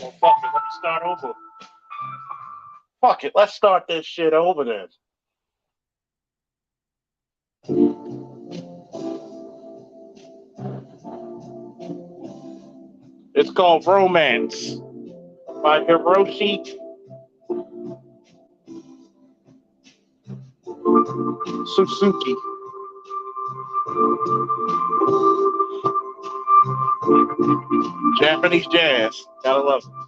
Well, fuck it. Let me start over. Fuck it. Let's start this shit over then. It's called Romance by Hiroshi Suzuki. Japanese jazz. Gotta love it.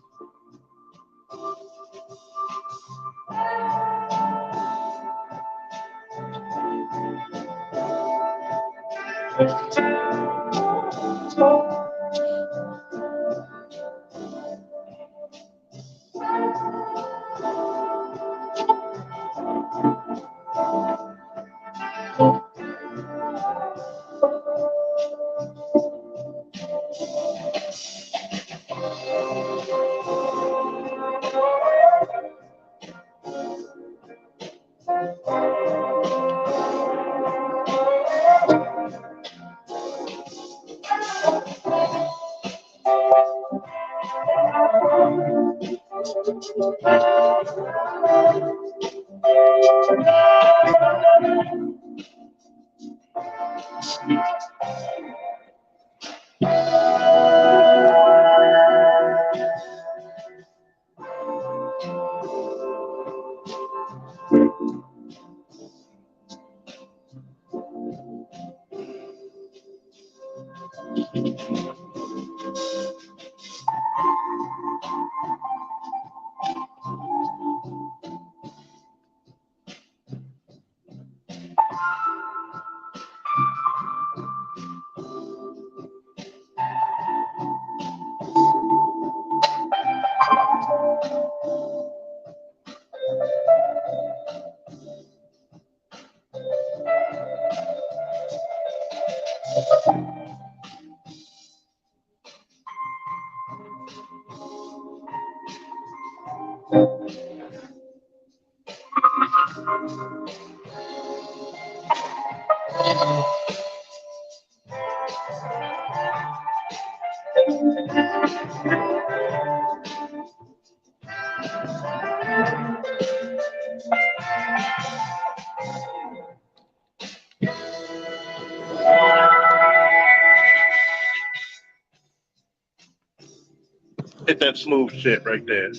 Hit that smooth shit right there.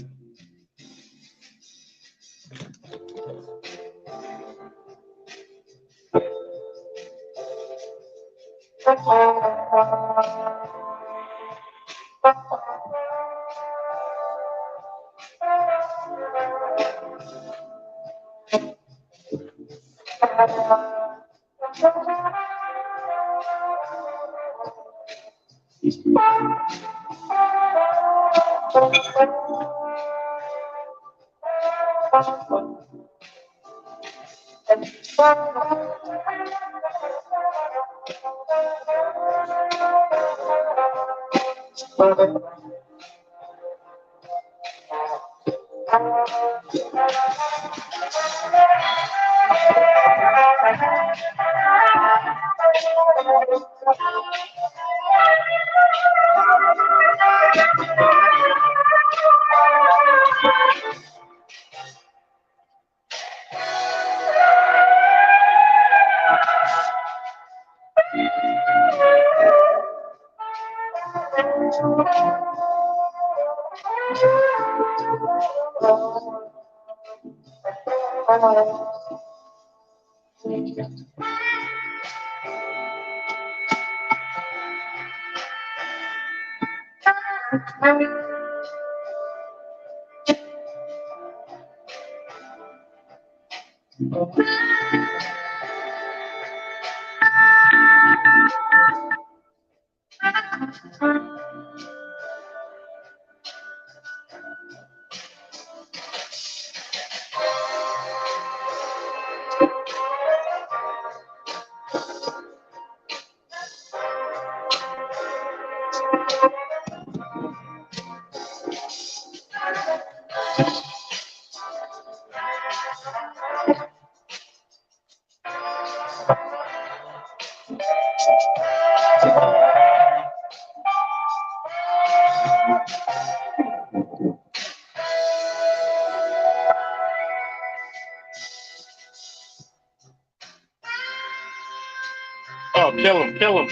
him, kill him, kill him.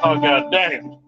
Oh, God damn.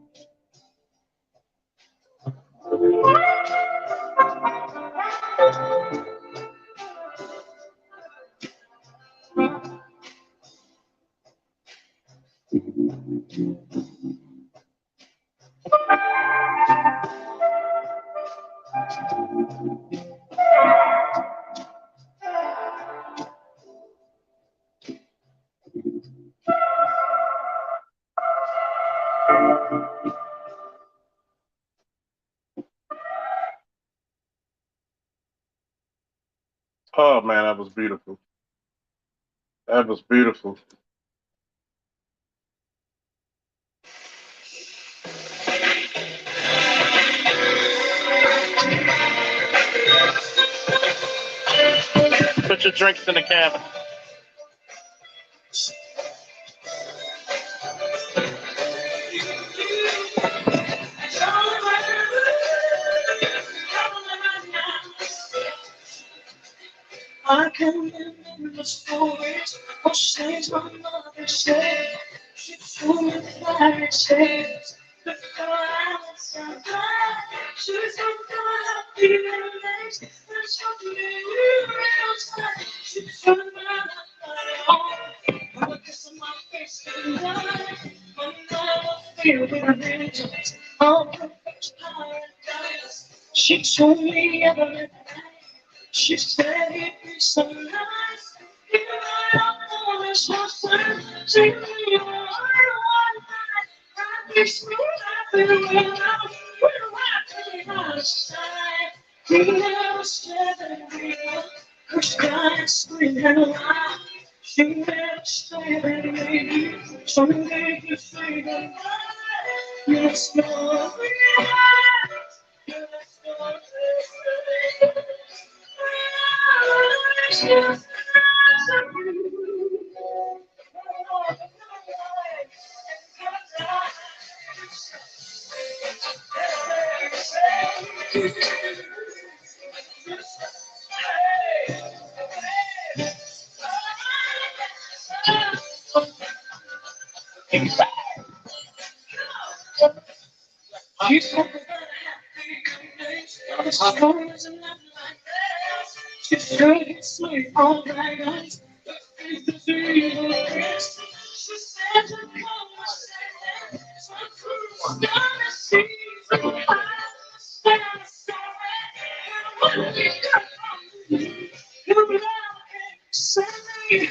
Oh, man, that was beautiful. That was beautiful. Put your drinks in the cabin. I can remember the stories or things my mother said. She told me fairy tales before I was alive. She was happy days. That's what made real time. She turned around my own. With a kiss on my face tonight. My mind was filled with visions of perfect paradise. She told me everything. She said it'd be so nice if I always was take me on one night. I'd be so happy without my side. We never said that we were her sky screen and light. She never said that maybe someday you say goodbye. Yes, no, yes, no, she's trying to sleep all night. She said to come and so I'm gonna see you.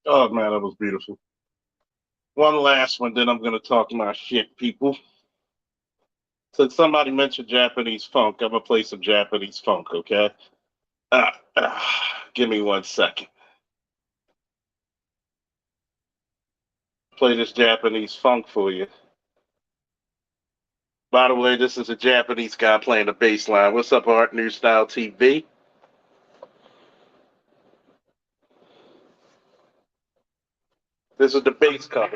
Oh man, that was beautiful. One last one, then I'm gonna talk my shit, people. Since somebody mentioned Japanese funk, I'm gonna play some Japanese funk, okay? Give me 1 second. Play this Japanese funk for you. By the way, this is a Japanese guy playing the bass line. What's up, Art New Style TV? This is the bass cover.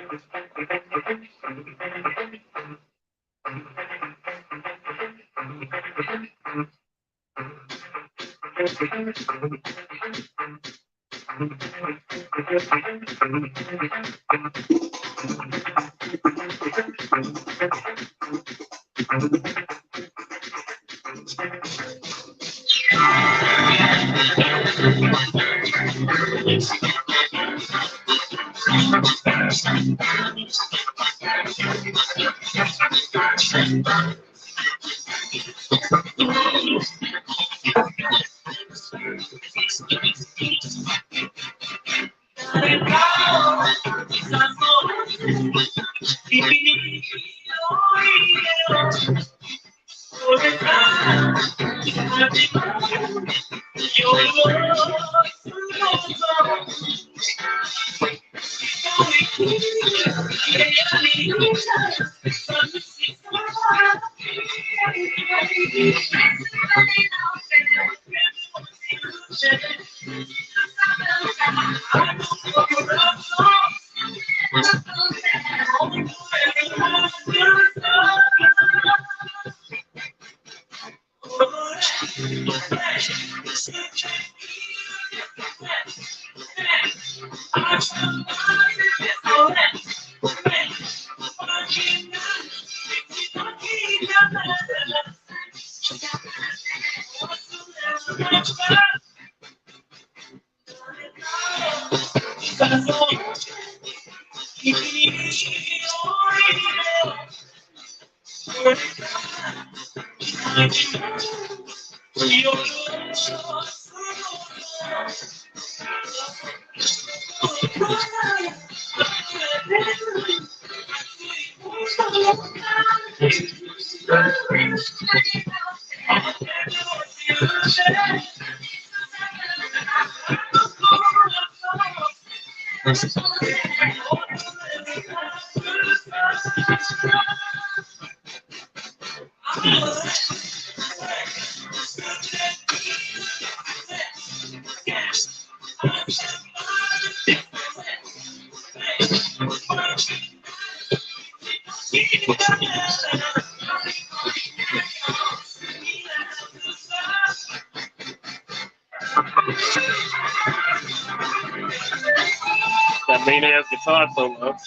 That main ass guitar solo.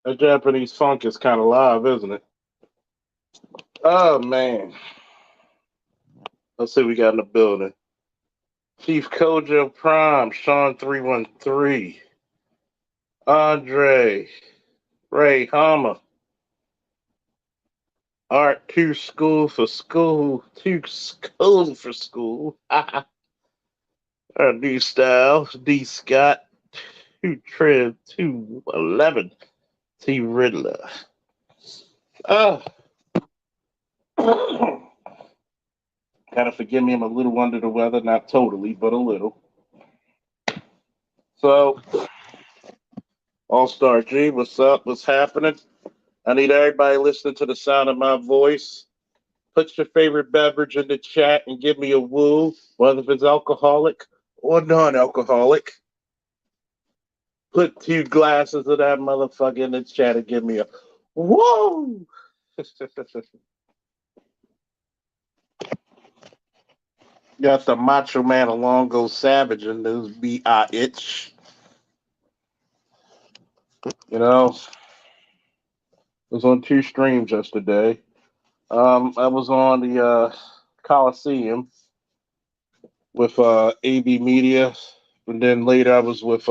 That Japanese funk is kind of live, isn't it? Oh man. Let's see what we got in the building. Chief Kojo Prime, Sean 313, Andre, Ray Hama, Art 2 School for School, 2 School for School. Our new style, D Scott, 2 Trib, 211, T Riddler. Gotta forgive me, I'm a little under the weather, not totally, but a little. So, All Star G, what's up? What's happening? I need everybody listening to the sound of my voice. Put your favorite beverage in the chat and give me a woo, whether if it's alcoholic or non-alcoholic. Put 2 glasses of that motherfucker in the chat and give me a woo. Got the Macho Man Alongo Savage in this B.I.H. You know, I was on 2 streams yesterday. I was on the Coliseum with AB Media, and then later I was with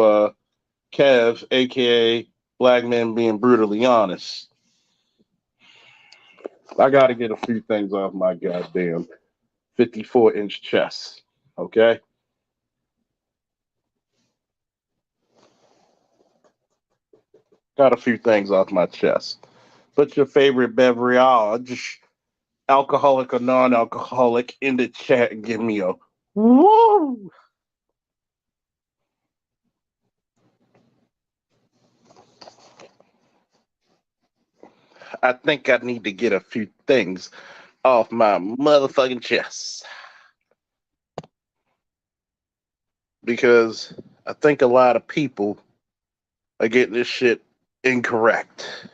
Kev, aka Black Men Being Brutally Honest. I got to get a few things off my goddamn 54-inch chest, okay? Got a few things off my chest. Put your favorite beverage, alcoholic or non-alcoholic, in the chat and give me a woo. I think I need to get a few things off my motherfucking chest. Because I think a lot of people are getting this shit incorrect.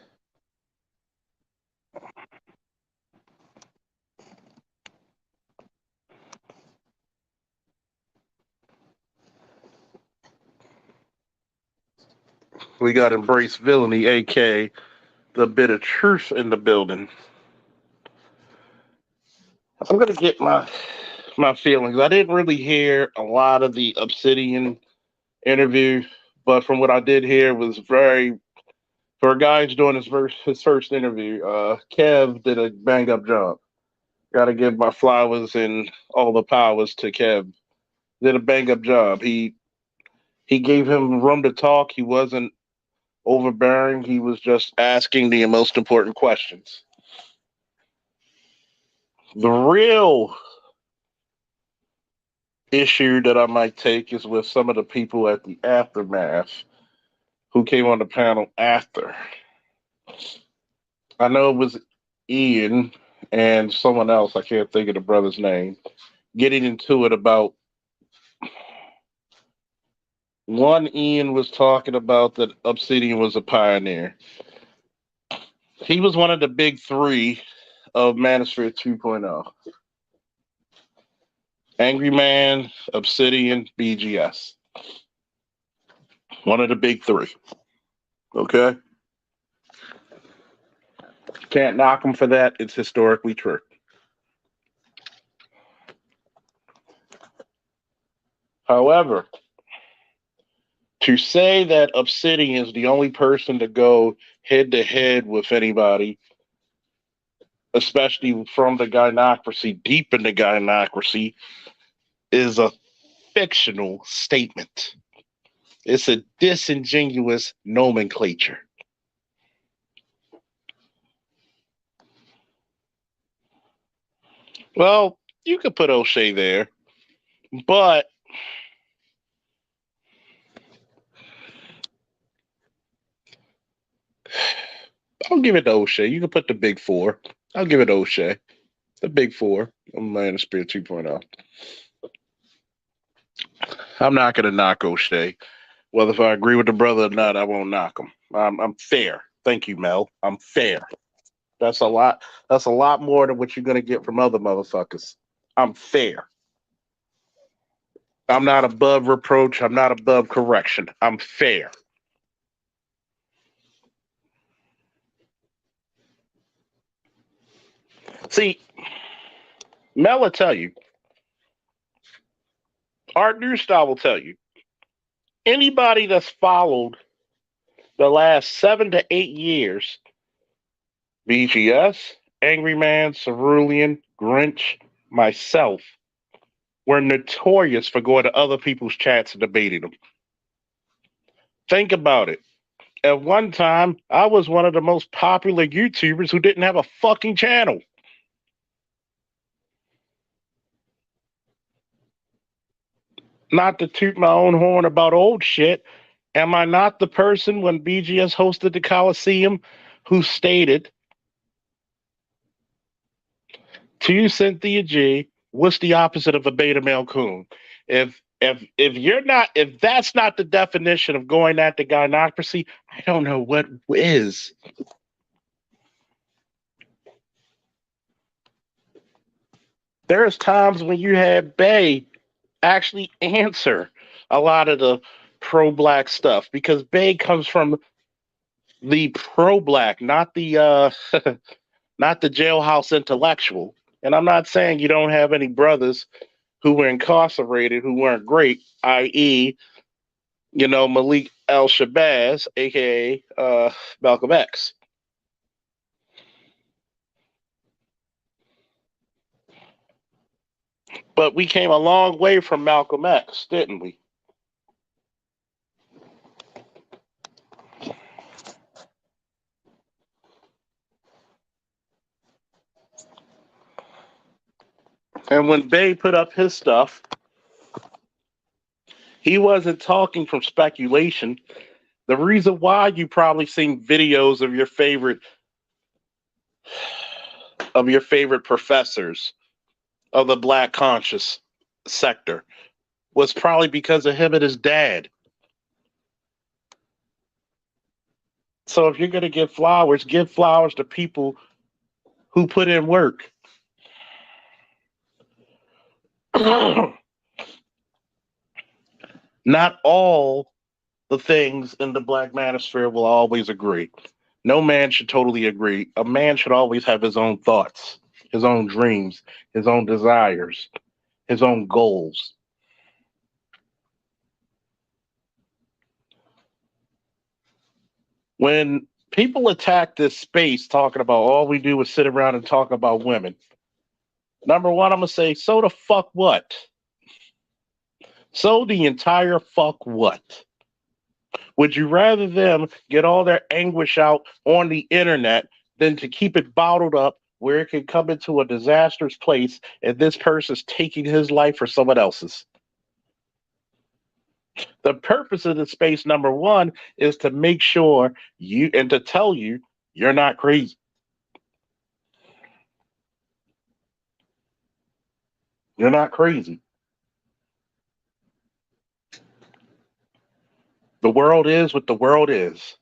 We got Embrace Villainy, aka the bit of truth in the building. I'm gonna get my feelings. I didn't really hear a lot of the Obsidian interview, but from what I did hear was very for a guy who's doing his first interview. Kev did a bang up job. Got to give my flowers and all the powers to Kev. Did a bang up job. He gave him room to talk. He wasn't overbearing. He was just asking the most important questions. The real issue that I might take is with some of the people at the aftermath who came on the panel after. I know it was Ian and someone else, I can't think of the brother's name, getting into it about one. Ian was talking about that Obsidian was a pioneer. He was one of the big 3 of Manosphere 2.0. Angry Man, Obsidian, BGS. One of the big three. Okay? Can't knock them for that. It's historically true. However, to say that Obsidian is the only person to go head to head with anybody, especially from the gynocracy, deep in the gynocracy, is a fictional statement. It's a disingenuous nomenclature. Well, you could put O'Shea there, but I'll give it to O'Shea. You can put the big four. I'll give it to O'Shea. The big four of Manosphere 2.0. I'm not going to knock O'Shea. Whether if I agree with the brother or not, I won't knock him. I'm fair. Thank you, Mel. I'm fair. That's a lot. That's a lot more than what you're going to get from other motherfuckers. I'm fair. I'm not above reproach. I'm not above correction. I'm fair. See, Mel will tell you, Art Newstyle will tell you, anybody that's followed the last 7 to 8 years, BGS, Angry Man, Cerulean, Grinch, myself, were notorious for going to other people's chats and debating them. Think about it. At one time, I was one of the most popular YouTubers who didn't have a fucking channel. Not to toot my own horn about old shit, am I not the person when BGS hosted the Coliseum who stated to Cynthia G, what's the opposite of a beta male coon? If that's not the definition of going at the gynocracy, I don't know what is. There's times when you had Bay actually answer a lot of the pro-black stuff because Bay comes from the pro-black, not the not the jailhouse intellectual. And I'm not saying you don't have any brothers who were incarcerated who weren't great, i.e., Malik El Shabazz, aka Malcolm X. But we came a long way from Malcolm X, didn't we? And when Bay put up his stuff, he wasn't talking from speculation. The reason why you probably seen videos of your favorite professors of the black conscious sector was probably because of him and his dad. So if you're going to give flowers to people who put in work. Not all the things in the black manosphere will always agree. No man should totally agree. A man should always have his own thoughts, his own dreams, his own desires, his own goals. When people attack this space talking about all we do is sit around and talk about women, number one, I'm going to say, so the fuck what? So the entire fuck what? Would you rather them get all their anguish out on the internet than to keep it bottled up where it can come into a disastrous place and this person's taking his life for someone else's? The purpose of the space, number one, is to make sure you and to tell you you're not crazy. You're not crazy. The world is what the world is.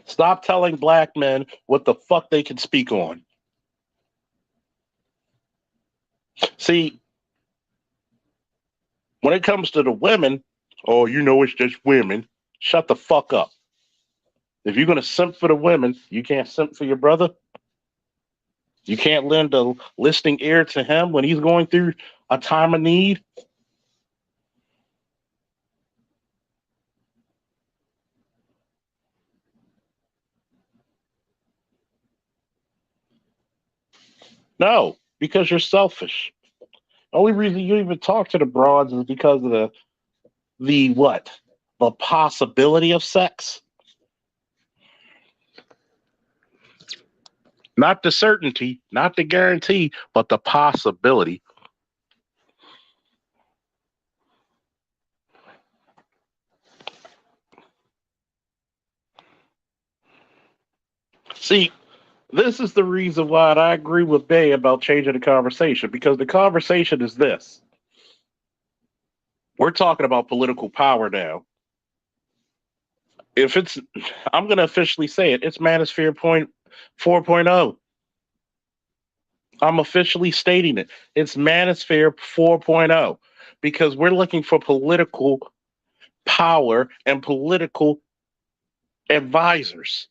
Stop telling black men what the fuck they can speak on. See, when it comes to the women, oh, you know it's just women. Shut the fuck up. If you're gonna simp for the women, you can't simp for your brother. You can't lend a listening ear to him when he's going through a time of need. No, because you're selfish. The only reason you even talk to the broads is because of the what? The possibility of sex. Not the certainty, not the guarantee, but the possibility. See, this is the reason why I agree with Bay about changing the conversation, because the conversation is this. We're talking about political power now. If it's, I'm going to officially say it, it's Manosphere 4.0. I'm officially stating it. It's Manosphere 4.0 because we're looking for political power and political advisors.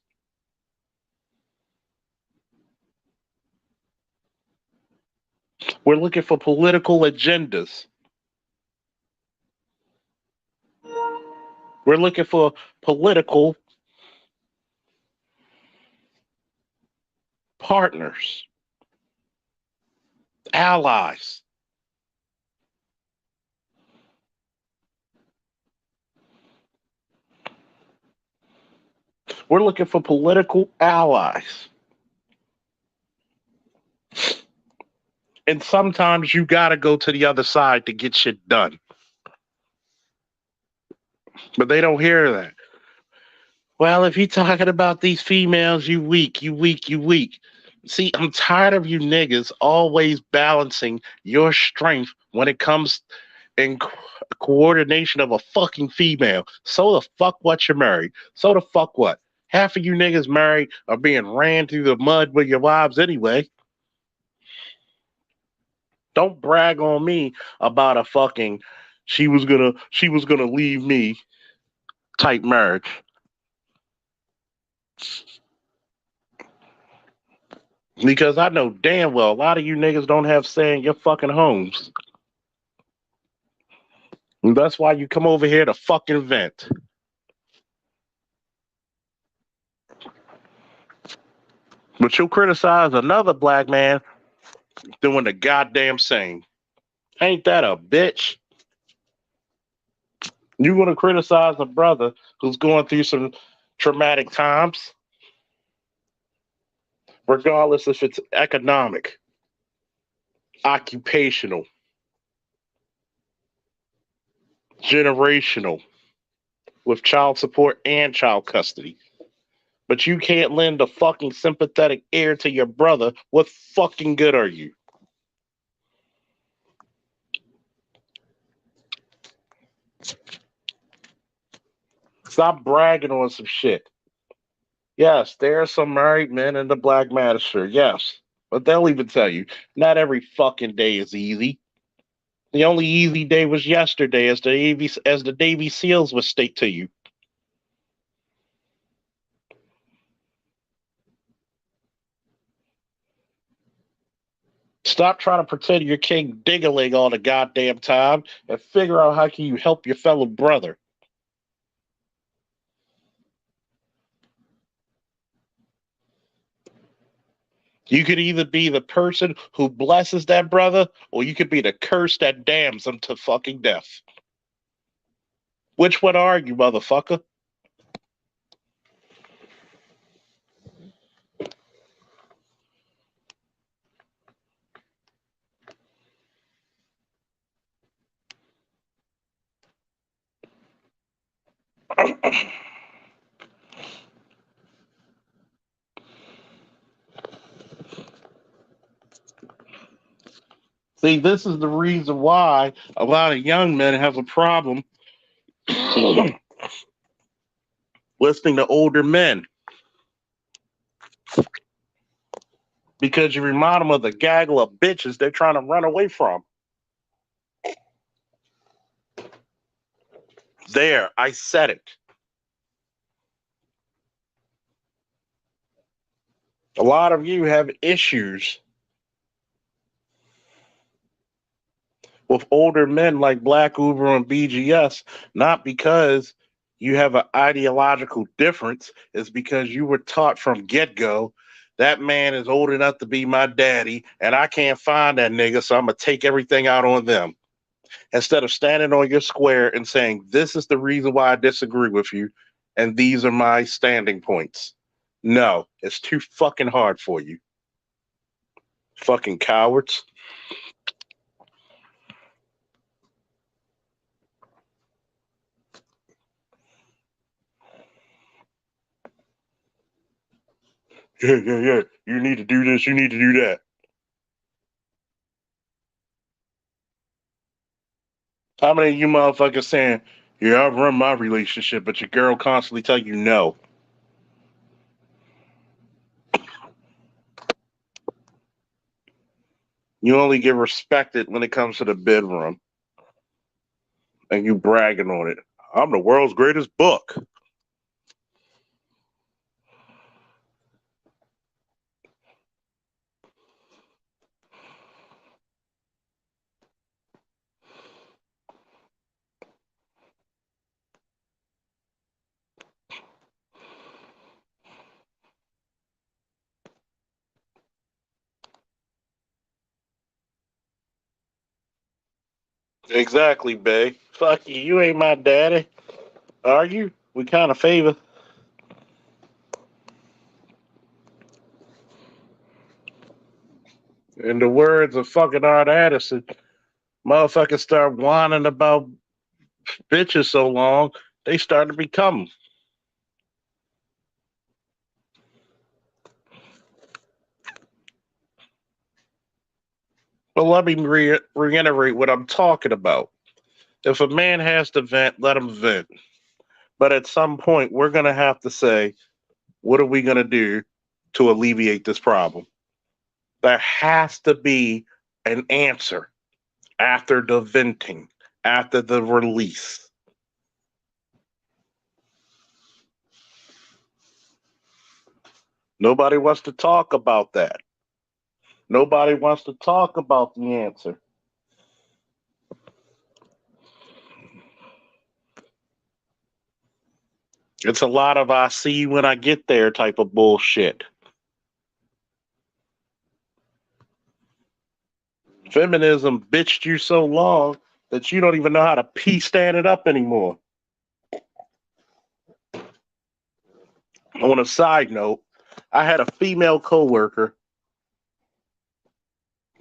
We're looking for political agendas. We're looking for political partners, allies. We're looking for political allies. And sometimes you got to go to the other side to get shit done. But they don't hear that. Well, if you're talking about these females, you weak, you weak, you weak. See, I'm tired of you niggas always balancing your strength when it comes in coordination of a fucking female. So the fuck what you're married. So the fuck what? Half of you niggas married are being ran through the mud with your wives anyway. Don't brag on me about a fucking she was gonna leave me type marriage. Because I know damn well a lot of you niggas don't have say in your fucking homes. And that's why you come over here to fucking vent. But you'll criticize another black man doing the goddamn same. Ain't that a bitch? You want to criticize a brother who's going through some traumatic times, regardless if it's economic, occupational, generational, with child support and child custody. But you can't lend a fucking sympathetic ear to your brother. What fucking good are you? Stop bragging on some shit. Yes, there are some married men in the black manosphere. Yes. But they'll even tell you, not every fucking day is easy. The only easy day was yesterday, as the Navy SEALs would state to you. Stop trying to pretend you're King Dingaling all the goddamn time and figure out how can you help your fellow brother. You could either be the person who blesses that brother, or you could be the curse that damns him to fucking death. Which one are you, motherfucker? See, this is the reason why a lot of young men have a problem with listening to older men because you remind them of the gaggle of bitches they're trying to run away from. There, I said it. A lot of you have issues with older men like Black Uber and BGS, not because you have an ideological difference, it's because you were taught from get go that man is old enough to be my daddy, and I can't find that nigga, so I'm gonna take everything out on them. Instead of standing on your square and saying, this is the reason why I disagree with you, and these are my standing points. No, it's too fucking hard for you. Fucking cowards. Yeah. You need to do this, you need to do that. How many of you motherfuckers saying, yeah, I run my relationship, but your girl constantly tell you no? You only get respected when it comes to the bedroom, and you bragging on it. I'm the world's greatest book. Exactly, babe. Fuck you. You ain't my daddy, are you? We kind of favor. In the words of fucking Art Addison, motherfuckers start whining about bitches so long, they start to become 'em. But let me reiterate what I'm talking about. If a man has to vent, let him vent. But at some point, we're going to have to say, what are we going to do to alleviate this problem? There has to be an answer after the venting, after the release. Nobody wants to talk about that. Nobody wants to talk about the answer. It's a lot of I see you when I get there type of bullshit. Feminism bitched you so long that you don't even know how to pee standing up anymore. On a side note, I had a female coworker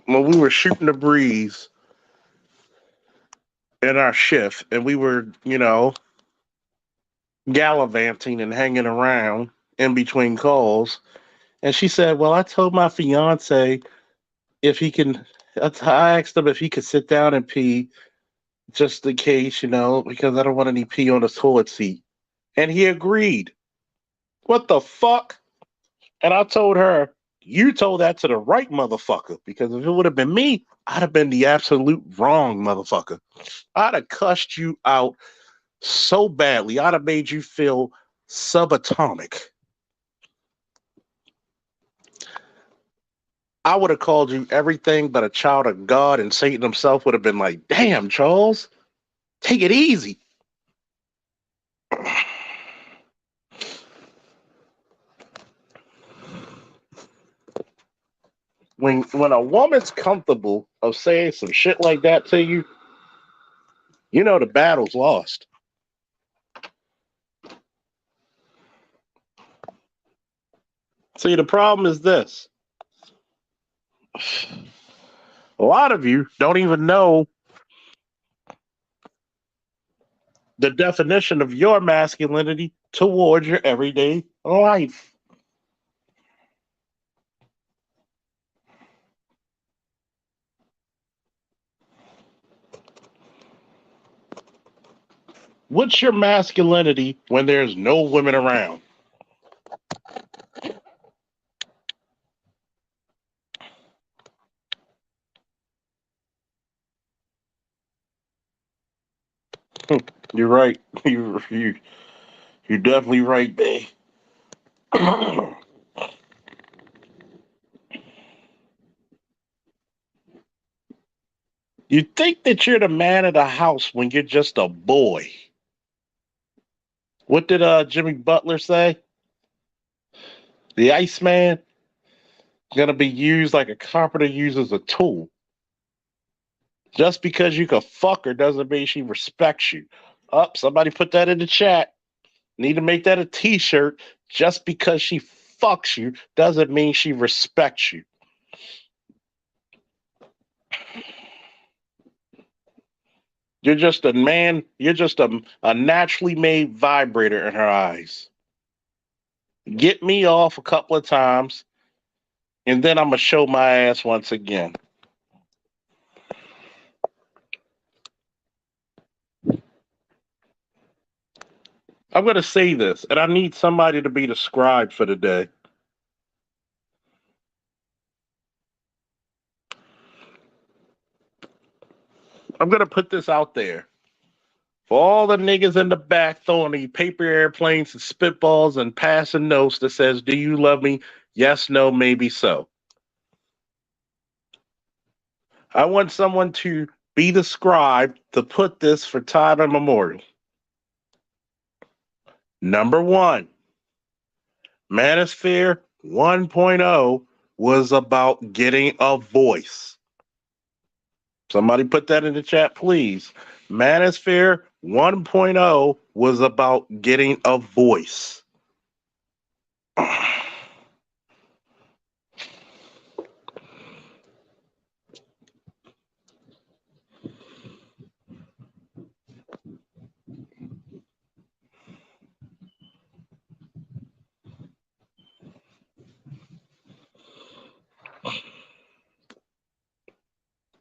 when we were shooting the breeze in our shift, and we were, gallivanting and hanging around in between calls. And she said, well, I told my fiance if he can, I asked him if he could sit down and pee just in case, because I don't want any pee on the toilet seat. And he agreed. What the fuck? And I told her, you told that to the right motherfucker, because if it would have been me, I'd have been the absolute wrong motherfucker. I'd have cussed you out so badly. I'd have made you feel subatomic. I would have called you everything but a child of God, and Satan himself would have been like, damn, Charles, take it easy. When a woman's comfortable of saying some shit like that to you, you know the battle's lost. See, the problem is this. A lot of you don't even know the definition of your masculinity towards your everyday life. What's your masculinity when there's no women around? You're right. You're definitely right, babe. You think that you're the man of the house when you're just a boy. What did Jimmy Butler say? The Iceman gonna be used like a carpenter uses a tool. Just because you can fuck her doesn't mean she respects you. Up, somebody put that in the chat. Need to make that a t-shirt. Just because she fucks you doesn't mean she respects you. You're just a man, you're just a naturally made vibrator in her eyes. Get me off a couple of times, and then I'm gonna show my ass once again. I'm gonna say this, and I need somebody to be the scribe for the day. I'm gonna put this out there. For all the niggas in the back throwing the paper airplanes and spitballs and passing notes that says, "Do you love me? Yes, no, maybe so." I want someone to be the scribe to put this for time immemorial. Number one, Manosphere 1.0 was about getting a voice. Somebody put that in the chat, please. Manosphere 1.0 was about getting a voice.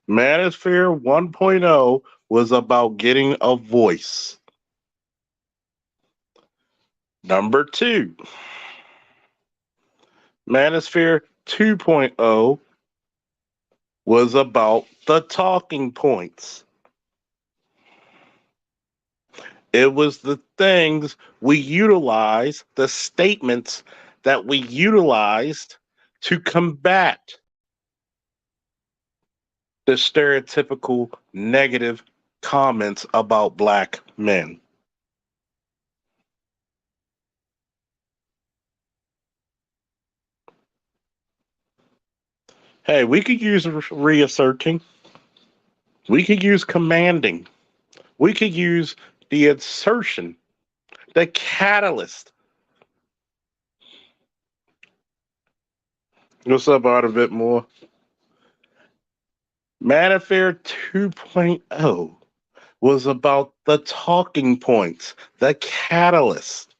Manosphere 1.0 was about getting a voice. Number two, Manosphere 2.0 was about the talking points. It was the things we utilized, the statements that we utilized to combat the stereotypical negative comments about black men. Hey, we could use reasserting. We could use commanding. We could use the assertion, the catalyst. What's up, Art, a bit more? Manosphere 2.0 was about the talking points, the catalyst.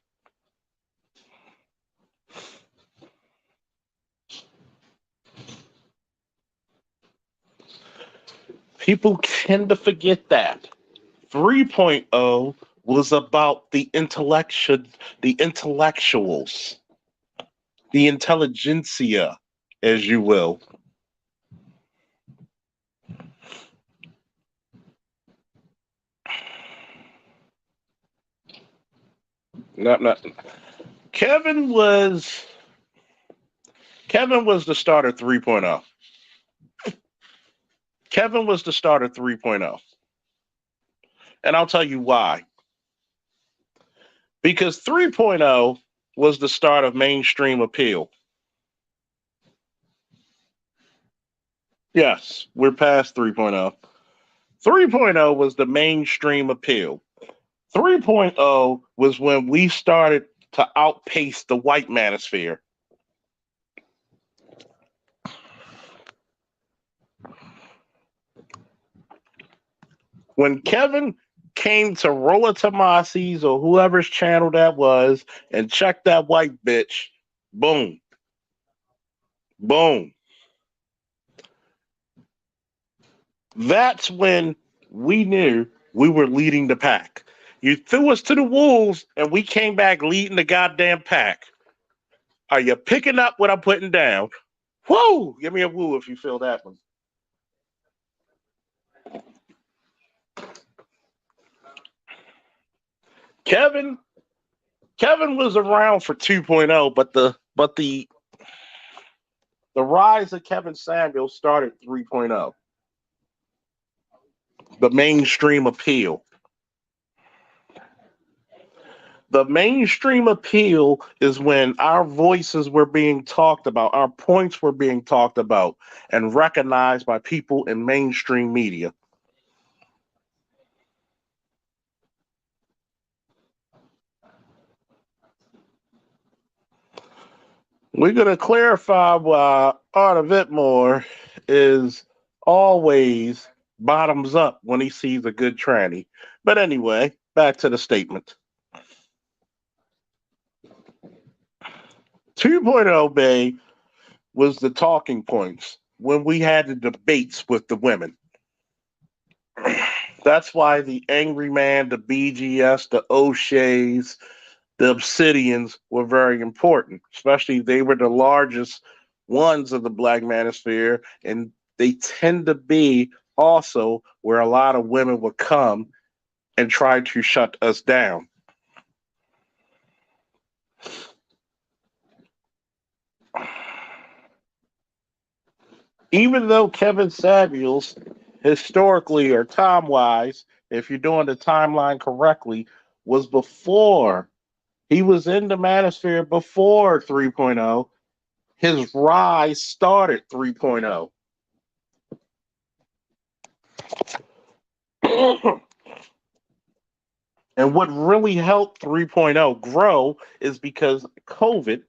People tend to forget that. 3.0 was about the intellectuals, the intelligentsia, as you will. Not. Kevin was the starter 3.0. Kevin was the starter 3.0. And I'll tell you why. Because 3.0 was the start of mainstream appeal. Yes, we're past 3.0. 3.0 was the mainstream appeal. 3.0 was when we started to outpace the white manosphere. When Kevin came to Rolla Tomasi's or whoever's channel that was and checked that white bitch, boom. Boom. That's when we knew we were leading the pack. You threw us to the wolves, and we came back leading the goddamn pack. Are you picking up what I'm putting down? Woo! Give me a woo if you feel that one. Kevin Kevin was around for 2.0, but the rise of Kevin Samuels started 3.0. The mainstream appeal. The mainstream appeal is when our voices were being talked about, our points were being talked about and recognized by people in mainstream media. We're going to clarify why Art Whitmore is always bottoms up when he sees a good tranny. But anyway, back to the statement. 2.0 Bay was the talking points when we had the debates with the women. That's why the Angry Man, the BGS, the O'Shea's, the Obsidians were very important, especially they were the largest ones of the Black Manosphere, and they tend to be also where a lot of women would come and try to shut us down. Even though Kevin Samuels, historically or time wise, if you're doing the timeline correctly, was before, he was in the Manosphere before 3.0, his rise started 3.0. And what really helped 3.0 grow is because COVID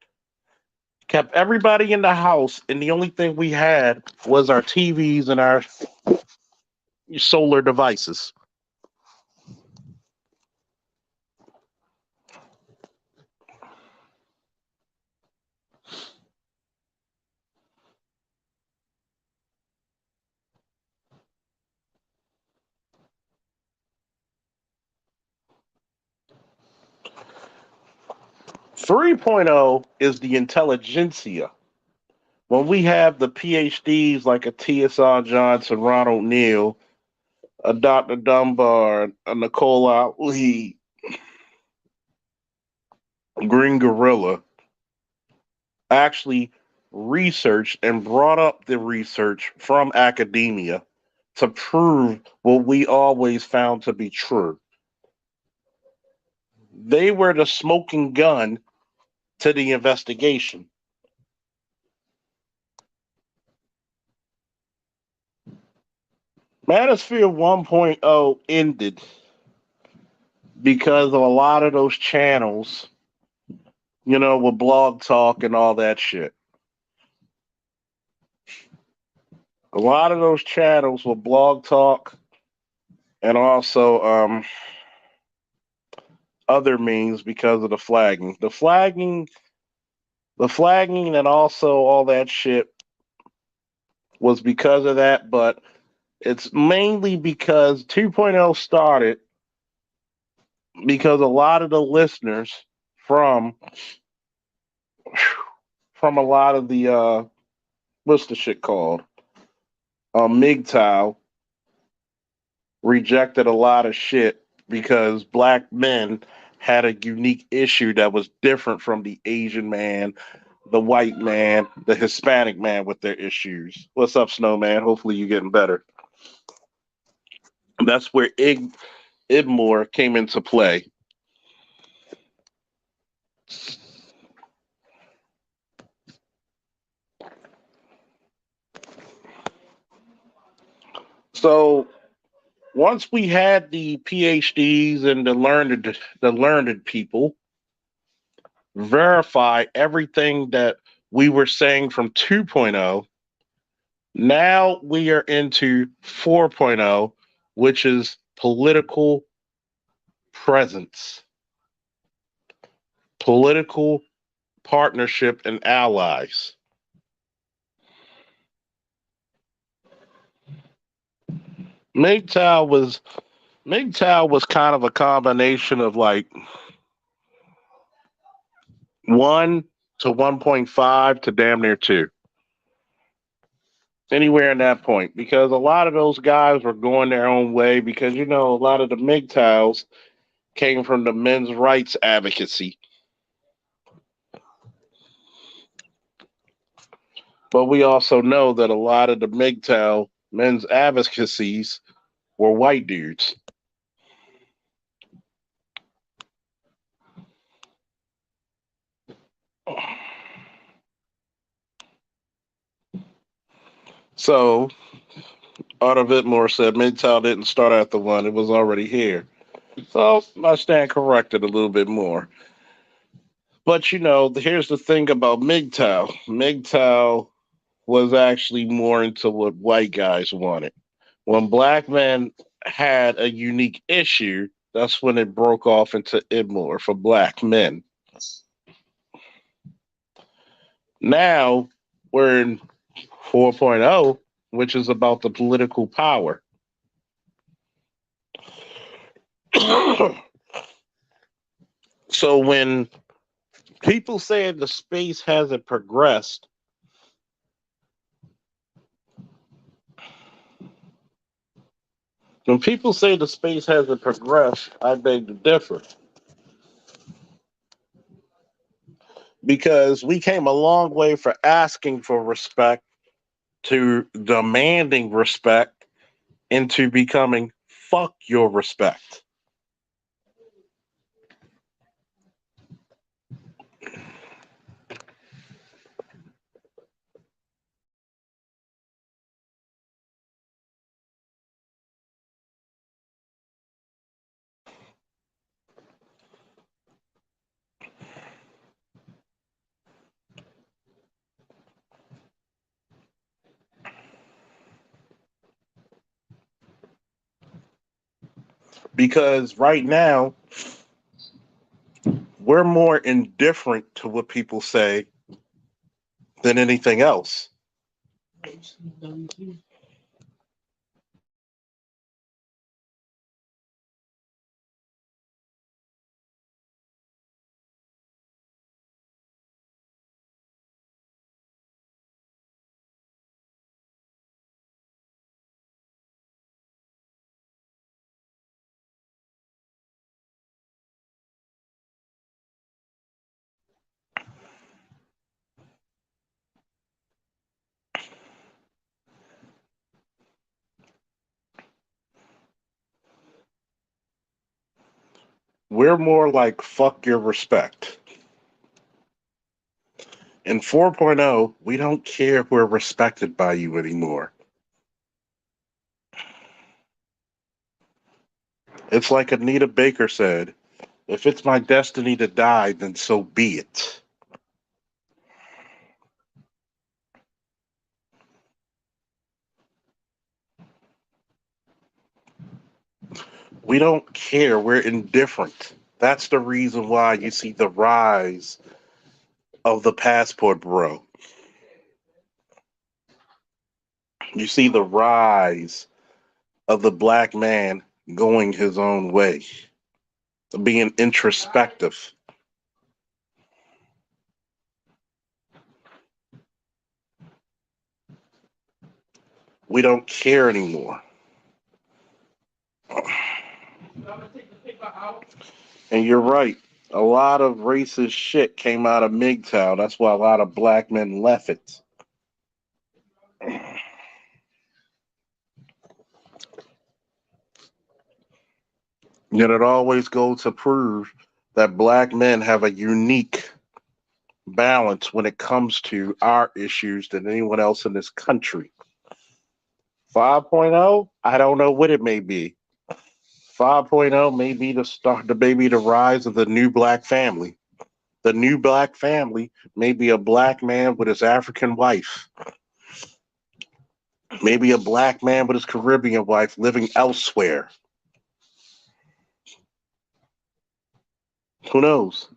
kept everybody in the house, and the only thing we had was our TVs and our solar devices. 3.0 is the intelligentsia. When we have the PhDs like a T.S.R. Johnson, Ronald Neal, a Dr. Dunbar, a Nicola Lee, Green Gorilla, actually researched and brought up the research from academia to prove what we always found to be true. They were the smoking gun to the investigation. Manosphere 1.0 ended because of a lot of those channels, with blog talk and all that shit. A lot of those channels with blog talk and also other means because of the flagging. The flagging and also all that shit was because of that, but it's mainly because 2.0 started because a lot of the listeners from from a lot of the what's the shit called? MGTOW rejected a lot of shit because black men had a unique issue that was different from the Asian man, the white man, the Hispanic man with their issues. What's up, Snowman? Hopefully you're getting better. That's where Ibmore came into play. So once we had the PhDs and the learned people verify everything that we were saying from 2.0, now we are into 4.0, which is political presence, political partnership, and allies. MGTOW was MGTOW was kind of a combination of like 1 to 1.5 to damn near 2. Anywhere in that point. Because a lot of those guys were going their own way because, you know, a lot of the MGTOWs came from the men's rights advocacy. But we also know that a lot of the MGTOW men's advocacies were white dudes. So Otto Whitmore said MGTOW didn't start at the 1, it was already here. So I stand corrected a little bit more. But you know, here's the thing about MGTOW. MGTOW was actually more into what white guys wanted. When black men had a unique issue, that's when it broke off into IDMOR for black men. Now we're in 4.0, which is about the political power. So when people say the space hasn't progressed, when people say the space hasn't progressed, I beg to differ. Because we came a long way for asking for respect to demanding respect into becoming fuck your respect. Because right now, we're more indifferent to what people say than anything else. We're more like fuck your respect. In 4.0, we don't care if we're respected by you anymore. It's like Anita Baker said, if it's my destiny to die, then so be it. We don't care. We're indifferent. That's the reason why you see the rise of the passport bro. You see the rise of the black man going his own way, being introspective. We don't care anymore. And you're right. A lot of racist shit came out of MGTOW. That's why a lot of black men left it. Yet it always goes to prove that black men have a unique balance when it comes to our issues than anyone else in this country. 5.0, I don't know what it may be. 5.0 may be the start, the maybe the rise of the new black family. The new black family may be a black man with his African wife, maybe a black man with his Caribbean wife living elsewhere. Who knows?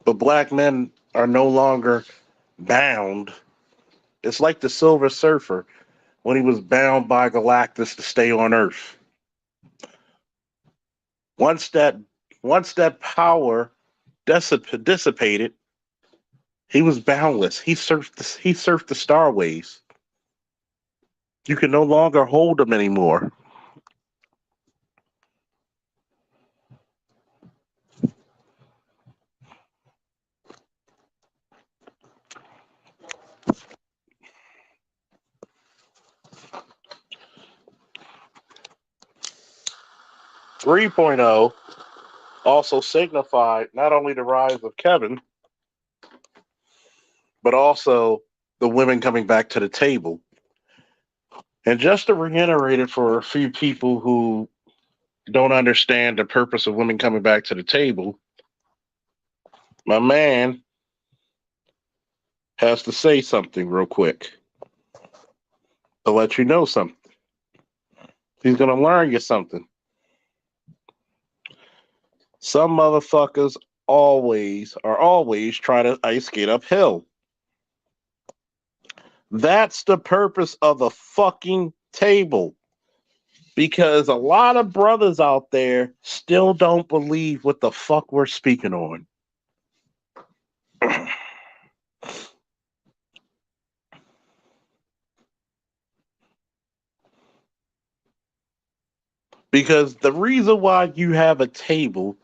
But black men are no longer bound. It's like the Silver Surfer. when he was bound by Galactus to stay on Earth. Once that once that power dissipated, he was boundless. He surfed the starways. You can no longer hold him anymore. 3.0 also signified not only the rise of Kevin, but also the women coming back to the table. And just to reiterate it for a few people who don't understand the purpose of women coming back to the table, my man has to say something real quick to let you know something. He's going to learn you something. Some motherfuckers always try to ice skate uphill. That's the purpose of the fucking table. Because a lot of brothers out there still don't believe what the fuck we're speaking on. Because the reason why you have a table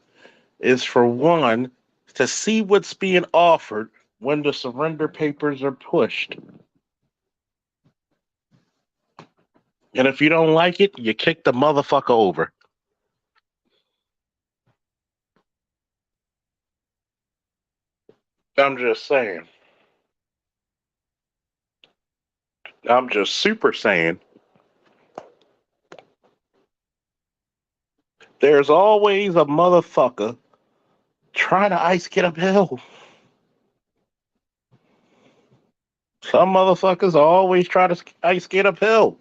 is for one, to see what's being offered when the surrender papers are pushed. And if you don't like it, you kick the motherfucker over. I'm just saying. I'm just super saying. There's always a motherfucker trying to ice skate uphill. Some motherfuckers always try to ice skate uphill.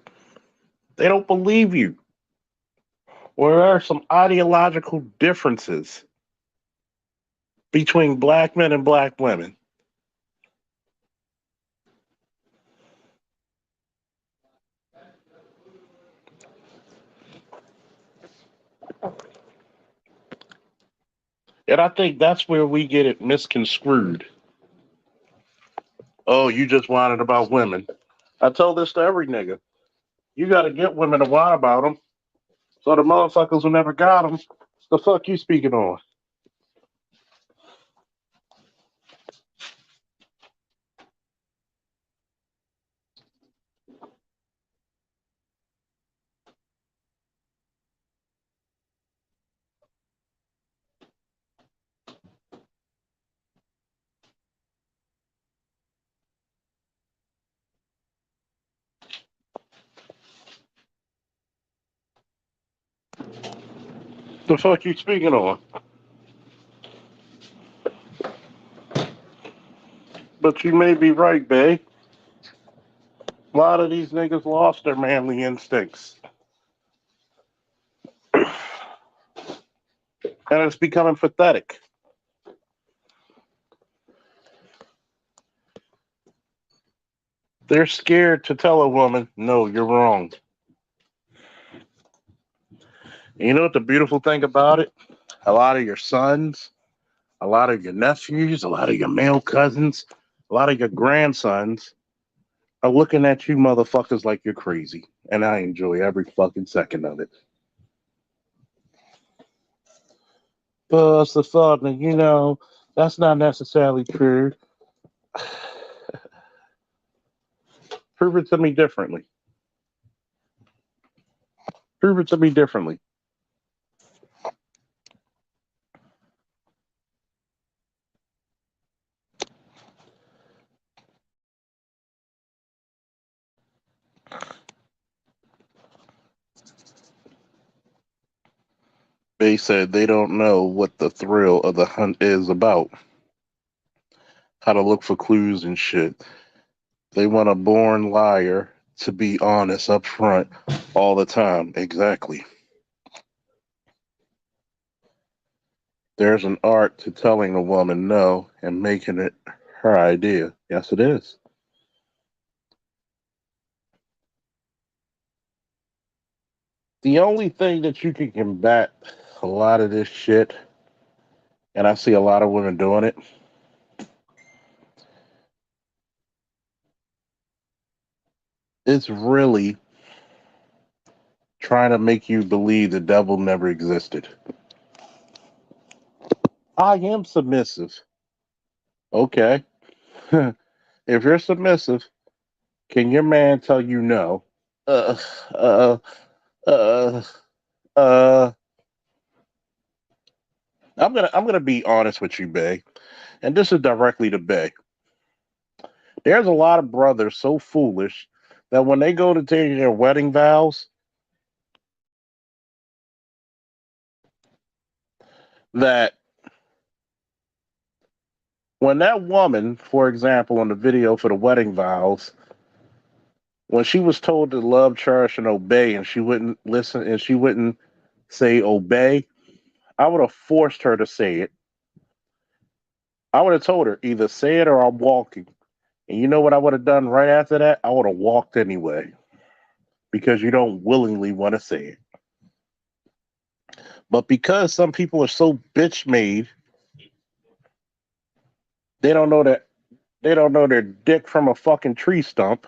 They don't believe you. Or there are some ideological differences between black men and black women. And I think that's where we get it misconstrued. Oh, you just whining about women. I told this to every nigga. You got to get women to whine about them. So the motherfuckers who never got them, the fuck you speaking on? The fuck you speaking on? But you may be right, babe. A lot of these niggas lost their manly instincts. And it's becoming pathetic. They're scared to tell a woman, no, you're wrong. And you know what the beautiful thing about it? A lot of your sons, a lot of your nephews, a lot of your male cousins, a lot of your grandsons are looking at you motherfuckers like you're crazy. And I enjoy every fucking second of it. But the thought, that's not necessarily true. Prove it to me differently. Prove it to me differently. They said they don't know what the thrill of the hunt is about. How to look for clues and shit. They want a born liar to be honest up front all the time. Exactly. There's an art to telling a woman no and making it her idea. Yes, it is. The only thing that you can combat a lot of this shit, and I see a lot of women doing it, is really trying to make you believe the devil never existed. I am submissive. Okay. If you're submissive, can your man tell you no? Uh, uh, uh, uh. I'm gonna be honest with you, Bay, and this is directly to Bay. There's a lot of brothers so foolish that when they go to take their wedding vows, that when that woman, for example, on the video for the wedding vows, when she was told to love, cherish, and obey, and she wouldn't listen and she wouldn't say obey, I would have forced her to say it. I would have told her either say it or I'm walking. And you know what I would have done right after that? I would have walked anyway because you don't willingly want to say it. But because some people are so bitch made, they don't know that they don't know their dick from a fucking tree stump,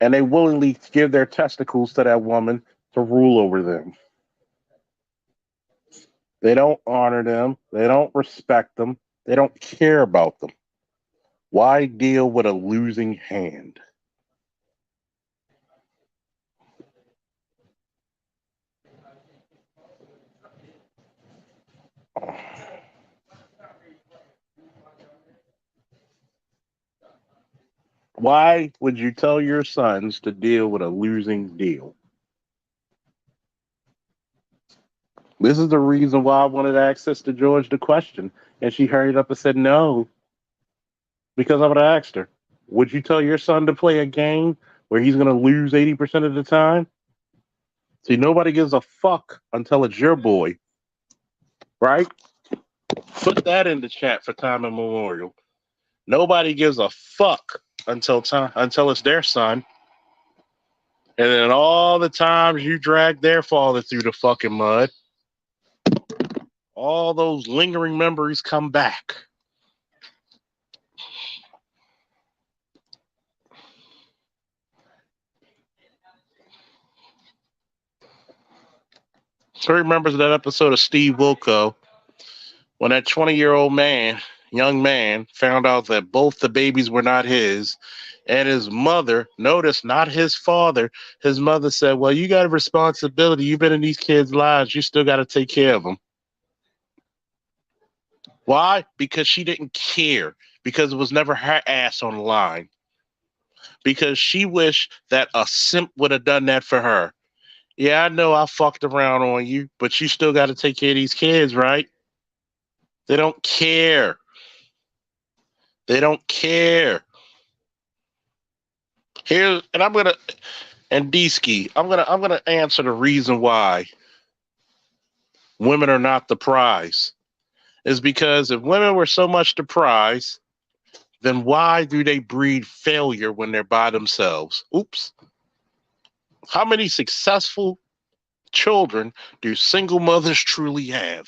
and they willingly give their testicles to that woman to rule over them. They don't honor them. They don't respect them. They don't care about them. Why deal with a losing hand? Why would you tell your sons to deal with a losing deal? This is the reason why I wanted to ask Sister George the question. And she hurried up and said no, because I would have asked her, would you tell your son to play a game where he's going to lose 80% of the time? See, nobody gives a fuck until it's your boy, right? Put that in the chat for time immemorial. Nobody gives a fuck until it's their son. And then all the times you drag their father through the fucking mud, all those lingering memories come back. So remembers that episode of Steve Wilco when that 20-year-old young man, found out that both the babies were not his, and his mother, notice not his father, his mother said, well, you got a responsibility. You've been in these kids' lives. You still got to take care of them. Why? Because she didn't care. Because it was never her ass on the line. Because she wished that a simp would have done that for her. Yeah, I know I fucked around on you, but you still got to take care of these kids, right? They don't care. They don't care. Here, and I'm gonna and D-Ski, I'm gonna answer the reason why women are not the prize. Is because if women were so much the prize, then why do they breed failure when they're by themselves? Oops. How many successful children do single mothers truly have?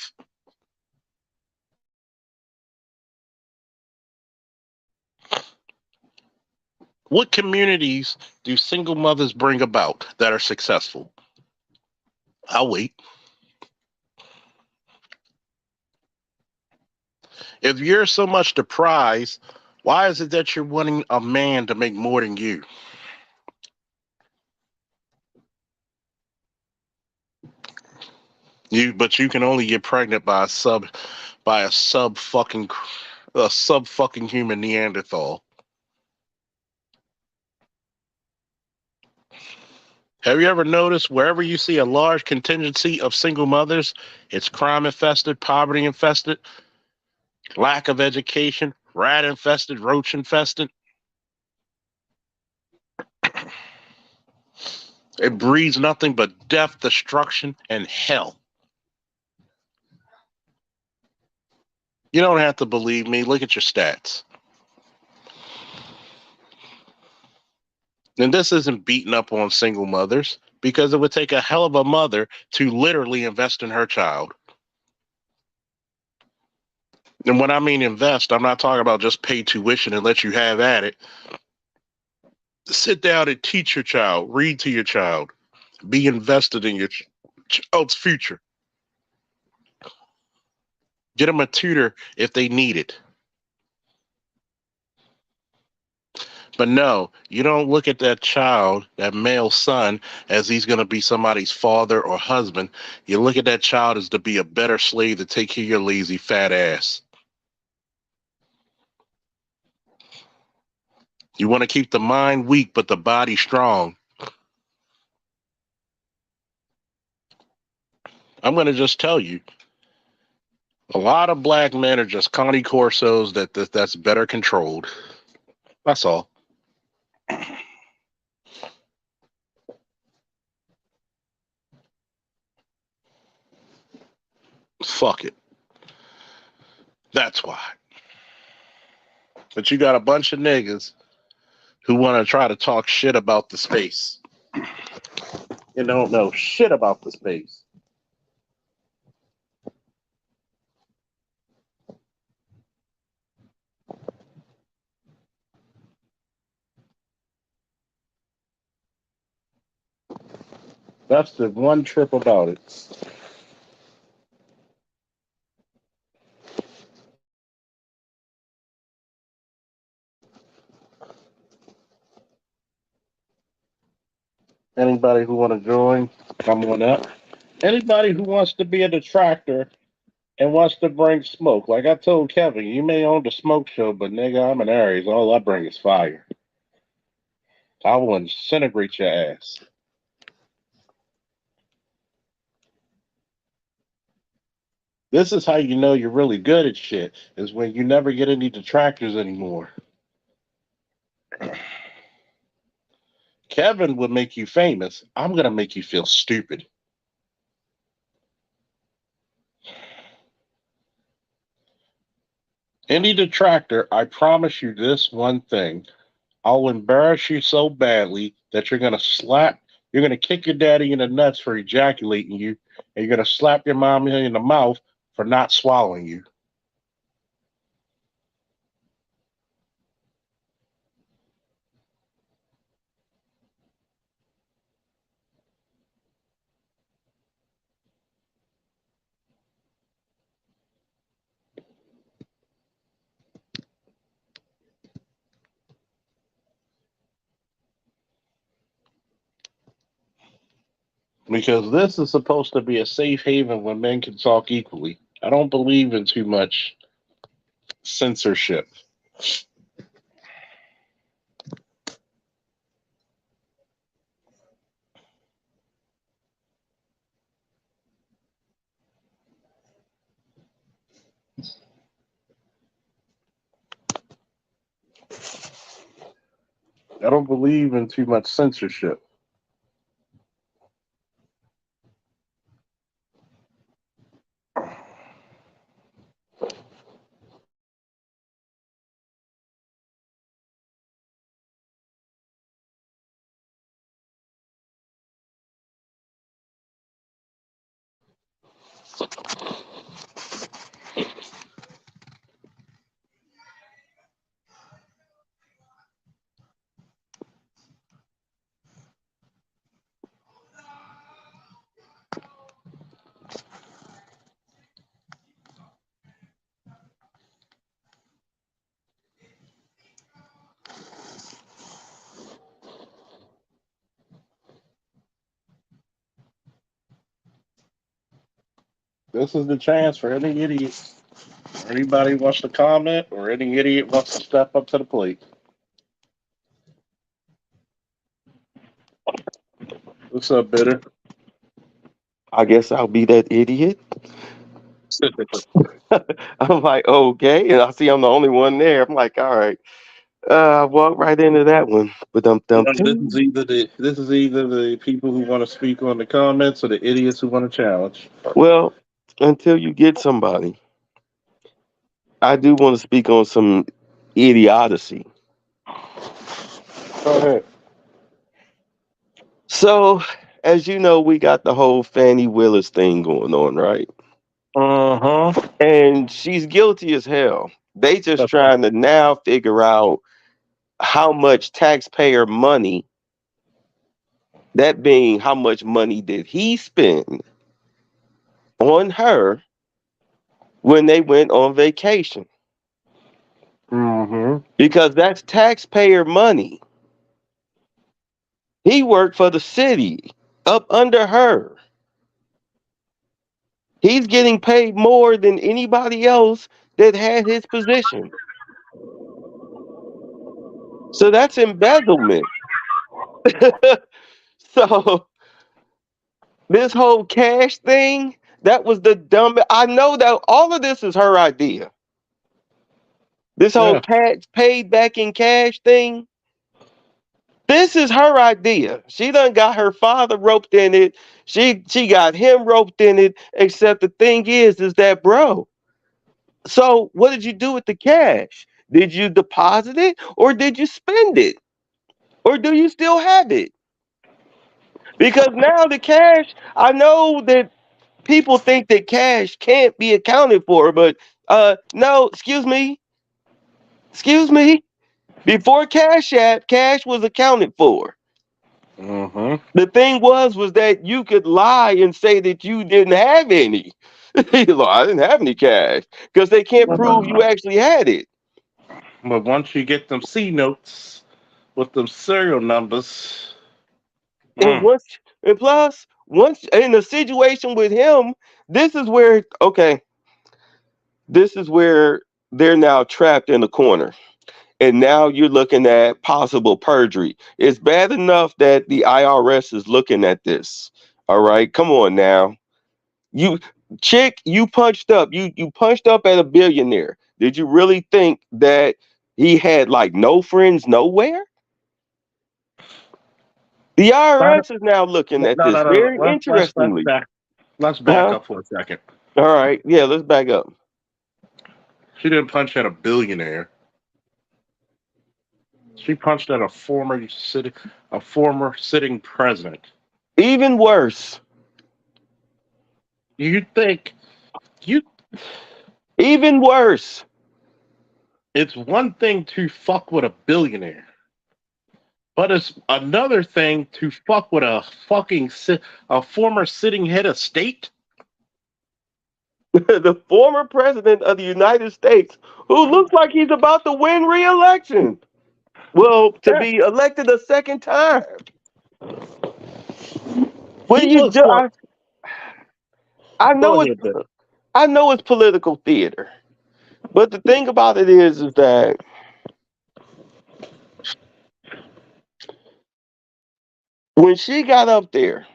What communities do single mothers bring about that are successful? I'll wait. If you're so much the prize, why is it that you're wanting a man to make more than you? But you can only get pregnant by a sub fucking human Neanderthal. Have you ever noticed wherever you see a large contingency of single mothers, it's crime infested, poverty infested, lack of education, rat infested, roach infested? It breeds nothing but death, destruction, and hell. You don't have to believe me. Look at your stats. And this isn't beating up on single mothers because it would take a hell of a mother to literally invest in her child. And when I mean invest, I'm not talking about just pay tuition and let you have at it. Sit down and teach your child, read to your child, be invested in your child's future. Get them a tutor if they need it. But no, you don't look at that child, that male son, as he's going to be somebody's father or husband. You look at that child as to be a better slave to take care of your lazy fat ass. You want to keep the mind weak, but the body strong. I'm going to just tell you, a lot of black men are just Connie Corsos that's better controlled. That's all. Fuck it. That's why. But you got a bunch of niggas who want to try to talk shit about the space and don't know shit about the space. That's the one trip about it. Anybody who want to join, come on up. Anybody who wants to be a detractor and wants to bring smoke, like I told Kevin, you may own the smoke show, but nigga, I'm an Aries. All I bring is fire. I will incinerate your ass. This is how you know you're really good at shit, is when you never get any detractors anymore. Kevin would make you famous. I'm going to make you feel stupid. Any detractor, I promise you this one thing. I'll embarrass you so badly that you're going to kick your daddy in the nuts for ejaculating you, and you're going to slap your mom in the mouth for not swallowing you. Because this is supposed to be a safe haven where men can talk equally. I don't believe in too much censorship. I don't believe in too much censorship. This is the chance for any idiot, or anybody wants to comment, or any idiot wants to step up to the plate. What's up, Bitter? I guess I'll be that idiot. I'm like, okay, and I see I'm the only one there. I'm like, all right. I walk right into that one. But This is either the people who want to speak on the comments or the idiots who want to challenge. well, until you get somebody, I do want to speak on some idiocy. Go ahead. So as you know, we got the whole Fannie Willis thing going on, right? Uh-huh. And she's guilty as hell. They just Okay. trying to now figure out how much taxpayer money, that being how much money did he spend on her when they went on vacation. Mm-hmm. Because that's taxpayer money. He worked for the city up under her. He's getting paid more than anybody else that had his position. So that's embezzlement. So this whole cash thing, that was the dumbest. I know that all of this is her idea. This whole Yeah. cash paid back in cash thing, this is her idea. She done got her father roped in it. She got him roped in it. Except the thing is that bro. So what did you do with the cash? Did you deposit it or did you spend it? Or do you still have it? Because now the cash, I know that people think that cash can't be accounted for, but no, excuse me. Before Cash App, cash was accounted for. Mm-hmm. The thing was that you could lie and say that you didn't have any. You know, I didn't have any cash because they can't prove you actually had it. But once you get them C notes with them serial numbers, And mm, once in a situation with him, this is where okay, this is where they're now trapped in a corner. And now you're looking at possible perjury. It's bad enough that the IRS is looking at this. All right, come on now. You chick, you punched up. You punched up at a billionaire. Did you really think that he had like no friends nowhere? The IRS is now looking no, at no, this no, no. very Let's interestingly. back. Let's back Huh? up for a second. All right, yeah, let's back up. She didn't punch at a billionaire. She punched at a former sitting president. Even worse, You think you? even worse. It's one thing to fuck with a billionaire, but it's another thing to fuck with a former sitting head of state. The former president of the United States, who looks like he's about to win re-election. Well, to Yeah, be elected a second time. What do he you looks do? like. I Go know it's ahead, then. I know it's political theater, but the thing about it is that when she got up there,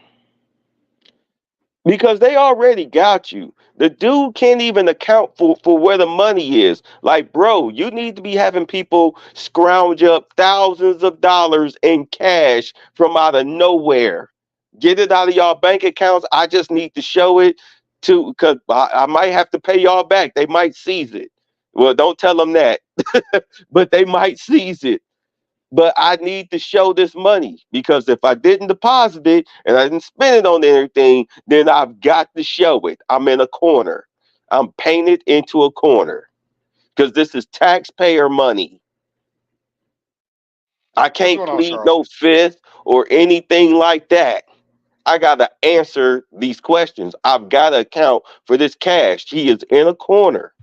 because they already got you. The dude can't even account for where the money is. Like, bro, you need to be having people scrounge up thousands of dollars in cash from out of nowhere. Get it out of y'all bank accounts. I just need to show it to because I might have to pay y'all back. They might seize it. Well, don't tell them that, but they might seize it, but I need to show this money because if I didn't deposit it and I didn't spend it on anything, then I've got to show it. I'm in a corner. I'm painted into a corner because this is taxpayer money. I What's can't going on, plead Charles? no fifth or anything like that. I got to answer these questions. I've got to account for this cash. She is in a corner.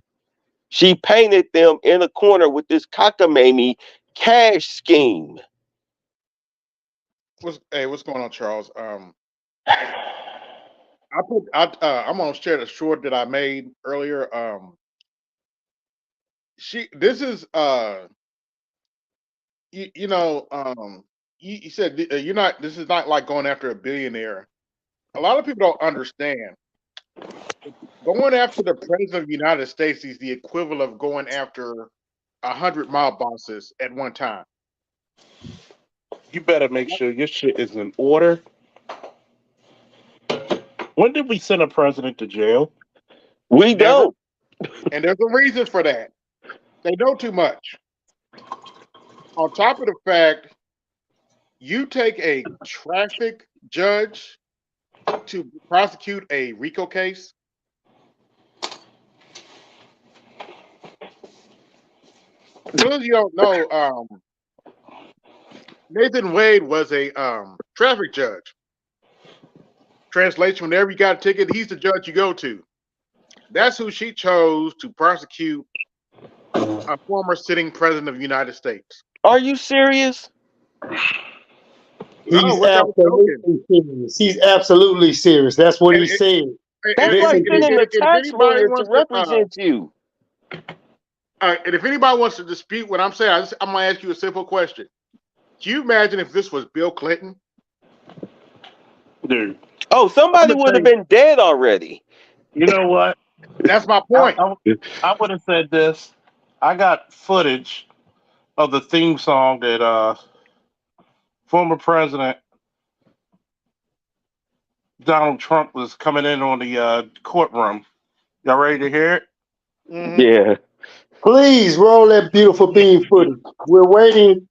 She painted them in a corner with this cockamamie cash scheme. What's going on, Charles? I'm gonna share the short that I made earlier. This is you know you said you're not. This is not like going after a billionaire. A lot of people don't understand. Going after the president of the United States is the equivalent of going after 100 mob bosses at one time. You better make sure your shit is in order. When did we send a president to jail? We Never, don't. and there's a reason for that. They know too much. On top of the fact, you take a traffic judge to prosecute a RICO case? For those of you who don't know, Nathan Wade was a traffic judge. Translation: whenever you got a ticket, he's the judge you go to. That's who she chose to prosecute a former sitting president of the United States. Are you serious? No, He's what y'all joking? absolutely serious. He's absolutely serious. That's what And, he said. That's and, like Listen, and, sending and a if tax anybody lawyer to wants to, represent you. and if anybody wants to dispute what I'm saying, I'm gonna ask you a simple question. Can you imagine if this was Bill Clinton? Dude, Oh, I'm somebody gonna would tell have you. been dead already. You know what? That's my I, point. I, I would have said this. I got footage of the theme song that former President Donald Trump was coming in on the courtroom. Y'all ready to hear it? Mm-hmm. Yeah. please roll that beautiful beam footage. We're waiting.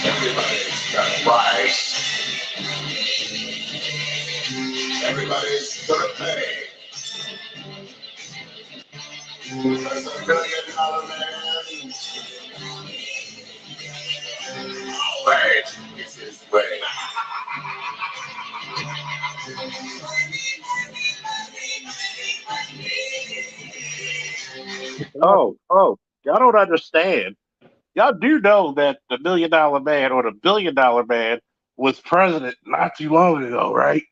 Everybody's got a price. Everybody's gonna pay. There's $1 billion man. Alright, it's his way. Oh, y'all don't understand. Y'all do know that the $1 million man or the $1 billion man was president not too long ago, right?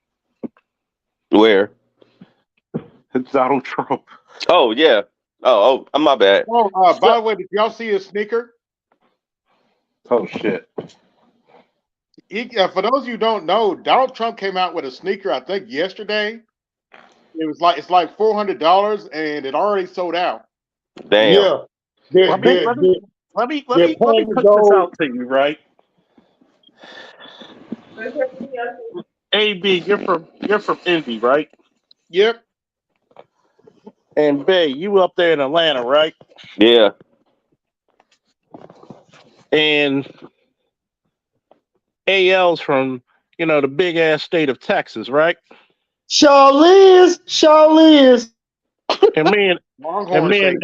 Where? It's Donald Trump. Oh, yeah. Oh, my bad. Oh, by the way, did y'all see his sneaker? Oh shit. For those of you who don't know, Donald Trump came out with a sneaker, I think yesterday. It's like $400 and it already sold out. Damn. Yeah. They're, Let me they're, let me they're, let me let they're me let me planning to put this go. out to you, right? AB, you're from Indy, right? Yep. And Bay, you up there in Atlanta, right? Yeah. And AL's from, the big ass state of Texas, right? Shaw Liz. And me and Longhorn State.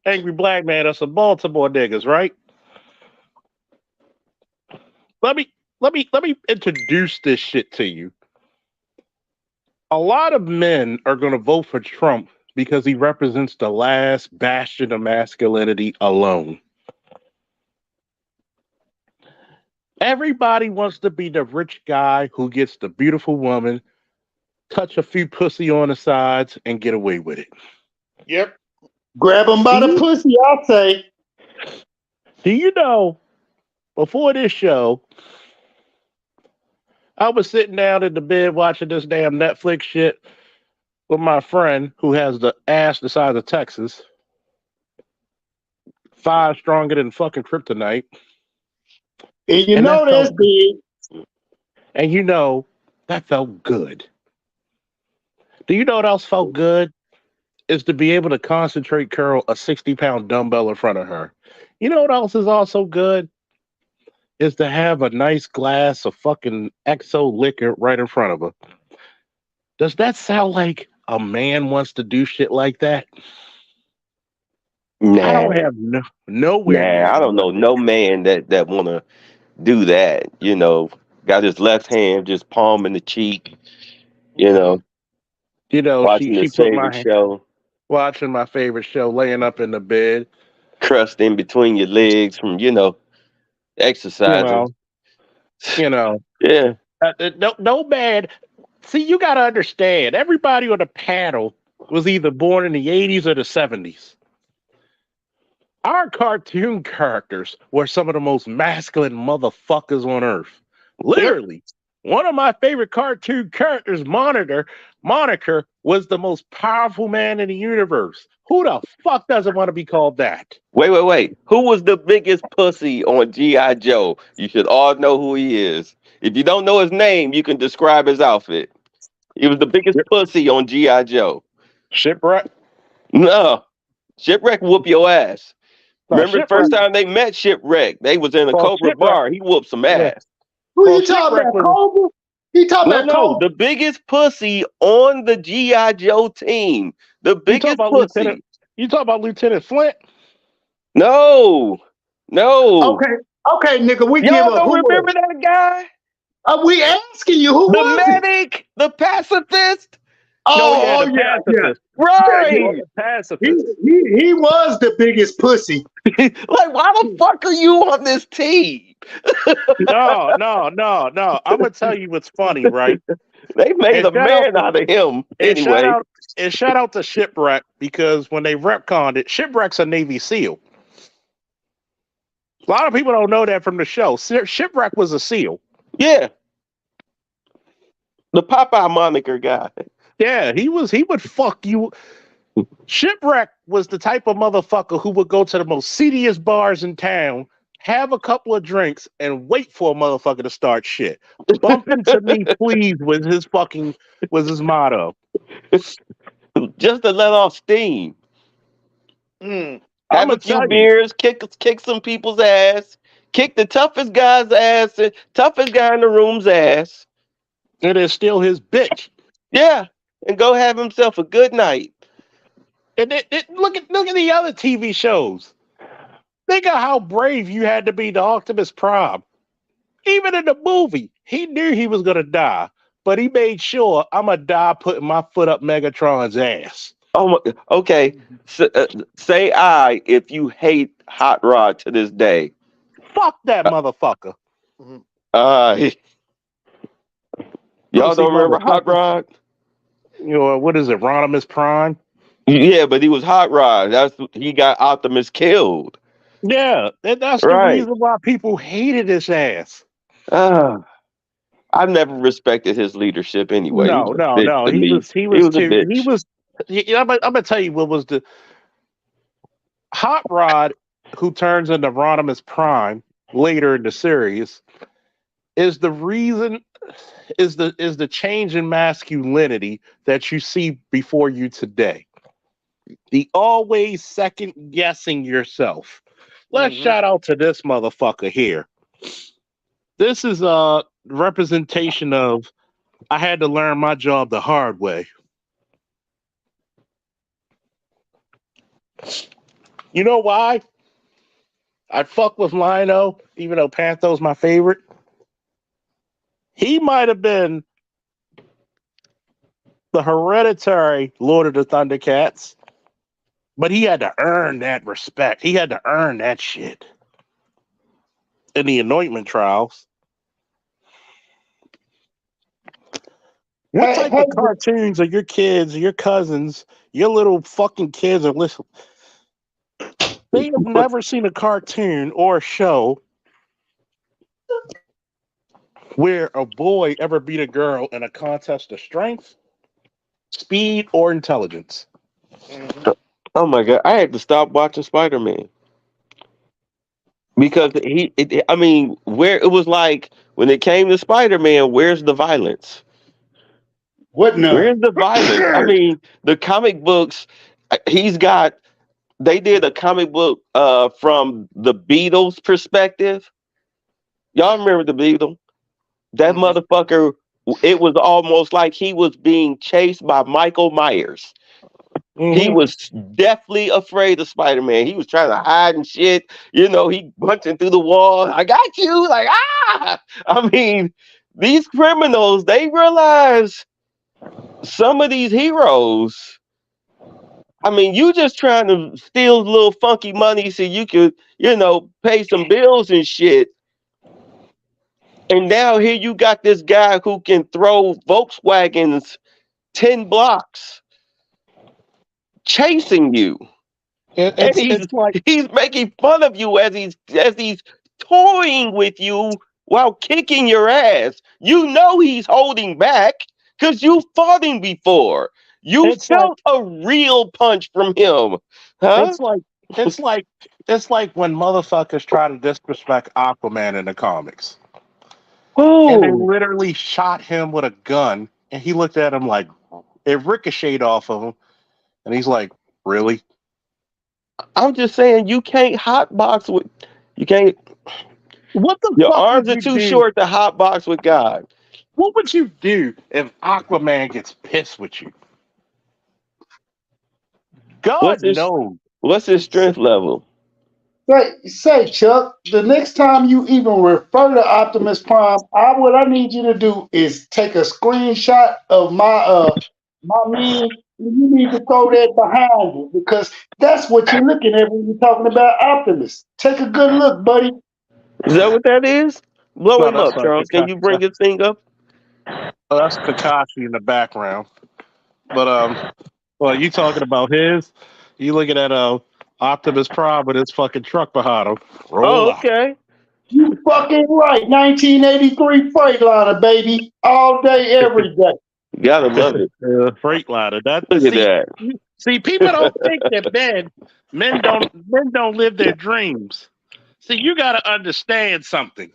Angry Black Man are some Baltimore niggas, right? Let me introduce this shit to you. A lot of men are gonna vote for Trump because he represents the last bastion of masculinity alone. Everybody wants to be the rich guy who gets the beautiful woman, touch a few pussy on the sides, and get away with it. Yep. Grab him Do by the you, pussy, I'll say. do you know, before this show, I was sitting down in the bed watching this damn Netflix shit with my friend who has the ass the size of Texas, thighs stronger than fucking kryptonite, And you and know that's big. that felt good. Do you know what else felt good? Is to be able to concentrate curl a 60-pound dumbbell in front of her. You know what else is also good? Is to have a nice glass of fucking XO liquor right in front of her. Does that sound like a man wants to do shit like that? I Nah. don't have nowhere near Nah, I the don't know money. no man that wanna do that. Got his left hand just palm in the cheek, you know, watching She his put favorite my show, watching my favorite show, laying up in the bed. crust in between your legs from, You exercising. know, you know. Yeah. No man. See, you got to understand. Everybody on the panel was either born in the '80s or the '70s. Our cartoon characters were some of the most masculine motherfuckers on earth. Yep. Literally, one of my favorite cartoon characters, Moniker, was the most powerful man in the universe. Who the fuck doesn't want to be called that? Wait. Who was the biggest pussy on G.I. Joe? You should all know who he is. If you don't know his name, you can describe his outfit. He was the biggest pussy on GI Joe. Shipwreck. No, Shipwreck whoop your ass. No, Remember the Shipwreck. first time they met Shipwreck? They was in a Well, Cobra bar. He whooped some Yeah. ass. Who Well, you talking Shipwreck about, was. Cobra? He talking No, about no, Cobra? the biggest pussy on the GI Joe team. The You talk biggest about Lieutenant. pussy. You talk about Lieutenant Flint. No, no. Okay, okay, nigga, we give Y'all up. don't Who was remember it? that guy? We asking you, who The was it? medic, the pacifist. No, yeah, Oh, the yeah, yeah, pacifist. yeah. Right. Pacifist. He was the biggest pussy. Like, why the fuck are you on this team? No, no, no, no. I'm gonna tell you what's funny, right? They made And a man out of him and shout anyway. out and shout out to Shipwreck because when they retconned it, Shipwreck's a Navy SEAL. A lot of people don't know that from the show. Shipwreck was a SEAL. Yeah, the Popeye moniker guy. Yeah, he was. He would fuck you. Shipwreck was the type of motherfucker who would go to the most seediest bars in town, have a couple of drinks, and wait for a motherfucker to start shit. Bump into me, please, was his motto. Just to let off steam. Mm. I'm Have a gonna few tell you, beers, kick some people's ass, kick the toughest guy's ass, toughest guy in the room's ass. it is still his bitch. Yeah, and go have himself a good night. And look at the other TV shows. Think of how brave you had to be to Optimus Prime. Even in the movie, he knew he was gonna die, but he made sure I'm gonna die putting my foot up Megatron's ass. Oh, okay. Say I if you hate Hot Rod to this day. Fuck that motherfucker. Uh, y'all Pussy don't remember Hot motherfucker. Rod? You know, what is it, Rodimus Prime? Yeah, but he was Hot Rod. He got Optimus killed. Yeah, that's the Right. reason why people hated his ass. I've never respected his leadership anyway. He was No, a no, bitch no. to me. He He was was a too. He bitch. was. I'm gonna tell you what was the Hot Rod, who turns into Rodimus Prime later in the series, is the reason is the change in masculinity that you see before you today. The always second guessing yourself. Let's shout out to this motherfucker here. This is a representation of I had to learn my job the hard way. You know why? I fuck with Lino, even though Pantho's my favorite. He might have been the hereditary Lord of the Thundercats, but he had to earn that respect. He had to earn that shit in the anointment trials. What Hey, type hey, of cartoons are your kids, your cousins, your little fucking kids are listening? They have never seen a cartoon or a show where a boy ever beat a girl in a contest of strength, speed, or intelligence. Oh my god, I had to stop watching Spider-Man because I mean, where it was like when it came to Spider-Man, where's the violence? what none? Where's the violence? I mean, the comic books. He's got. They did a comic book from the Beatles' perspective. Y'all remember the Beatles? That motherfucker. It was almost like he was being chased by Michael Myers. He Mm-hmm. was deathly afraid of Spider-Man. He was trying to hide and shit. You know, he punching through the wall. I got you. Like, ah! I mean, these criminals, they realize some of these heroes. I mean, you just trying to steal little funky money so you could, pay some bills and shit. And now here you got this guy who can throw Volkswagens 10 blocks chasing you. And It's like he's making fun of you as he's toying with you while kicking your ass. You know he's holding back because you fought him before. You it's like felt a real punch from him, huh? it's like it's like it's like when motherfuckers try to disrespect Aquaman in the comics. And they Oh, literally shot him with a gun And he looked at him like it ricocheted off of him, and he's like, "Really?" I'm just saying you can't hotbox with. You can't. What the Your fuck would arms are you too do? short to hotbox with God. What would you do if Aquaman gets pissed with you? What's God his knows. What's his strength level? Say, Chuck, the next time you even refer to Optimus Prime, what I need you to do is take a screenshot of my meme, and you need to throw that behind it because that's what you're looking at when you're talking about Optimus. Take a good look, buddy. Is that what that is? Blow No, him that's up, not Charles. Can you bring his thing up? that's Kakashi in the background. But well, you talking about his? You looking at Optimus Prime with his fucking truck behind him? Roll Oh, up. okay. You fucking right. 1983 Freightliner, baby. All day, every day. Gotta love it. Freightliner. That Look at that. see, people don't think that men don't live their dreams. See, you got to understand something.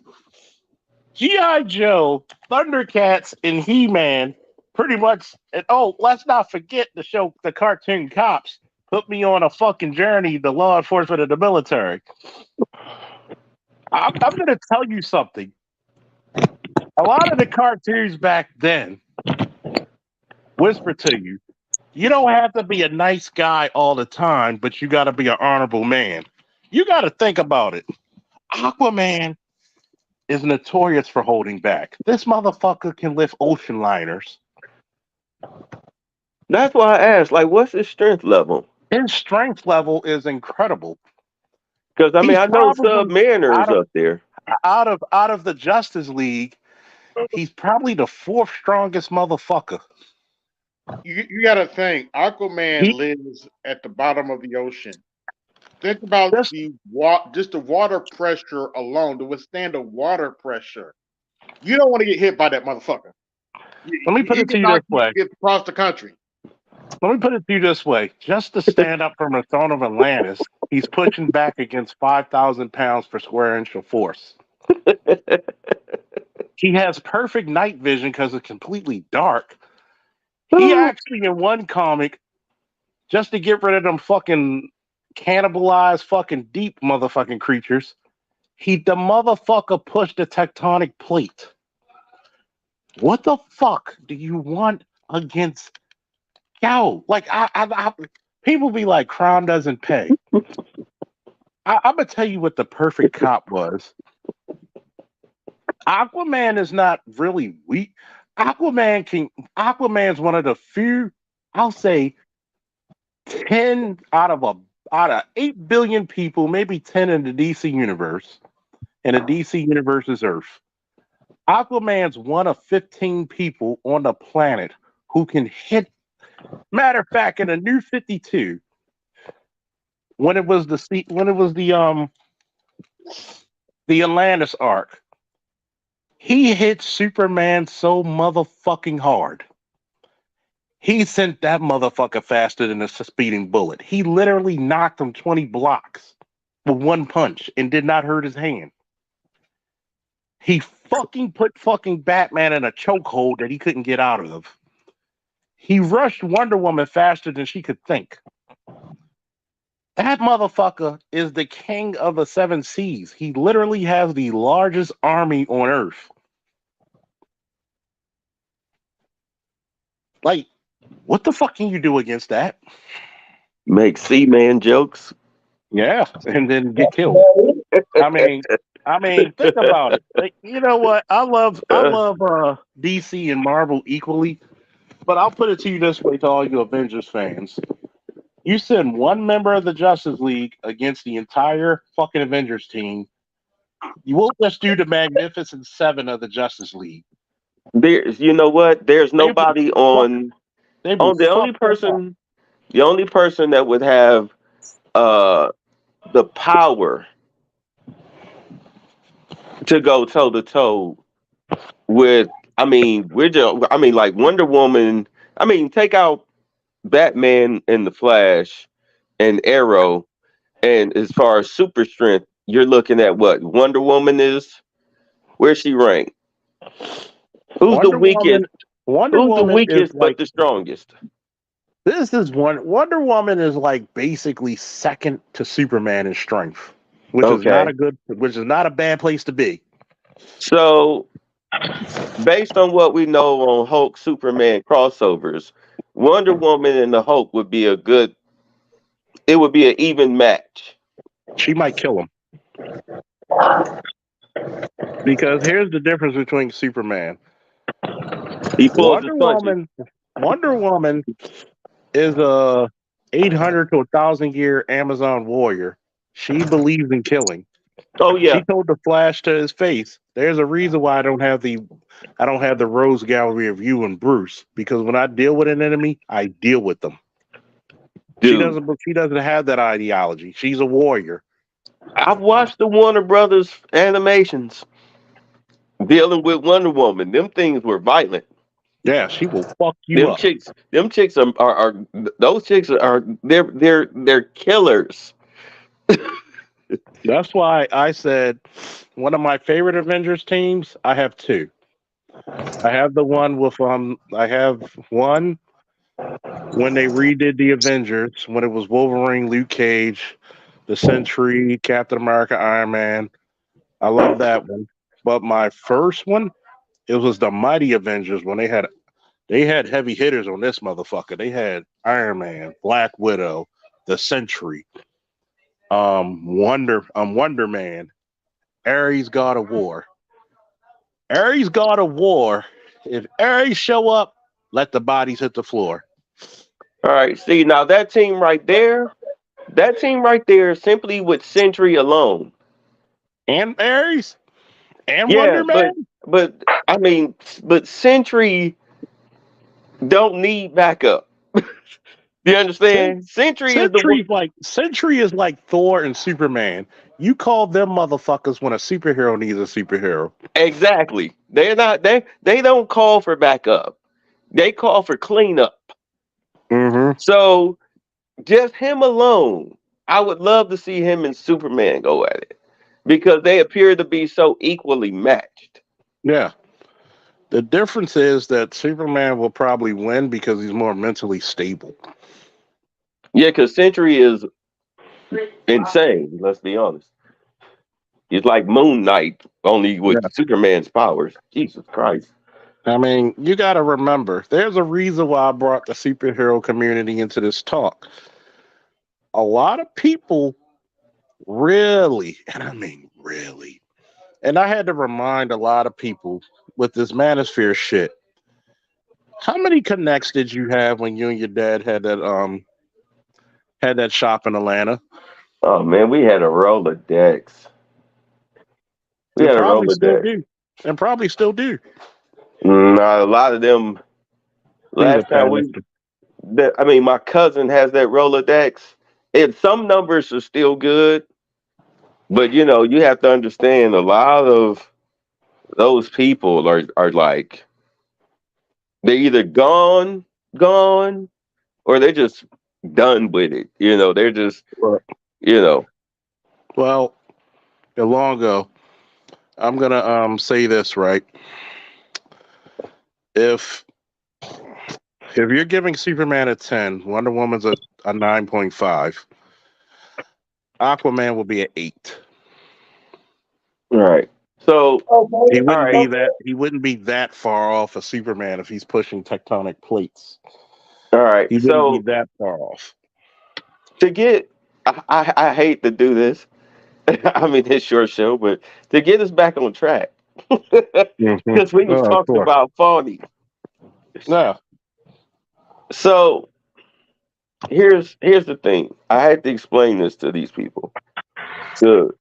G.I. Joe, Thundercats, and He-Man pretty much. And oh, let's not forget the show, the cartoon Cops put me on a fucking journey, the law enforcement of the military. I'm going to tell you something. A lot of the cartoons back then whisper to you, you don't have to be a nice guy all the time, but you got to be an honorable man. You got to think about it. Aquaman is notorious for holding back. This motherfucker can lift ocean liners. That's why I asked, like, what's his strength level? His strength level is incredible. Because I mean, He's I know probably Submariner's out of up there. out of the Justice League, he's probably the fourth strongest motherfucker. You got to think, Aquaman He lives at the bottom of the ocean. Think about just just the water pressure alone to withstand the water pressure. You don't want to get hit by that motherfucker. let me put He it to can you this knock you way. across the country. Let me put it to you this way. Just to stand up from the throne of Atlantis, he's pushing back against 5,000 pounds per square inch of force. He has perfect night vision because it's completely dark. He actually, in one comic, just to get rid of them fucking cannibalized fucking deep motherfucking creatures, the motherfucker pushed the tectonic plate. What the fuck do you want against Cow? Like people be like, crime doesn't pay. I'm gonna tell you what the perfect cop was. Aquaman is not really weak. Aquaman's one of the few, I'll say 10 out of 8 billion people, maybe 10 in the DC universe, and the DC universe is Earth. Aquaman's one of 15 people on the planet who can hit. Matter of fact, in the New 52, when it was the Atlantis arc, he hit Superman so motherfucking hard. He sent that motherfucker faster than a speeding bullet. He literally knocked him 20 blocks with one punch and did not hurt his hand. He fucking put fucking Batman in a chokehold that he couldn't get out of. He rushed Wonder Woman faster than she could think. That motherfucker is the king of the seven seas. He literally has the largest army on Earth. Like, what the fuck can you do against that? Make Seaman jokes. Yeah, and then get killed. I mean, think about it. Like, you know what? I love DC and Marvel equally, but I'll put it to you this way to all you Avengers fans. You send one member of the Justice League against the entire fucking Avengers team, you won't just do the Magnificent Seven of the Justice League. You know what? There's They will nobody fuck. on. They will On fuck them up. the only person that would have uh the power to go toe to toe with. I mean, we're just. I mean, like Wonder Woman. I mean, take out Batman and the Flash and Arrow, and as far as super strength, you're looking at what Wonder Woman is. Where's she ranked? Who's the Wonder Woman. weakest? Wonder Who's the Woman is weakest but like the strongest? this is one Wonder Woman is like basically second to Superman in strength, Okay. which is not a bad place to be. So, based on what we know on Hulk Superman crossovers, Wonder Woman and the Hulk would be a good. It would be an even match. She might kill him because here's the difference between Superman. He pulls his Wonder punches. Woman, Wonder Woman is a 800 to 1,000 year Amazon warrior. She believes in killing. Oh She yeah, told the Flash to his face, "There's a reason why I don't have the Rose Gallery of you and Bruce because when I deal with an enemy, I deal with them." dude. She doesn't have that ideology. She's a warrior. I've watched the Warner Brothers animations dealing with Wonder Woman. Them things were violent. Yeah, she will fuck you up. Them chicks are those chicks are they're killers. That's why I said one of my favorite Avengers teams. I have two. I have the one with I have one when they redid the Avengers when it was Wolverine, Luke Cage, the Sentry, Captain America, Iron Man. I love that one. But my first one, it was the Mighty Avengers when they had heavy hitters on this motherfucker. They had Iron Man, Black Widow, the Sentry, Wonder Man, Ares God of War. Ares God of War. If Ares show up, let the bodies hit the floor. All right, see now that team right there, simply with Sentry alone. And Ares and Yeah, Wonder Man. but I mean, but Sentry don't need backup. You Sen- understand? Sentry is the one. Sentry is like Thor and Superman. You call them motherfuckers when a superhero needs a superhero. Exactly. They're not. They don't call for backup. They call for cleanup. Mm-hmm. So just him alone, I would love to see him and Superman go at it because they appear to be so equally matched. Yeah. The difference is that Superman will probably win because he's more mentally stable. Yeah, because Sentry is insane. Let's be honest. He's like Moon Knight, only with Yeah. Superman's powers. Jesus Christ. I mean, you got to remember, there's a reason why I brought the superhero community into this talk. A lot of people really, and I mean really, and I had to remind a lot of people with this manosphere shit. How many connects did you have when you and your dad had that shop in Atlanta? Oh man, we had a Rolodex. We And had a probably still Rolodex. do. And probably still do. Nah, a lot of them. Peter Last time Pan. I mean, my cousin has that Rolodex. And some numbers are still good, but you have to understand a lot of those people are like they're either gone, or they're just done with it. They're just you know. Well, Elongo, I'm gonna say this right. If you're giving Superman a 10, Wonder Woman's a 9.5, Aquaman will be an 8. All right. So He all wouldn't right. be that far off of Superman if he's pushing tectonic plates. All right. He wouldn't be So that far off. to get, I hate to do this. I mean, it's your show, but to get us back on track, Mm-hmm. because we was Oh, of talking course. about Fawny. Yeah. So here's the thing. I had to explain this to these people, to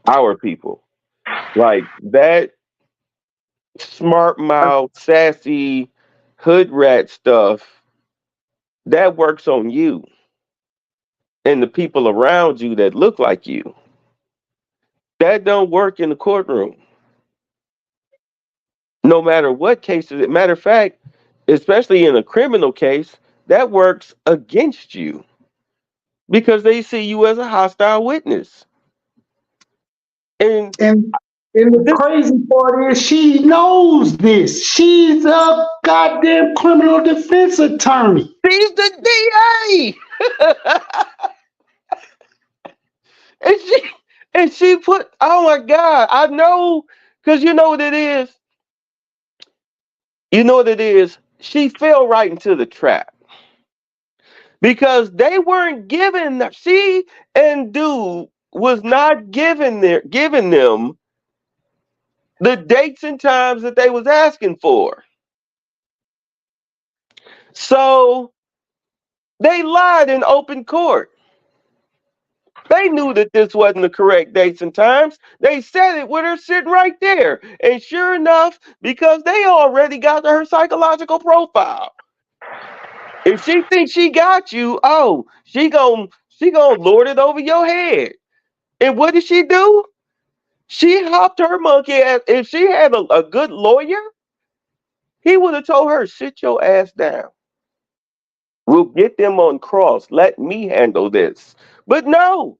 our people. Like that smart mouth, sassy, hood rat stuff, that works on you and the people around you that look like you. That don't work in the courtroom. No matter what cases. Matter of fact, especially in a criminal case, that works against you because they see you as a hostile witness. And And And the This, crazy part is she knows this. She's a goddamn criminal defense attorney. she's the DA. and she and she put, oh my God, I know, because you know what it is? You know what it is? She fell right into the trap. Because they weren't giving, she and dude was not giving them the dates and times that they was asking for. So they lied in open court. They knew that this wasn't the correct dates and times. They said it with her sitting right there. And sure enough, because they already got her psychological profile. If she thinks she got you, oh, she gon' lord it over your head. And what did she do? She hopped her monkey ass. If she had a good lawyer, he would have told her, sit your ass down. We'll get them on cross. Let me handle this. But no,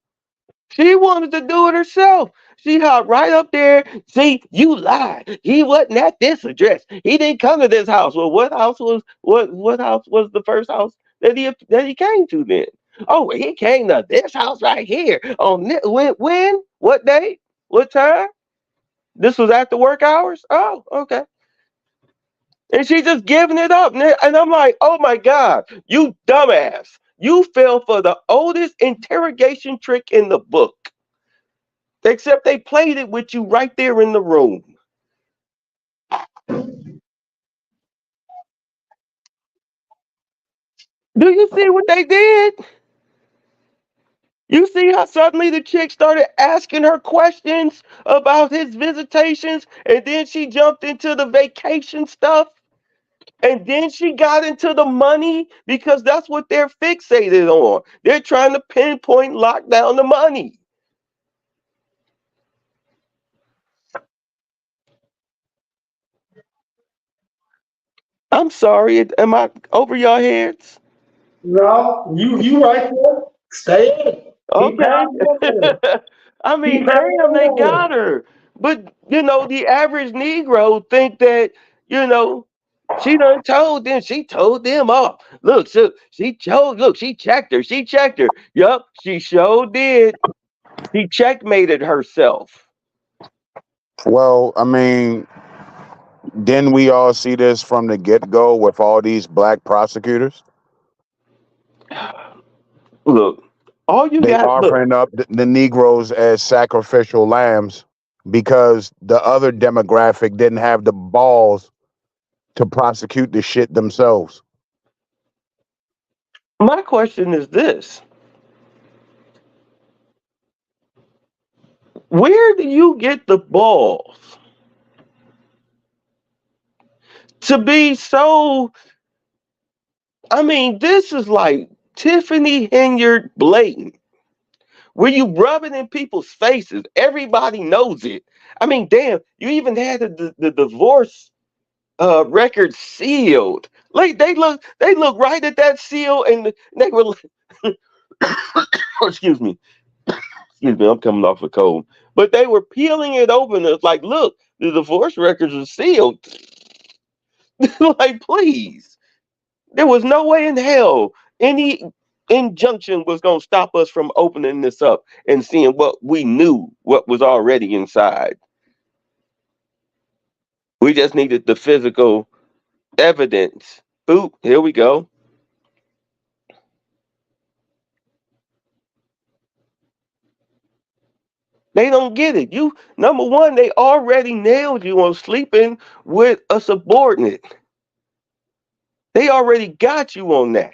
she wanted to do it herself. She hopped right up there. See, you lied. He wasn't at this address. He didn't come to this house. Well, what house was the first house that he came to then? Oh, well, he came to this house right here. On when? What day? What time? This was after work hours? Oh, okay. And she just giving it up. And I'm like, oh my God, you dumbass. You fell for the oldest interrogation trick in the book. Except they played it with you right there in the room. Do you see what they did? You see how suddenly the chick started asking her questions about his visitations, and then she jumped into the vacation stuff, and then she got into the money because that's what they're fixated on. They're trying to pinpoint, lock down the money. I'm sorry, am I over your heads? No, you right there. Stay in it. Keep Okay. pounding on it. I Keep mean, pounding damn, they on got her. But the average Negro think that, you know, she done told them. She told them off. Look, so she told. Look, she checked her. She checked her. Yup, she sure did. She checkmated herself. Well, I mean, didn't we all see this from the get go with all these black prosecutors? Look, all you They got. Look, offering up the Negroes as sacrificial lambs because the other demographic didn't have the balls to prosecute the shit themselves. my question is this: where do you get the balls to be so? I mean, this is like Tiffany Henyard blatant. Where you rub it in people's faces. Everybody knows it. I mean, damn, you even had the divorce record sealed. Like they look right at that seal and they were like, excuse me, excuse me, I'm coming off a cold. But they were peeling it open. It's like, look, the divorce records are sealed. Like, please. There was no way in hell any injunction was going to stop us from opening this up and seeing what we knew, what was already inside. We just needed the physical evidence. Boop, here we go. They don't get it. You, number one, they already nailed you on sleeping with a subordinate. They already got you on that.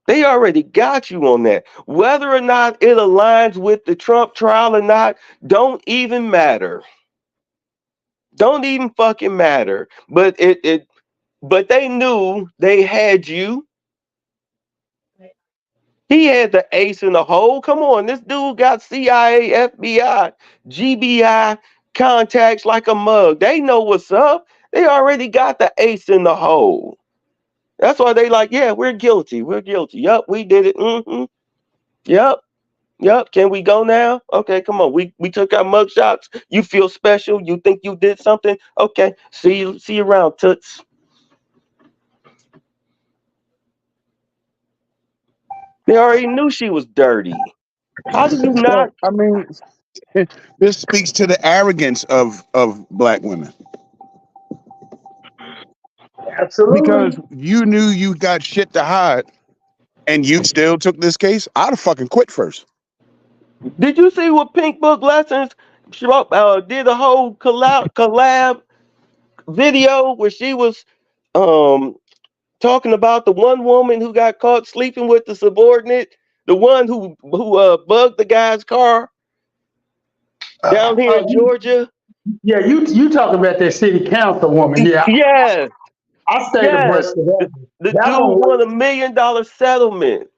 They already got you on that. Whether or not it aligns with the Trump trial or not, don't even matter. Don't even fucking matter. But they knew they had you. He had the ace in the hole. Come on, this dude got CIA, FBI, GBI contacts like a mug. They know what's up. They already got the ace in the hole. That's why they like, yeah, we're guilty. We're guilty. Yup, we did it. Yup. Yep. Can we go now? Okay, come on. We took our mug shots. You feel special. You think you did something? Okay. See you around, toots. They already knew she was dirty. How do you not? So I mean, this speaks to the arrogance of black women because Absolutely. you knew you got shit to hide and you still took this case. I'd have fucking quit first. Did you see what Pink Book Lessons did a whole collab video where she was um talking about the one woman who got caught sleeping with the subordinate, the one who bugged the guy's car down here in Georgia. Yeah, you talking about that city council woman? Yeah, Yes, I stayed yes. abreast of that. The That dude one won was $1 million settlement.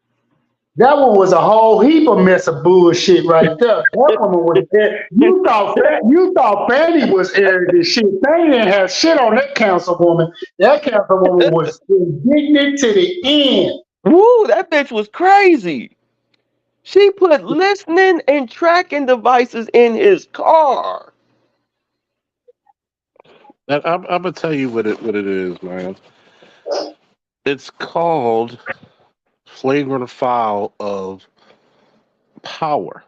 that one was a whole heap of mess of bullshit right there. That woman was you thought Fanny was airing this shit. They didn't have shit on that councilwoman. That councilwoman was indignant to the end. Woo, that bitch was crazy. She put listening and tracking devices in his car. And I'm gonna tell you what it is, man. It's called flagrant foul of power.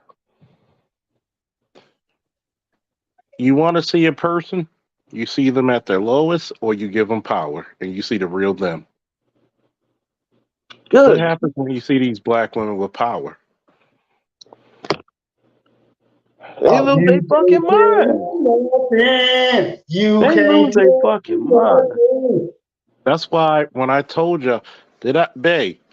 You want to see a person, you see them at their lowest, or you give them power, and you see the real them. What Good. happens when you see these black women with power? They Oh, lose their you fucking can't mind. tell nothing. You They can't lose their tell fucking mind. nothing. That's why when I told you,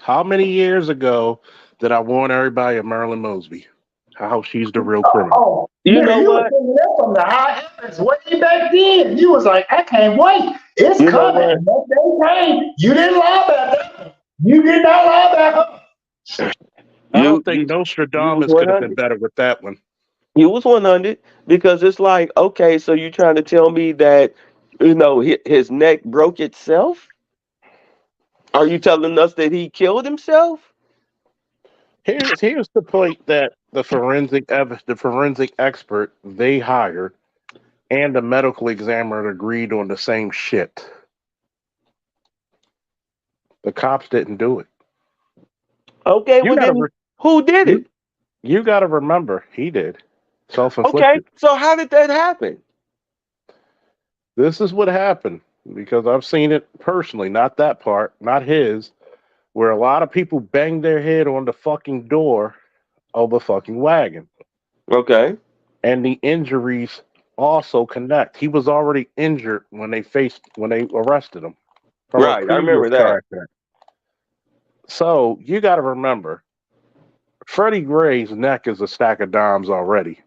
how many years ago did I warn everybody of Marilyn Mosby? How she's the real criminal. Oh, You nigga, know you was what? thinking that from the high heavens way back then. You was like, I can't wait. It's You know coming. what? And that day came. You didn't lie about that. You did not lie about her. I don't You think you you was Nostradamus could have been 100. better with that one. You was 100 because it's like, okay, so you trying to tell me that his neck broke itself? Are you telling us that he killed himself? Here's the point that the forensic expert they hired and the medical examiner agreed on the same shit. The cops didn't do it. Okay, You well gotta then who did you it? you gotta remember he did self Okay, inflicted. so how did that happen? This is what happened because I've seen it personally, not that part, not his, where a lot of people banged their head on the fucking door of the fucking wagon. Okay, And the injuries also connect. He was already injured when they arrested him from a right, I previous remember car that. accident. So you got to remember, Freddie Gray's neck is a stack of dimes already.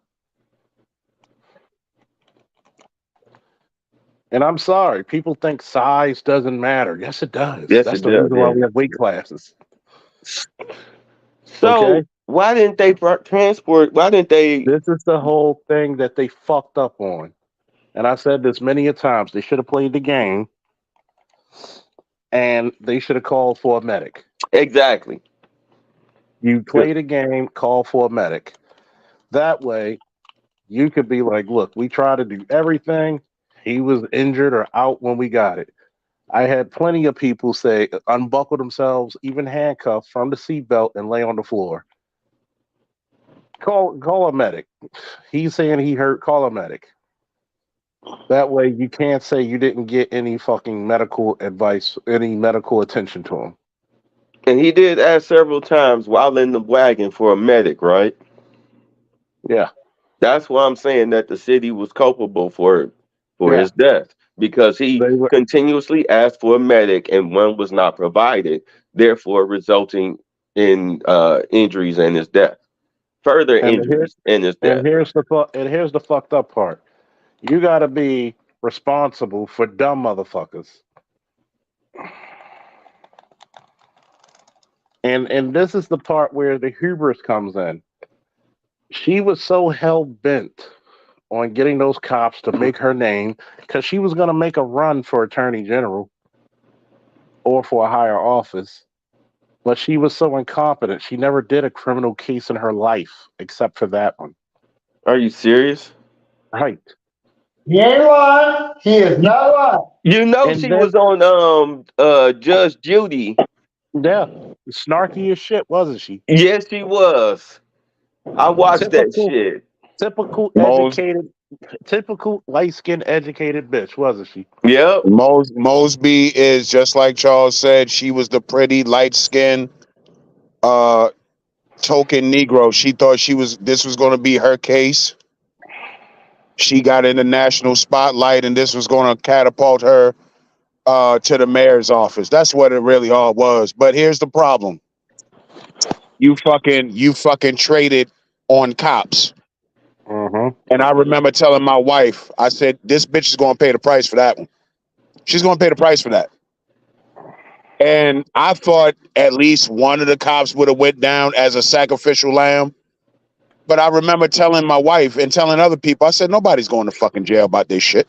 And I'm sorry, people think size doesn't matter. Yes, it does. Yes, That's it the does. reason why Yeah. we have weight classes. So Okay? why didn't they transport? Why didn't they? This is the whole thing that they fucked up on. And I said this many a times. They should have played the game and they should have called for a medic. Exactly. You play the game, call for a medic. That way, you could be like, look, we try to do everything. He was injured or out when we got it. I had plenty of people say, unbuckle themselves, even handcuffed from the seatbelt and lay on the floor. Call a medic. He's saying he hurt, call a medic. That way you can't say you didn't get any fucking medical advice, any medical attention to him. And he did ask several times while in the wagon for a medic, right? Yeah. That's why I'm saying that the city was culpable for Yeah. his death because he They were continuously asked for a medic and one was not provided, therefore resulting in injuries and his death, further and here injuries in his death. and here's the fucked up part. You gotta be responsible for dumb motherfuckers. And this is the part where the hubris comes in. She was so hell bent on getting those cops to make her name because she was gonna make a run for attorney general or for a higher office. but she was so incompetent. She never did a criminal case in her life except for that one. Are you serious? Right. He ain't lying. He is not lying. You know And she then, was on Judge Judy. yeah, snarky as shit, wasn't she? Yes, she was. I watched that Typical, shit. typical Mos educated, typical light skinned educated bitch, wasn't she? Yep. Mosby is just like Charles said. She was the pretty light skinned uh token Negro. She thought this was going to be her case. She got in the national spotlight, and this was going to catapult her to the mayor's office. That's what it really all was. But here's the problem: you fucking traded on cops. Mm-hmm. And I remember telling my wife, I said, "This bitch is going to pay the price for that one. She's going to pay the price for that." And I thought at least one of the cops would have went down as a sacrificial lamb. But I remember telling my wife and telling other people, I said, nobody's going to fucking jail about this shit.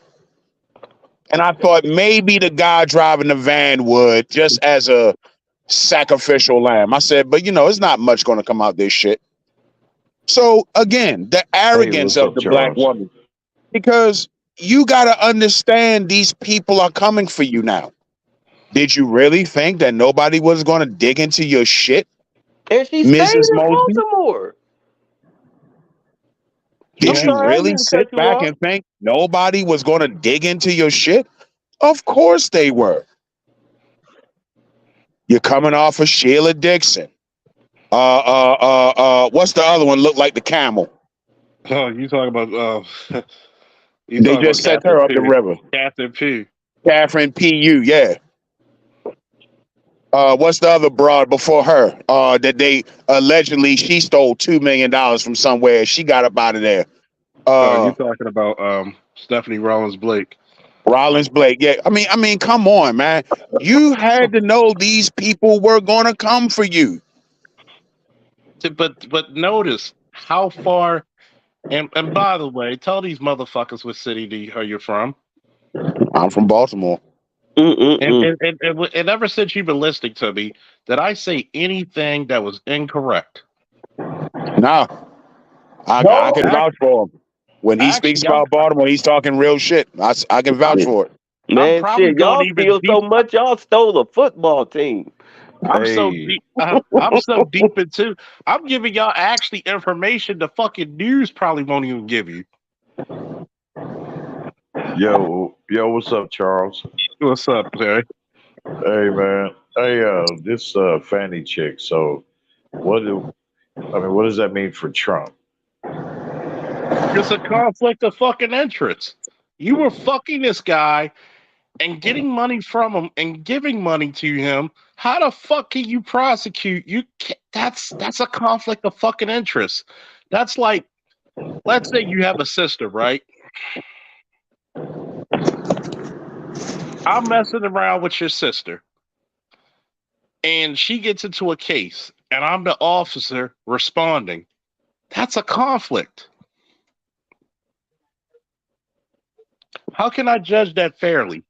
And I thought maybe the guy driving the van would, just as a sacrificial lamb. I said, but it's not much going to come out this shit. So again, the Hey, arrogance what's of up, the black Charles? woman, because you got to understand these people are coming for you now. Did you really think that nobody was going to dig into your shit, And she stayed Mrs. in Mosby? Baltimore. I'm Did Yeah. you sorry, I didn't really mean to cut sit you back off. and think nobody was going to dig into your shit? Of course they were. You're coming off of Sheila Dixon. What's the other one? Look like the camel. Oh, you talking about you They talking about just sent Captain her up the P. river. Captain P. Catherine P.U. Yeah. What's the other broad before her? That they allegedly she stole $2 million from somewhere. She got up out of there. Oh, you talking about Stephanie Rollins Blake. Rollins Blake. Yeah. I mean, come on, man. You had to know these people were gonna come for you. But notice how far. And by the way, tell these motherfuckers what city are you from. I'm from Baltimore. And Mm-mm-mm. and ever since you've been listening to me, did I say anything that was incorrect? Nah, I No, can vouch for him. When he speaks Actually, about Baltimore, he's talking real shit. I can vouch I'm for it. I'm Man, probably shit, going y'all even steal so deep. much, y'all stole a football team. I'm so Hey, deep. I'm so deep into. I'm giving y'all actually information the fucking news probably won't even give you. what's up, Charles? What's up, Terry? Hey, man. Hey, this Fanny chick. So, what does that mean for Trump? It's a conflict of fucking interest. You were fucking this guy and getting money from him and giving money to him. How the fuck can you prosecute? You can't, that's a conflict of fucking interest. That's like, let's say you have a sister, right? I'm messing around with your sister, and she gets into a case, and I'm the officer responding. That's a conflict. How can I judge that fairly?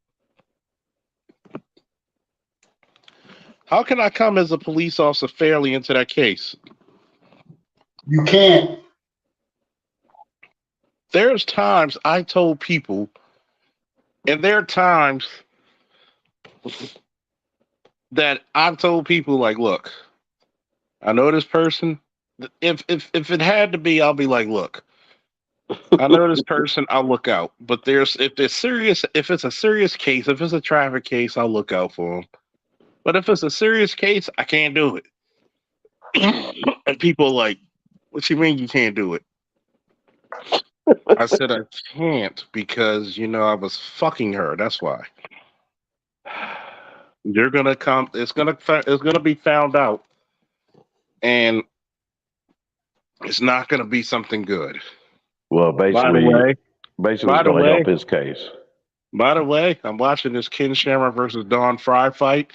How can I come as a police officer fairly into that case? you can't. There's times I told people, and there are times that I've told people, like, look, I know this person. If it had to be, I'll be like, look, I know this person, I'll look out. But if it's a serious case, if it's a traffic case, I'll look out for them. But if it's a serious case, I can't do it. And people are like, what you mean you can't do it? I said I can't because I was fucking her. That's why. You're gonna come. It's gonna be found out, and it's not gonna be something good. Well, By the basically, way, basically, by it's the going to help way, his case. by the way, I'm watching this Ken Shamrock versus Don Fry fight.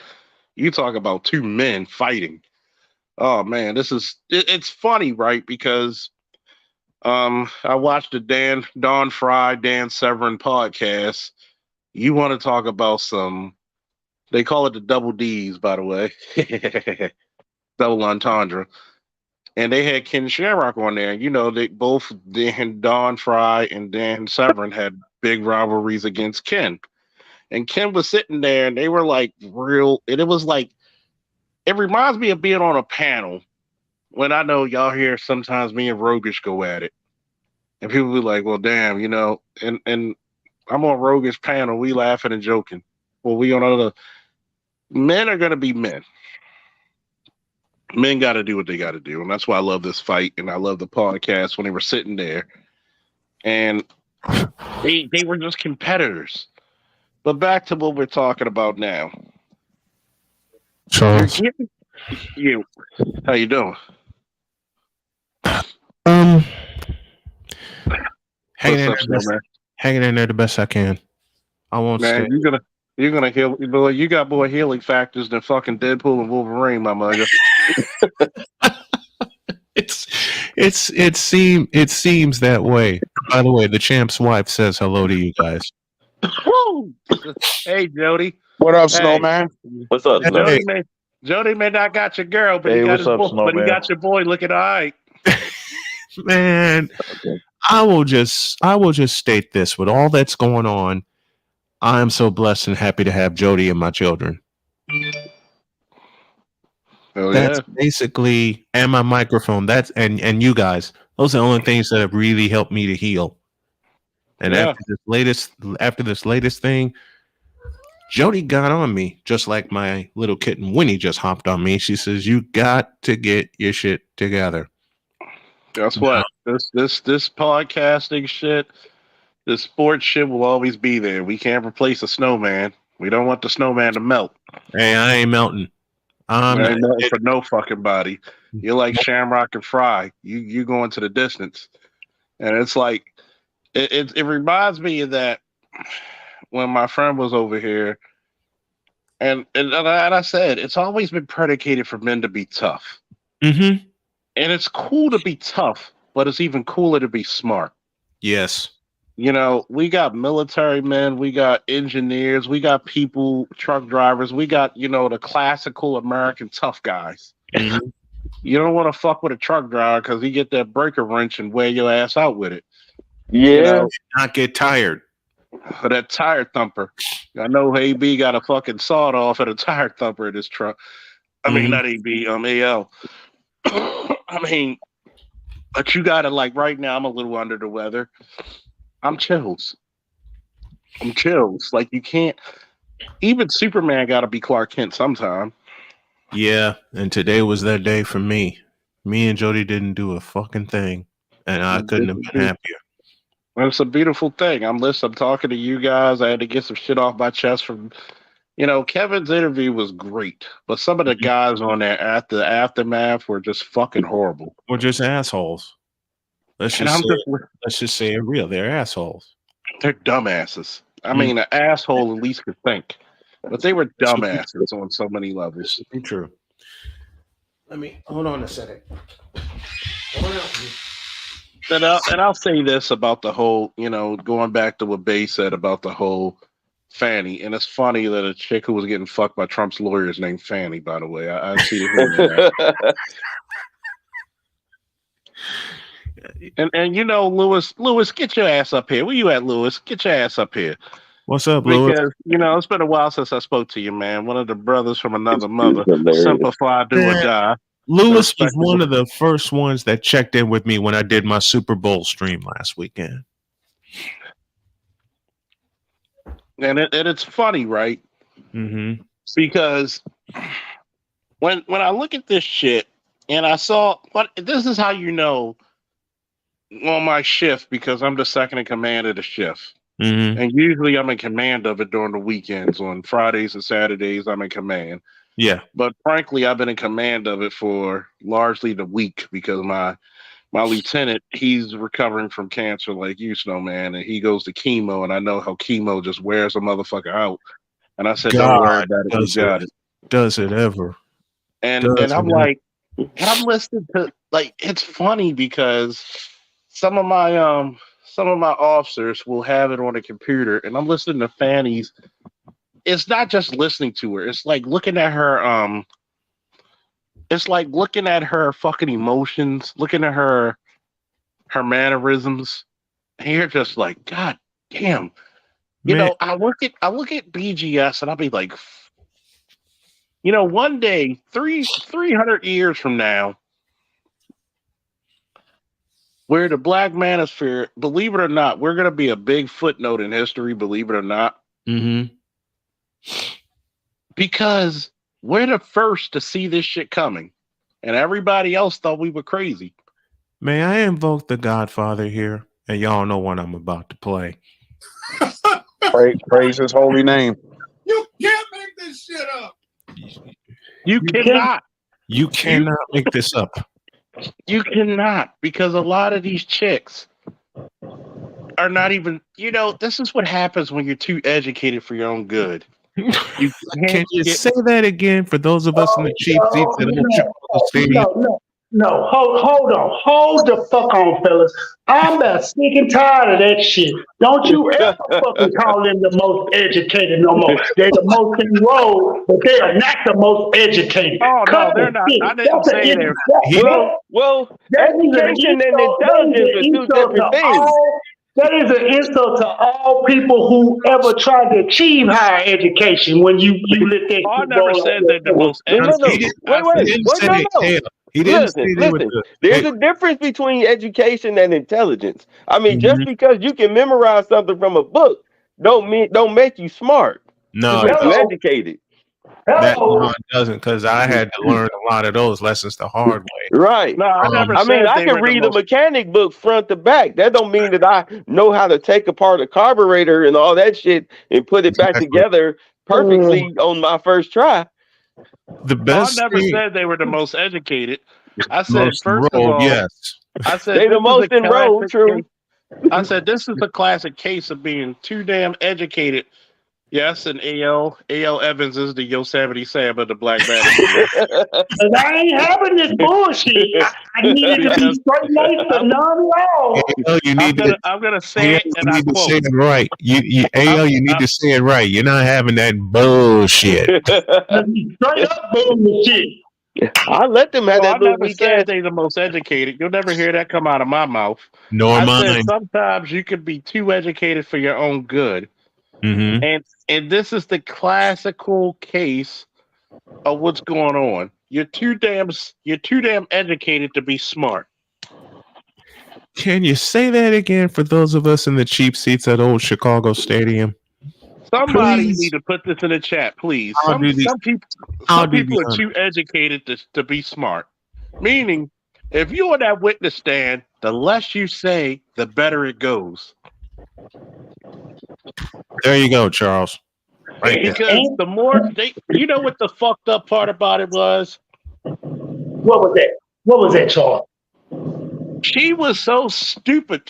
You talk about two men fighting. Oh man, it's funny, right? Because I watched the Don Fry Dan Severn podcast. You want to talk about some? They call it the double D's, by the way. double entendre. And they had Ken Shamrock on there. You know, they both Dan Don Fry and Dan Severn had big rivalries against Ken. And Ken was sitting there and they were like real, and it was like, it reminds me of being on a panel when I know y'all hear sometimes me and Rogish go at it. And people be like, well, damn, you know, and I'm on Rogish panel, we laughing and joking. Well, we on other, men are going to be men. Men got to do what they got to do. And that's why I love this fight. And I love the podcast when they were sitting there and they were just competitors. But back to what we're talking about now. Charles. You, how you doing? Hanging in, What's up, man? hanging in there the best I can. I won't Man, stay. you're gonna heal, boy. You got more healing factors than fucking Deadpool and Wolverine, my mother. It seems that way. By the way, the champ's wife says hello to you guys. Woo! Hey, Jody. What up, Hey. Snowman? What's up, Snow? Jody may not got your girl, but Hey, he got what's his up, boy, but he Snowman? got your boy looking all right. Man, Okay. I will just state this: with all that's going on, I am so blessed and happy to have Jody and my children. Oh That's yeah. basically, and my microphone. That's and you guys. Those are the only things that have really helped me to heal. And Yeah. after this latest thing, Jody got on me, just like my little kitten Winnie just hopped on me. She says, "You got to get your shit together." Guess what? This podcasting shit, this sports shit will always be there. We can't replace a snowman. We don't want the snowman to melt. Hey, I ain't melting. There ain't nothing for no fucking body. You're like Shamrock and Fry. You going to the distance, and it's like it reminds me of that when my friend was over here, and I said it's always been predicated for men to be tough, Mm-hmm. and it's cool to be tough, but it's even cooler to be smart. Yes. You know, we got military men, we got engineers, we got people, truck drivers, we got, you know, the classical American tough guys. Mhm. You don't want to fuck with a truck driver because he get that breaker wrench and wear your ass out with it. Yeah. You know, Not get tired. for that tire thumper. I know AB got a fucking sawed off at a tire thumper in his truck. I mean, Mhm. not AB, AL. I mean, but you got to, like, right now, I'm a little under the weather. I'm chills. Like, you can't, even Superman got to be Clark Kent sometime. Yeah, and today was that day for me. Me and Jody didn't do a fucking thing, and I couldn't have been happier. It's a beautiful thing. I'm talking to you guys. I had to get some shit off my chest from, you know, Kevin's interview was great, but some of the guys on there at the aftermath were just fucking horrible. We're just assholes. Let's And just say it real. They're assholes. they're dumbasses. I mean, an asshole at least could think, but they were dumbasses on so many levels. Be true. Let me hold on a second. And I'll say this about the whole, you know, going back to what Bay said about the whole Fanny, and it's funny that a chick who was getting fucked by Trump's lawyer is named Fanny. By the way, I see the and you know, Lewis, get your ass up here. Where you at, Lewis? Get your ass up here. What's up, Lewis? Because, you know, it's been a while since I spoke to you, man. One of the brothers from another mother. hilarious. Simplify, do or die. Lewis was one of the first ones that checked in with me when I did my Super Bowl stream last weekend. And it's funny, right? Mm-hmm. Because when I look at this shit and I saw, but this is how you know on my shift, because I'm the second in command of the shift. Mm-hmm. And usually I'm in command of it during the weekends. On Fridays and Saturdays, I'm in command. Yeah. But frankly, I've been in command of it for largely the week because my lieutenant, he's recovering from cancer like you, Snowman, and he goes to chemo, and I know how chemo just wears a motherfucker out. And I said, don't worry about it, you got it. Does it ever? And I'm like, and I'm listening to, like, it's funny because some of my officers will have it on a computer, and I'm listening to Fanny's. It's not just listening to her; it's like looking at her it's like looking at her fucking emotions, looking at her mannerisms, and you're just like, God damn. You Man, know, I look at BGS and I'll be like, you know, one day, 300 years from now, where the Black Manosphere, believe it or not, we're gonna be a big footnote in history, believe it or not, mm-hmm. because we're the first to see this shit coming, and everybody else thought we were crazy. May I invoke the Godfather here? And y'all know what I'm about to play. Praise his holy name. You can't make this shit up. You cannot. You cannot make this up. You cannot, because a lot of these chicks are not even, you know, this is what happens when you're too educated for your own good. You Can you say that again for those of us in the cheap seats at the Chicago Stadium? No, hold the fuck on, fellas. I'm about sick and tired of that shit. Don't you ever fucking call them the most educated no more. They're the most enrolled, but they are not the most educated. Oh, no, Cut they're the not. shit. I didn't That's say an they're. insult. Well, That is an education and insult. intelligence are two different things. That is an insult to all people who ever tried to achieve higher education. When you let that I shit never roll said off they're the your most No, educated. wait. He didn't say they were Listen. the. There's a difference between education and intelligence. I mean, just Mhm. because you can memorize something from a book, don't make you smart. No, Just it make you Hello. educated. that Hello. no, it doesn't, because I had to learn a lot of those lessons the hard way. Right. No, I never I mean, said I they can were the read a most. mechanic book front to back. That don't mean that I know how to take apart a carburetor and all that shit and put it back Exactly. together perfectly on my first try. The I best never thing, said they were the most educated. I said, most first of rolled, all, yes. I said They the this is a most enrolled, classic true. case. I said this is a classic case of being too damn educated. Yes, and A.L. Evans is the Yosemite Sam of the Black Manosphere. Cause I ain't having this bullshit. I needed to be Because straight laced and none at all. AL, you need to. I'm gonna say AL, it, and you I need to say quote. it right. AL, you need to say it right. You're not having that bullshit. Straight up bullshit. I let them have Oh, I that little never weak said ass. they the most educated. You'll never hear that come out of my mouth. Nor I said mine. sometimes you can be too educated for your own good. Mm-hmm. And this is the classical case of what's going on. You're too damn educated to be smart. Can you say that again for those of us in the cheap seats at old Chicago Stadium? Somebody Please. need to put this in the chat, please. I'll do these. Some people are too educated to be smart. Meaning, if you're on that witness stand, the less you say, the better it goes. There you go, Charles. Right there. Because the more you know what the fucked up part about it was? What was that? What was that, Charles? She was so stupid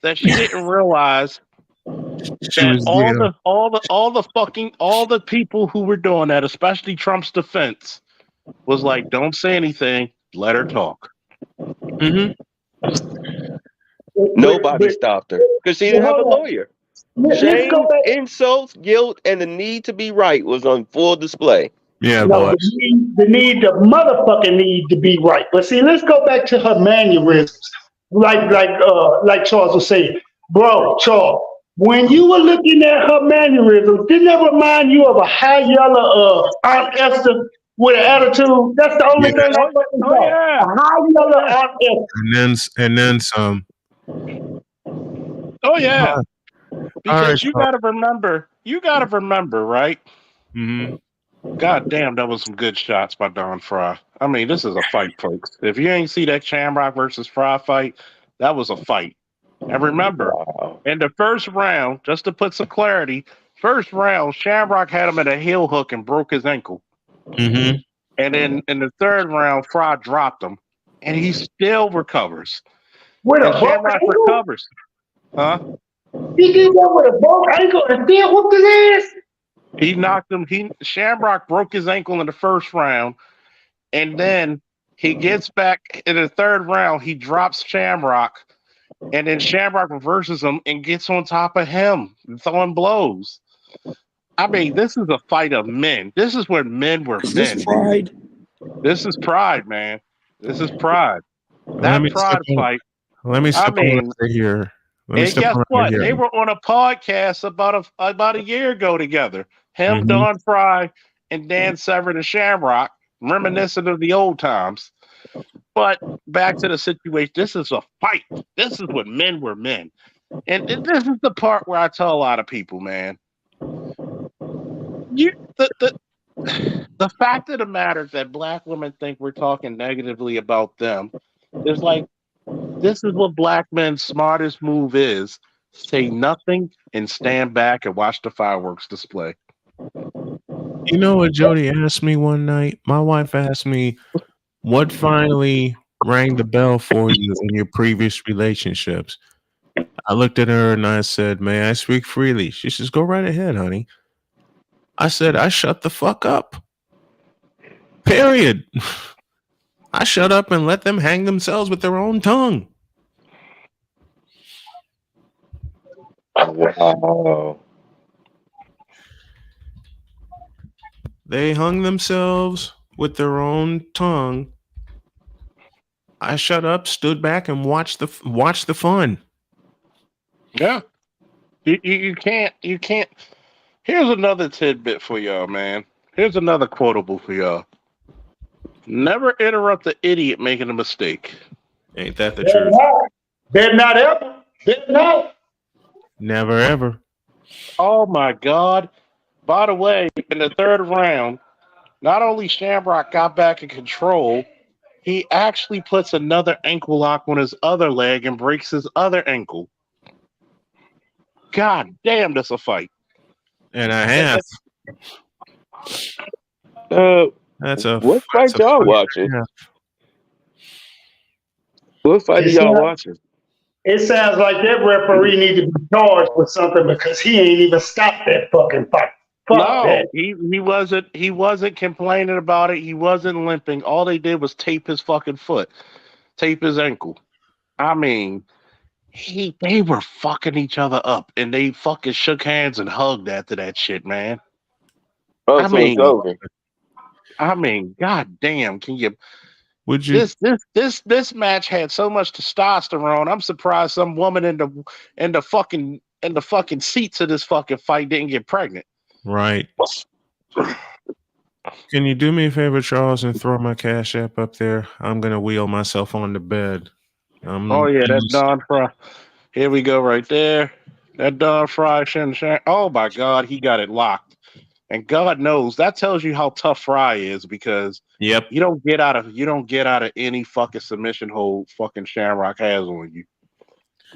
that she didn't realize She that was there. all the people who were doing that, especially Trump's defense, was like, don't say anything, let her talk. Mm-hmm. Nobody stopped her because she didn't have a hold on. lawyer. Let's Shame, go back. insults, guilt, and the need to be right was on full display. Yeah, No, boy. the motherfucking need to be right. But see, let's go back to her mannerisms. Like Charles was saying, bro, Charles, when you were looking at her mannerisms, didn't that remind you of a high yellow Aunt Esther with an attitude? That's the only Yeah. thing I fucking saw. Yeah. A high yellow Aunt Esther. And then some. Oh yeah. Because right, you gotta remember, right? Mm-hmm. God damn, that was some good shots by Don Fry. I mean, this is a fight, folks. If you ain't see that Shamrock versus Fry fight, that was a fight. And remember, in the first round, just to put some clarity, first round, Shamrock had him at a heel hook and broke his ankle. Mm-hmm. And then in the third round, Fry dropped him. And he still recovers. With And a broke Shamrock ankle? recovers. Huh? He did that with a broke ankle and still whooped his ass? He knocked him. Shamrock broke his ankle in the first round, and then he gets back in the third round. He drops Shamrock, and then Shamrock reverses him and gets on top of him, throwing blows. I mean, this is a fight of men. This is where men were Is men. this fried? This is pride, man. This is pride. Let That me step pride on. fight. Let me I step on mean, right here. Let me and step guess on right what? here. They were on a podcast about a year ago together. Him, Mhm. Don Fry, and Dan Severn and Shamrock, reminiscent of the old times. But back to the situation. This is a fight. This is when men were men. And this is the part where I tell a lot of people, man, you the fact of the matter is that black women think we're talking negatively about them is like this is what black men's smartest move is. Say nothing and stand back and watch the fireworks display. You know what Jody asked me one night? My wife asked me, what finally rang the bell for you in your previous relationships? I looked at her and I said, may I speak freely? She says, go right ahead, honey. I said, I shut the fuck up. Period. I shut up and let them hang themselves with their own tongue. Wow. They hung themselves with their own tongue. I shut up, stood back, and watched the fun. Yeah. You can't. Here's another tidbit for y'all, man. Here's another quotable for y'all. Never interrupt the idiot making a mistake. Ain't that the Better truth? not. Better not ever. Better not. Never ever. Oh my God. By the way, in the third round, not only Shamrock got back in control, he actually puts another ankle lock on his other leg and breaks his other ankle. God damn, that's a fight. And a half. Uh, That's a what that's fight a y'all fight watching? and a half. What fight are It y'all sounds, watching? it sounds like that referee need to be charged with something because he ain't even stopped that fucking fight. Fuck No, that. he wasn't complaining about it. He wasn't limping. All they did was tape his fucking foot, tape his ankle. I mean, they were fucking each other up and they fucking shook hands and hugged after that shit, man. Oh, I so it's mean, over. god damn, can you Would you this match had so much testosterone. I'm surprised some woman in the fucking seats of this fucking fight didn't get pregnant. right? Can you do me a favor, Charles, and throw my cash app up there? I'm gonna wheel myself on the bed. Oh yeah, that Just Don Fry. Here we go, right there. That Don Fry Shan. Oh my God, he got it locked. And God knows that tells you how tough Fry is because yep. you don't get out of any fucking submission hold fucking Shamrock has on you.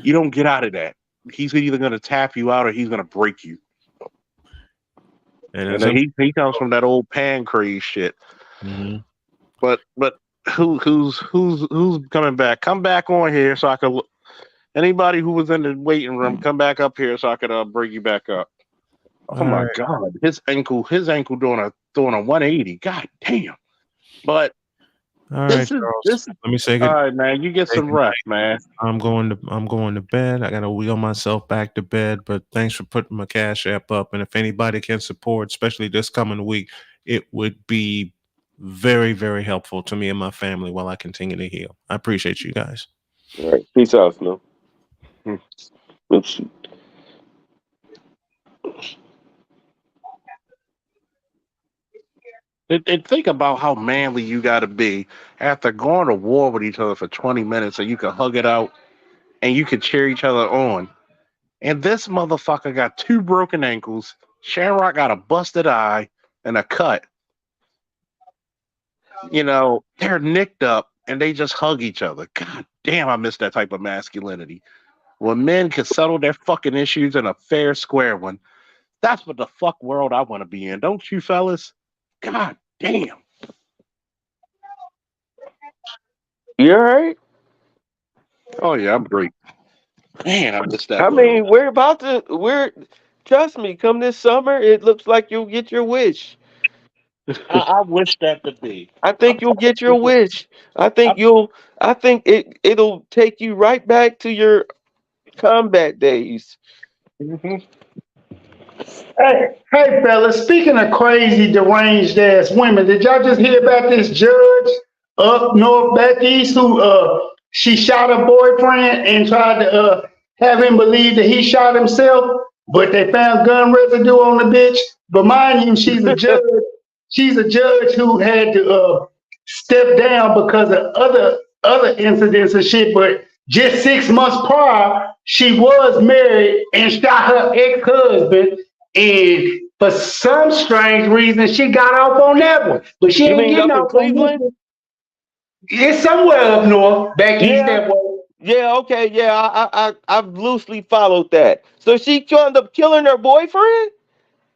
You don't get out of that. He's either gonna tap you out or he's gonna break you. And And it's then he comes from that old pancrase shit. Mhm. But who's coming back? Come back on here so I can look. Anybody who was in the waiting room, come back up here so I could bring you back up. Oh All my right, God, his ankle doing a 180. God damn. But all right, this is Charles. this. Is, Let me say all good. right, man. You get Say some good rest, night. man. I'm going to bed. I gotta wheel myself back to bed. But thanks for putting my cash app up. And if anybody can support, especially this coming week, it would be very, very helpful to me and my family while I continue to heal. I appreciate you guys. All right. Peace out, Snow. Hmm. Oops. And think about how manly you got to be after going to war with each other for 20 minutes, and you can hug it out and you can cheer each other on. And this motherfucker got two broken ankles. Shamrock got a busted eye and a cut. They're nicked up and they just hug each other. God damn, I miss that type of masculinity. When men can settle their fucking issues in a fair, square one. That's what the fuck world I want to be in. Don't you, fellas? God damn. You all right? Oh, yeah, I'm great. Man, I miss that I world. mean, we're trust me, come this summer, it looks like you'll get your wish. I wish that to be. I I'm think you'll get your telling wish. you. I think it'll take you right back to your combat days. Mhm. Hey, fellas, speaking of crazy, deranged ass women, did y'all just hear about this judge up north, back east, who she shot her boyfriend and tried to have him believe that he shot himself, but they found gun residue on the bitch. But mind you, she's a judge. She's a judge who had to step down because of other incidents and shit. But just 6 months prior, she was married and shot her ex-husband. And for some strange reason, she got off on that one. But she You ain't mean getting up in off on this Cleveland? one. It's somewhere up north, back east Yeah. that way. Yeah, okay, yeah, I've loosely followed that. So she wound up killing her boyfriend?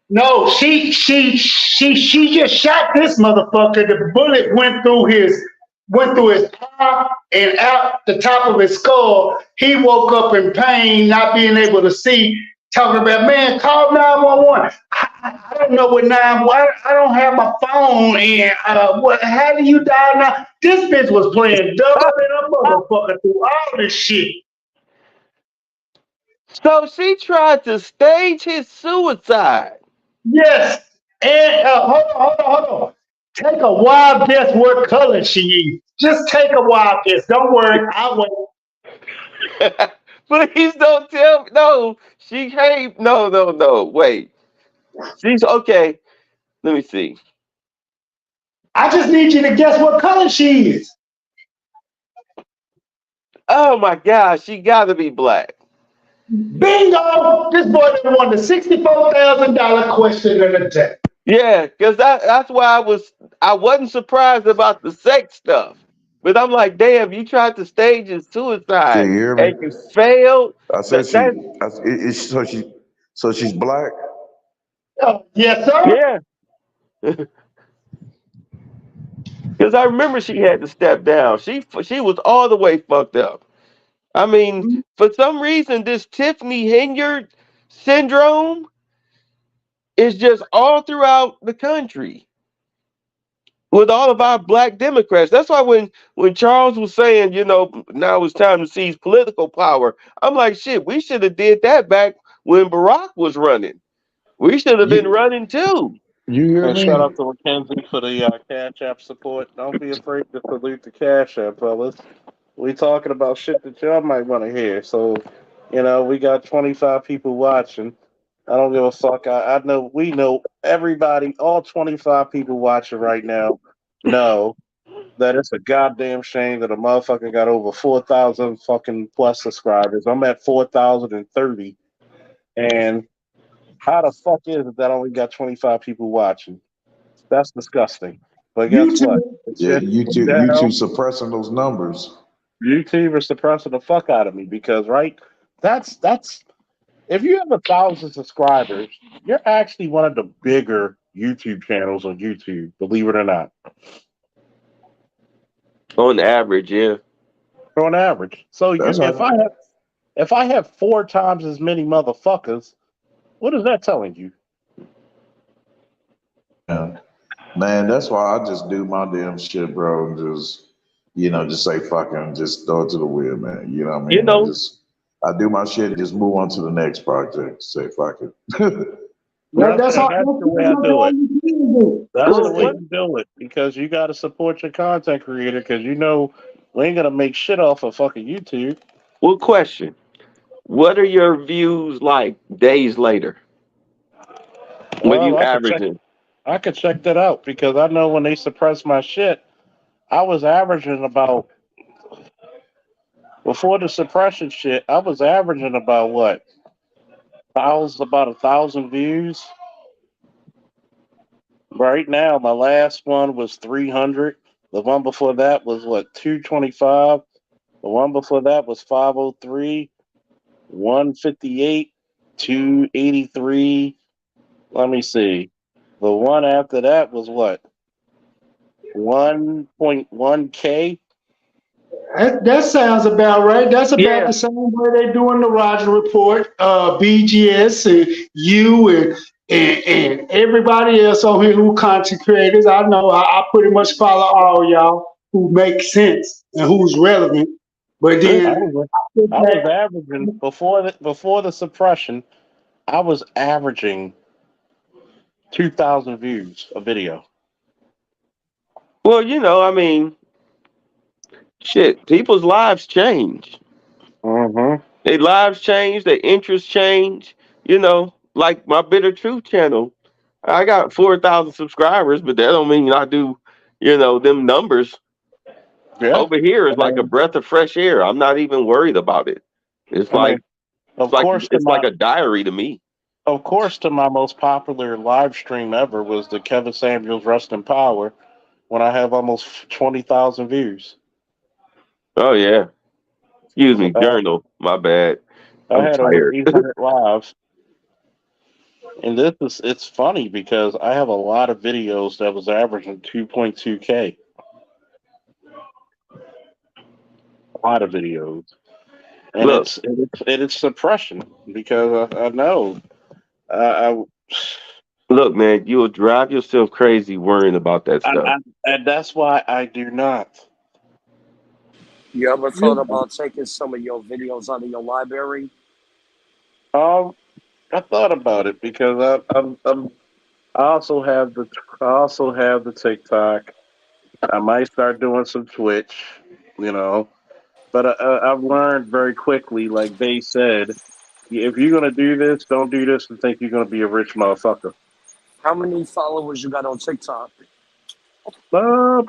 No, she just shot this motherfucker. The bullet went through his eye and out the top of his skull. He woke up in pain, not being able to see. Talking about, man, call 911. I don't know what 911. I don't have my phone. And what? How do you die now? This bitch was playing double than a motherfucker through all this shit. So she tried to stage his suicide. Yes. And hold on. Take a wild guess what color she is. Just take a wild guess. Don't worry. I'll wait. Please don't tell me. No, she came. No. Wait. She's okay. Let me see. I just need you to guess what color she is. Oh my gosh, she gotta be black. Bingo! This boy done won the $64,000 question of the day. Yeah, because that's why I wasn't surprised about the sex stuff. But I'm like, damn, you tried to stage his Can suicide you hear me? and you failed. I said That so she's black. Yes, sir. yeah. Because I remember she had to step down. She was all the way fucked up. I mean, for some reason, this Tiffany Henyard syndrome is just all throughout the country with all of our black Democrats. That's why when Charles was saying, now it's time to seize political power, I'm like, shit, we should have did that back when Barack was running. We should have been You running too. you hear And shout me? out to Mackenzie for the Cash App support. Don't be afraid to salute the Cash App, fellas. We talking about shit that y'all might want to hear. So, we got 25 people watching. I don't give a fuck. I know we know everybody, all 25 people watching right now know that it's a goddamn shame that a motherfucker got over 4,000 fucking plus subscribers. I'm at 4,030. And how the fuck is it that I only got 25 people watching? That's disgusting. But guess what? YouTube. It's Yeah, shit YouTube suppressing those numbers. YouTube is suppressing the fuck out of me because that's if you have 1,000 subscribers, you're actually one of the bigger YouTube channels on YouTube, believe it or not. On average, yeah. On average. So That's if I have 4 times as many motherfuckers, what is that telling you? how, man. That's why I just do my damn shit, bro, and just say fucking, just throw it to the wind, man. You know what I You mean? know, I do my shit and just move on to the next project. Say fuck it. That's And all. that's the way I That's do all it. you can do. That's the well, way what you do it because you got to support your content creator because we ain't gonna make shit off of fucking YouTube. what question? What are your views like days later when Well, you averaging? I could check that out because I know when they suppressed my shit, I was averaging about before the suppression shit. I was averaging about what? About 1,000 views. Right now, my last one was 300. The one before that was what 225. The one before that was 503, 158, 283. Let me see. The one after that was what 1.1K. That sounds about right. That's about Yeah, the same way they doing the Roger Report, BGS, and you and everybody else on here who content creators. I know I pretty much follow all y'all who make sense and who's relevant. But mm, I then was I think I was that averaging before the suppression. I was averaging 2,000 views a video. Well, I mean, shit, people's lives change. Mm-hmm. Their lives change, their interests change. Like my Bitter Truth channel. I got 4,000 subscribers, but that don't mean I do, them numbers. Yeah. Over here is I like a mean, breath of fresh air. I'm not even worried about it. It's I like mean, of course, it's like a diary to me. to my most popular live stream ever was the Kevin Samuels Rest in Power when I have almost 20,000 views. Oh yeah. Excuse me, Uh, journal. My bad. I I'm had over tired. 800 lives. And it's funny because I have a lot of videos that was averaging 2.2K. A lot of videos. And Look, it's suppression because I know I, look, man, you'll drive yourself crazy worrying about that stuff. and that's why I do not. You ever thought about taking some of your videos out of your library? Um, I thought about it because I also have the TikTok. I might start doing some Twitch, you know. But I've learned very quickly, like they said, if you're gonna do this, don't do this and think you're gonna be a rich motherfucker. How many followers you got on TikTok? Uh,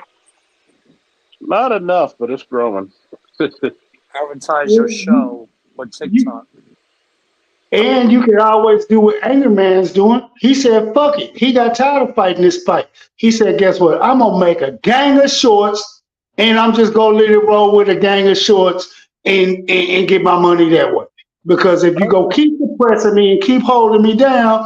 not enough, but it's growing. Advertise your show with TikTok. And you can always do what Anger Man's doing. He said, fuck it. He got tired of fighting this fight. He said, guess what? I'm going to make a gang of shorts and I'm just going to let it roll with a gang of shorts and get my money that way. Because if you go keep suppressing me and keep holding me down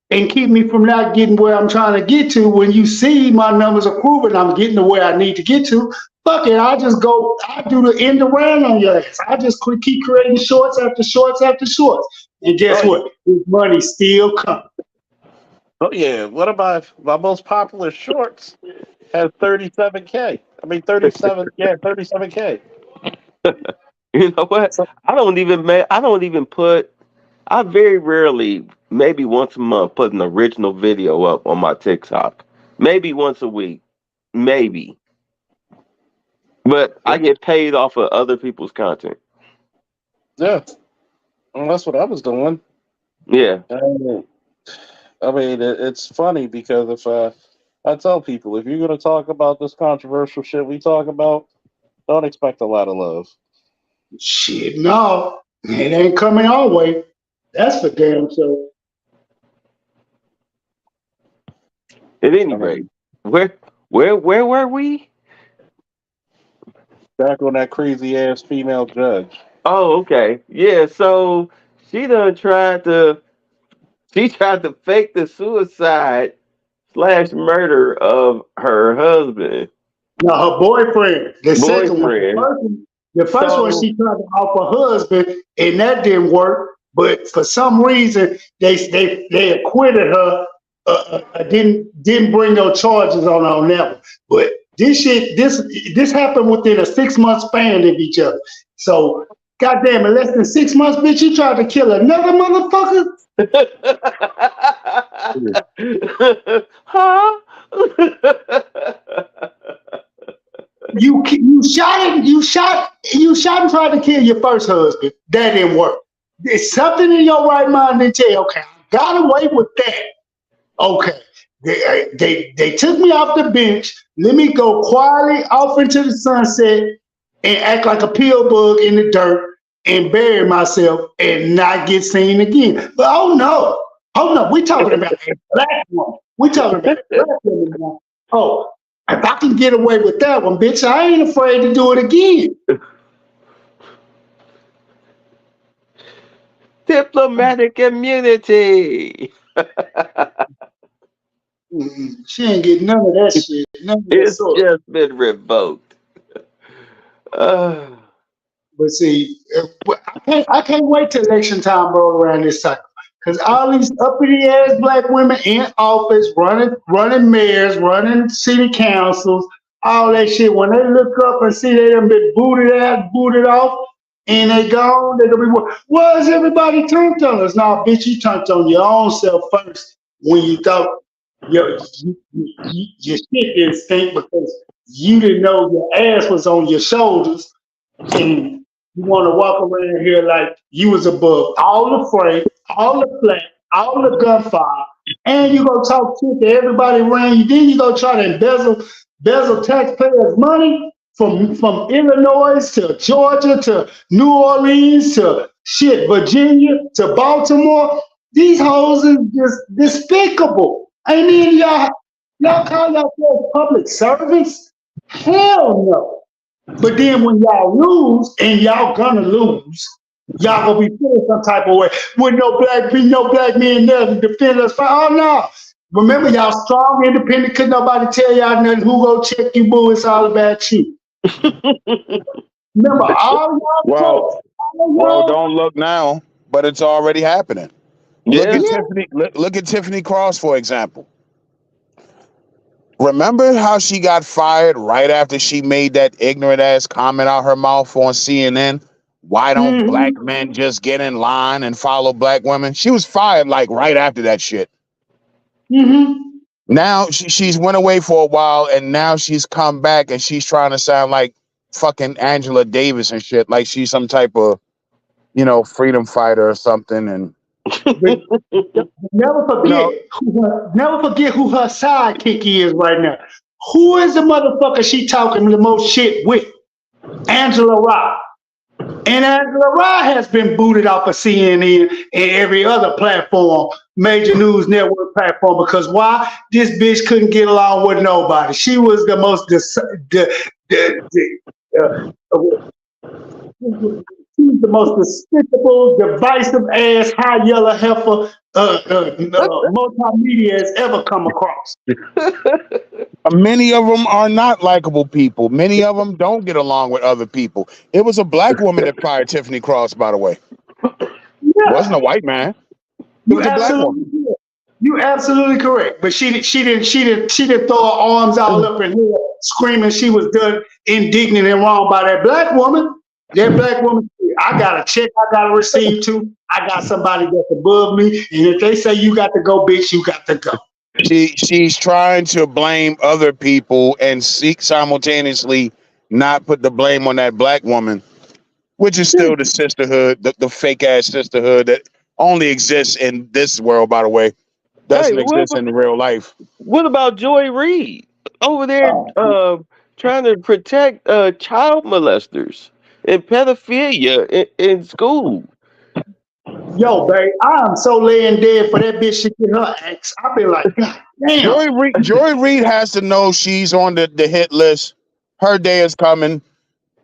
and keep me from not getting where I'm trying to get to, when you see my numbers are proving I'm getting to where I need to get to, fuck it. I do the end around on your ass. I just keep creating shorts after shorts after shorts. And guess what? This money still coming. Oh yeah, one of my most popular shorts has 37K. I mean 37K. You know what? So, I don't even put. I very rarely, maybe once a month, put an original video up on my TikTok. Maybe once a week, maybe. But I get paid off of other people's content. yeah, well, that's what I was doing. Yeah. I mean, it's funny because if I tell people if you're gonna talk about this controversial shit we talk about, don't expect a lot of love. Shit, no. It ain't coming our way. That's for damn sure. At any rate, where were we? Back on that crazy ass female judge. Oh, okay. Yeah, so she tried to fake the suicide / murder of her husband. No, her boyfriend. The second one. Boyfriend. The first one So- she tried to off her husband, and that didn't work. But for some reason, they acquitted her. Didn't bring no charges on that one. But this happened within a 6-month span of each other. So, goddamn, in less than 6 months, bitch, you tried to kill another motherfucker. Huh? You shot and tried to kill your first husband. That didn't work. There's something in your right mind that tell you, okay, I got away with that. Okay. They took me off the bench. Let me go quietly off into the sunset and act like a pill bug in the dirt and bury myself and not get seen again. But oh no, we talking about a black woman. We talking about a black woman now. Oh, if I can get away with that one, bitch, I ain't afraid to do it again. Diplomatic immunity. She ain't getting none of that shit. None of that It's sort. just been revoked. But see, I can't wait till election time roll around this cycle. Because all these uppity ass black women in office, running mayors, running city councils, all that shit, when they look up and see they done been booted out, booted off, and they gone. They're gonna be, was everybody turned on us? Nah, bitch, you turned on your own self first when you thought your shit didn't stink because you didn't know your ass was on your shoulders, and you want to walk around here like you was above all the freight, all the flat, all the gunfire, and you gonna talk shit to everybody around you. Then you gonna try to embezzle taxpayers' money from Illinois to Georgia to New Orleans to shit Virginia to Baltimore. These hoes is just despicable. I mean, y'all call yourselves public servants? Hell no. But then when y'all lose, and y'all gonna lose, y'all gonna be feeling some type of way. With no black men there to defend us. Oh no. Remember, y'all strong, independent, couldn't nobody tell y'all nothing. Who go check you, boo? It's all about you. Remember, all y'all Well, don't look now, but it's already happening. Look at Tiffany. Look at Tiffany Cross, for example. Remember how she got fired right after she made that ignorant ass comment out her mouth on CNN? Why don't black men just get in line and follow black women? She was fired like right after that shit. Now she's went away for a while, and now she's come back and she's trying to sound like fucking Angela Davis and shit, like she's some type of, freedom fighter or something. And never forget who her sidekick is right now. Who is the motherfucker she talking the most shit with? Angela Rye. And Angela Rye has been booted off of CNN and every other platform, major news network platform, because why? This bitch couldn't get along with nobody. She was the most she's the most despicable, divisive ass, high yellow heifer multimedia has ever come across. Many of them are not likable people. Many of them don't get along with other people. It was a black woman that fired Tiffany Cross, by the way. It wasn't a white man. It was a black woman. You absolutely correct. But she didn't throw her arms all up in here screaming she was done indignant and wrong by that black woman. That black woman, I got a check I got to receive to. I got somebody that's above me. And if they say you got to go, bitch, you got to go. She's trying to blame other people and seek simultaneously not put the blame on that black woman, which is still the sisterhood, the fake ass sisterhood that only exists in this world, by the way. Doesn't exist in real life. What about Joy Reid over there trying to protect child molesters and pedophilia in school? Yo, babe, I am so laying dead for that bitch to get her ex. I've been like, God damn. Joy Reid has to know she's on the hit list. Her day is coming.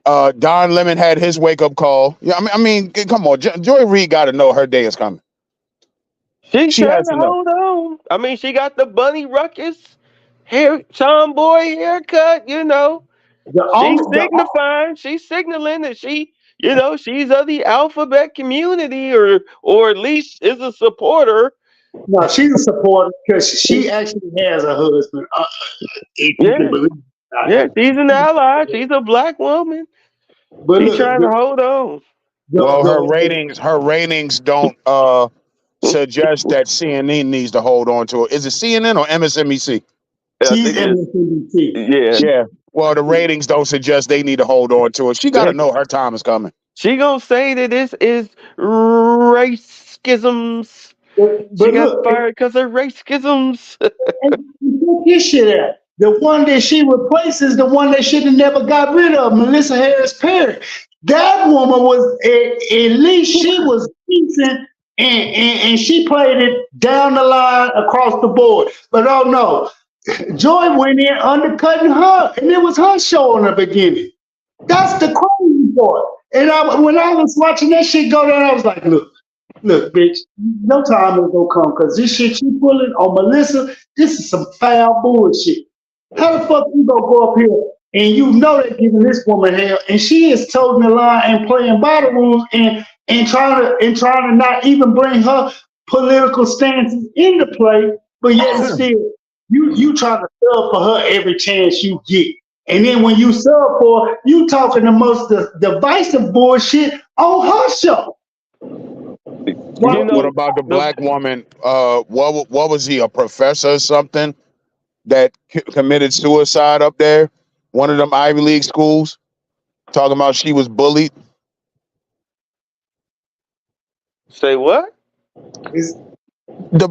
Don Lemon had his wake up call. Yeah, I mean, come on, Joy Reid got to know her day is coming. She's trying to hold on. I mean, she got the Bunny Ruckus tomboy haircut. She's signifying that she. She's of the alphabet community, or at least is a supporter. No, she's a supporter because she actually has a husband. If you can believe that. Yeah, she's an ally. She's a black woman. But she's trying to hold on. Well, her ratings don't suggest that CNN needs to hold on to it. Is it CNN or MSNBC? She's MSNBC. Yeah. Well, the ratings don't suggest they need to hold on to it. She got to know her time is coming. She gonna say that this is racisms. She got fired because of racisms. Get this shit out. The one that she replaces, the one that should have never got rid of, Melissa Harris Perry. That woman was at least she was decent, and she played it down the line across the board. But oh no. Joy went in undercutting her, and it was her show in the beginning. That's the crazy part. And when I was watching that shit go down, I was like, look, bitch, no time is gonna come because this shit you pulling on Melissa, this is some foul bullshit. How the fuck you gonna go up here and you know they're giving this woman hell, and she is toting the line and playing by the rules and trying to not even bring her political stances into play, but yet still. You try to sell for her every chance you get. And then when you sub for, you talking the most divisive bullshit on her show. You What know, about the the black woman? What was he, a professor or something that committed suicide up there? One of them Ivy League schools, talking about she was bullied. say what? Is The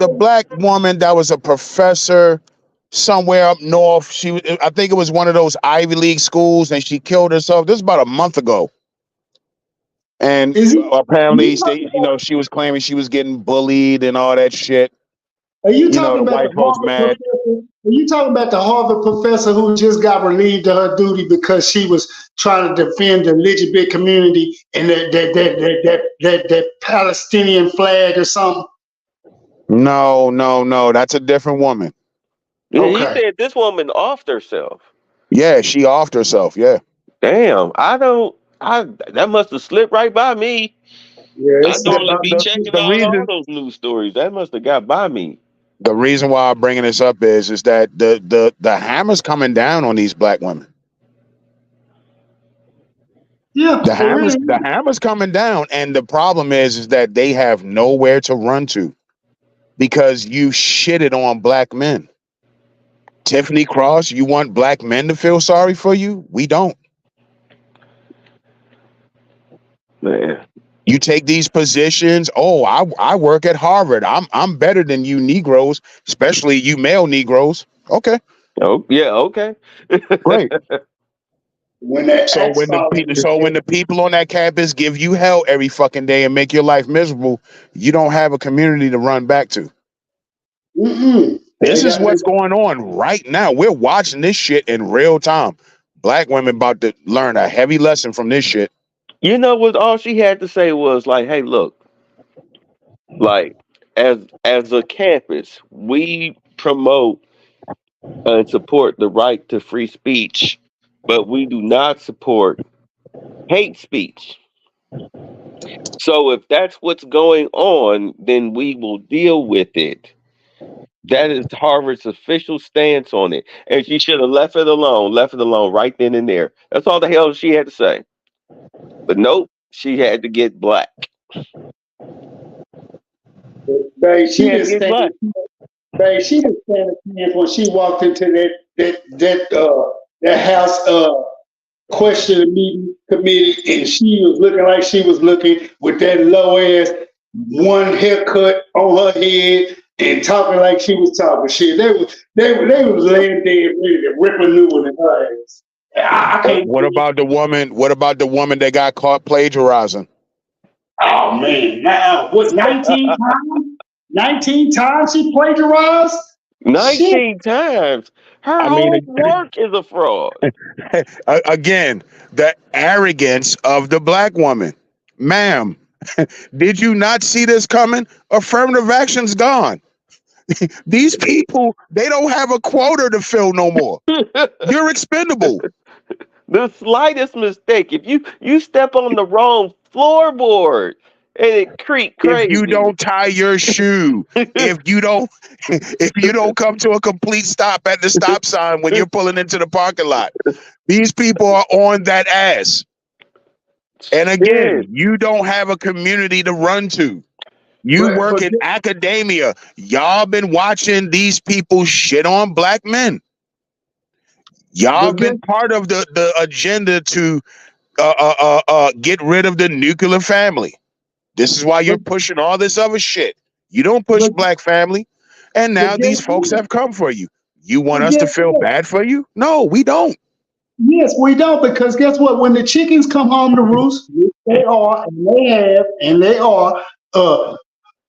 black woman that was a professor somewhere up north. I think it was one of those Ivy League schools, and she killed herself. This is about a month ago. And apparently, she was claiming she was getting bullied and all that shit. Are you The talking about white the folks Harvard mad. professor? Are you talking about the Harvard professor who just got relieved of her duty because she was trying to defend the LGBT community and that Palestinian flag or something? No. That's a different woman. Yeah, he Okay. said this woman offed herself. Yeah, she offed herself. Yeah. Damn, that must have slipped right by me. I Yes. normally be checking The out all reason those news stories. That must have got by me. the reason why I'm bringing this up is that the hammer's coming down on these black women. Yeah, The it really hammer's is. the hammer's coming down, and the problem is that they have nowhere to run to because you shitted on black men. Tiffany Cross, you want black men to feel sorry for you? We don't. Man. You take these positions. Oh, I work at Harvard. I'm better than you Negroes, especially you male Negroes. Okay, Oh, yeah, okay. great. When that So axe when the falls, people on that campus give you hell every fucking day and make your life miserable, you don't have a community to run back to. This they is got what's going on right now. We're watching this shit in real time. Black women about to learn a heavy lesson from this shit. You know what? All she had to say was like, "Hey, look, like as a campus, we promote and support the right to free speech, but we do not support hate speech. So if that's what's going on, then we will deal with it." That is Harvard's official stance on it. And she should have left it alone right then and there. That's all the hell she had to say. But nope, she had to get black. Babe, She had to get black. she didn't stand a chance when she walked into that house question meeting committee, and she was looking like she was looking with that low ass one haircut on her head and talking like she was talking shit. They was laying dead ready to rip a new one in her ass. I can't. What about the woman? What about the woman that got caught plagiarizing? Oh man, now what? 19 times? 19 times she plagiarized. 19 times. Her whole work is a fraud. Again, the arrogance of the black woman. Ma'am, did you not see this coming? Affirmative action's gone. These people, they don't have a quota to fill no more. You're expendable. The slightest mistake, if you step on the wrong floorboard and it creak crazy. If you don't tie your shoe, if you don't come to a complete stop at the stop sign when you're pulling into the parking lot, these people are on that ass. And again, you don't have a community to run to. You work in academia. Y'all been watching these people shit on black men. Y'all been part of the agenda to get rid of the nuclear family. This is why you're pushing all this other shit. You don't push black family. And now these folks have come for you. You want us to feel bad for you? No, we don't. Yes, we don't, because guess what? When the chickens come home to roost, they are, and they are,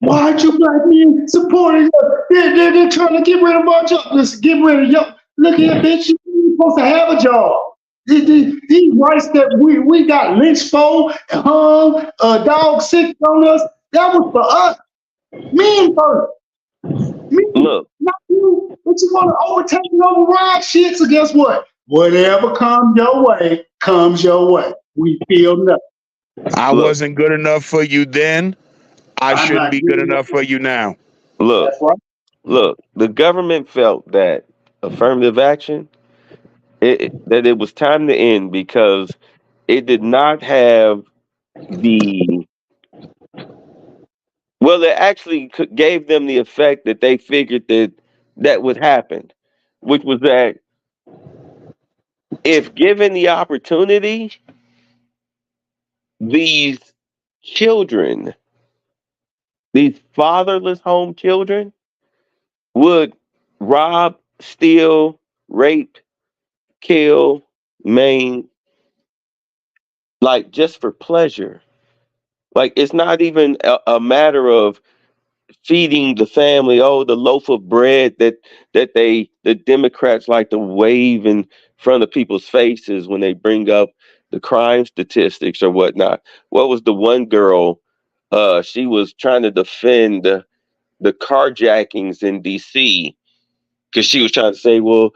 why aren't you black men supporting us? They're trying to get rid of our jobs. Let's get rid of y'all. Look here, bitch, you're supposed to have a job. These rights that we got lynched for, hung, dog sick on us, that was for us. Men first. Look, not you. But you want to overtake and override shit, so guess what? Whatever comes your way, comes your way. We feel nothing. I wasn't good enough for you then. I shouldn't be good enough for you now. Look, the government felt that affirmative action that it was time to end because it did not have the well. It actually gave them the effect that they figured that would happen, which was that if given the opportunity, these children, these fatherless home children, would rob, steal, rape, kill, maim, like just for pleasure. Like it's not even a matter of feeding the family. Oh, the loaf of bread that the Democrats like to wave in front of people's faces when they bring up the crime statistics or whatnot. What was the one girl? She was trying to defend the carjackings in D.C. because she was trying to say, well,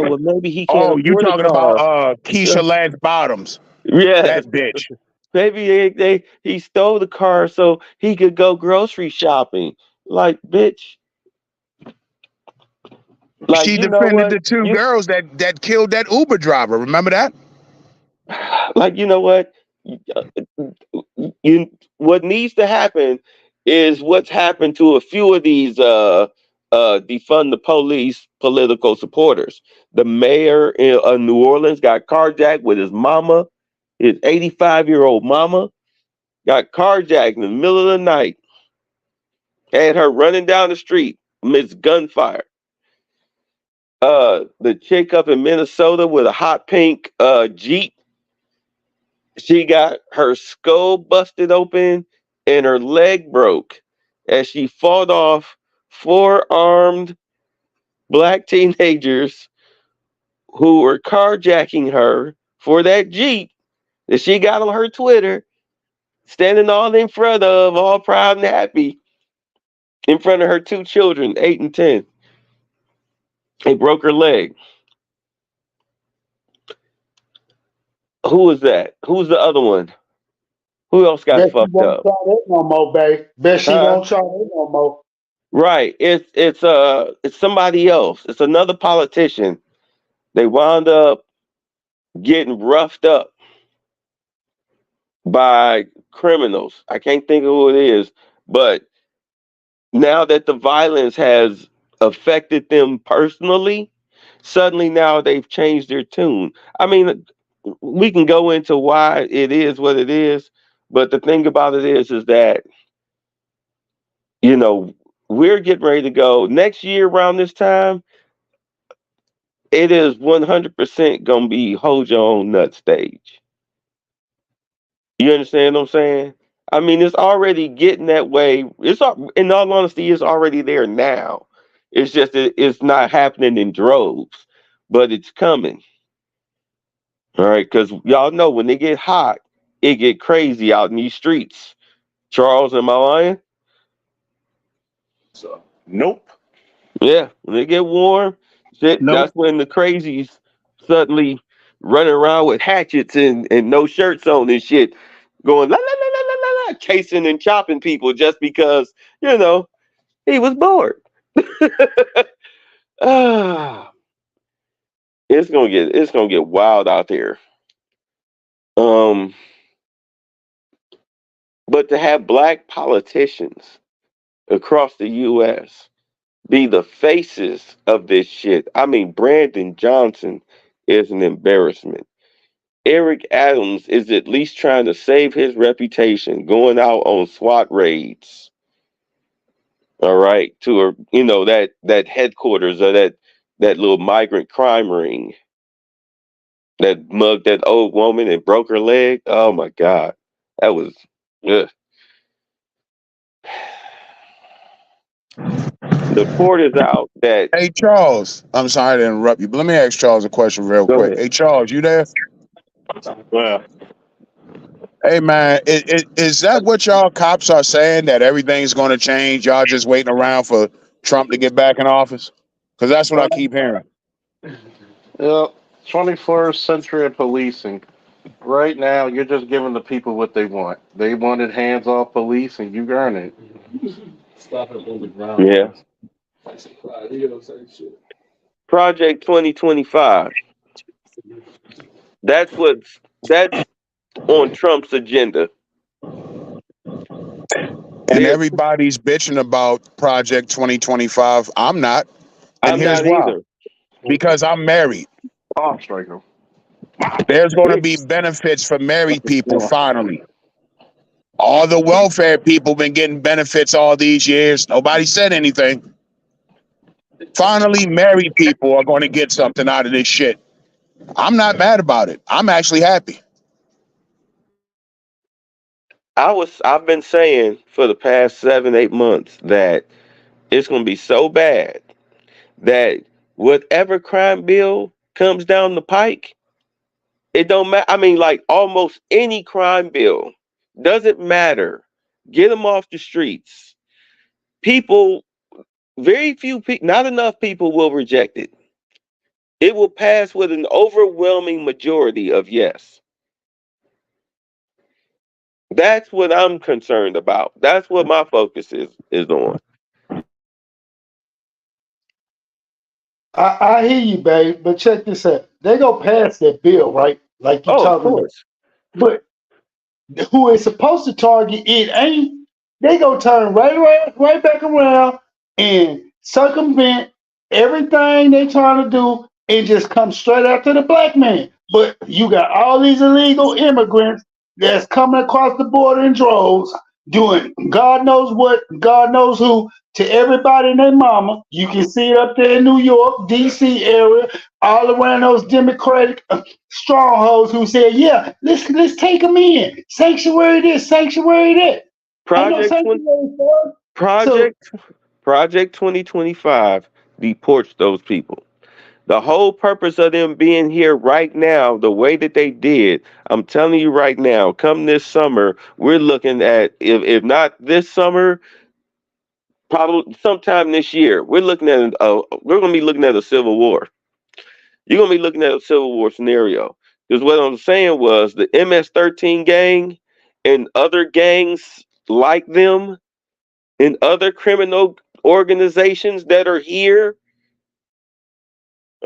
well, maybe he can't Oh, you afford a talking about car. Keisha Lance Bottoms? Yes. That bitch. Maybe he stole the car so he could go grocery shopping. Like, bitch. Like, She you know defended what? the two girls that killed that Uber driver. Remember that? Like, you know what? You what needs to happen is what's happened to a few of these defund the police political supporters. The mayor of New Orleans got carjacked with his mama, his 85-year-old mama, got carjacked in the middle of the night. Had her running down the street amidst gunfire. The chick up in Minnesota with a hot pink Jeep, she got her skull busted open and her leg broke as she fought off four armed black teenagers who were carjacking her for that Jeep that she got on her Twitter, standing all in front of, all proud and happy, in front of her two children, 8 and 10. They broke her leg. Who was that? Who's the other one? Who else got Bet she fucked won't up? try that no more, babe. Bet she Huh? won't try that no more. Right. It's somebody else. It's another politician. They wound up getting roughed up by criminals. I can't think of who it is, but now that the violence has affected them personally, suddenly now they've changed their tune. I mean, we can go into why it is what it is, but the thing about it is that you know we're getting ready to go next year around this time. It is 100% gonna be hold your own nut stage. You understand what I'm saying? I mean, it's already getting that way. In all honesty, it's already there now. It's just that it's not happening in droves, but it's coming. All right, because y'all know when they get hot, it get crazy out in these streets. Charles, am I lying? So, nope. Yeah, when they get warm, shit, Nope. that's when the crazies suddenly running around with hatchets and no shirts on and shit, going la la la la la la, la, chasing and chopping people just because he was bored. Ah, it's gonna get wild out there. Um, but to have black politicians across the U.S. be the faces of this shit, I mean, Brandon Johnson is an embarrassment. Eric Adams is at least trying to save his reputation, going out on SWAT raids. All right, to that headquarters of that little migrant crime ring that mugged that old woman and broke her leg. Oh my God, that was. Ugh. The report is out that. Hey Charles, I'm sorry to interrupt you, but let me ask Charles a question real Go quick. ahead. Hey Charles, you there? Well, Hey man, is that what y'all cops are saying, that everything's going to change? Y'all just waiting around for Trump to get back in office? Because that's what I keep hearing. yeah, 21st century policing. Right now, you're just giving the people what they want. They wanted hands off police, and you earn it. Yeah. Project 2025. That's on Trump's agenda. And There, everybody's bitching about Project 2025. I'm not. And I'm here's not why. either. Because I'm married. Oh, striker. There's going to be benefits for married people finally. All the welfare people been getting benefits all these years. Nobody said anything. Finally, married people are going to get something out of this shit. I'm not mad about it. I'm actually happy. I've been saying for the past 7, 8 months that it's gonna be so bad that whatever crime bill comes down the pike, it don't matter. I mean, like almost any crime bill doesn't matter. Get them off the streets. People, very few people, not enough people will reject it. It will pass with an overwhelming majority of yes. That's what I'm concerned about. That's what my focus is on. I hear you, babe, but check this out. They go pass that bill, right? Like you Oh, of talking about. course. But who is supposed to target it ain't. They go turn right back around and circumvent everything they trying to do and just come straight after the black man. But you got all these illegal immigrants that's coming across the border in droves, doing God knows what, God knows who to everybody and their mama. You can see it up there in New York, DC area, all around those Democratic strongholds who said, "Yeah, let's take them in. Sanctuary this, sanctuary that. Ain't no Project sanctuary for us." So Project Project 2025 deports those people. The whole purpose of them being here right now, the way that they did, I'm telling you right now, come this summer, we're looking at, if not this summer, probably sometime this year, we're going to be looking at a civil war. You're going to be looking at a civil war scenario. Because what I'm saying was the MS-13 gang and other gangs like them and other criminal organizations that are here,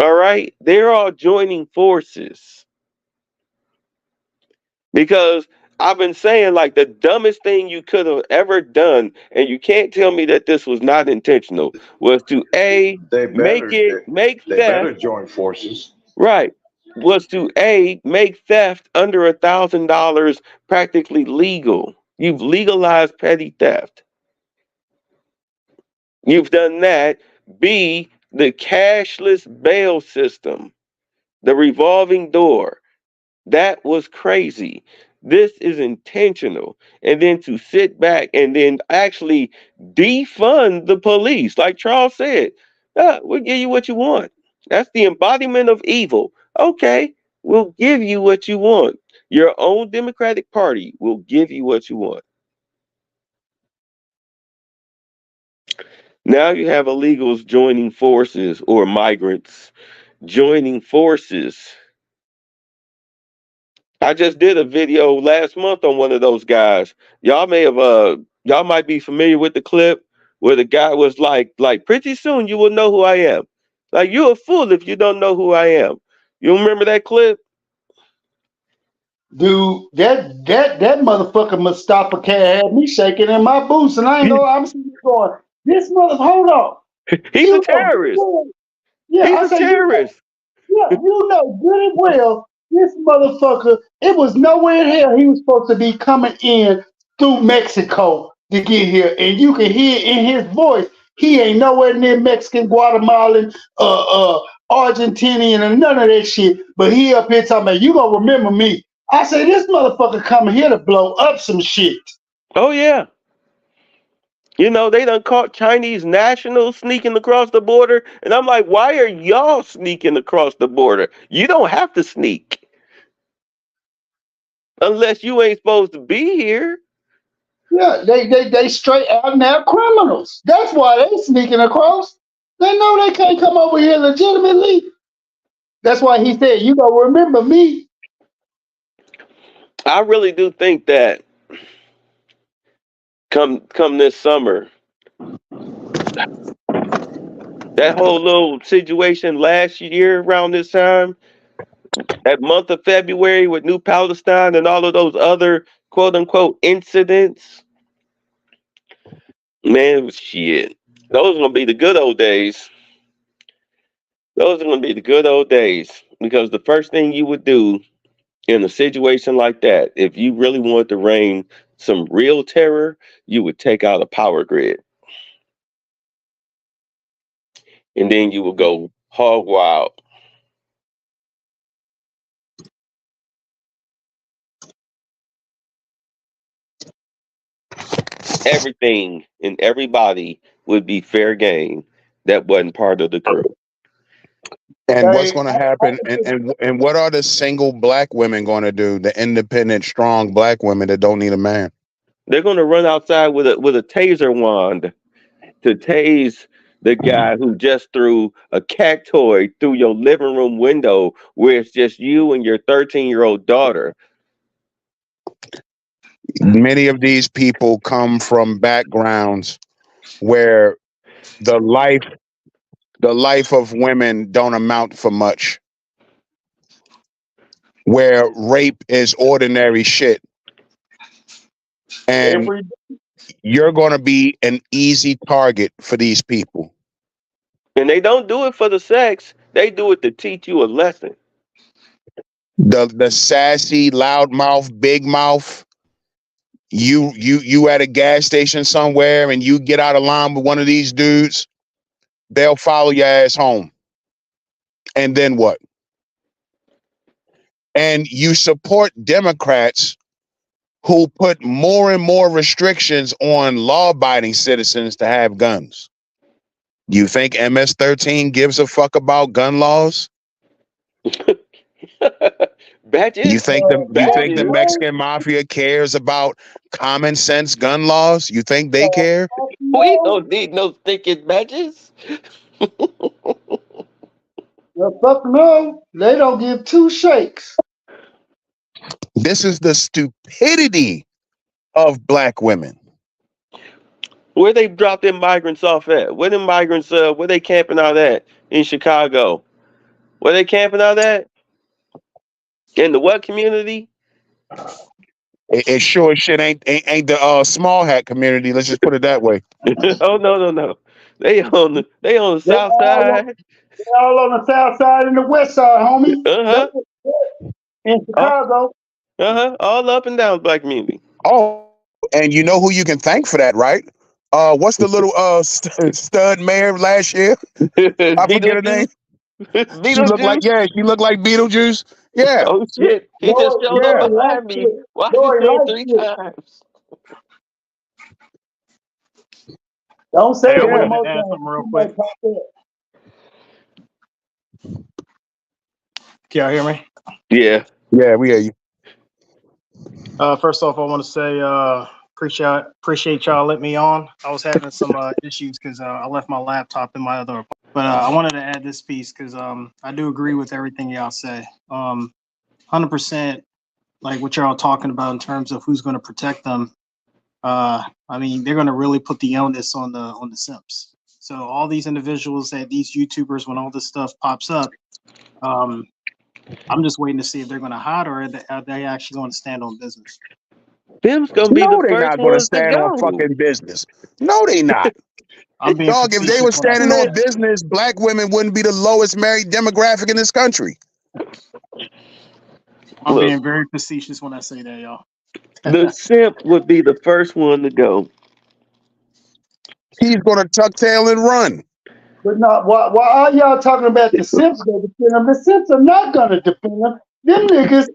all right, they're all joining forces. Because I've been saying, like, the dumbest thing you could have ever done, and you can't tell me that this was not intentional, was to They make better it make they theft better join forces. right. Was to make theft under $1,000 practically legal. You've legalized petty theft. You've done that. B, the cashless bail system, the revolving door. That was crazy. This is intentional. And then to sit back and then actually defund the police, like Charles said, we'll give you what you want. That's the embodiment of evil. Okay, we'll give you what you want. Your own Democratic Party will give you what you want. Now you have illegals joining forces or migrants joining forces. I just did a video last month on one of those guys. Y'all might be familiar with the clip where the guy was like pretty soon you will know who I am. Like you're a fool if you don't know who I am. You remember that clip? dude, that motherfucker Mustafa Cat had me shaking in my boots, and I ain't gonna. I'm sitting there going, "This mother, hold on, He's a you know good terrorist. well." Yeah, He's I a say you know. terrorist. Yeah, you know good and well this motherfucker. It was nowhere in hell he was supposed to be coming in through Mexico to get here, and you can hear in his voice he ain't nowhere near Mexican, Guatemalan, Argentinian, and none of that shit. But he up here talking about you gonna remember me. I say this motherfucker coming here to blow up some shit. Oh yeah. You know, they done caught Chinese nationals sneaking across the border. And I'm like, why are y'all sneaking across the border? You don't have to sneak unless you ain't supposed to be here. Yeah, they straight out and out criminals. That's why they sneaking across. They know they can't come over here legitimately. That's why he said, "You gonna remember me." I really do think that come this summer, that whole little situation last year around this time, That month of February with New Palestine and all of those other quote unquote incidents. Man, shit. Those are gonna be the good old days. Those are gonna be the good old days. Because the first thing you would do in a situation like that, if you really wanted to reign some real terror, you would take out a power grid. And then you would go hog wild. Everything and everybody would be fair game that wasn't part of the crew. And what's Hey, going to happen? And what are the single black women going to do? The independent, strong black women that don't need a man. They're gonna run outside with a taser wand to tase the guy who just threw a cat toy through your living room window where it's just you and your 13-year-old daughter. Many of these people come from backgrounds where the life the life of women don't amount for much, where rape is ordinary shit, and you're going to be an easy target for these people. And they don't do it for the sex. They do it to teach you a lesson. The sassy, loudmouth, big mouth. You at a gas station somewhere and you get out of line with one of these dudes, they'll follow your ass home. And then what? And you support Democrats who put more and more restrictions on law-abiding citizens to have guns. You think MS-13 gives a fuck about gun laws? Badges. You think the Badges. Mexican mafia cares about common sense gun laws? You think they care? We don't need no stinking badges. Well, fuck no, they don't give two shakes. This is the stupidity of black women. Where they drop them migrants off at? Where them migrants where they camping out at in Chicago? Where they camping out at? In the what community? It sure as shit ain't the small hat community. Let's just put it that way. Oh no. They on the They south side. all on the south side and the west side, homie. Uh-huh. In Chicago. All up and down black community. Oh, and you know who you can thank for that, right? What's the little stud mayor last year? I forget her name. She looked like Beetlejuice. Yeah. Oh shit. He just showed up behind me. Why you say it 3 times? Don't say Hey, I it one wanted more to add time. something real quick. Can y'all hear me? Yeah. Yeah, we hear you. First off, I want to say appreciate y'all letting me on. I was having some issues because I left my laptop in my other apartment. But I wanted to add this piece because I do agree with everything y'all say. 100% like what y'all talking about in terms of who's going to protect them. I mean, they're going to really put the onus on the simps. So all these individuals that these YouTubers, when all this stuff pops up, I'm just waiting to see if they're going to hide or are they actually going to stand on business. Them's gonna be No, the they first not going to ones to stand on go. fucking business. No, they not. I'm being Dog, if they facetious were when I standing say on that. business, black women wouldn't be the lowest married demographic in this country. I'm Look, being very facetious when I say that, y'all. the simp would be the first one to go. He's going to tuck tail and run. But not why are y'all talking about the Simps gonna defend them? The Simps are not gonna defend them. Them niggas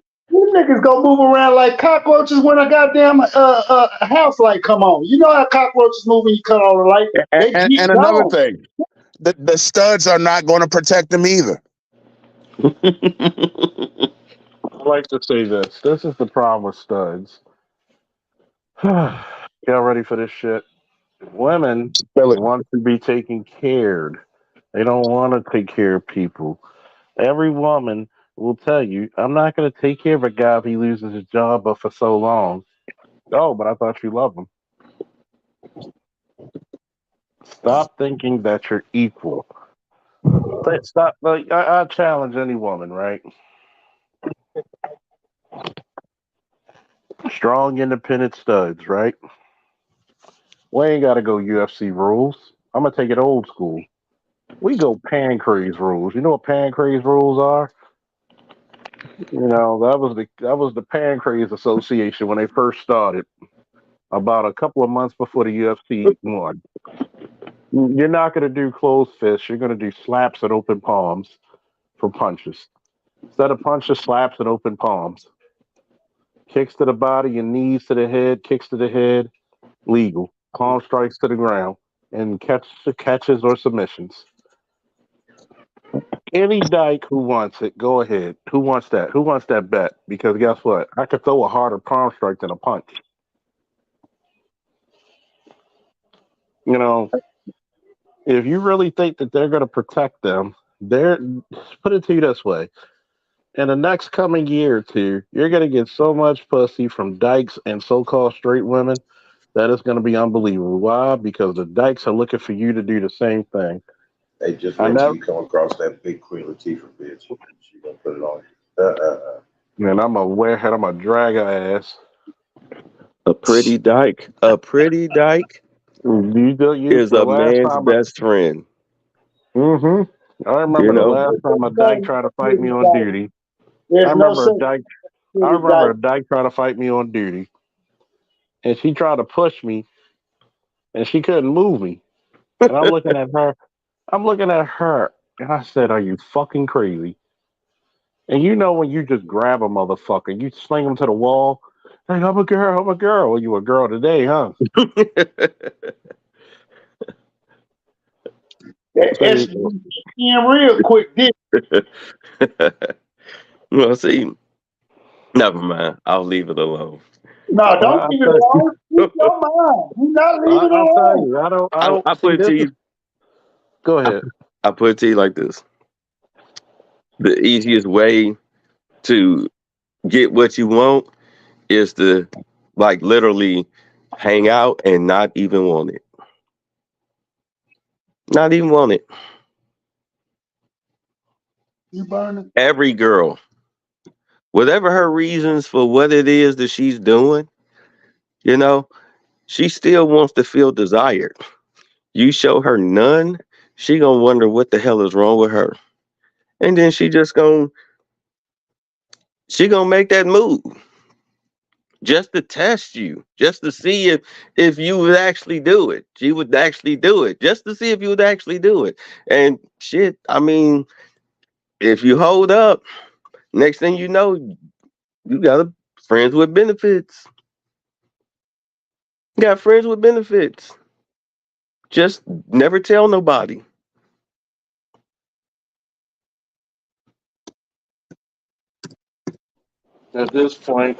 gonna move around like cockroaches when a goddamn house light come on. You know how cockroaches move when you cut on the light. And another thing, the studs are not going to protect them either. I like to say this. This is the problem with studs. Y'all ready for this shit? Women want to be taken cared. They don't want to take care of people. Every woman will tell you, I'm not going to take care of a guy if he loses his job but for so long. Oh, but I thought you loved him. Stop thinking that you're equal. Stop. Like, I challenge any woman, right? Strong, independent studs, right? We ain't got to go UFC rules. I'm gonna take it old school. We go pancrase rules. You know what pancrase rules are? You know that was the Pancrase Association when they first started, about a couple of months before the UFC one. You're not gonna do closed fists. You're gonna do slaps and open palms for punches. Instead of punches, slaps and open palms. Kicks to the body and knees to the head. Kicks to the head. Legal. Palm strikes to the ground and catches or submissions. Any dyke who wants it, go ahead. Who wants that? Who wants that bet? Because guess what? I could throw a harder palm strike than a punch. You know, if you really think that they're going to protect them, put it to you this way. In the next coming year or two, you're going to get so much pussy from dykes and so-called straight women that it's going to be unbelievable. Why? Because the dykes are looking for you to do the same thing. Hey, just I wait till know, you come across that big Queen Latifah bitch. She gonna put it on you. man. I'm a wearhead. I'm a drag her ass. A pretty dyke. A pretty dyke You is the a last man's time. best friend. I You remember the know, last time a dyke tried to fight me on duty. I There's no remember a such dyke. I thing as remember a dyke trying to fight me on duty, and she tried to push me, and she couldn't move me. And I'm looking at her. I'm looking at her, and I said, "Are you fucking crazy?" And you know when you just grab a motherfucker, you sling him to the wall. Like, I'm a girl. I'm a girl. Well, you a girl today, huh? it's See, being real quick. well, see, never mind. I'll leave it alone. No, don't I'll leave it tell you. alone. Keep your mind. Do not leave it I'll tell alone. you. I don't. I I, don't I see put it this. to you. Go I, ahead. I put it to you like this: the easiest way to get what you want is to, like, literally hang out and not even want it. Not even want it. You burning? Every girl, whatever her reasons for what it is that she's doing, you know, she still wants to feel desired. You show her none, she gonna wonder what the hell is wrong with her, and then she gonna make that move just to test you, just to see if you would actually do it. She would actually do it just to see if you would actually do it. And shit, I mean, if you hold up, next thing you know, you got a friends with benefits. You got friends with benefits. Just never tell nobody. At this point,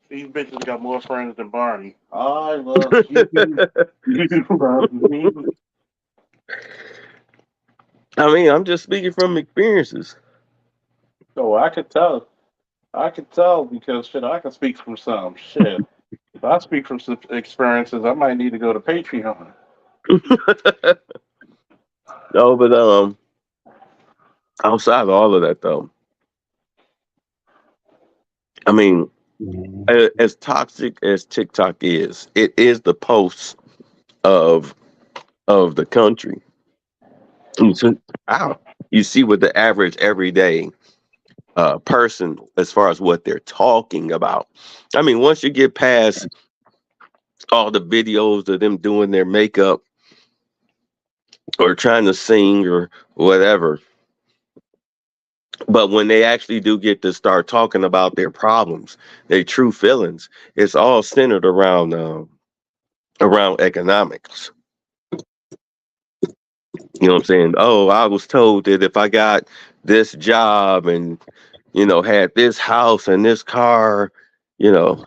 these bitches got more friends than Barney. I love you. You love me. I mean, I'm just speaking from experiences. So I could tell. I could tell because shit, I can speak from some shit. If I speak from some experiences, I might need to go to Patreon. No, but outside of all of that though, I mean, as toxic as TikTok is, it is the pulse of the country. You see, ow, you see what the average everyday person, as far as what they're talking about. I mean, once you get past all the videos of them doing their makeup or trying to sing or whatever, but when they actually do get to start talking about their problems, their true feelings, it's all centered around economics. You know what I'm saying? Oh, I was told that if I got this job and, had this house and this car, you know,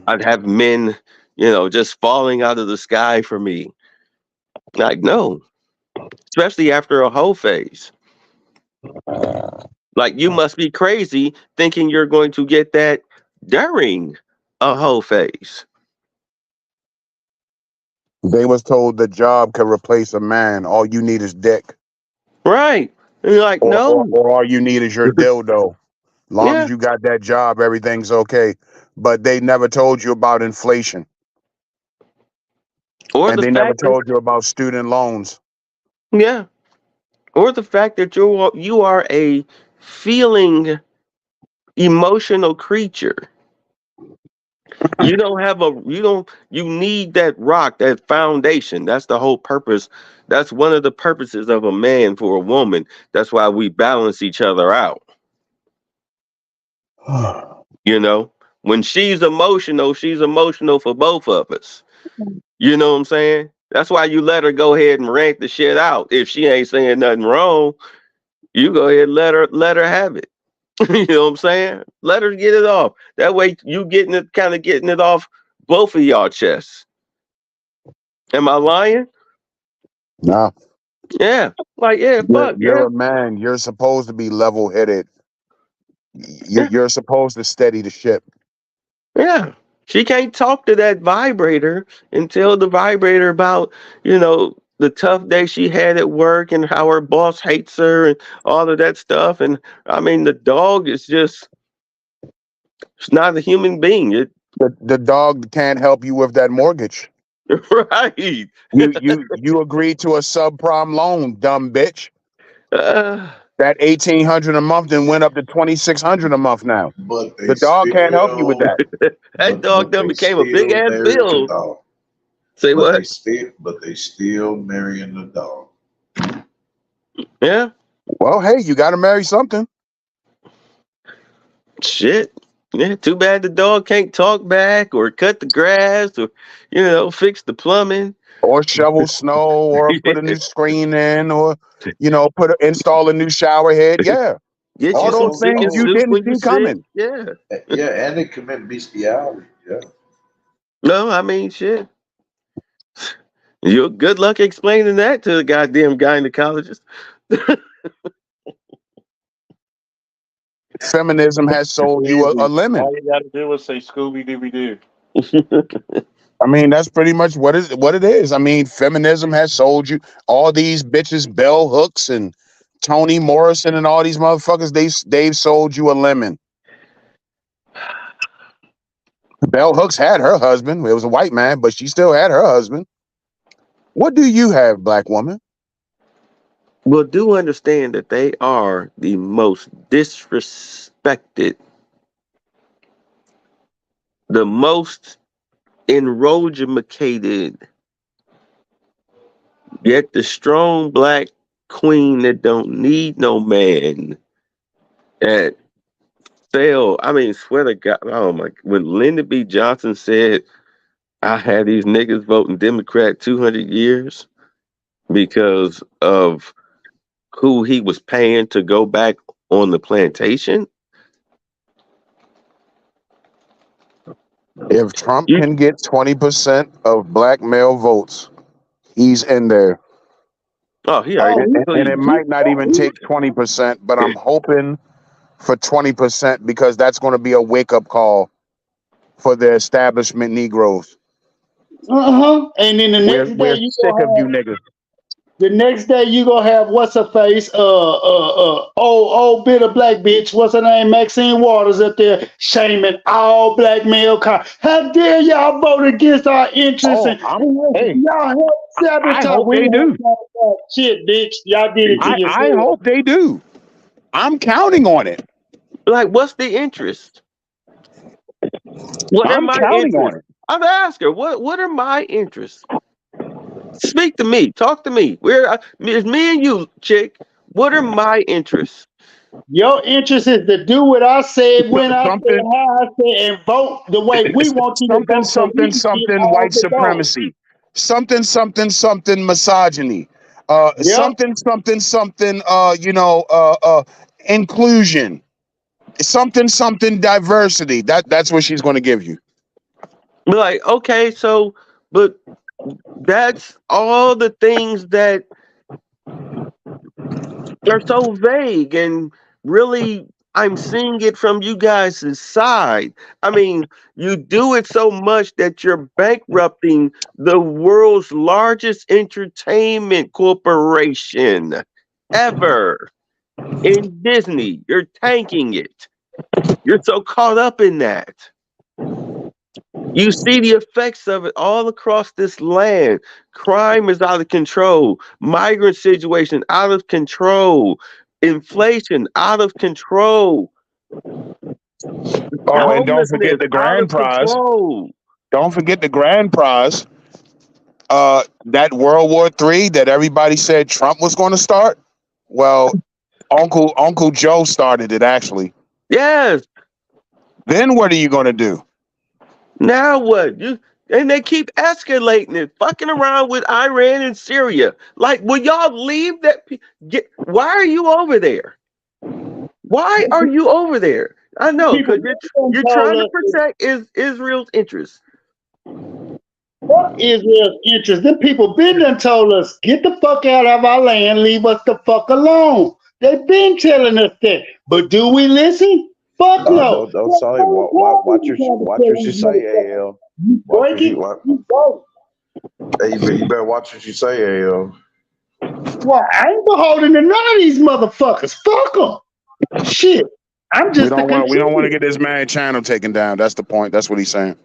I'd have men, just falling out of the sky for me. Like, no, especially after a whole phase. Like, you must be crazy thinking you're going to get that during a whole phase. They was told the job could replace a man. All you need is dick, Right. And you're like, or no. all you need is your dildo. Long Yeah. as you got that job, everything's okay. But they never told you about inflation, Or and the they never fact that, told you about student loans. yeah. Or the fact that you are a feeling emotional creature. You need that rock, that foundation. That's the whole purpose. That's one of the purposes of a man for a woman. That's why we balance each other out. You know, when she's emotional for both of us. You know what I'm saying? That's why you let her go ahead and rant the shit out. If she ain't saying nothing wrong, you go ahead and let her have it. You know what I'm saying? Let her get it off. That way you getting it off both of y'all chests. Am I lying? No, Yeah. Like, yeah, fuck, you're yeah. a man. You're supposed to be level headed. Yeah. You're supposed to steady the ship. Yeah. She can't talk to that vibrator and tell the vibrator about, the tough day she had at work and how her boss hates her and all of that stuff. And I mean, the dog is just, it's not a human being. The dog can't help you with that mortgage. Right. You agreed to a subprime loan, dumb bitch. Uh, That 1,800 a month then went up to 2,600 a month now. But they The dog can't help you with still, that. that dog but done they became a big still ass married the bill. dog. Say what? But they still marrying the dog. Yeah. Well, hey, you got to marry something. Shit. Yeah, too bad the dog can't talk back or cut the grass or, fix the plumbing. Or shovel snow, or put a new screen in, or install a new shower head. Yeah, Get you all some those Oh, chicken things you oh, soup didn't when you see sick. coming. Yeah. yeah, and they commit bestiality. Yeah. No, I mean, shit. You good luck explaining that to the goddamn gynecologist. Feminism has sold you a Easy. lemon. All you got to do is say Scooby Dooby Doo. I mean, that's pretty much what it is. I mean, feminism has sold you all these bitches, Bell Hooks and Toni Morrison and all these motherfuckers. They've sold you a lemon. Bell Hooks had her husband. It was a white man, but she still had her husband. What do you have, black woman? Well, do understand that they are the most disrespected, the most enrogimated, yet the strong black queen that don't need no man. That fell. I mean, swear to God. Oh my! When Lyndon B. Johnson said, "I had these niggas voting Democrat 200 years because of who he was paying to go back on the plantation." If Trump You, can get 20% of black male votes, he's in there. oh, he Oh, already And it depleted. might not even take 20%, but I'm hoping for 20% because that's going to be a wake up call for the establishment Negroes. And then We're sick of you niggas. the next day you gonna have what's her face, old bitter black bitch, what's her name, Maxine Waters up there shaming all black male. How dare y'all vote against our interests Oh, and hey, y'all help I sabotage? hope We they do. ain't sabotage shit, bitch. Y'all did it to I yourself. hope they do. I'm counting on it. Like, what's the interest? What are I'm my counting on interests? it. I've asked her, what are my interests? Speak to me. Talk to me. It's me and you, chick. What are my interests? Your interest is to do what I said, when I said, Something, how I said, and vote the way we want you to something, vote so we something, can get something all white the votes. supremacy. Something, something, something misogyny. Yep. Something, something, inclusion. Something, something diversity. That's what she's going to give you. Be like, okay, so, but that's all the things that are so vague, and really I'm seeing it from you guys' side. I mean, you do it so much that you're bankrupting the world's largest entertainment corporation ever in Disney. You're tanking it. You're so caught up in that. You see the effects of it all across this land. Crime is out of control. Migrant situation out of control. Inflation out of control. Oh, and don't Homelessness forget the out grand of prize. control. Don't forget the grand prize. That World War III that everybody said Trump was going to start. Well, Uncle Joe started it actually. Yes. Then what are you going to do? Now what? And they keep escalating it, fucking around with Iran and Syria. Like, will y'all leave that? Why are you over there? Why are you over there? I know, People because been you're told trying to us protect Israel's interests. what Israel's interest. Them people been done told us, get the fuck out of our land, leave us the fuck alone. They've been telling us that. But do we listen? Fuck No, no. don't say. Watch what you say, AL. You Watch break what it, you go. Hey, you better watch what you say, AL. Well, I ain't beholden to none of these motherfuckers. Fuck them. Shit. I'm We just a don't want contributor. to get this man channel taken down. That's the point. That's what he's saying.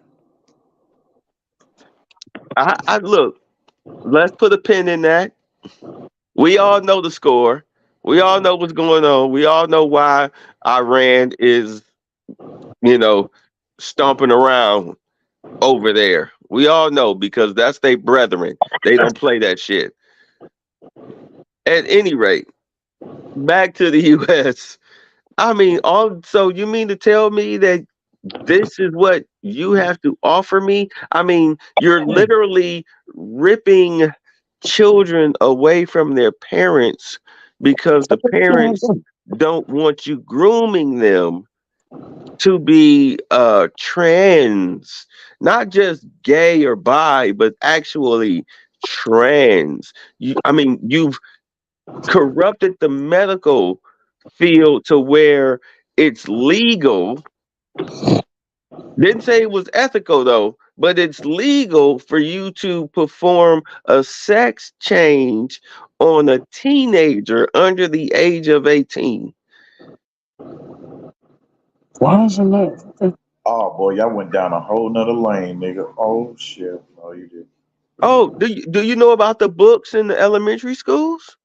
I look. Let's put a pin in that. We all know the score. We all know what's going on. We all know why Iran is, stomping around over there. We all know because that's their brethren. They don't play that shit. At any rate, back to the U.S. I mean, so you mean to tell me that this is what you have to offer me? I mean, you're literally ripping children away from their parents because the parents don't want you grooming them to be trans, not just gay or bi, but actually trans. You've corrupted the medical field to where it's legal. Didn't say it was ethical though, but it's legal for you to perform a sex change on a teenager under the age of 18. Why isn't that? Oh boy, y'all went down a whole nother lane, nigga. Oh shit. No, you did. Oh, do you know about the books in the elementary schools?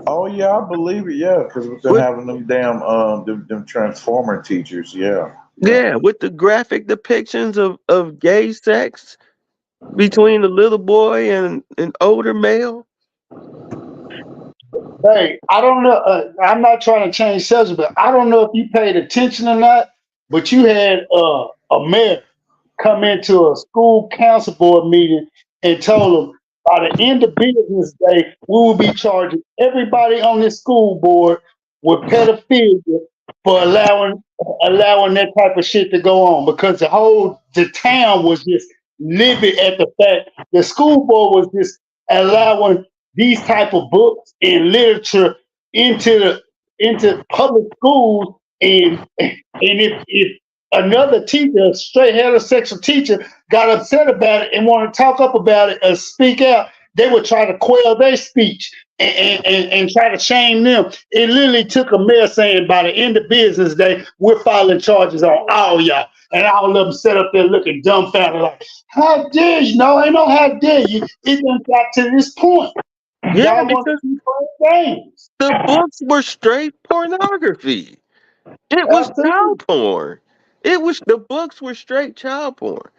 Oh yeah, I believe it. Yeah, because with them With having them damn them transformer teachers. Yeah, yeah. Yeah, with the graphic depictions of gay sex between a little boy and an older male. Hey, I don't know. I'm not trying to change subject, but I don't know if you paid attention or not. But you had a mayor come into a school council board meeting and told them by the end of business day, we will be charging everybody on this school board with pedophilia for allowing that type of shit to go on because the town was just livid at the fact the school board was just allowing these type of books and literature into public schools and if another teacher, a straight heterosexual teacher, got upset about it and wanted to talk up about it or speak out, they would try to quell their speech and try to shame them. It literally took a mayor saying by the end of business day, we're filing charges on all y'all. And all of them sat up there looking dumbfounded like, how dare you? No, ain't no how dare you. It done got to this point. Yeah, Y'all want because to keep playing games. the books were straight pornography. It was Absolutely. child porn. The books were straight child porn.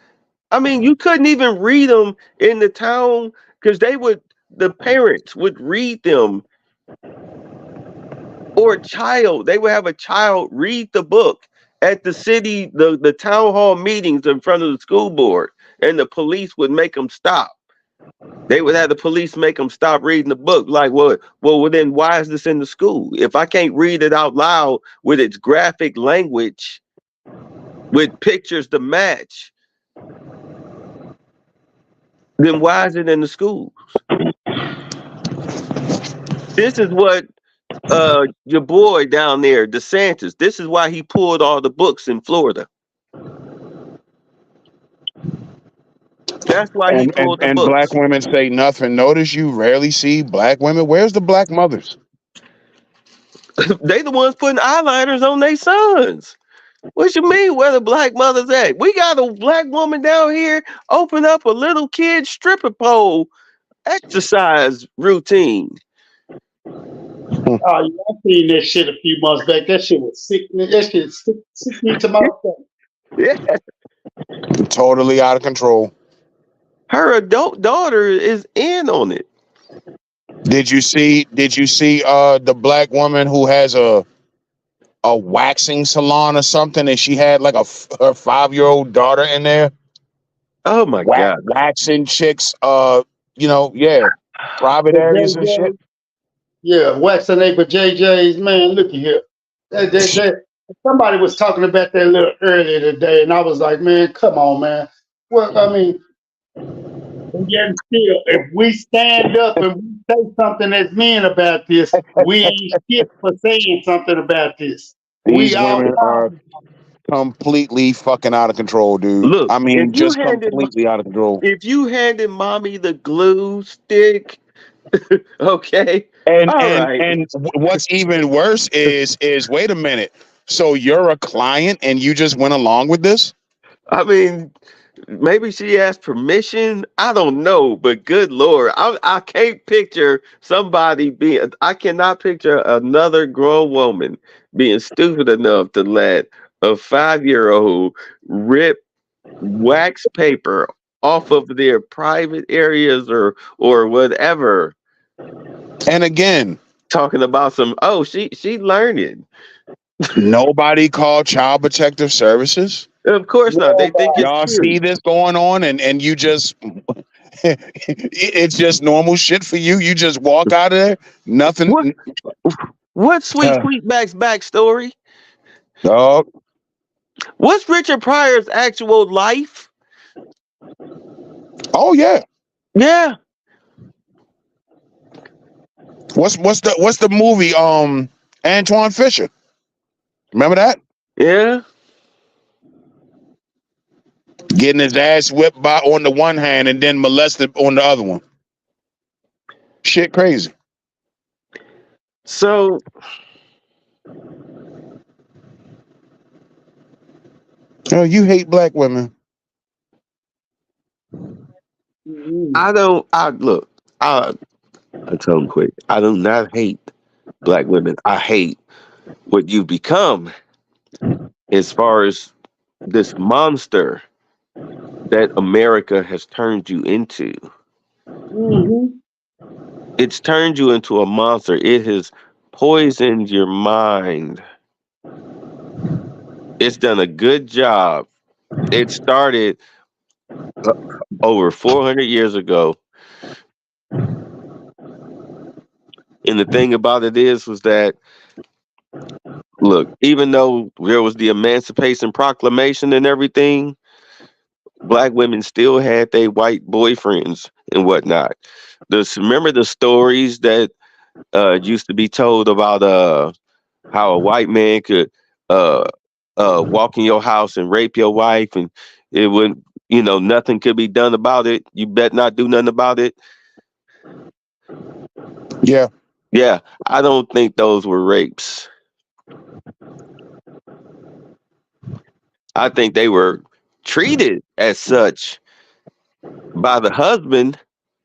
I mean, you couldn't even read them in the town because the parents would read them, or they would have a child read the book at the town hall meetings in front of the school board, and the police would make them stop. They would have the police make them stop reading the book. Like, well, then why is this in the school? If I can't read it out loud with its graphic language, with pictures to match, then why is it in the schools? This is what your boy down there, DeSantis, this is why he pulled all the books in Florida. That's why he pulled the And black books. women say nothing. Notice you rarely see black women. Where's the black mothers? They the ones putting eyeliners on their sons. What you mean? Where the black mothers at? We got a black woman down here open up a little kid stripper pole exercise routine. Oh, yeah, I seen that shit a few months back. That shit was sick. That shit sick me to my stomach. Yeah, Totally out of control. her adult daughter is in on it. Did you see the black woman who has a waxing salon or something, and she had like her 5-year-old daughter in there Oh my God. waxing chicks, private The areas and shit. JJ, yeah, waxing neighbor JJ's, man, look at here. Somebody was talking about that a little earlier today, and I was like, man, come on, man. Well, I mean, and yet still, if we stand up and we say something as men about this, we ain't shit for saying something about this. These We all women are completely fucking out of control, dude. Look, I mean, just completely out of control. if you handed mommy the glue stick, okay. And All and right. and what's even worse is wait a minute. So you're a client and you just went along with this? I mean, maybe she asked permission. I don't know, but good Lord, I can't picture somebody being. I cannot picture another grown woman being stupid enough to let a 5-year-old rip wax paper off of their private areas or whatever. And again, Talking about some. Oh, she learning. nobody called Child Protective Services. Of course not. They think it's Y'all cute. see this going on, and you just it's just normal shit for you. You just walk out of there, nothing. What's Sweet Sweetback's backstory? Dog. What's Richard Pryor's actual life? Oh yeah. Yeah. What's the movie? Antoine Fisher. Remember that? Yeah. Getting his ass whipped by on the one hand and then molested on the other one. Shit crazy. So oh, you hate black women. I tell them quick. I do not hate black women. I hate what you become as far as this monster that America has turned you into. It's turned you into a monster. It has poisoned your mind. It's done a good job. It started over 400 years ago. And the thing about it was that, look, even though there was the Emancipation Proclamation and everything, black women still had their white boyfriends and whatnot. Remember the stories that used to be told about how a white man could walk in your house and rape your wife, and it would, nothing could be done about it. You bet not do nothing about it. Yeah. Yeah, I don't think those were rapes. I think they were treated as such by the husband,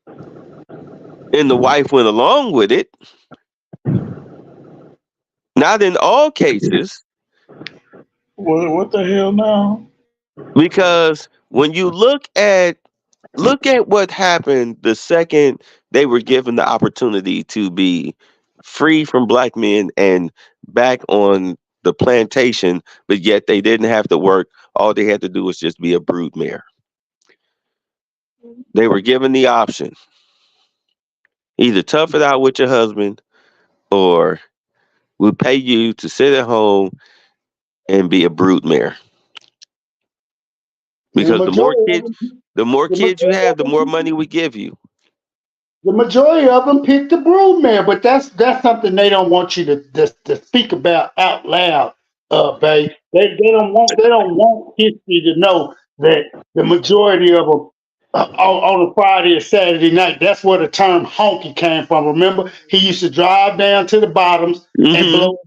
and the wife went along with it. Not in all cases. What the hell now? Because when you look at what happened the second they were given the opportunity to be free from black men and back on the plantation, but yet they didn't have to work. All they had to do was just be a broodmare. They were given the option. Either tough it out with your husband, or we'll pay you to sit at home and be a broodmare. Because the more kids you have, the more money we give you. The majority of them pick the broodmare, but that's something they don't want you to speak about out loud, babe. They don't want history to know that the majority of them on a Friday or Saturday night. That's where the term honky came from. Remember, he used to drive down to the bottoms and Mm-hmm. blow.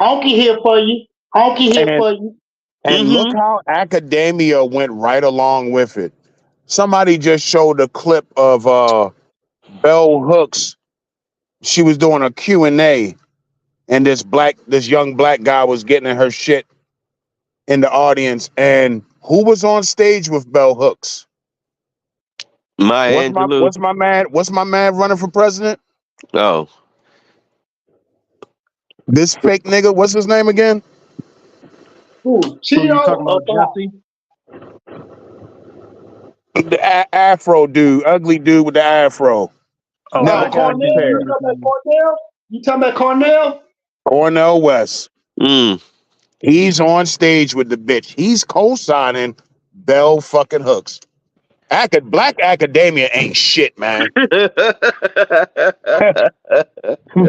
Honky here for you. Honky here And for you. and look Mm-hmm. how academia went right along with it. Somebody just showed a clip of Bell Hooks. She was doing a Q&A, and this young black guy was getting her shit in the audience. And who was on stage with Bell Hooks? Maya Angelou. What's my man running for president? Oh, This fake nigga, what's his name again? Ooh, Who you Cheeto talking or about, Bob? Jesse? The Afro dude, ugly dude with the Afro. Oh, Never black got guy his Cornell. named You hair. talking about Jonathan. Cornell? You talking about Cornell? Cornell West. mm. He's on stage with the bitch. He's co-signing Bell fucking Hooks. Black academia ain't shit, man.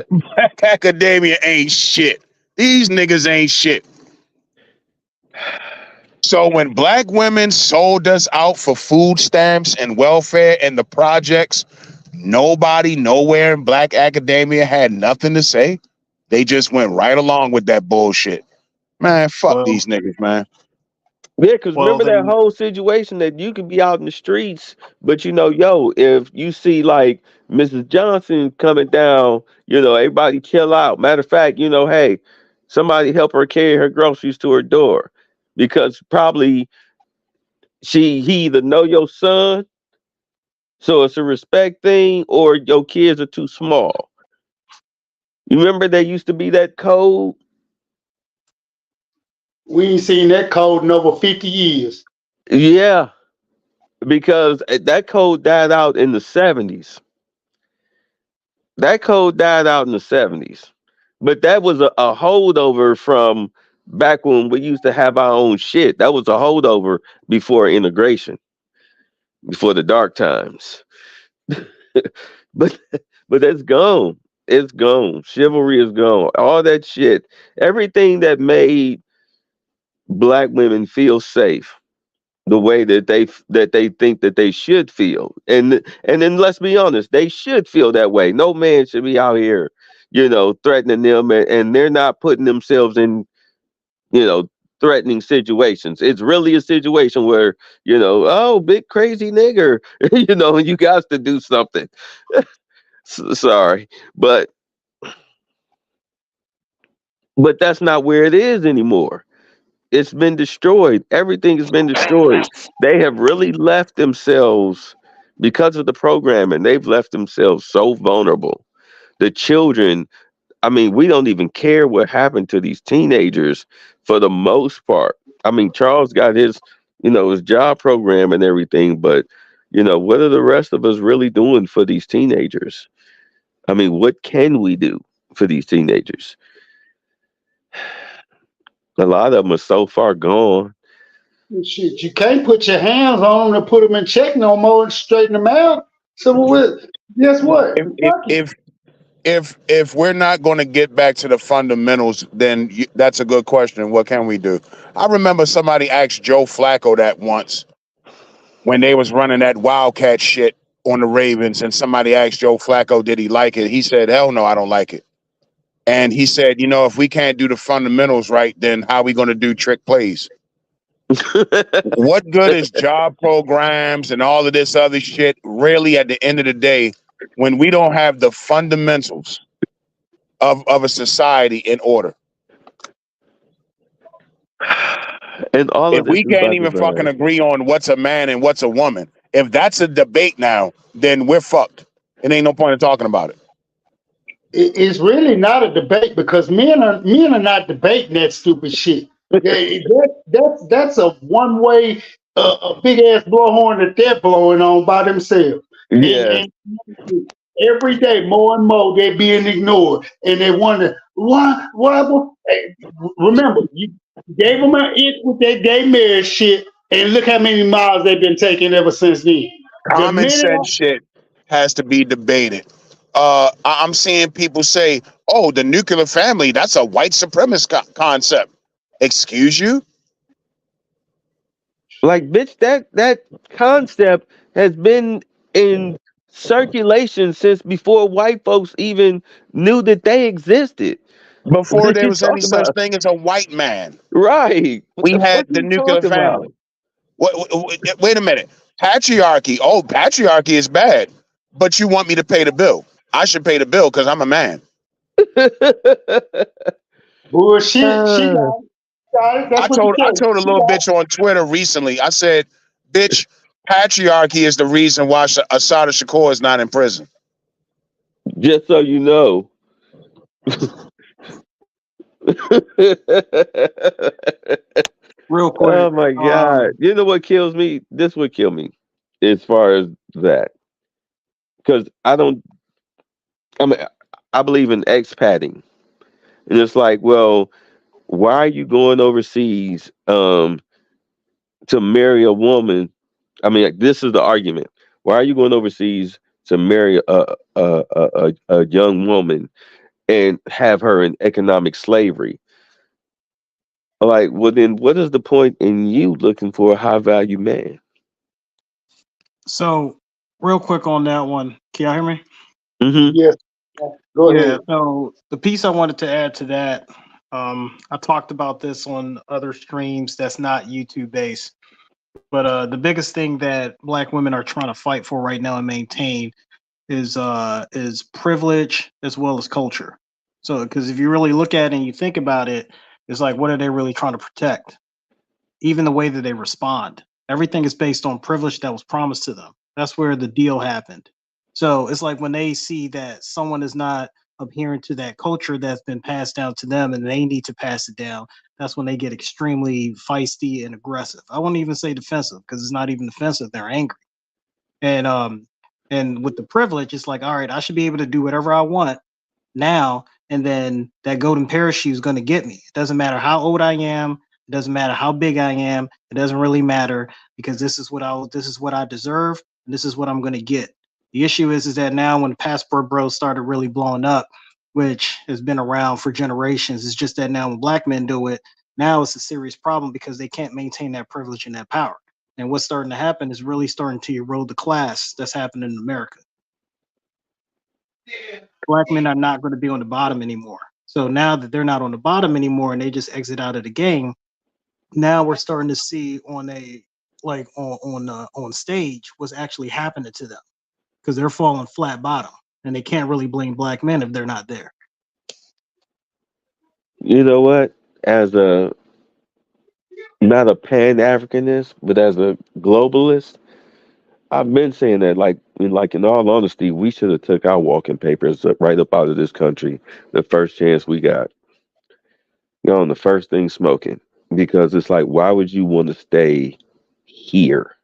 Black academia ain't shit. These niggas ain't shit. So when black women sold us out for food stamps and welfare and the projects, nobody nowhere in black academia had nothing to say. They just went right along with that bullshit. Man, fuck Well, these niggas, man. Yeah, because well, remember that then, whole situation that you could be out in the streets, but yo, if you see like Mrs. Johnson coming down, everybody chill out. Matter of fact, hey, somebody help her carry her groceries to her door, because probably he either know your son, so it's a respect thing, or your kids are too small. You remember there used to be that code? We ain't seen that code in over 50 years. Yeah, because that code died out in the 70s. That code died out in the 70s. But that was a holdover from back when we used to have our own shit. That was a holdover before integration, before the dark times. but but it's gone. It's gone. Chivalry is gone. All that shit. Everything that made black women feel safe the way that they think that they should feel, and then let's be honest, they should feel that way. No man should be out here threatening them, and they're not putting themselves in you know threatening situations. It's really a situation where oh, big crazy nigger, and you got to do something. Sorry, but that's not where it is anymore. It's been destroyed. Everything has been destroyed. They have really left themselves, because of the programming, they've left themselves so vulnerable. The children, I mean, we don't even care what happened to these teenagers for the most part. I mean, Charles got his job program and everything, but what are the rest of us really doing for these teenagers? I mean, what can we do for these teenagers? A lot of them are so far gone. Shit, you can't put your hands on them to put them in check no more and straighten them out. So guess what? Fuck it. If we're not going to get back to the fundamentals, then that's a good question. What can we do? I remember somebody asked Joe Flacco that once when they was running that Wildcat shit on the Ravens, and somebody asked Joe Flacco, did he like it? He said, hell no, I don't like it. And he said, if we can't do the fundamentals right, then how are we going to do trick plays? What good is job programs and all of this other shit really at the end of the day when we don't have the fundamentals of a society in order? And all If of this we is can't by even fucking design. agree on what's a man and what's a woman, if that's a debate now, then we're fucked. It ain't no point in talking about it. It's really not a debate because men are not debating that stupid shit. That's a one way, a big ass blowhorn that they're blowing on by themselves. Yes. And every day more and more they're being ignored, and they wonder why. Hey, remember, you gave them an inch with that gay marriage shit, and look how many miles they've been taking ever since then. The Common minute sense shit has to be debated. I'm seeing people say, "Oh, the nuclear family—that's a white supremacist concept." Excuse you? Like, bitch, that concept has been in circulation since before white folks even knew that they existed. What Before are there you was any talking such about? thing as a white man, Right. What we the fuck had are the you nuclear talking about? family. Wait a minute. Patriarchy. Oh, patriarchy is bad. But you want me to pay the bill? I should pay the bill because I'm a man. Bullshit. She Uh, got it. That's what you I said. told a She little got bitch on Twitter recently. I said, "Bitch, patriarchy is the reason why Assata Shakur is not in prison." just so you know. Real quick. Oh my God. You know what kills me? This would kill me as far as that. Because I mean, I believe in expatting. And it's like, well, why are you going overseas to marry a woman? I mean, like, this is the argument. Why are you going overseas to marry a young woman and have her in economic slavery? Like, well, then what is the point in you looking for a high value man? So, real quick on that one. Can y'all hear me? Hmm. yes. Go Yeah. ahead. So the piece I wanted to add to that, I talked about this on other streams that's not YouTube based. But the biggest thing that Black women are trying to fight for right now and maintain is privilege as well as culture. So, because if you really look at it and you think about it, it's like, what are they really trying to protect? Even the way that they respond, everything is based on privilege that was promised to them. That's where the deal happened. So it's like when they see that someone is not adhering to that culture that's been passed down to them and they need to pass it down, that's when they get extremely feisty and aggressive. I wouldn't even say defensive because it's not even defensive, they're angry. And with the privilege, it's like, all right, I should be able to do whatever I want now, and then that golden parachute is going to get me. It doesn't matter how old I am. It doesn't matter how big I am. It doesn't really matter because this is what I deserve, and this is what I'm going to get. The issue is that now when the passport bros started really blowing up, which has been around for generations, it's just that now when black men do it, now it's a serious problem because they can't maintain that privilege and that power. And what's starting to happen is really starting to erode the class that's happening in America. Black men are not going to be on the bottom anymore. So now that they're not on the bottom anymore and they just exit out of the game, now we're starting to see on a like on stage what's actually happening to them because they're falling flat bottom and they can't really blame black men if they're not there. You know what? As a not a pan Africanist, but as a globalist, I've been saying that, like in all honesty, we should have took our walking papers right up out of this country the first chance we got. You know, on the first thing smoking, because it's like, why would you want to stay here?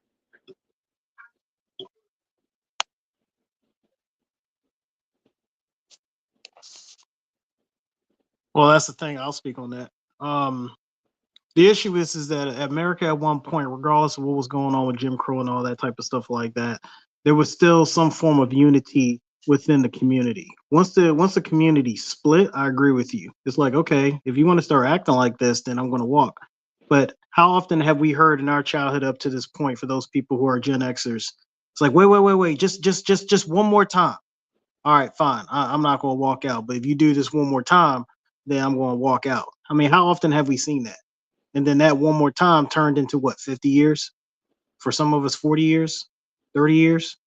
Well, that's the thing. I'll speak on that. The issue is that America at one point, regardless of what was going on with Jim Crow and all that type of stuff like that, there was still some form of unity within the community. Once the community split, I agree with you. It's like, okay, if you want to start acting like this, then I'm going to walk. But how often have we heard in our childhood up to this point for those people who are Gen Xers? It's like, wait, just one more time. All right, fine. I'm not going to walk out. But if you do this one more time, then I'm going to walk out. I mean, how often have we seen that? And then that one more time turned into what, 50 years? For some of us, 40 years, 30 years.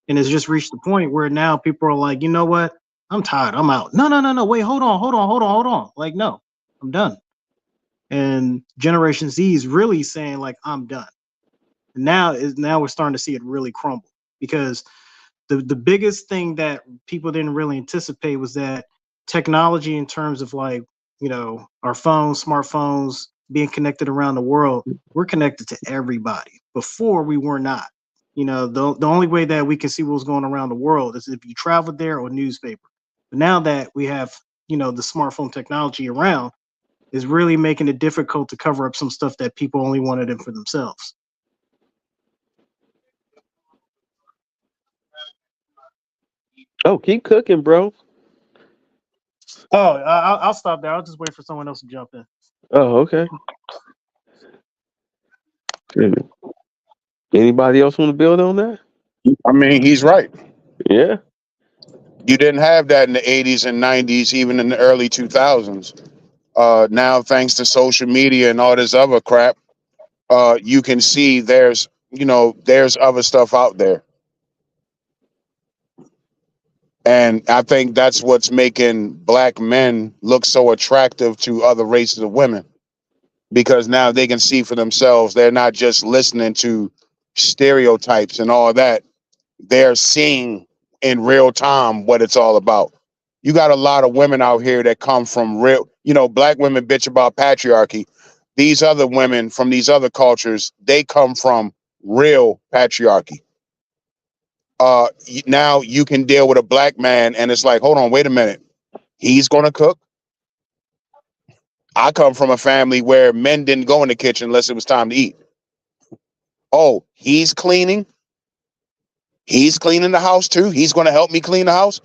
And it's just reached the point where now people are like, you know what? I'm tired. I'm out. No. Wait, hold on. Like, no, I'm done. And Generation Z is really saying, like, I'm done. And now we're starting to see it really crumble because the biggest thing that people didn't really anticipate was that technology in terms of like, our phones, smartphones, being connected around the world, we're connected to everybody. Before we were not. The only way that we can see what's going around the world is if you traveled there or newspaper. But now that we have, the smartphone technology around, is really making it difficult to cover up some stuff that people only wanted in for themselves. Oh, keep cooking, bro. Oh, I'll stop there. I'll just wait for someone else to jump in. Oh, okay. Anybody else want to build on that? I mean, he's right. Yeah. You didn't have that in the 80s and 90s, even in the early 2000s. Now, thanks to social media and all this other crap, you can see there's other stuff out there. And I think that's what's making black men look so attractive to other races of women, because now they can see for themselves. They're not just listening to stereotypes and all that. They're seeing in real time what it's all about. You got a lot of women out here that come from real, black women bitch about patriarchy. These other women from these other cultures, they come from real patriarchy. Now you can deal with a black man and it's like, hold on, wait a minute. He's going to cook. I come from a family where men didn't go in the kitchen unless it was time to eat. Oh, he's cleaning. He's cleaning the house too. He's going to help me clean the house.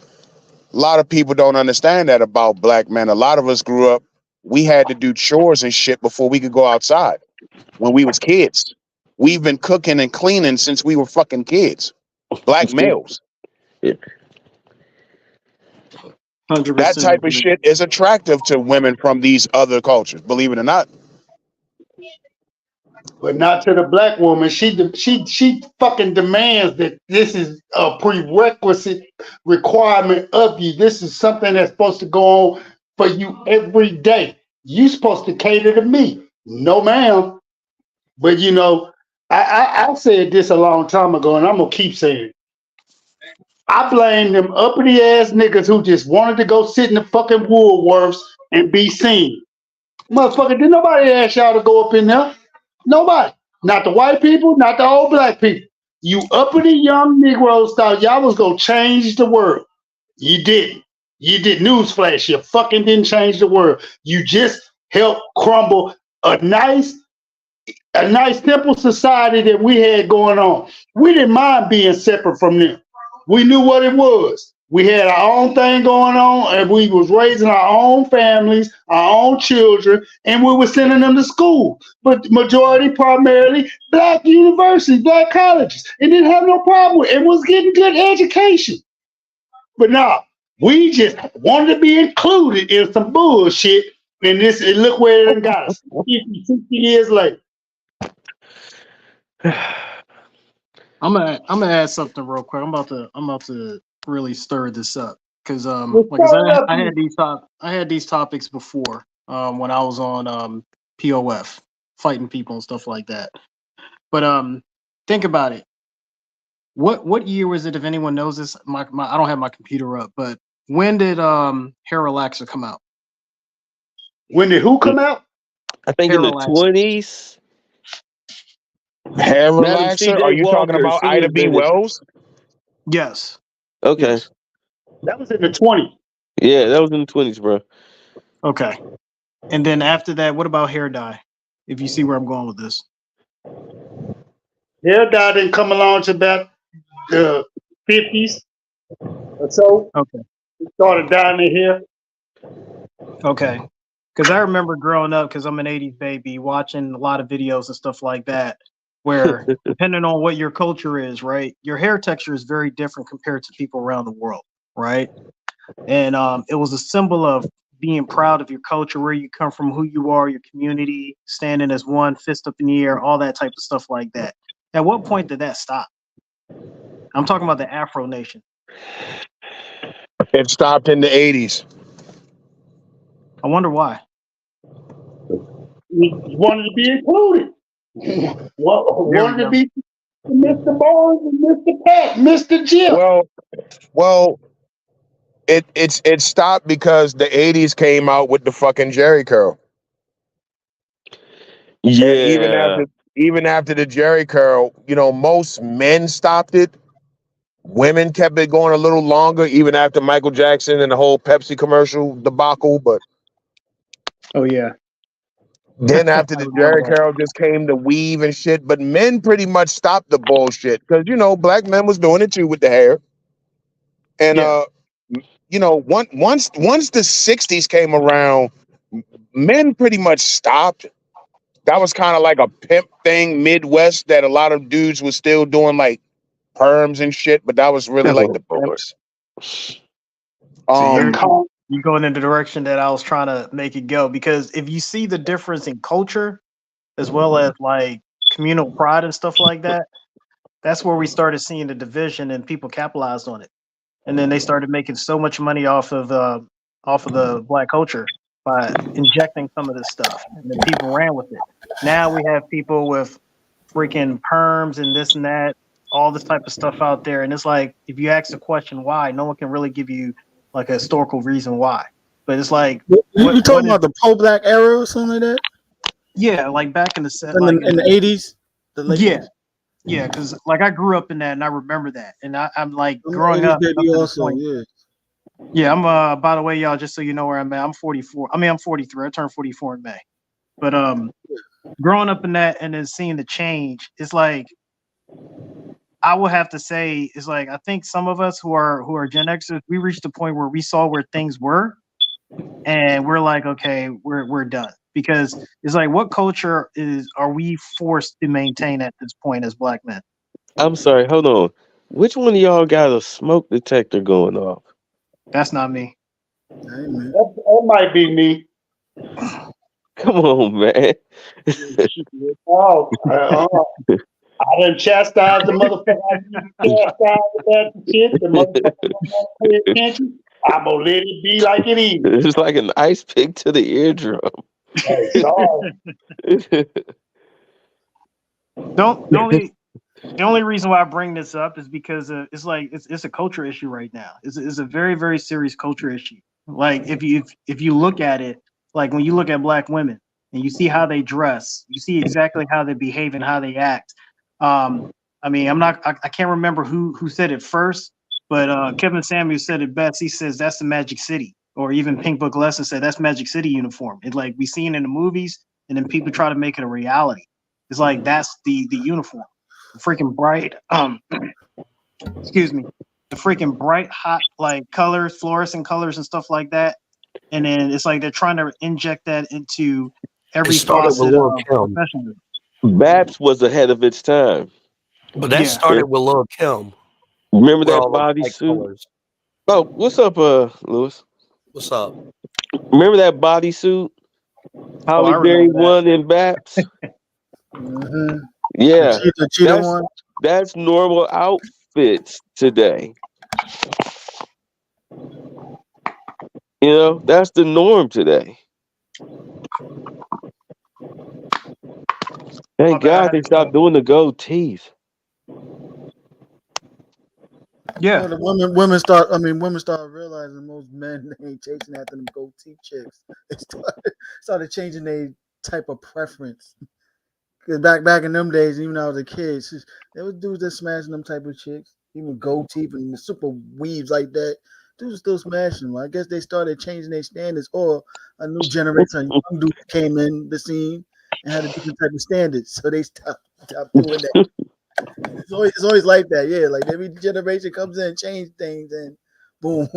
A lot of people don't understand that about black men. A lot of us grew up, we had to do chores and shit before we could go outside when we was kids. We've been cooking and cleaning since we were fucking kids. Black males. Yeah. 100%. That type of shit is attractive to women from these other cultures, believe it or not. But not to the black woman. She fucking demands that this is a prerequisite requirement of you. This is something that's supposed to go on for you every day. You supposed to cater to me. No, ma'am. But I said this a long time ago, and I'm gonna keep saying it. I blame them uppity ass niggas who just wanted to go sit in the fucking Woolworths and be seen. Motherfucker, did nobody ask y'all to go up in there? Nobody. Not the white people, not the old black people. You uppity young Negroes thought y'all was gonna change the world. You didn't. You did. Newsflash, you fucking didn't change the world. You just helped crumble a nice simple society that we had going on. We didn't mind being separate from them. We knew what it was. We had our own thing going on, and we was raising our own families, our own children, and we were sending them to school. But primarily, black universities, black colleges, and didn't have no problem with it. And was getting good education. But now, we just wanted to be included in some bullshit, and look where it got us 50, 60 years later. I'm gonna add something real quick. I'm about to really stir this up because I had these topics before when I was on POF fighting people and stuff like that. But think about it. What year was it? If anyone knows this, I don't have my computer up, but when did Hair Relaxer come out? When did who come out? I think in the 20s. Hair Relaxer? Are you talking about Ida B. Wells? Yes. Okay. Yes. That was in the 20s. Yeah, that was in the 20s, bro. Okay. And then after that, what about hair dye? If you see where I'm going with this. Hair dye didn't come along to about the 50s or so. Okay. It started dyeing their hair. Okay. Because I remember growing up, because I'm an 80s baby, watching a lot of videos and stuff like that, where depending on what your culture is, right, your hair texture is very different compared to people around the world, right? And it was a symbol of being proud of your culture, where you come from, who you are, your community, standing as one, fist up in the air, all that type of stuff like that. At what point did that stop? I'm talking about the Afro Nation. It stopped in the 80s. I wonder why. We wanted to be included. Wanted to be Mr. Barnes and Mr. Pat, Mr. Jim. Well, it stopped because the 80s came out with the fucking Jerry curl. Yeah. And even after the Jerry curl, most men stopped it. Women kept it going a little longer, even after Michael Jackson and the whole Pepsi commercial debacle. But oh yeah. Then after the Jerry curl just came the weave and shit. But men pretty much stopped the bullshit because black men was doing it too with the hair. And once the 60s came around, men pretty much stopped. that was kind of like a pimp thing Midwest that a lot of dudes was still doing like perms and shit, but that was really like the pimps. So you're Call- you're going in the direction that I was trying to make it go, because if you see the difference in culture as well as like communal pride and stuff like that, that's where we started seeing the division and people capitalized on it. And then they started making so much money off of the black culture by injecting some of this stuff, and then people ran with it. Now we have people with freaking perms and this and that, all this type of stuff out there, and it's like if you ask the question why, no one can really give you like a historical reason why. But it's like, You talking about the pro-black era or something like that? yeah, like back in the set, In like the 80s, the late yeah, 80s. yeah, because like I grew up in that and I remember that, and I'm like I'm an growing 80s up baby to the also, point. yeah. Yeah, I'm by the way, y'all, just so you know where I'm at, I'm 44. I mean, I'm 43. I turned 44 in May. But growing up in that and then seeing the change, it's like I will have to say, it's like I think some of us who are Gen Xers, we reached a point where we saw where things were, and we're like, okay, we're done. Because it's like, what culture are we forced to maintain at this point as black men? I'm sorry, hold on. Which one of y'all got a smoke detector going off? That's not me. Amen. That might be me. Come on, man. Oh, I done chastised the motherfucker. I need to chastise the shit. The motherfucker don't want to pay attention. I'm gonna let it be like it is. It's like an ice pick to the eardrum. Hey, sorry. The only reason why I bring this up is because it's like it's a culture issue right now. It's a very, very serious culture issue. Like if you look at it, like when you look at black women and you see how they dress, you see exactly how they behave and how they act. I mean, I can't remember who said it first, but Kevin Samuels said it best. He says that's the Magic City, or even Pink Book Lesson said that's Magic City uniform. It's like we seen in the movies, and then people try to make it a reality. It's like that's the uniform, freaking bright. Excuse me, the freaking bright, hot like colors, fluorescent colors and stuff like that. And then it's like they're trying to inject that into every started with facet Lil' of Kim. professionalism. Baps was ahead of its time. But that Yeah. started with Lil' Kim. Remember With that all those bright bodysuit? colors. Oh, what's up, Lewis? What's up? Remember that bodysuit? Holly I Berry remember that. won in Baps. Mm-hmm. Yeah, The cheetah one. that's normal outfits today. You know, that's the norm today. Thank God they stopped doing the goatees. Yeah. The women start realizing most men ain't chasing after them goatee chicks. They started changing their type of preference. Cause back in them days, even when I was a kid, there was dudes that smashing them type of chicks, even goatee and the super weaves like that. Dudes still smashing them. I guess they started changing their standards, or a new generation of young dudes came in the scene and had a different type of standards, so they stopped doing that. It's always like that, yeah. Like every generation comes in and change things, and boom.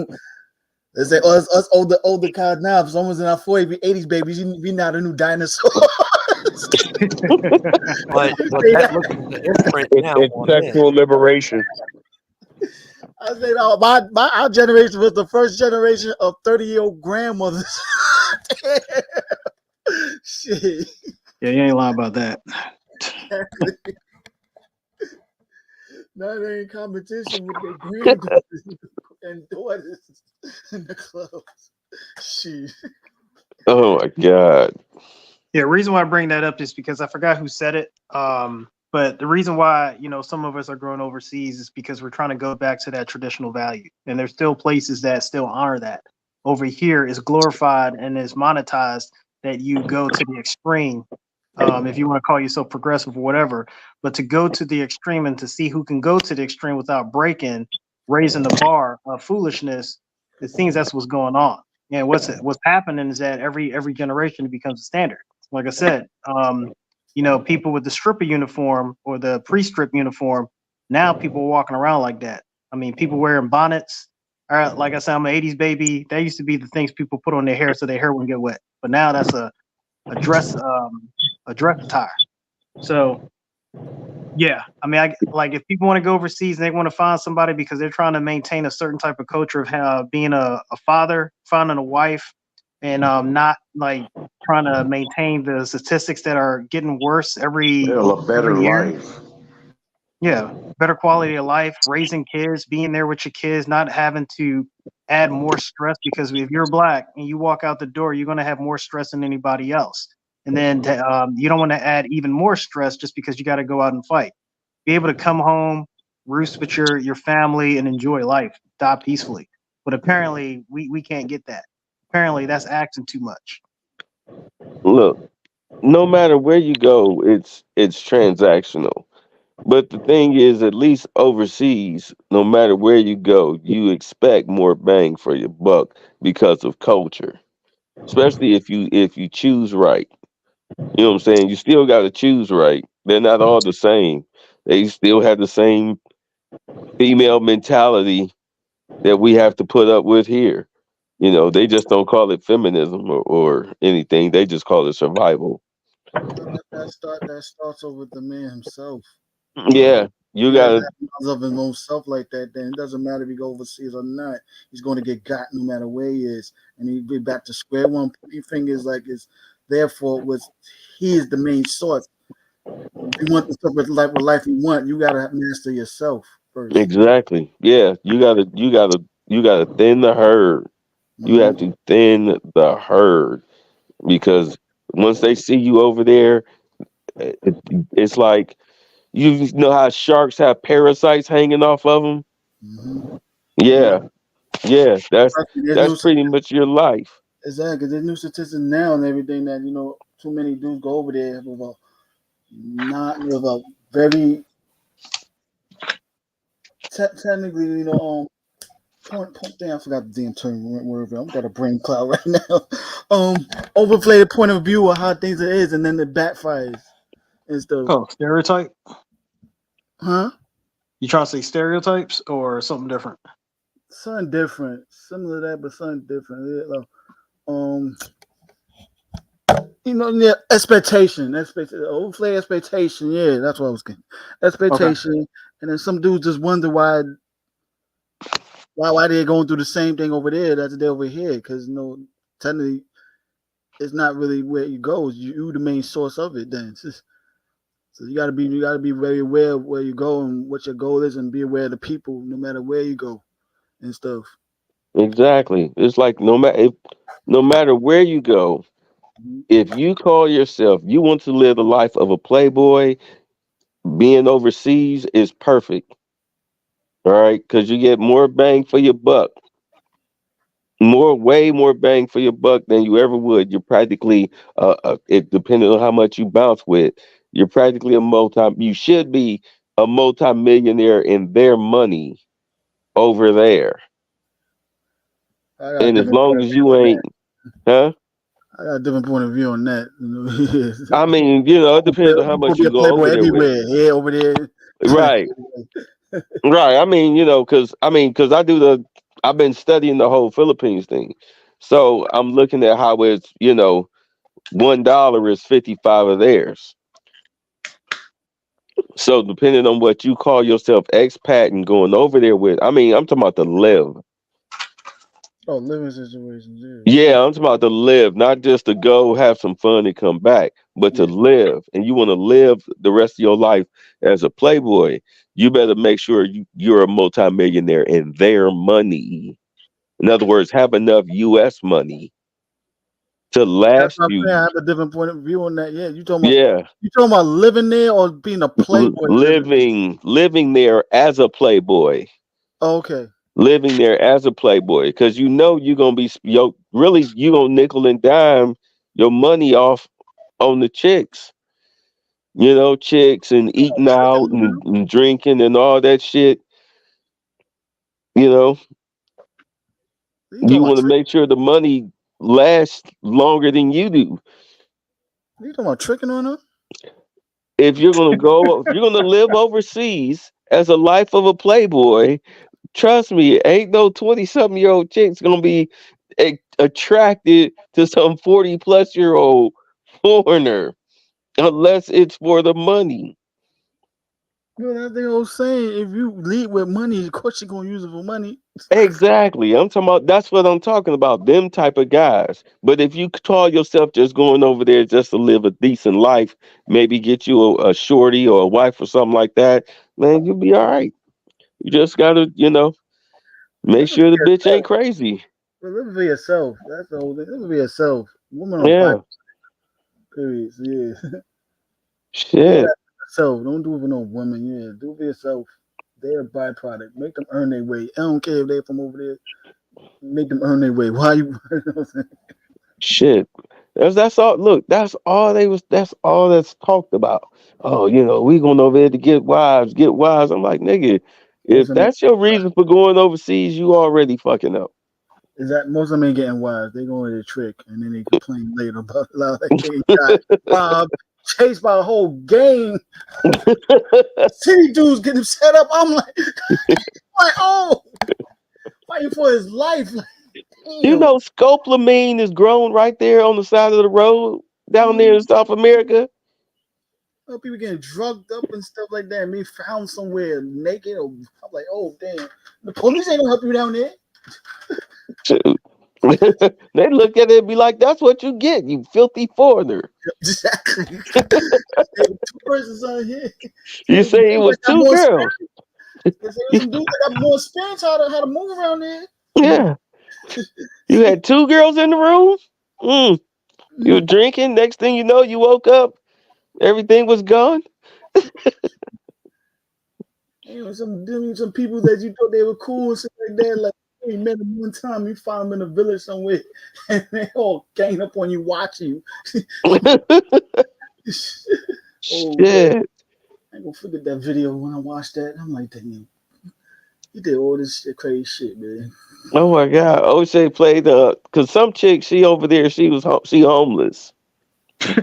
They say, us older guys now, if someone's in our 40s, 80s babies, we not a new dinosaur. But that looks like the imprint now It's on men. sexual liberation. I say, no, our generation was the first generation of 30-year-old grandmothers. Shit. Yeah, you ain't lying about that. Now they're in competition with their granddaughters and daughters in the clubs. Shit. Oh my God. Yeah, the reason why I bring that up is because I forgot who said it. But the reason why, some of us are growing overseas is because we're trying to go back to that traditional value. And there's still places that still honor that. Over here is glorified and is monetized that you go to the extreme, if you want to call yourself progressive or whatever. But to go to the extreme and to see who can go to the extreme without breaking, raising the bar of foolishness, it seems that's what's going on. And what's happening is that every generation it becomes a standard. Like I said, people with the stripper uniform or the pre-strip uniform, now people are walking around like that. I mean, people wearing bonnets. Like I said, I'm an 80s baby. That used to be the things people put on their hair so their hair wouldn't get wet. But now that's a dress a dress attire. So yeah, I mean, like if people want to go overseas and they want to find somebody because they're trying to maintain a certain type of culture of being a father, finding a wife, and not like trying to maintain the statistics that are getting worse Hell, a better year. life. Yeah, better quality of life, raising kids, being there with your kids, not having to add more stress because if you're black and you walk out the door, you're going to have more stress than anybody else. And then you don't want to add even more stress just because you got to go out and fight. Be able to come home, roost with your family, and enjoy life, die peacefully. But apparently, we can't get that. Apparently, that's asking too much. Look, no matter where you go, it's transactional. But the thing is, at least overseas, no matter where you go, you expect more bang for your buck because of culture. Especially if you choose right. You know what I'm saying? You still got to choose right. They're not all the same. They still have the same female mentality that we have to put up with here. You know, they just don't call it feminism or anything. They just call it survival. That starts off with the man himself. Yeah, you He has gotta. that knowledge of his own self like that, then it doesn't matter if he go overseas or not. He's going to get got no matter where he is, and he'll be back to square one. Pointing fingers like it's their fault. Was he is the main source. If you want the stuff with life you want, you gotta master yourself first. Exactly. Yeah, you gotta thin the herd. You have Mm-hmm. to thin the herd because once they see you over there, it, it's like you know how sharks have parasites hanging off of them. Mm-hmm. Yeah, yeah. That's There's that's no pretty much your life. exactly. There's new statistics now and everything that too many dudes go over there with a not with a very technically point thing. I forgot the damn term. Wherever I'm got a brain cloud right now. Overplay the point of view of how things it is, and then it backfires and stuff. Oh, stereotype? Huh? You trying to say stereotypes or something different? Something different, similar to that, but something different. Yeah, overplay expectation. Yeah, that's what I was getting. Okay. Expectation, and then some dudes just wonder why they're going through the same thing over there that's they over here because technically it's not really where you go. You the main source of it. Then so you gotta be very aware of where you go and what your goal is, and be aware of the people no matter where you go and stuff. Exactly. It's like no matter where you go, if you call yourself you want to live the life of a playboy, being overseas is perfect. All right, because you get more bang for your buck, way more bang for your buck than you ever would. You're practically, it depending on how much you bounce with, you're practically you should be a multi-millionaire in their money over there. I got a And as different long point of as view you on that. ain't, huh? I got a different point of view on that. I mean, it depends on how Gonna much be you a go playboy over there with. everywhere, here, over there. Right, right. I mean, because I've been studying the whole Philippines thing. So I'm looking at how it's, $1 is 55 of theirs. So depending on what you call yourself expat and going over there with, I mean, I'm talking about to live. Oh, living situations, Yeah, I'm talking about to live, not just to go have some fun and come back, but to yeah. live. And you want to live the rest of your life as a playboy, you better make sure you're a multimillionaire in their money. In other words, have enough U.S. money to That's last what I'm saying. I you. have a different point of view on that. Yeah, Yeah, you talking about living there or being a playboy living there? living there as a playboy. Oh, okay. Living there as a playboy because you're gonna be really you gonna nickel and dime your money off on the chicks, chicks and eating out and drinking and all that shit. you know You talking you about want to make sure the money lasts longer than you do. you talking about tricking on her? If you're gonna live overseas as a life of a playboy, trust me, ain't no 20-something-year-old chick's gonna be attracted to some 40-plus-year-old foreigner. unless it's for the money. You know, that thing old saying, if you lead with money, of course you're gonna use it for money. Exactly. I'm talking about that's what I'm talking about. Them type of guys. But if you call yourself just going over there just to live a decent life, maybe get you a shorty or a wife or something like that, man, you'll be all right. You just gotta, make Live sure for the bitch yourself. ain't crazy. Live for yourself. That's the whole thing. Live for yourself. Women are by Yeah. period. So, yeah. Do Shit. that for yourself. Don't do it for no women. Yeah. Do it for yourself. They're a byproduct. Make them earn their way. I don't care if they're from over there. Make them earn their way. Why you? You know what I'm saying? Shit. That's all. Look, that's all that's talked about. Oh, we going over there to get wives, get wives. I'm like, nigga, Most if of them that's your reason for going overseas, you already fucking up. is that most of them ain't getting wise. They go into the trick and then they complain later about how they getting got robbed, chased by a whole gang. City dudes getting set up. I'm like, oh, fighting for his life. Like, damn. Scopolamine is grown right there on the side of the road down there Mm, in South America. people getting drugged up and stuff like that. And me found somewhere naked. Or, I'm like, oh damn, the police ain't gonna help you down there. Shoot. They look at it and be like, that's what you get, you filthy foreigner. Exactly. Two persons on here. You There's some say it dudes was that got two more girls. experience. There's some dudes that got more experience how to move around there. Yeah. You had two girls in the room? You were drinking. Next thing you know, you woke up. Everything was gone. Some people that you thought they were cool and stuff like that. Like you met them one time, you found them in a village somewhere, and they all gang up on you, watching you. Oh man, Shit. I ain't gonna forget that video when I watched that. I'm like, damn, you did all this shit, crazy shit, man. Oh my God. O'Shea played cause some chick, she over there, she homeless. She a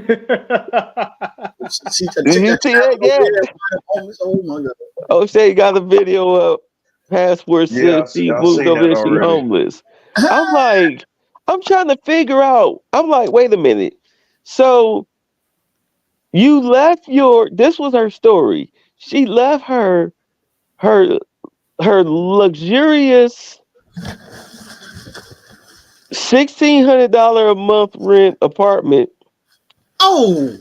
Did chick you that see that? traveled over Yeah. there, homeless. Oh my god. O'Shea got a video up. Passport Yeah, says she I've moved seen over that there, she already. homeless. I'm like, I'm trying to figure out. I'm like, wait a minute. So you left this was her story. She left her her luxurious $1,600 a month rent apartment. Oh,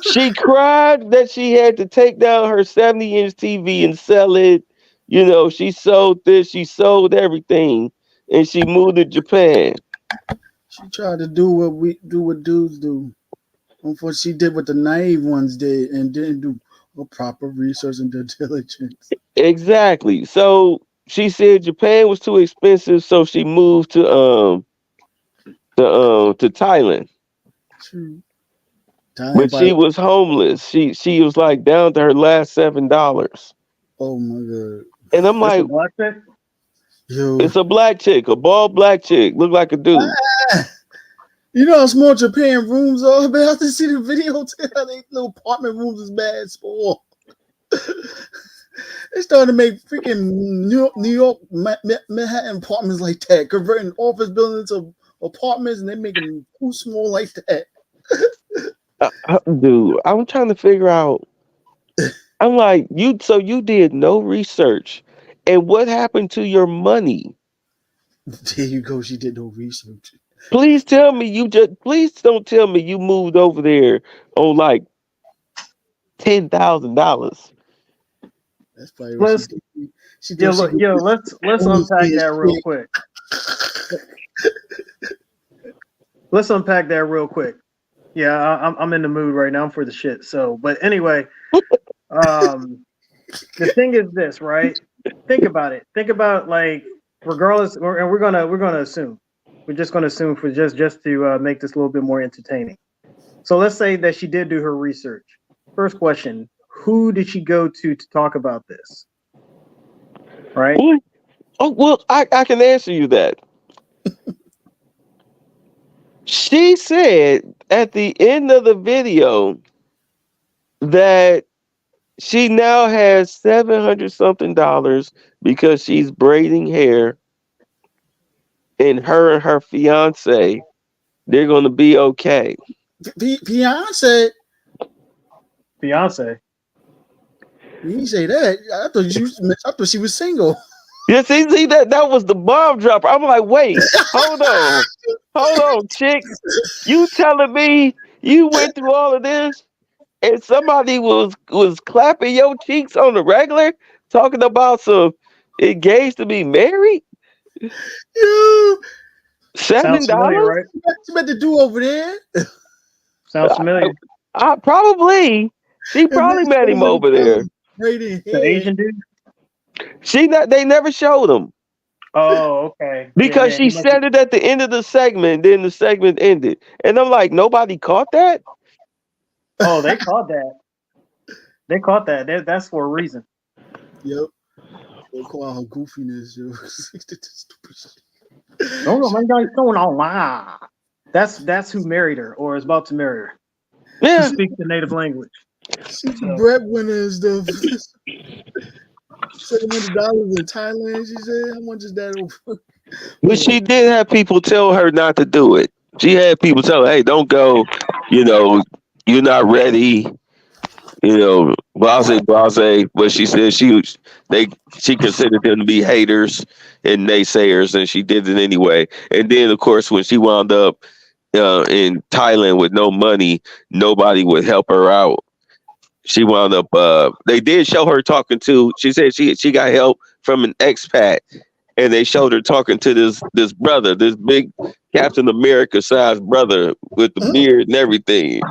She cried that she had to take down her 70-inch TV and sell it. She sold this, she sold everything, and she moved to Japan. she tried to do what dudes do. Unfortunately, she did what the naive ones did and didn't do a proper research and due diligence. Exactly. So she said Japan was too expensive, so she moved to Thailand. True. Dying But by she was homeless. She was like down to her last $7. oh my god. And I'm This a like, black chick? Yo. it's a black chick, a bald black chick, look like a dude. You know how small Japan rooms are? But I have to see the video too. How they little apartment rooms is bad small. They started to make freaking Manhattan apartments like that, converting office buildings to apartments, and they making them too small like that. Dude, I'm trying to figure out. I'm like, so you did no research. And what happened to your money? There you go. She did no research. Please please don't tell me you moved over there on like $10,000. That's probably what she Let's did. She thought she could let's only unpack see that real quick. Let's unpack that real quick. Yeah, I'm in the mood right now. I'm for the shit. So, but anyway, the thing is this, right? Think about it. Think about like regardless, and we're gonna assume. We're just gonna assume for just to make this a little bit more entertaining. So let's say that she did do her research. First question: who did she go to talk about this? Right? Oh, well, I can answer you that. She said at the end of the video that she now has 700 something dollars because she's braiding hair, and her fiance, they're going to be okay. Beyonce. Beyonce. You didn't say that. I thought she was single. Yeah, see that was the bomb dropper. I'm like, wait, hold on, chick. You telling me you went through all of this and somebody was clapping your cheeks on the regular, talking about some engaged to be married? You Sounds familiar, $7? right? you meant to do over there. Sounds familiar. I probably. She probably met him over there. Right in The here. Asian dude. They never showed him Oh, okay. because Yeah, she said it at the end of the segment. Then the segment ended, and I'm like, nobody caught that. Oh, they caught that. They caught that. That's for a reason. Yep. They'll call out her goofiness, yo. That's who married her or is about to marry her. Yeah. Who speaks the native language. She's the breadwinner and stuff. $700 in Thailand, she said. How much is that over? But she did have people tell her not to do it. She had people tell her, hey, don't go, you're not ready, blase. But she said she considered them to be haters and naysayers, and she did it anyway. And then, of course, when she wound up in Thailand with no money, nobody would help her out. She wound up, they did show her talking to, she said she got help from an expat. And they showed her talking to this brother, this big Captain America sized brother with the beard and everything.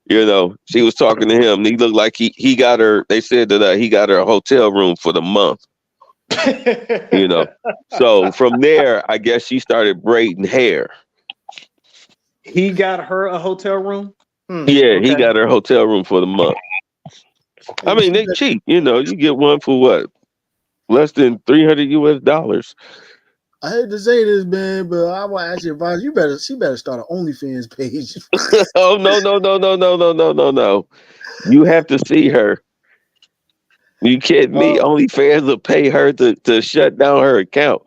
She was talking to him. And he looked like he got her. They said that he got her a hotel room for the month. So from there, I guess she started braiding hair. He got her a hotel room. Yeah, he got her a hotel room for the month. I mean, they cheap. You get one for what? Less than $300. I hate to say this, man, but I want to ask you advice. She better start an OnlyFans page. Oh no. You have to see her. You kidding me? OnlyFans will pay her to shut down her account.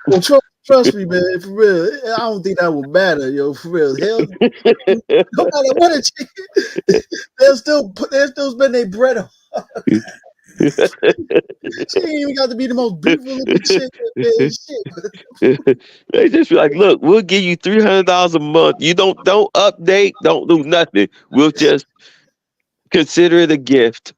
Well, trust me, man, for real. I don't think that will matter, yo, for real. Hell, no matter what it is, they'll still spend their bread on. She ain't even got to be the most beautiful looking chick. They just be like, look, we'll give you $300 a month. You don't update, don't do nothing. We'll just consider it a gift.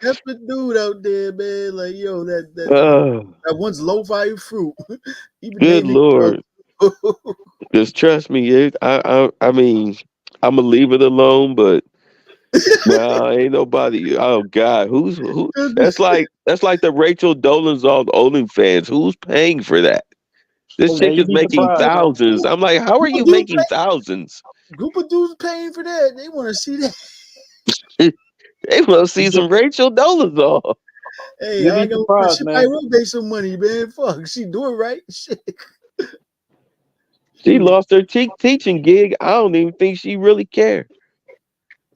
Desperate dude out there, man. Like, yo, that one's low value fruit. Good Lord. Just trust me. I mean, I'm gonna leave it alone, but nah, ain't nobody. Oh God, who? That's like the Rachel Dolezal OnlyFans. Who's paying for that? This chick is making thousands. I'm like, how are you making thousands? Group of dudes paying for that. They want to see that. They want to see some Rachel Dolezal. Hey, I know she might will pay some money, man. Fuck, she doing right. Shit. She lost her teaching gig. I don't even think she really cared.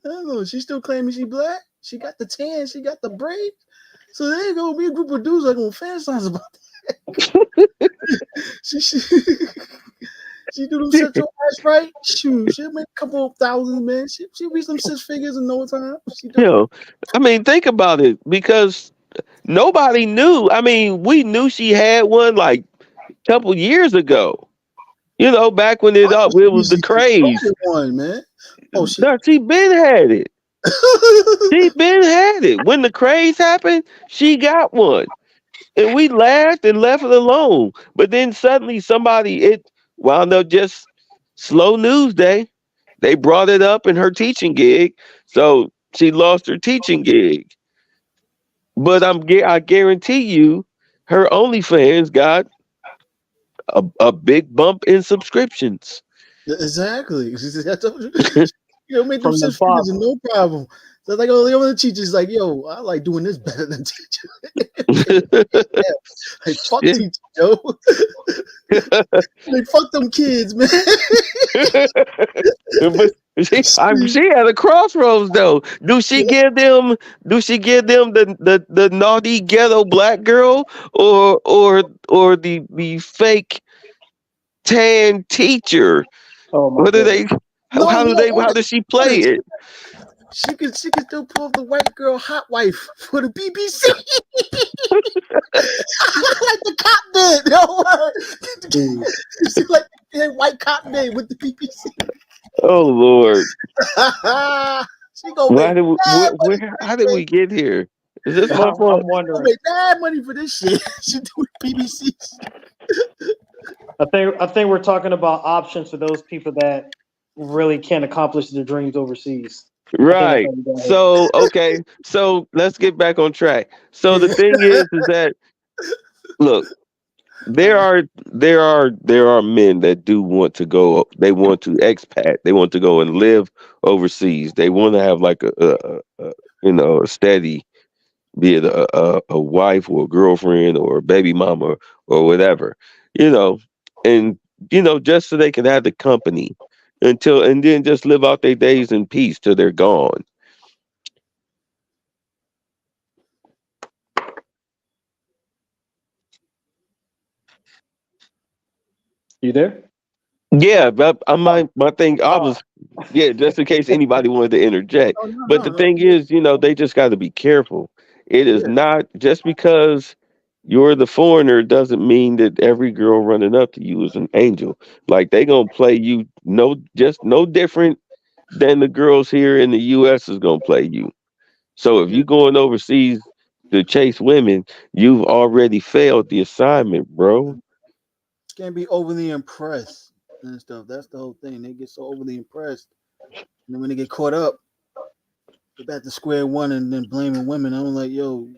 I don't know. She's still claiming she black. She got the tan. She got the braid. So there you go. Be a group of dudes that gonna fantasize about that. she do them set your ass right. Shoot, she'll make a couple of thousand, man. She'll be some 6 figures in no time. I mean, think about it, because nobody knew. I mean, we knew she had one like a couple years ago. Back when it was the craze. One, man. Oh, she been had it. She been had it. When the craze happened, she got one. And we laughed and left it alone. But then suddenly it wound up just slow news day. They brought it up in her teaching gig. So she lost her teaching gig. But I guarantee you, her OnlyFans got a big bump in subscriptions. Exactly. I told you, make them 6 figures and no problem. So like, the other teacher's like, yo, I like doing this better than teaching. Like, fuck teaching, yo. Like, fuck them kids, man. But she at a crossroads though. Do she give them the naughty ghetto black girl or the fake tan teacher? Oh my what do they how does she play it? She can still pull the white girl hot wife for the BBC. Like the cop did. She like the white cop did with the BBC. Oh Lord. She gonna Why make did we, mad money for how this did we shit. get here? Is this my I'm fault? She gonna wondering. make mad money for this shit. She do BBC. I think we're talking about options for those people that really can't accomplish their dreams overseas. I think that's Right. how we got here. So okay. So let's get back on track. So the thing is that look, there are men that do want to go. They want to expat. They want to go and live overseas. They want to have like a steady, be it a wife or a girlfriend or a baby mama or whatever, you know, and just so they can have the company and then just live out their days in peace till they're gone. You there? Yeah, but my thing. I was just in case anybody wanted to interject. Oh no, But the no. thing is, they just got to be careful. It is Yeah. not just because you're the foreigner doesn't mean that every girl running up to you is an angel. Like they gonna play you just no different than the girls here in the U.S. is gonna play you. So if Yeah. you're going overseas to chase women, you've already failed the assignment, bro. Can't be overly impressed and stuff. That's the whole thing. They get so overly impressed. And then when they get caught up, they're back to square one and then blaming women. I'm like, yo,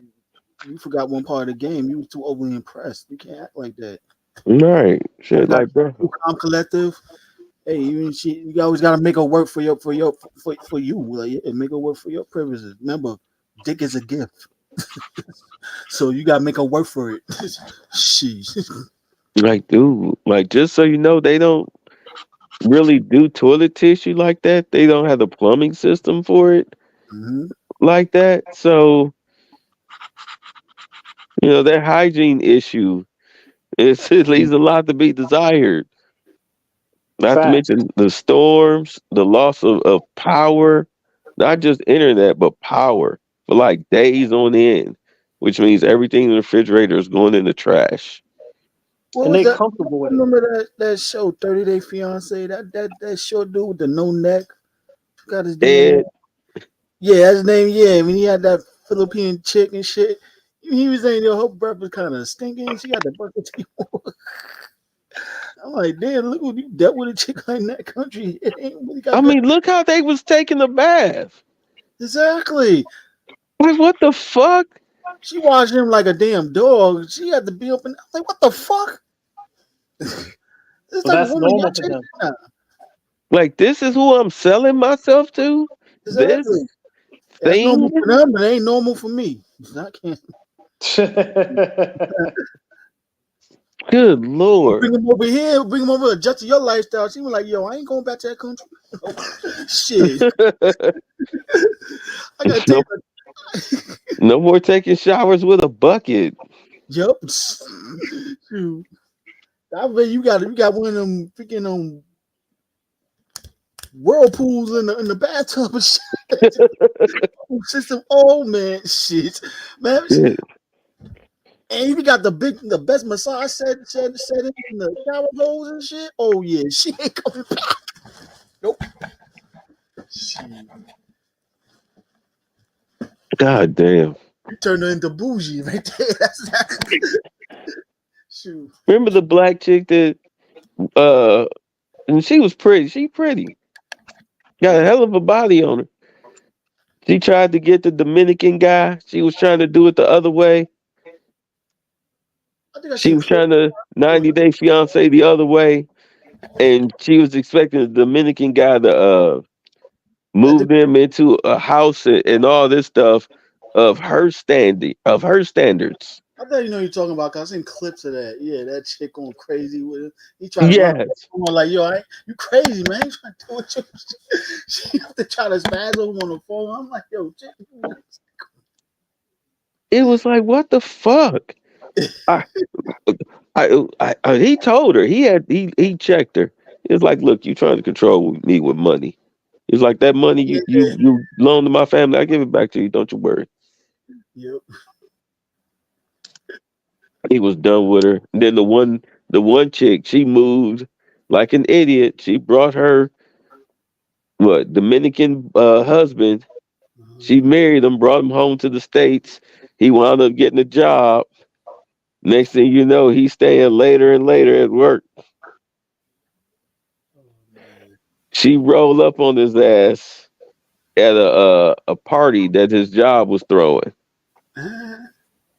you forgot one part of the game. You was too overly impressed. You can't act like that. Right? Shit, Got like bro. calm collective. Hey, you always gotta make her work for you. Like, yeah, make her work for your privileges. Remember, dick is a gift. So you gotta make her work for it. Sheesh. Like, dude, like just so you know, they don't really do toilet tissue like that. They don't have the plumbing system for it Mm-hmm. like that. So, their hygiene issue it leaves a lot to be desired. Not to Fact. mention the storms, the loss of power, not just internet, but power for like days on end, which means everything in the refrigerator is going in the trash. What And was they that? comfortable with it. Remember that show, 30 Day Fiance? That short dude with the no neck. Forgot his damn name. And Yeah, his name. Yeah, when he had that Philippine chick and shit. He was saying, yo, her breath was kind of stinking. She got the bucket. I'm like, damn, look what you dealt with a chick like in that country. It ain't really got I good. mean, look how they was taking a bath. Exactly. Like, what the fuck? She watched him like a damn dog. She had to be up and like, what the fuck? This Well, type of that's woman y'all normal for chasing them. now. Like, this is who I'm selling myself to? This Exactly. That's normal thing? for them, but it ain't normal for me. I can't. Good Bring Lord. him over here. Bring him over. Adjust to your lifestyle. She was like, "Yo, I ain't going back to that country." Shit, I gotta no, take. no more taking showers with a bucket. Yup. Shoot. I bet you got one of them freaking whirlpools in the bathtub and shit. System. Oh man, shit, man. Shit. And you got the best massage set in the shower holes and shit. Oh yeah, she ain't coming back. Nope. Shit. God damn. You turned her into bougie right there. That's shoot. Remember the black chick that and she was pretty. She pretty. Got a hell of a body on her. She tried to get the Dominican guy. She was trying to do it the other way. I think I She seen was clips trying to on 90 Day Fiance the other way. And she was expecting the Dominican guy to I think move them into a house and all this stuff of her standards. I thought you know what you're talking about because I seen clips of that. Yeah, that chick going crazy with it. He tried to run. Yes. I'm like, yo, you crazy, man. You trying to do it. She have to try to spaz over on the phone. I'm like, yo, chick. It was like, what the fuck? I, he told her he checked her. He was like, look, you trying to control me with money. He's like, that money you loaned to my family, I give it back to you. Don't you worry. Yep. He was done with her. And then the one chick, she moved like an idiot. She brought her Dominican husband. She married him, brought him home to the States. He wound up getting a job. Next thing you know, he's staying later and later at work. She rolled up on his ass at a party that his job was throwing.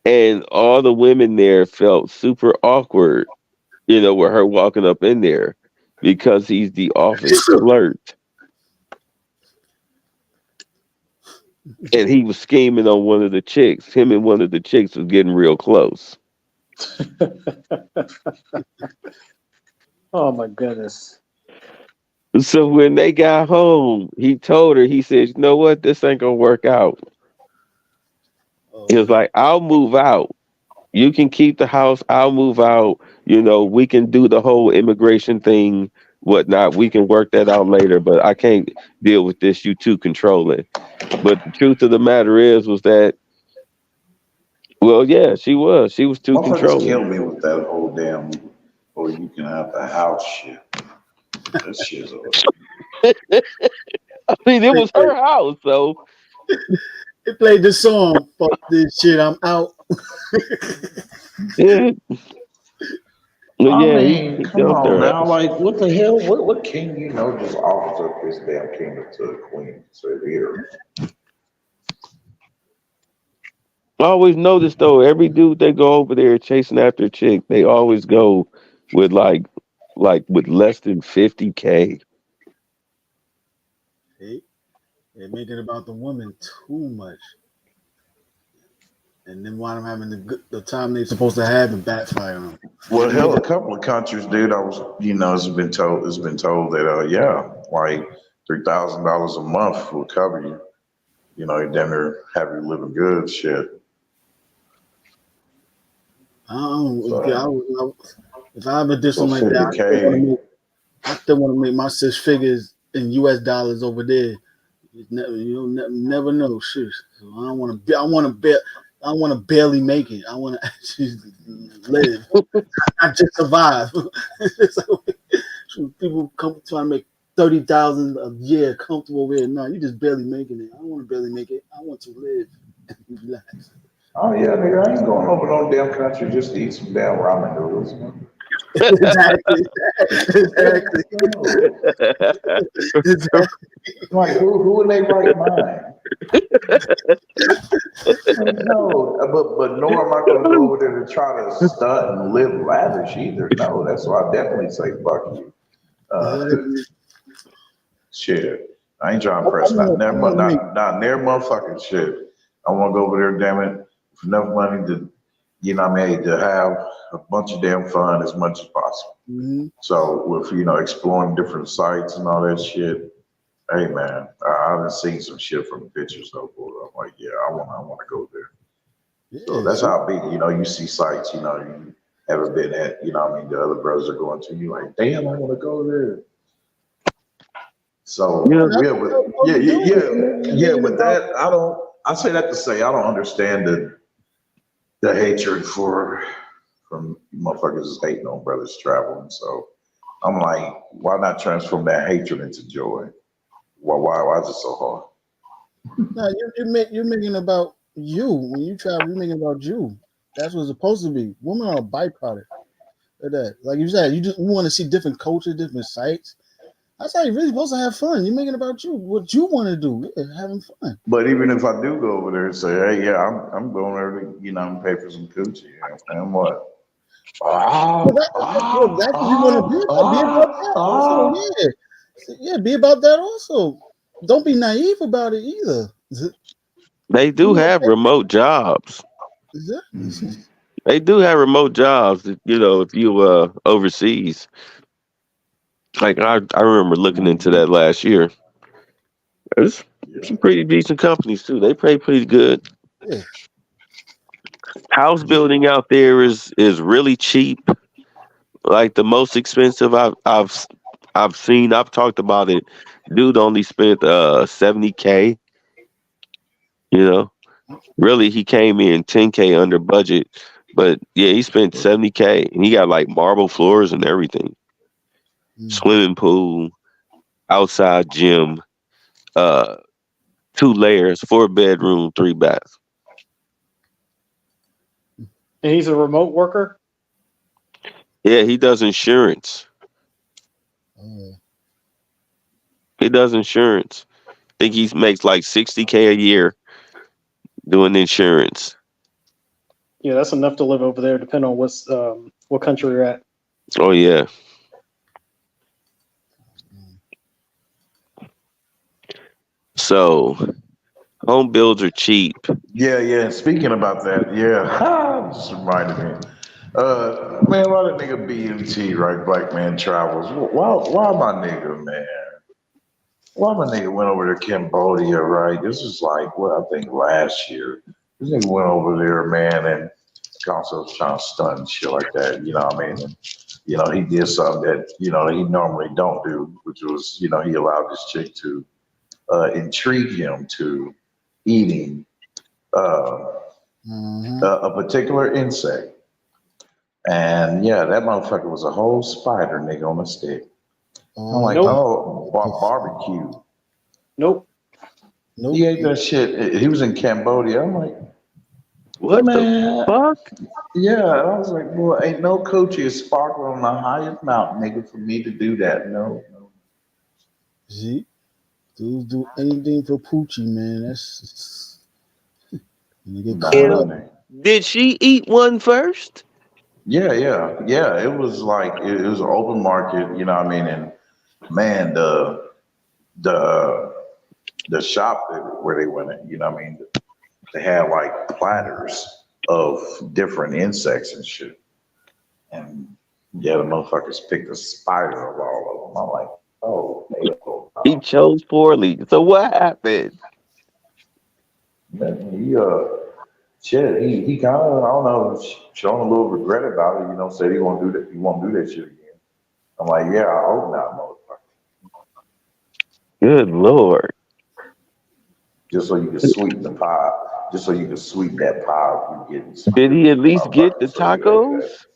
And all the women there felt super awkward, with her walking up in there because he's the office flirt. And he was scheming on one of the chicks. Him and one of the chicks was getting real close. Oh my goodness. So when they got home, he told her, he said, you know what? This ain't going to work out. He was like, I'll move out. You can keep the house. I'll move out. We can do the whole immigration thing, whatnot. We can work that out later, but I can't deal with this. You two controlling. But the truth of the matter was that, well, yeah, she was. She was too Motherfuckers controlling. kill me with that whole damn, or you can have the house shit. That shit's I mean, it was her house, so. They played the song, fuck this shit, I'm out. Yeah. I Yeah, mean, he come dumped on her now. ass. Like, what the hell? What king just offers up his damn kingdom to the queen? So here. I always notice though, every dude they go over there chasing after a chick, they always go with like with less than 50K. They're making about the woman too much. And then wind up having the time they're supposed to have and backfire on them. Well, hell, a couple of countries, dude. It's been told that, like $3,000 a month will cover you. You damn near have you living good, shit. If I ever did something like that, 50K. I still want to make my 6 figures in US dollars over there. You never know, shit. So I don't want to. I want to barely make it. I want to actually live, not just survive. So people come trying to make 30,000 a year comfortable with it. No, you just barely making it. I don't want to barely make it. I want to live and relax. Oh yeah, nigga, I ain't going over no damn country just to eat some damn ramen noodles. Exactly. Like who in their right mind? No, but nor am I going to go over there to try to stunt and live lavish either. No, that's why I definitely say fuck you. Shit, I ain't trying to press not near motherfucking shit. I want to go over there, damn it, with enough money to, to have a bunch of damn fun as much as possible. Mm-hmm. So with exploring different sites and all that shit. Hey man, I've seen some shit from the pictures so forth. I'm like, yeah, I want to go there. Yeah, so that's how big, you see sites, you haven't been at, the other brothers are going to, you like, damn, I want to go there. So with that, I say that to say I don't understand the hatred from motherfuckers is hating on brothers traveling. So I'm like, why not transform that hatred into joy? Why is it so hard? No, you're making about you. When you travel, you're making about you. That's what it's supposed to be. Women are a byproduct of that. Like you said, you want to see different cultures, different sites. That's how you're really supposed to have fun. You're making about you, what you want to do, having fun. But even if I do go over there and say, hey, yeah, I'm going there to, pay for some coochie, and what? That's what you want to be about that also. Yeah, be about that also. Don't be naive about it either. They do have remote jobs. Exactly. They do have remote jobs, if you overseas. Like I remember looking into that last year. There's some pretty decent companies too. They pay pretty good. Yeah. House building out there is really cheap. Like the most expensive I've seen. I've talked about it Dude only spent 70K. You know, really he came in 10K under budget, but yeah, he spent 70K and he got like marble floors and everything, swimming pool, outside gym, uh, 2 layers, 4 bedroom, 3 baths. And he's a remote worker. Yeah, he does insurance. He does insurance. I think he makes like 60K a year doing insurance. Yeah, that's enough to live over there, depending on what country you're at. Oh yeah. So home builds are cheap. Yeah. Speaking about that, yeah, just reminded me. Man, why the nigga BMT, right? Black Man Travels. Why my nigga, man? Why my nigga went over to Cambodia, right? This is like, well, I think last year. This nigga went over there, man, and also trying to stunt and shit like that. You know what I mean? And, you know, he did something that, you know, he normally don't do, which was, you know, he allowed this chick to intrigue him to eating a particular insect. And yeah, that motherfucker was a whole spider, nigga, on a stick. I'm like, Nope. oh, barbecue. Nope. He ate that shit. He was in Cambodia. I'm like, what man, the fuck? Yeah, I was like, well, ain't no coochie is sparkling on the highest mountain, nigga, for me to do that. No. See, dudes do anything for Poochie, man. That's you get caught up. Did she eat one first? Yeah. It was like it was an open market, you know what I mean? And man, the shop where they went in, you know what I mean? They had like platters of different insects and shit. And yeah, the motherfuckers picked a spider of all of them. I'm like, oh, hell. He chose poorly. So what happened? Man, he kind of, I don't know, showing a little regret about it, you know, said he won't do that shit again. I'm like, yeah, I hope not, motherfucker. Good Lord. Just so you can sweeten the pie. Just so you can sweeten that pie. You get Did he at least get the tacos?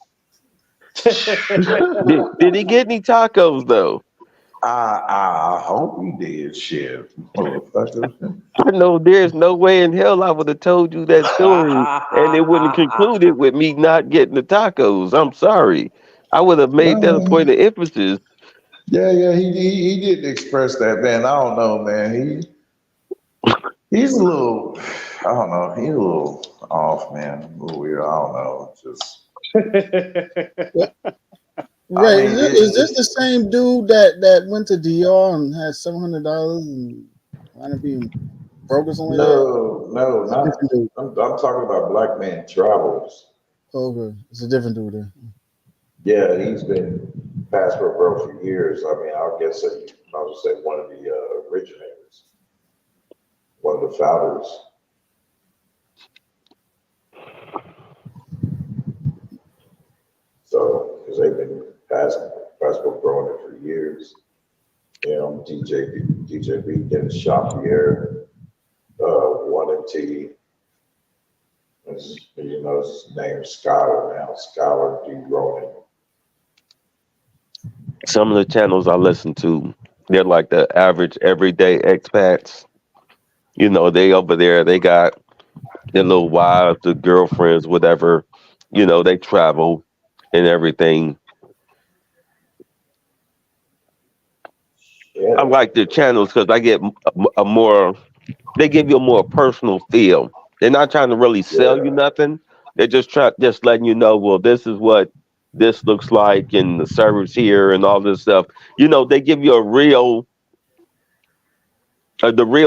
did he get any tacos though? I hope he did, shit, motherfucker. I know there's no way in hell I would have told you that story and it wouldn't have concluded with me not getting the tacos. I'm sorry. I would have made that a point of emphasis. Yeah, he did express that, man. I don't know, man. He's a little, I don't know, he's a little off, man. A little weird. I don't know. Just Right. Is this the same dude that went to DR and had $700 and wound up being broke or something like that? No, not. I'm talking about Black Man Travels. Okay, it's a different dude there. Yeah, he's been passport bro for years. I mean, I guess I would say one of the originators, one of the founders. So, because they've been passport growing it for years. You know, DJB getting shot here, 1MT. You know, his name's Scholar now, Scholar D. Ronan. Some of the channels I listen to, they're like the average everyday expats. You know, they over there, they got their little wives, the girlfriends, whatever. You know, they travel and everything. Yeah. I like their channels because I get a more, they give you a more personal feel. They're not trying to really sell you nothing. They're just letting you know, well, this is what this looks like and the servers here and all this stuff. You know, they give you the real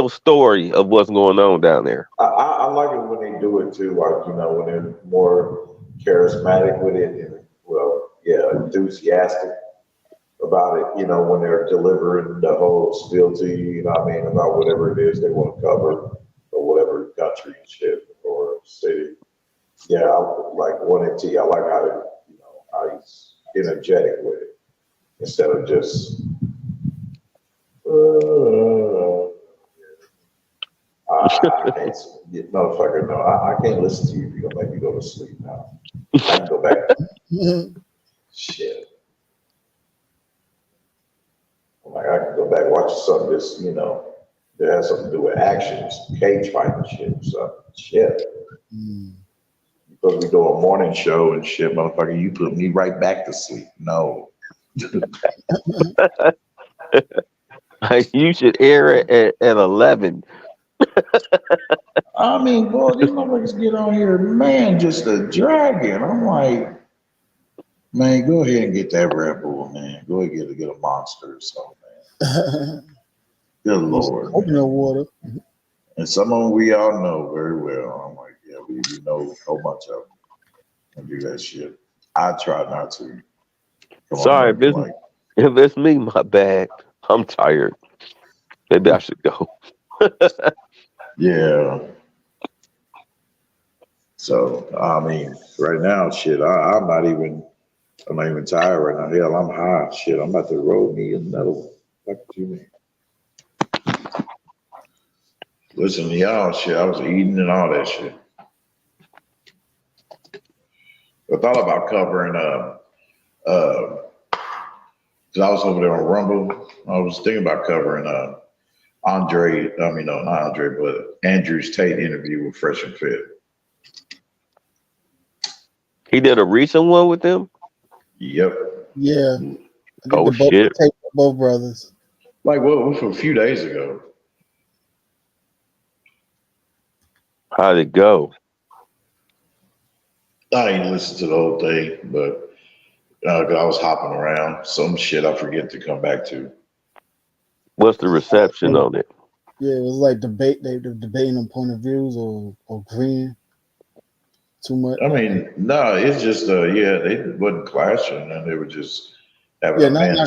story of what's going on down there. I like it when they do it too, like, you know, when they're more charismatic with it and, well, yeah, enthusiastic about it, you know, when they're delivering the whole spiel to you, you know what I mean, about whatever it is they want to cover or whatever country and shit or city. Yeah, like 1MT, I like how he's energetic with it instead of just Motherfucker, no, I can't listen to you if you're gonna make me go to sleep now. I can go back. Shit. I'm like, I can go back and watch something that's, that has something to do with actions, cage fighting shit. So, shit. Mm. You supposed to be doing a morning show and shit, motherfucker. You put me right back to sleep. No. You should air it at 11. I mean, boy, these motherfuckers get on here, man, just a dragon. I'm like, man, go ahead and get that Red Bull, man. Go ahead and get a Monster or something, man. Good Lord, Coconut water. And some of them we all know very well. I'm like, yeah, we know a whole bunch of them. And do that shit. I try not to. Sorry, if it's me, my bad. I'm tired. Maybe I should go. Yeah. So I mean, right now, shit, I'm not even tired right now. Hell, I'm high. Shit, I'm about to roll me another one. What you mean? Listen to y'all, shit. I was eating and all that shit. I thought about covering cause I was over there on Rumble. I was thinking about covering not Andre, but Andrew's Tate interview with Fresh and Fit. He did a recent one with them? Yep. Yeah. Oh, shit. Both brothers. Like, well, a few days ago. How'd it go? I didn't listen to the whole thing, but 'cause I was hopping around. Some shit I forget to come back to. What's the reception on it? Yeah, it was like debate. They were debating on point of views or agreeing too much. I mean, no, it's just they wasn't clashing, and they were just having a man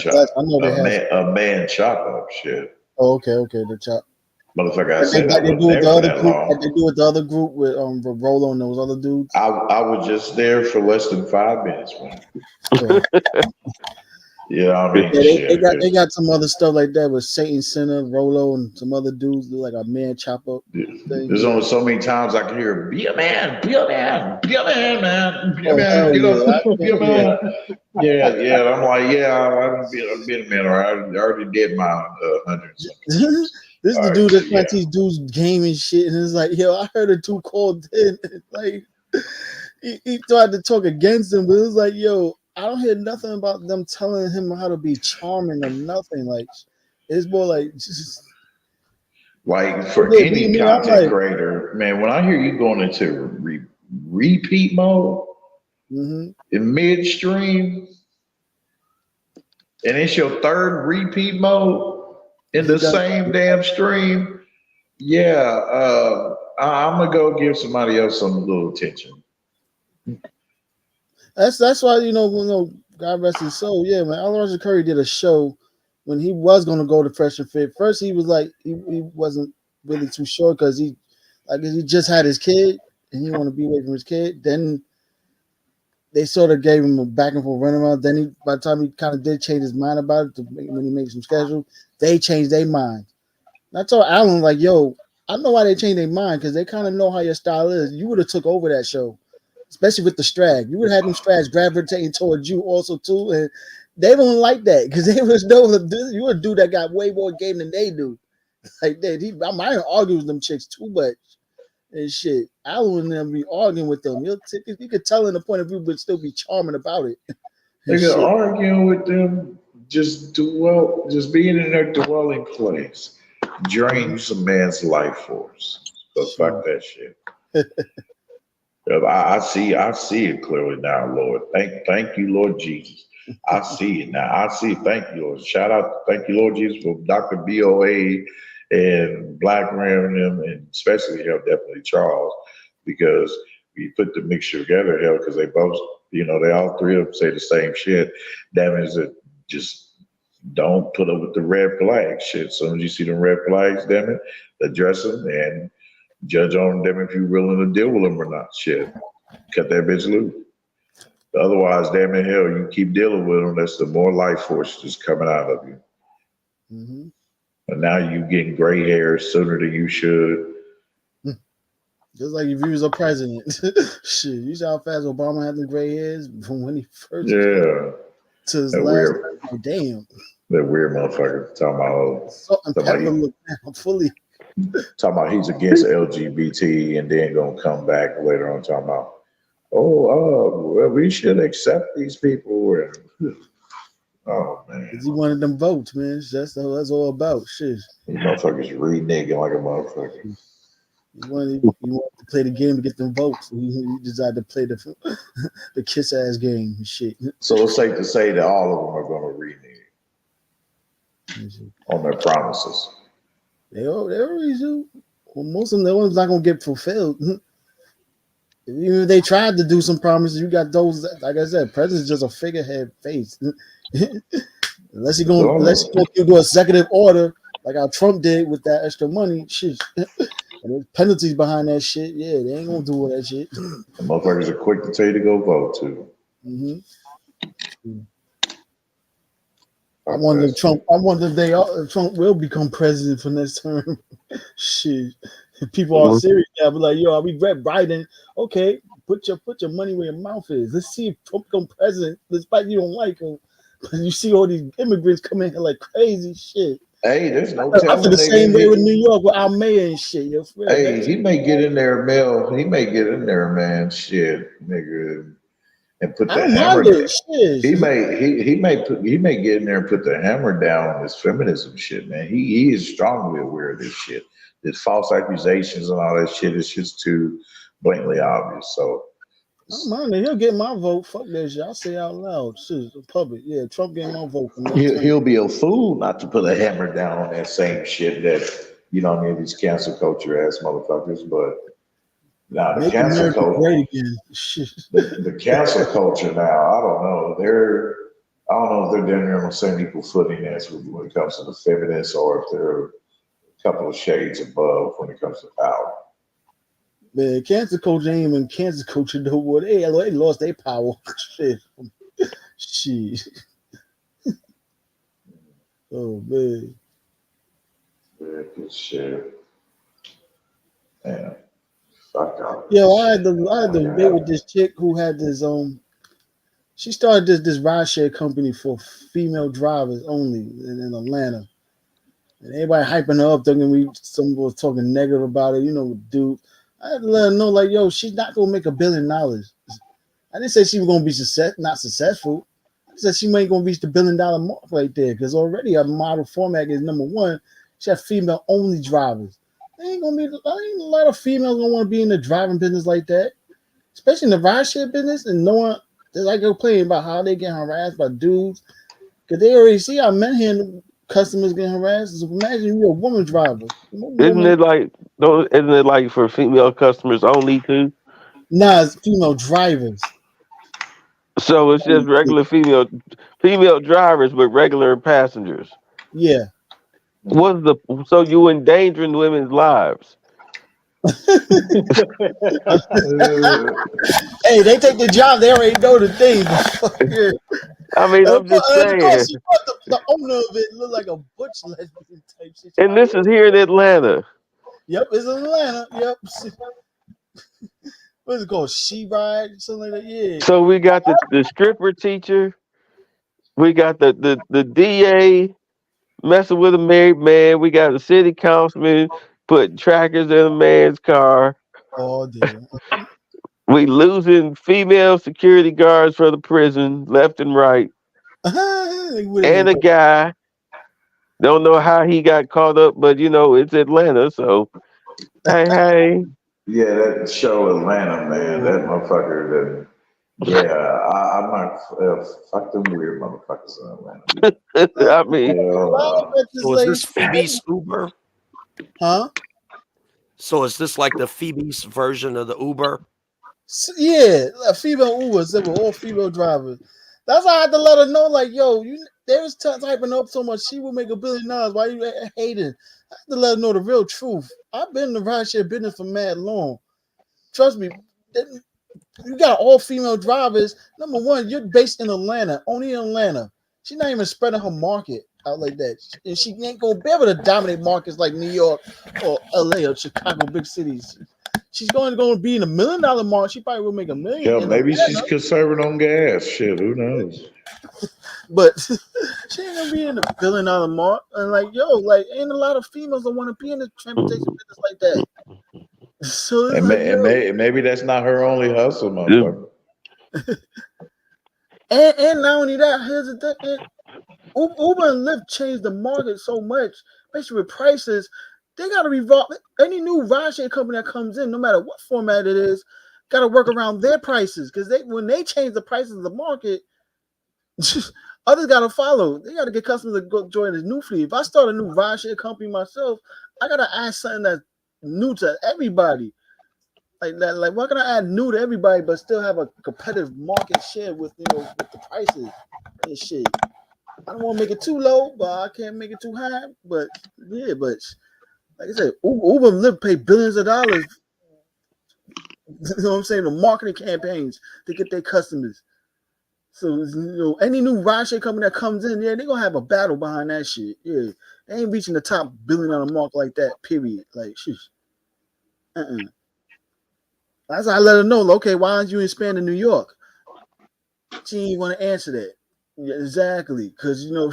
chop up shit. Oh, okay, the chop. Motherfucker, I Like said they I do wasn't with there the for other that group. long. Like they do with the other group with Rolo and those other dudes. I was just there for less than 5 minutes, man. Yeah, I mean, they got some other stuff like that with Satan Sinner, Rolo, and some other dudes do like a man chop up thing. There's only so many times I can hear, be a man, man, be a man, be a man, be a man. Yeah. I'm like, I've been a man, or I already did my 100. This is the dude that's trying to teach dudes game and shit, and it's like, yo, I heard a dude called in, like he tried to talk against him, but it was like, yo, I don't hear nothing about them telling him how to be charming or nothing. Like, it's more like just like for any content creator, man. When I hear you going into repeat mode in midstream, and it's your third repeat mode in the same damn stream, I'm gonna go give somebody else some little attention. That's why God rest his soul. Yeah, man. Alonzo Curry did a show when he was gonna go to Fresh and Fit. First, he was like he wasn't really too sure because he just had his kid and he wanted to be away from his kid. Then they sort of gave him a back and forth runaround. Then by the time he kind of did change his mind about it, when he made some schedule, they changed their mind. And I told Alan like, yo, I know why they changed their mind because they kind of know how your style is. You would have took over that show. Especially with the Strag. You would have them Strags gravitating towards you also too. And they don't like that because they was know you a dude that got way more game than they do. Like I might argue with them chicks too much and shit. Alan and them be arguing with them. You could tell in the point of view, but still be charming about it. Nigga, arguing with them, just being in their dwelling place drains a man's life force. So fuck that shit. I see it clearly now, Lord. Thank you, Lord Jesus. I see it now. I see it. Thank you, Lord. Thank you, Lord Jesus, for Dr. BOA and Black Ram and them, and especially him, definitely Charles, because we put the mixture together, hell, because they both, they all three of them say the same shit. That means that just don't put up with the red flags shit. As soon as you see the red flags, damn it, address them and judge on them if you're willing to deal with them or not. Shit. Cut that bitch loose. Otherwise, damn it, hell, you keep dealing with them, that's the more life force just coming out of you. And now you getting gray hair sooner than you should. Just like if you was a president. Shit, you saw how fast Obama had the gray hairs from when he first Yeah. to his That last. weird, Oh, damn. that weird motherfucker Salt and talking pepper about, look now fully. talking about he's against LGBT and then gonna come back later on talking about, well, we should accept these people. And, oh man, Cause he wanted them votes, man. That's all about. Shit. these motherfuckers reneging like a motherfucker. He wanted to play the game to get them votes. He decided to play the kiss ass game and shit. So it's safe to say that all of them are gonna renege on their promises. They always do. Well, most of them, the ones not gonna get fulfilled. Even if they tried to do some promises, you got those. Like I said, president's just a figurehead face. unless you go do executive order like how Trump did with that extra money, shit. And there's penalties behind that shit. Yeah, they ain't gonna do all that shit. The motherfuckers are quick to tell you to go vote too. Mm-hmm. I wonder if Trump Trump will become president for next term. Shit. People are serious now, but like, yo, we read Biden. Okay, put your money where your mouth is. Let's see if Trump become president, despite you don't like him. But you see all these immigrants coming here like crazy shit. Hey, there's no telling. I feel the same way with New York York with our mayor and shit. Yo, hey, he may get in there, Mel. He may get in there, man. Shit, nigga, and put the hammer. He may get in there and put the hammer down on this feminism shit, man. He is strongly aware of this shit. This false accusations and all that shit is just too blatantly obvious. So I don't mind it. He'll get my vote. Fuck that shit. I'll say out loud. Shit, public. Yeah, Trump getting my vote. He'll be a fool not to put a hammer down on that same shit that, you know, any of these cancel culture ass motherfuckers. But now the cancel culture, the cancel culture now, I don't know. I don't know if they're down there on the same equal footing as when it comes to the feminists, or if they're a couple of shades above when it comes to power. Man, cancer culture ain't even cancer culture no more. They lost their power. Shit. Shit. Oh man. Yeah, good shit. Yeah. Fuck off. Yo, I had the debate with this chick who had this she started this rideshare company for female drivers only in Atlanta. And everybody hyping her up, some was talking negative about it, you know, dude. I had to let her know, like, yo, she's not gonna make $1 billion. I didn't say she was gonna be not successful. I said she ain't gonna reach the $1 billion mark right there, because already her model format is number one. She has female only drivers. Ain't a lot of females gonna want to be in the driving business like that, especially in the rideshare business, and knowing they're like complaining about how they get harassed by dudes, because they already see how men here customers getting harassed. So imagine you're a woman driver. Isn't it like for female customers only too? Nah, it's female drivers. So it's just regular female drivers with regular passengers. Yeah. So you endangering women's lives? Hey, they take the job. They already know the thing. I mean, I'm just saying. The owner of it looked like a butch lesbian type shit. And this is here in Atlanta. Yep, it's in Atlanta. Yep. What's it called? She Ride? Something like that. Yeah. So we got the stripper teacher. We got the DA messing with a married man. We got the city councilman putting trackers in a man's car. Oh dear. We losing female security guards for the prison left and right. And a guy. Don't know how he got caught up, but you know, it's Atlanta, so hey. Yeah, that show Atlanta, man. That motherfucker. I'm not fuck them weird motherfuckers in Atlanta. I mean, so is this Phoebe's Uber? Huh? So is this like the Phoebe's version of the Uber? Yeah, a female Uber. They were all female drivers. That's why I had to let her know, like, yo, they was typing up so much, she will make $1 billion. Why you hating? I had to let her know the real truth. I've been in the rideshare business for mad long. Trust me, you got all female drivers. Number one, you're based in Atlanta, only in Atlanta. She's not even spreading her market out like that. And she ain't gonna be able to dominate markets like New York or LA or Chicago, big cities. she's going to be in $1 million mark. She probably will make $1 million. Hell, in maybe a she's banner, conserving on gas. Shit, who knows? but she ain't gonna be in the $1 billion mark. And like, yo, like, ain't a lot of females that want to be in the transportation business like that. So it's And, like, yo, maybe that's not her only hustle, motherfucker. and not only that, here's the thing. Uber and Lyft changed the market so much, especially with prices. They got to revolve. Any new rideshare company that comes in, no matter what format it is, got to work around their prices because when they change the prices of the market, others got to follow. They got to get customers to go join this new fleet. If I start a new rideshare company myself, I got to add something that's new to everybody. Like that, like why can I add new to everybody but still have a competitive market share with with the prices and shit? I don't want to make it too low, but I can't make it too high. But yeah, but like I said, Uber and Lyft pay billions of dollars. You know what I'm saying? The marketing campaigns to get their customers. So any new rideshare company that comes in, yeah, they're gonna have a battle behind that shit. Yeah, they ain't reaching the top $1 billion mark like that. Period. Like, shush. That's why I let her know. Okay, why aren't you expanding New York? She didn't want to answer that. Yeah, exactly, because New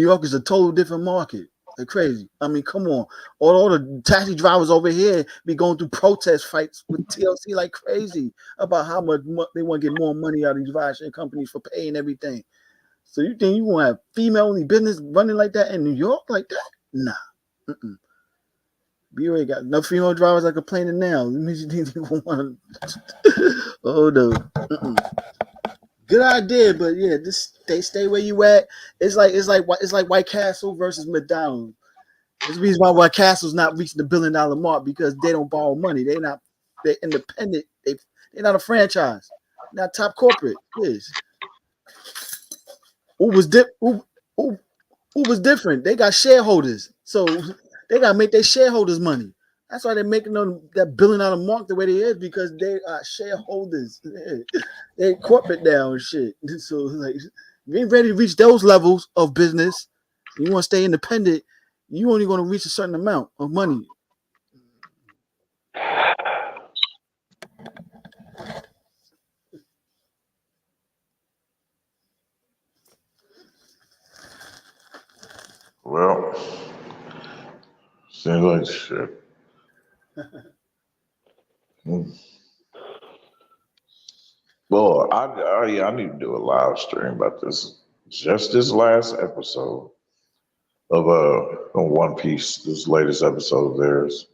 York is a total different market. Like crazy. I mean, come on. All the taxi drivers over here be going through protest fights with TLC like crazy about how much they want to get more money out of these rideshare companies for paying everything. So you think you want to have female-only business running like that in New York like that? Nah. We already got enough female drivers that complaining now. Oh no. Good idea, but yeah, just stay where you at. It's like White Castle versus McDonald's. There's a reason why White Castle's not reaching the $1 billion mark because they don't borrow money. They're independent. They're not a franchise. They're not top corporate. Yes. Uber's different. They got shareholders, so they gotta make their shareholders money. That's why they're making them that $1 billion mark the way they is because they are shareholders. They're corporate now and shit. So like, you ain't ready to reach those levels of business. You want to stay independent. You only going to reach a certain amount of money. Well, seems like shit. Well, I need to do a live stream about this. Just this last episode of One Piece, this latest episode of theirs,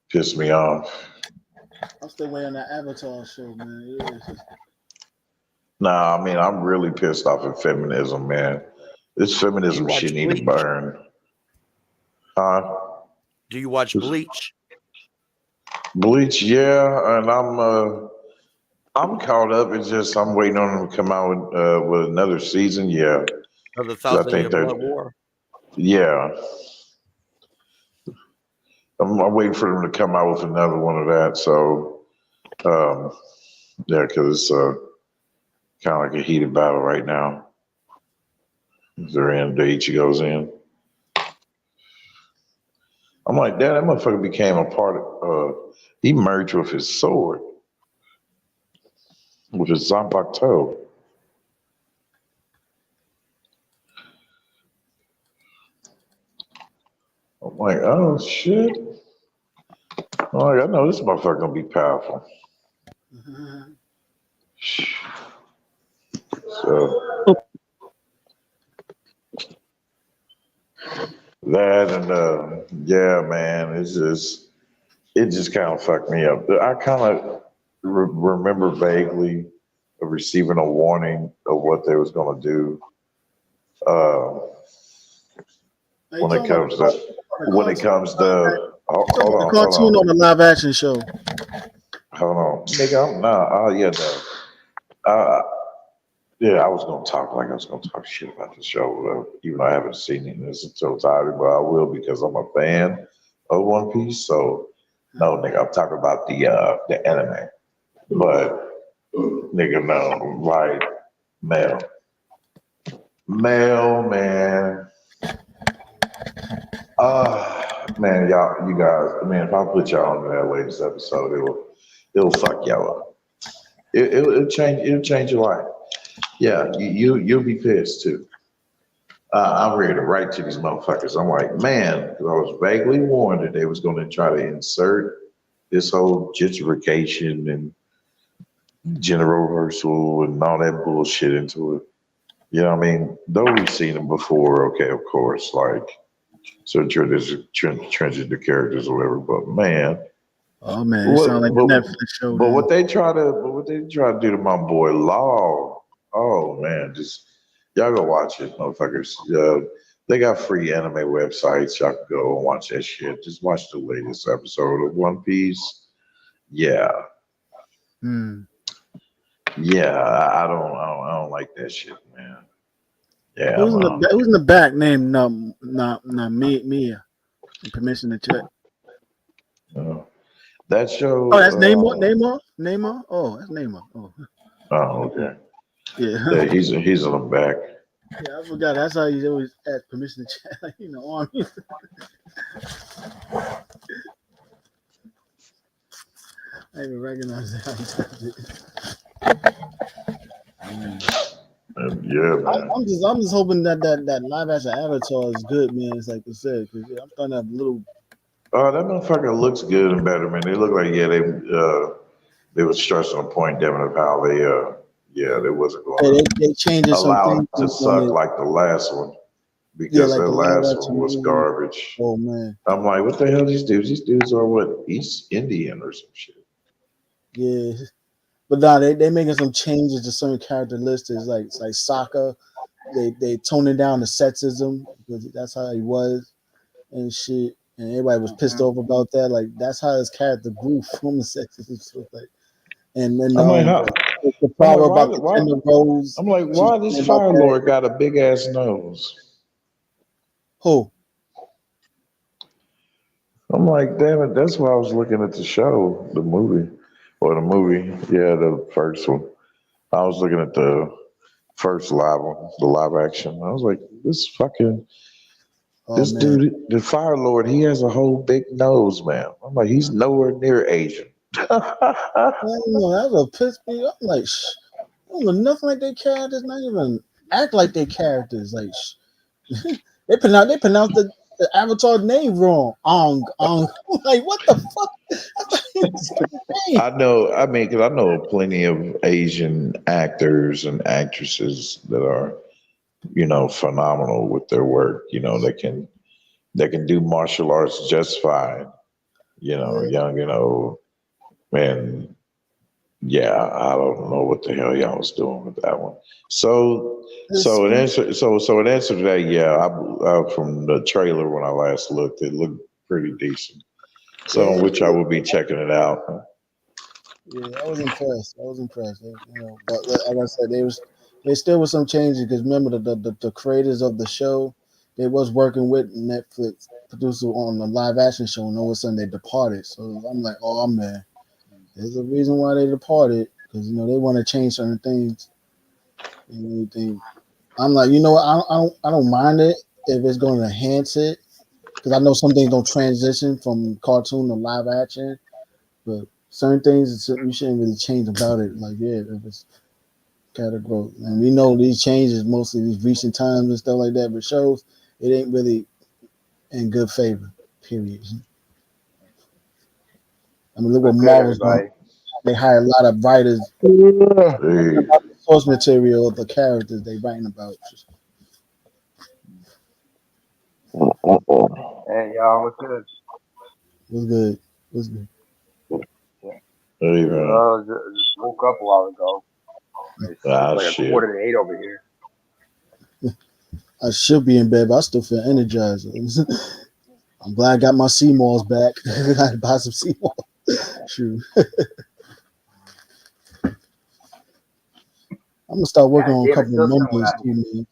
pissed me off. I'm still waiting on that Avatar show, man. Yeah. Nah, I mean, I'm really pissed off at feminism, man. This feminism shit need to burn. Huh? Do you watch Bleach? Bleach, yeah, and I'm caught up. It's just I'm waiting on them to come out with another season. Yeah, Of the 'cause I 1,000-year think they're Blood War? yeah. I'm waiting for them to come out with another one of that. So, yeah, because it's kind of like a heated battle right now. They're in. The Ichigo's in. I'm like, damn, that motherfucker became a part of. He merged with his sword, with his Zanpakuto. I'm like, oh shit. I'm like, I know this motherfucker gonna be powerful. So that and yeah, man, it just kind of fucked me up. I kind of remember vaguely of receiving a warning of what they was gonna do. When it comes to hold on, cartoon on the live action show. Hold on, nigga. Yeah, no. Yeah, I was gonna talk like I was gonna talk shit about the show, even though I haven't seen it in its totality, but I will because I'm a fan of One Piece. So no, nigga, I'm talking about the anime. But nigga, no, like male, man. Man, y'all, you guys, man, if I put y'all on that latest episode, it'll fuck y'all up. It'll change your life. Yeah, you'll be pissed too. I'm ready to write to these motherfuckers. I'm like, man, 'cause I was vaguely warned that they was going to try to insert this whole gentrification and gender reversal and all that bullshit into it. You know what I mean? Though we've seen them before, okay, of course, like certain transgender characters or whatever, but man, Oh man, it sounds like a Netflix show. but Then. what they try to do to my boy Law, oh man, just y'all go watch it, motherfuckers. They got free anime websites. Y'all can go and watch that shit. Just watch the latest episode of One Piece. Yeah, Hmm. yeah. I don't like that shit, man. Yeah, Who's in the back named Mia? Permission to check. That show. Oh, that's Neymar. Neymar. Oh, that's Neymar. Oh. Oh, okay. Yeah. Yeah, he's in the back. Yeah, I forgot. That's how you always ask permission to check. Like, on you. I didn't even recognize that. Yeah, man. I'm just hoping that live action Avatar is good, man. It's like I said, because I'm starting to have a little. Oh, that motherfucker looks good and better, man. They look like they was stressing a point, damn it, of how they wasn't going to They changing some allow things them to suck like the last one because like the the live last action one was movie. garbage. Oh man. I'm like, what the hell these dudes? These dudes are what, East Indian or some shit. Yeah. But nah, they making some changes to certain characteristics, like Sokka. They toning down the sexism because that's how he was and shit. And everybody was pissed off about that. Like that's how his character grew from the sexism. So like, and then I'm like, the power about the gender roles. I'm like, why this Fire Lord got a big ass nose? Who? I'm like, damn it, that's why I was looking at the show, the movie. Yeah, the first one. I was looking at the first live one, the live action. I was like, this dude, the Fire Lord, he has a whole big nose, man. I'm like, he's nowhere near Asian. I don't know, that was a piss me. I'm like, I don't know nothing like their characters, not even act like their characters. Like they pronounce the Avatar name wrong. Ong. Like what the fuck? I know. I mean, because I know plenty of Asian actors and actresses that are, phenomenal with their work. They can do martial arts just fine. Young and old. And yeah, I don't know what the hell y'all was doing with that one. So in answer to that, yeah, I from the trailer when I last looked, it looked pretty decent. So, which I will be checking it out. Yeah, I was impressed. But like I said, there still was some changes because remember the creators of the show, they was working with Netflix producer on the live action show, and all of a sudden they departed. So I'm like, oh man, there's a reason why they departed because they want to change certain things and everything. I'm like, I don't mind it if it's going to enhance it because I know some things don't transition from cartoon to live action, but certain things you shouldn't really change about it. Like, yeah, if it's character growth. And we know these changes, mostly these recent times and stuff like that, but shows it ain't really in good favor, period. I mean, look what Marvel's doing. They hire a lot of writers, source material of the characters they writing about. Hey, y'all, what's good? What's good? Hey, man. Just woke up a while ago. It's like shit. 7:45 over here. I should be in bed, but I still feel energized. I'm glad I got my sea malls back. I had to buy some sea malls. True. I'm gonna start working on a couple of numbers too,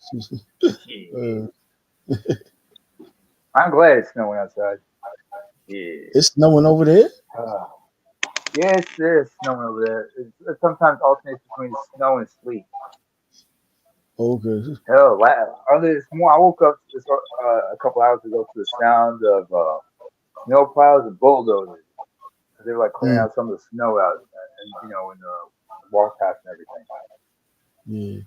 man. I'm glad it's snowing outside. Yeah. It's snowing over there? Yeah, it's snowing over there. It sometimes alternates between snow and sleet. Okay. Hell, earlier this morning, I woke up a couple hours ago to the sound of snow plows and bulldozers. They were like clearing out some of the snow out, and in the walk paths and everything. Yeah.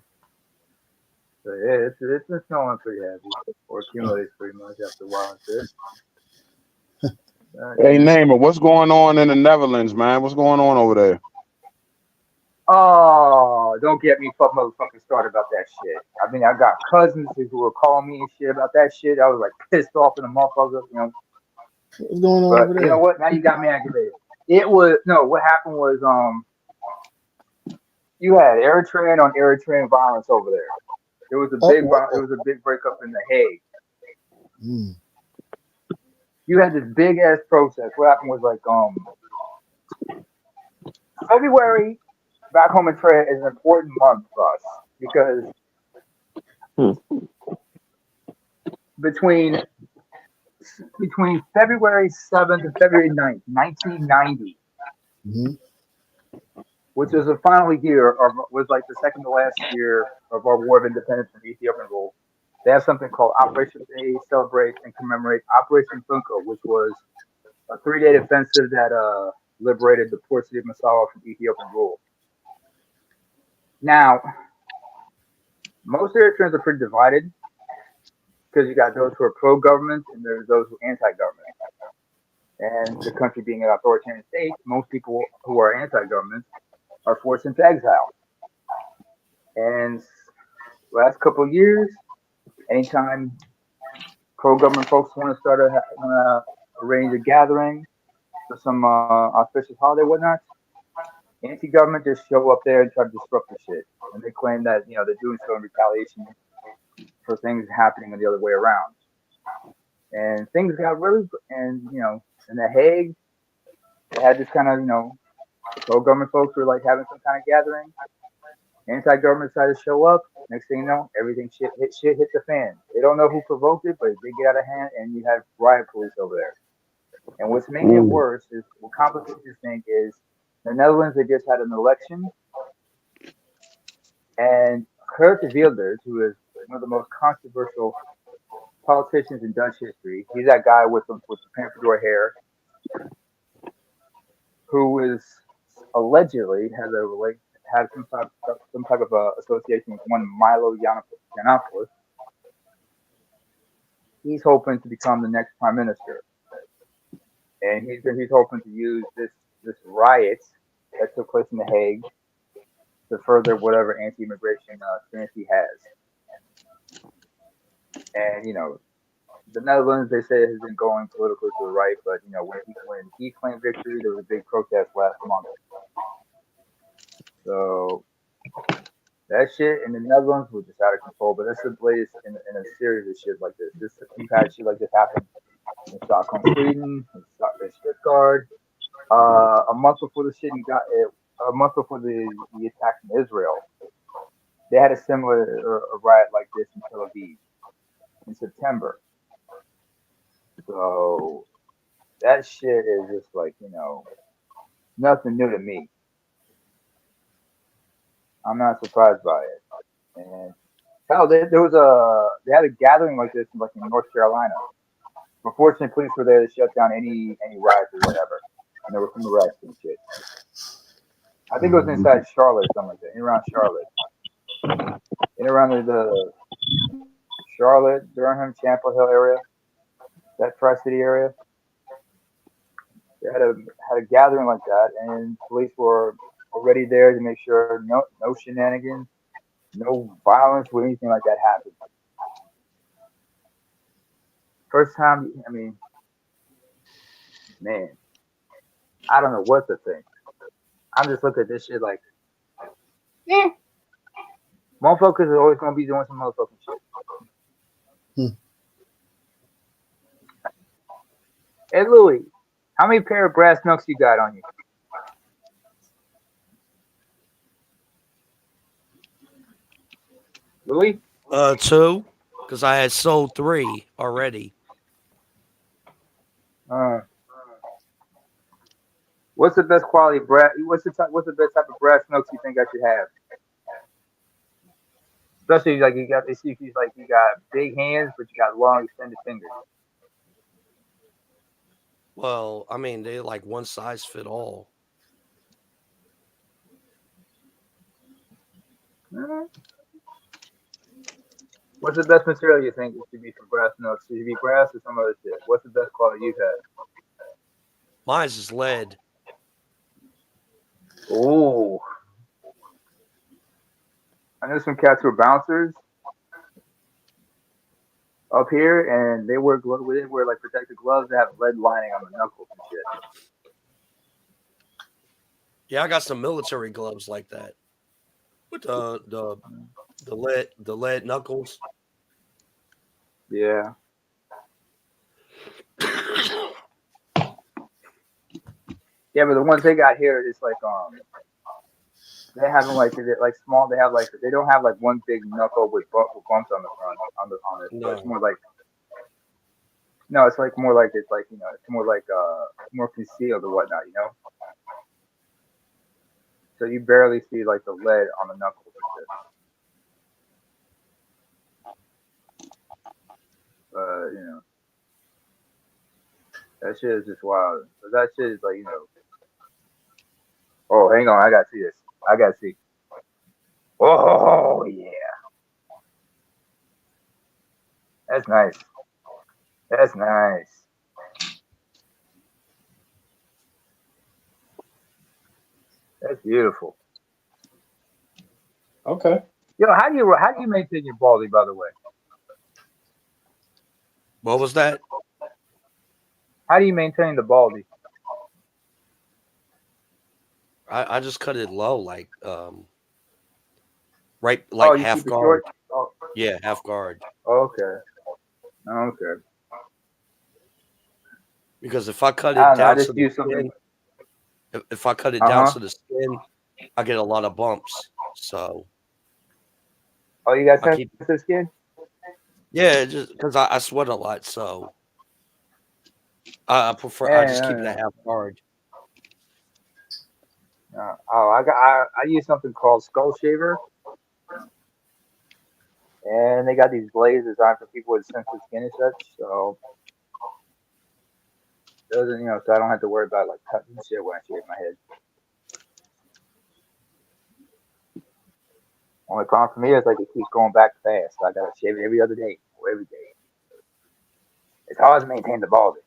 So yeah, it's been snowing pretty heavy, or accumulates pretty much after a while and shit. Hey, Namer, what's going on in the Netherlands, man? What's going on over there? Oh, don't get me motherfucking started about that shit. I mean, I got cousins who were calling me and shit about that shit. I was like pissed off in the motherfucker, What's going on But over you know there? what? Now you got me aggravated. What happened was you had Eritrean on Eritrean violence over there. There was a big breakup in The Hague. Mm. You had this big ass protest. What happened was like February back home in Trent is an important month for us because between February 7th and February 9th, 1990, which was the final year was like the second to last year of our war of independence from Ethiopian rule. They have something called Operation They celebrate and commemorate Operation Funko, which was a 3-day offensive that liberated the port city of Massawa from Ethiopian rule. Now, most Eritreans are pretty divided because you got those who are pro-government and there's those who are anti-government. And the country being an authoritarian state, most people who are anti-government are forced into exile. And last couple of years, anytime pro-government folks want to arrange a gathering for some auspicious holiday, whatnot, anti-government just show up there and try to disrupt the shit. And they claim that they're doing so in retaliation for things happening the other way around. And things got really, in The Hague, they had this kind of, the pro-government folks were like having some kind of gathering. Anti-government decided to show up. Next thing you know, everything hit the fan. They don't know who provoked it, but it did get out of hand, and you had riot police over there. And what's making it worse is what complicates this thing is the Netherlands. They just had an election, and Kurt Wilders, who is one of the most controversial politicians in Dutch history, he's that guy with the pompadour hair, who is allegedly had some type of association with one Milo Yiannopoulos. He's hoping to become the next prime minister, and he's hoping to use this riot that took place in The Hague to further whatever anti-immigration stance he has. And the Netherlands, they say, has been going politically to the right, but when he claimed victory, there was a big protest last month. So that shit in the Netherlands was just out of control. But that's the latest in a series of shit like this. We've had shit like this happen in Stockholm, Sweden, in Stuttgart. A month before the attack in Israel, they had a similar riot like this in Tel Aviv in September. So that shit is just like nothing new to me. I'm not surprised by it. And hell, they had a gathering like this like in North Carolina. But fortunately, police were there to shut down any riots or whatever. And there were some arrests and shit. I think it was inside Charlotte or something like that, in around Charlotte. In around the Charlotte, Durham, Chapel Hill area, that Tri-City area. They had a gathering like that, and police were already there to make sure no shenanigans, no violence or anything like that happened. First time, I mean, man, I don't know what to think. I'm just looking at this shit like, motherfuckers are always gonna be doing some motherfucking shit. Hey Louis, how many pair of brass knucks you got on you? Louis? 2, because I had sold 3 already. What's the best quality brass? What's the best type of brass knucks you think I should have? Especially like you got big hands, but you got long extended fingers. Well, I mean, they like one size fit all. What's the best material you think it should be for brass knucks? Should it be brass or some other shit? What's the best quality you've had? Mine's is lead. Oh, I know some cats who are bouncers up here, and they wear like protective gloves that have lead lining on the knuckles and shit. Yeah, I got some military gloves like that with the lead knuckles. Yeah. Yeah, but the ones they got here is like they have them like like small. They have like they don't have like one big knuckle with bumps on the front on it. But it's more like no, it's like more like it's like it's more like more concealed or whatnot, you know. So you barely see like the lead on the knuckles and shit. That shit is just wild. But that shit is like Oh, hang on, I gotta see this. I gotta see. Oh yeah, that's nice. That's nice. That's beautiful. Okay. Yo, how do you maintain your baldy, by the way? What was that? How do you maintain the baldy? I just cut it low, like right, like You half keep it guard. short? Oh, Yeah, half guard. okay. Okay. Because if I cut I it don't know. I down to just the use something. skin, if I cut it Uh down huh. to the skin, I get a lot of bumps. So Oh, you got I keep sensitive skin? yeah, just because I sweat a lot, so I prefer I just keep it And at half guard. I use something called Skull Shaver, and they got these blades designed for people with sensitive skin and such. So doesn't so I don't have to worry about like cutting shit when I shave my head. Only problem for me is like it keeps going back fast. So I gotta shave it every other day or every day. It's hard to maintain the baldy.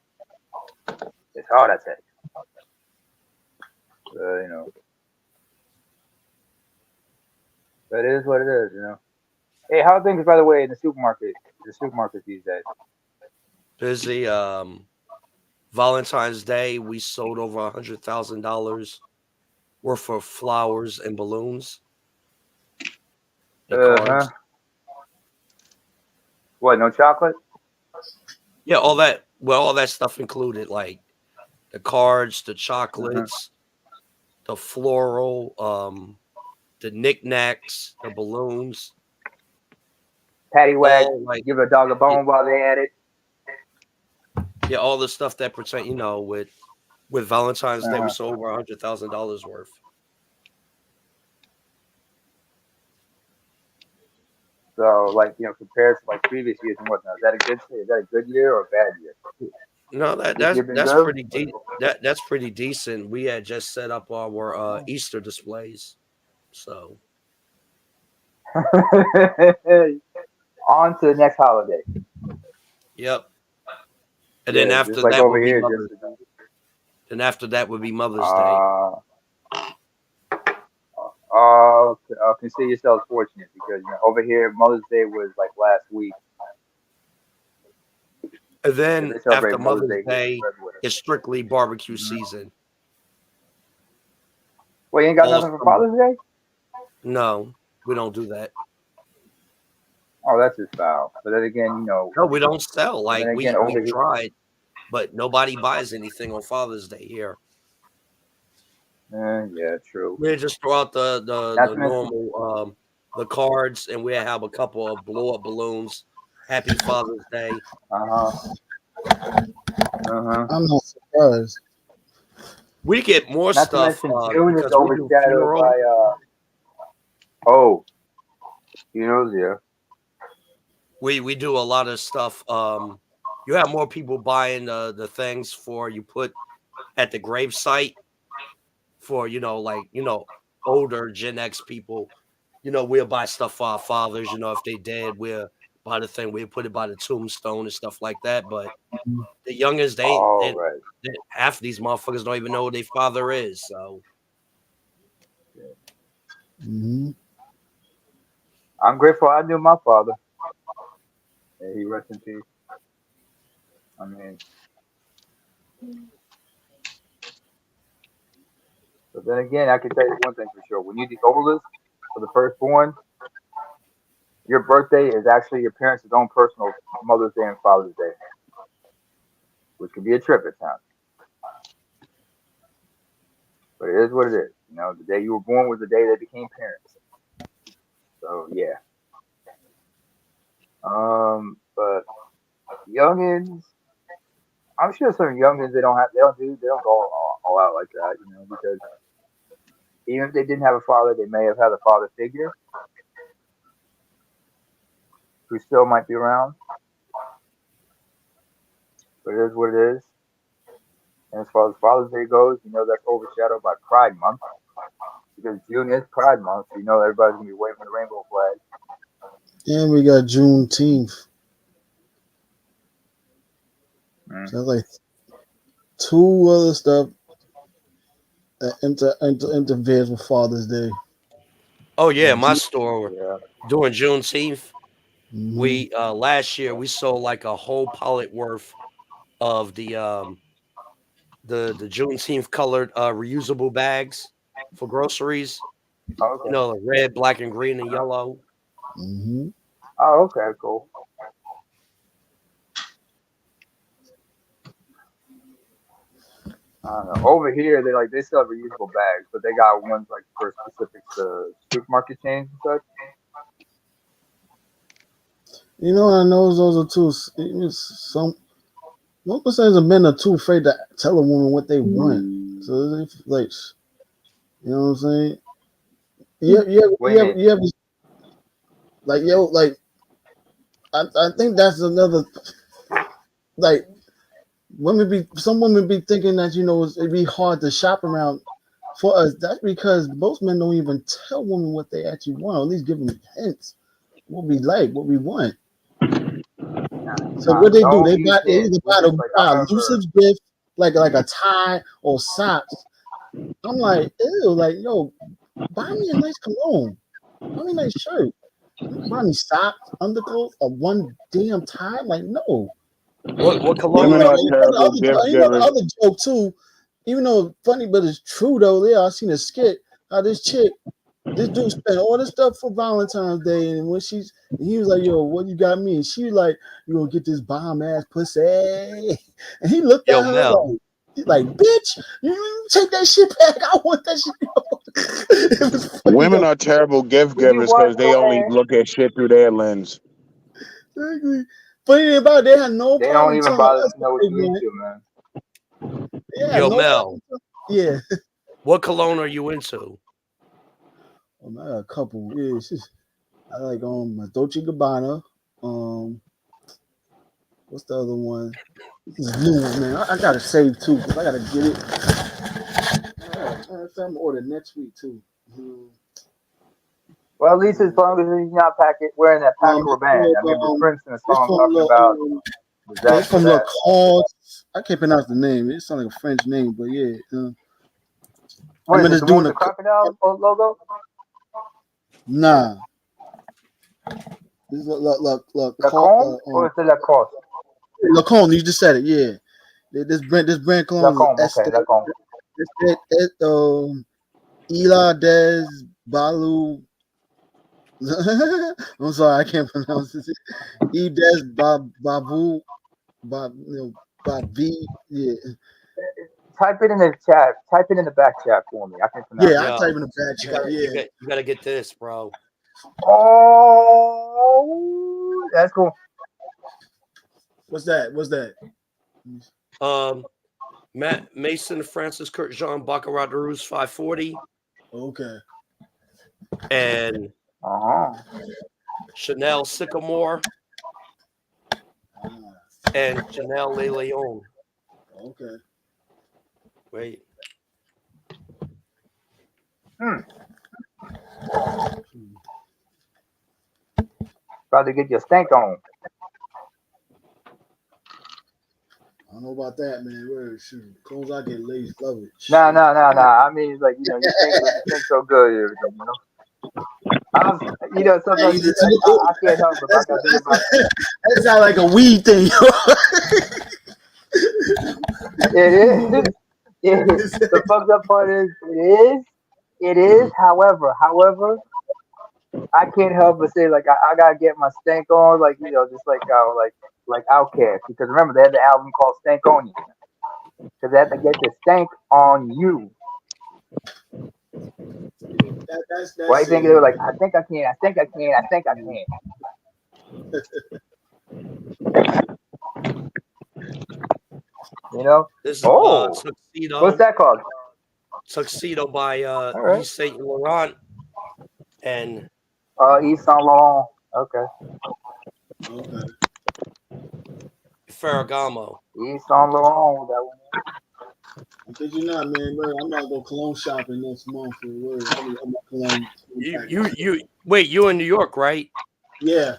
It's hard, I tell you. But it is what it is. Hey, how are things, by the way, in the supermarket? The supermarkets these days. Busy. Valentine's Day, we sold over $100,000 worth of flowers and balloons. The cards. What? No chocolate? Yeah, all that. Well, all that stuff included, like the cards, the chocolates, the floral, the knickknacks, the balloons. Paddywhack. All like Give a dog a bone while they at it. Yeah, all the stuff that pertain, with Valentine's Day, we sold over $100,000 worth. So, like, compared to like previous years and whatnot, is that a good year or a bad year? No, that's pretty that's pretty decent. We had just set up our Easter displays, so on to the next holiday. Yep. And then after like that over would be here, Mother's Day. Then after that would be Mother's Day. Consider yourselves fortunate because over here Mother's Day was like last week. And then after Mother's Day, it's strictly barbecue season. Well, you ain't got nothing for Father's Day? No, we don't do that. Oh, that's just foul. But then again, No, we don't sell. Like we here, tried, but nobody buys anything on Father's Day here. Yeah, true. We just throw out the normal the cards, and we have a couple of blow up balloons. Happy Father's Day. I'm not surprised. We get more Not stuff to mention June is because we do overshadowed by We do a lot of stuff you have more people buying the things for you put at the grave site for older Gen X people. We'll buy stuff for our fathers. If they dead, we'll buy the thing. We'll put it by the tombstone and stuff like that. But the youngest, All right. half of these motherfuckers don't even know who their father is. So Mm-hmm. I'm grateful I knew my father. May he rest in peace. I mean, but then again, I can tell you one thing for sure. When you're the oldest or the firstborn, your birthday is actually your parents' own personal Mother's Day and Father's Day, which can be a trip at times. But it is what it is. The day you were born was the day they became parents. So yeah. But youngins, I'm sure some youngins they don't go all out like that, because even if they didn't have a father, they may have had a father figure who still might be around. But it is what it is. And as far as Father's Day goes, that's overshadowed by Pride Month. Because June is Pride Month, so everybody's gonna be waving the rainbow flag. And we got Juneteenth. So like 2 other stuff that interferes with Father's Day. oh yeah, my store Yeah. during Juneteenth, Mhm. we last year we sold like a whole pallet worth of the Juneteenth colored reusable bags for groceries. Okay. The red, black, and green and yellow. Mm-hmm. Oh, okay, cool. I don't know. Over here, they sell reusable bags, but they got ones like for specific to supermarket chains and such. I know those are too. Some percentage of men are too afraid to tell a woman what they want. So they like, you know what I'm saying? You have like like I think that's another like some women be thinking that it'd be hard to shop around for us. That's because most men don't even tell women what they actually want, or at least give them hints what we like, what we want. So what they do, Don't they be kidding. either We just I buy a remember. elusive gift like a tie or socks. I'm like, ew, like yo, buy me a nice cologne, buy me a nice shirt. You buy me socks, underclothes, or one damn tie. Like no. What cologne Women are are you? terrible gift The givers. other joke too, even though funny, but it's true though. Yeah, I seen a skit how this dude spent all this stuff for Valentine's Day, and he was like, "Yo, what you got me?" And she was like, "You gonna get this bomb ass pussy?" And he looked Yo, at her Mel. like, he's like, "Bitch, you take that shit back. I want that shit." It was funny Women though. are terrible gift Give me givers one because they only and look at shit through their lens. Exactly. Funny thing about it, they had no they don't problem even telling bother us to what know what they you want. into, man. They had Yo, no Mel. problem. Yeah. What cologne are you into? I got a couple. Yeah, I like my Dolce Gabbana. What's the other one? This is a new one, man. I gotta save too, because I gotta get it. I'm gonna order next week too. Well, at least as long as you're not wearing that Paco Rabanne. I remember Prince in a It's song from talking about it's disaster from that. Lacoste. I can't pronounce the name. It sounds like a French name, but yeah. I What is mean, it? it's The one doing with the crocodile logo? nah. This look. Lacombe or is it Lacoste? Lacoste, you just said it, yeah. This brand cologne Lacombe. is Okay, Lacombe. Ela Des Balu. I'm sorry, I can't pronounce this. Des Babu Babi. Yeah. Type it in the chat. Type it in the back chat for me. I can pronounce Yeah, it. I type in the back chat. Yeah. You gotta get this, bro. Oh, that's cool. What's that? Matt Mason, Francis Kurt Jean Baccarat de Rouge 540. Okay. And Chanel Sycamore. and Chanel Le Leon. Okay. Wait. About to get your stank on. I don't know about that, man. Where shoot, clothes I get ladies love it. Nah. I mean, it's like, you stink so good and everything, you know. Sometimes I can't help it. I gotta think about it. That sounds like a weed thing. It is. The fucked up part is it is. However, I can't help but say, like, I gotta get my stank on, like, just like Outkast, because remember they had the album called Stank On You, because they had to get the stank on you. That's Why you think they were like, I think I can. You know? This is Tuxedo. What's that called? Tuxedo by right. Yves Saint Laurent and Yves Saint Laurent. Okay. Ferragamo. Yves Saint Laurent. That one. Because you're not, man. I'm not going cologne shopping next month. For word. I'm not cologne. You wait. You in New York, right? Yeah.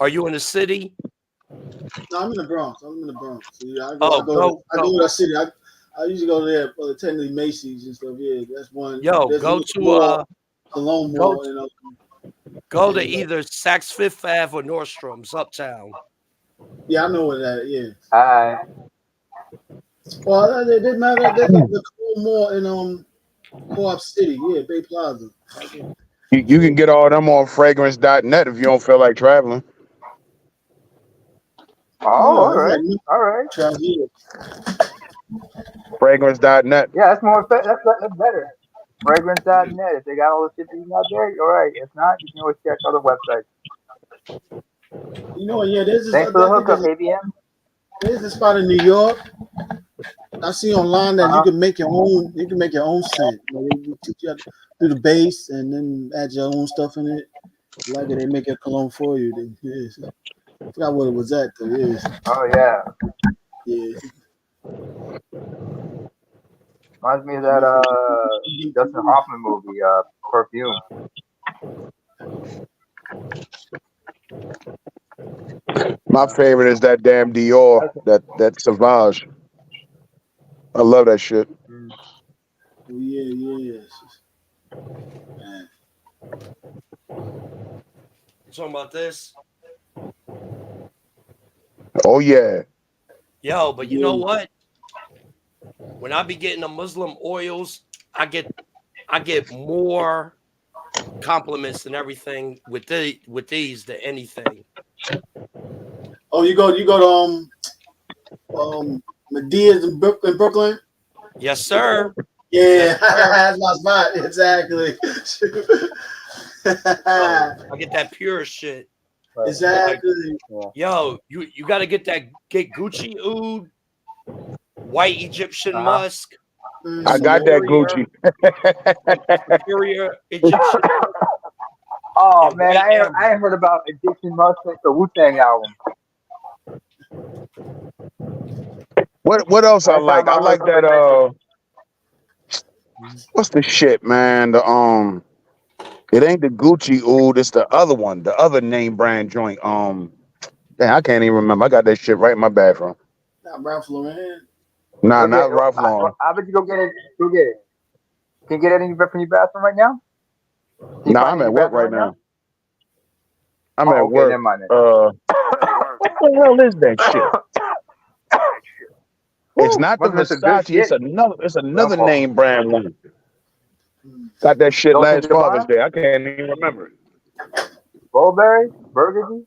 Are you in the city? No, I'm in the Bronx. So yeah, I go to that city. I usually go there. Technically Macy's and stuff. Yeah, that's one. Yo, go to Cologne Mall. Go to either Saks Fifth Ave or Nordstrom's uptown. Yeah, I know where that is. All right. Well, they didn't matter. They got the Cologne Mall in Co-op City. Yeah, Bay Plaza. You can get all them on fragrance.net if you don't feel like traveling. Oh, all right. Fragrance.net. Yeah, that's more. That's better. Fragrance.net. If they got all the shit that's not there, all right. If not, you can always check other websites. You know, yeah, there's this. Thanks for the hookup, ABM. There's this spot in New York. I see online that you can make your own. You can make your own scent. You have to do the base and then add your own stuff in it. Like it, they make a cologne for you. Then, yes. I forgot what it was at though. Yes. Oh yeah. Yeah. Reminds me of that Dustin Hoffman movie, Perfume. My favorite is that damn Dior, that Sauvage. I love that shit. Oh yeah. Man. You talking about this? Oh yeah. Yo, but you know what? When I be getting the Muslim oils, I get more compliments and everything with these than anything. Oh, you go to Medea's in Brooklyn? Yes, sir. Yeah, that's my spot. Exactly. I get that pure shit. Exactly. Yo, you got to get Gucci oud, white Egyptian musk. I got that Gucci. Superior Egyptian. Oh man, I ain't heard about Egyptian musk since the Wu-Tang album. What else I like? I like that what's the shit, man? It ain't the Gucci oud, it's the other one, the other name brand joint. Damn, I can't even remember. I got that shit right in my bathroom. Not Ralph Lauren. Nah, not Ralph Lauren. I bet you go get it. Go get it. Can you get it in your bathroom right now? Nah, I'm at work right now. I'm at work. Never mind what the hell is that shit? It's not the Versace. It's another name brand one. Got that shit last Father's Day. I can't even remember it. Burberry? Burgundy?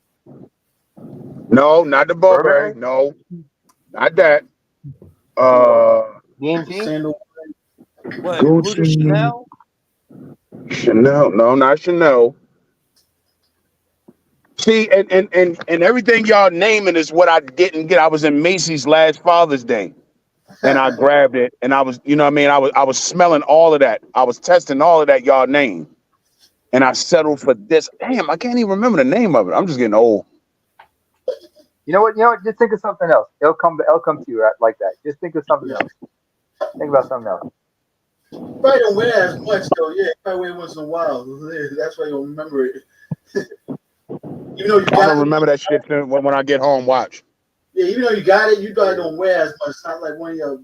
No, not the Burberry. No, not that. What? Gucci. Chanel? Chanel? No, not Chanel. See, and everything y'all naming is what I didn't get. I was in Macy's last Father's Day, and I grabbed it, and I was, you know what I mean? I was smelling all of that. I was testing all of that y'all name, and I settled for this. Damn, I can't even remember the name of it. I'm just getting old. You know what? You know what? Just think of something else. It'll come to you right, like that. Just think of something else. Think about something else. Probably don't wear as much though. Yeah, probably wear once in a while. That's why you don't remember it. Even though you I'm got gonna it, remember that shit when I get home. Watch. yeah, even though you got it, you probably don't wear as much. It's not like one of your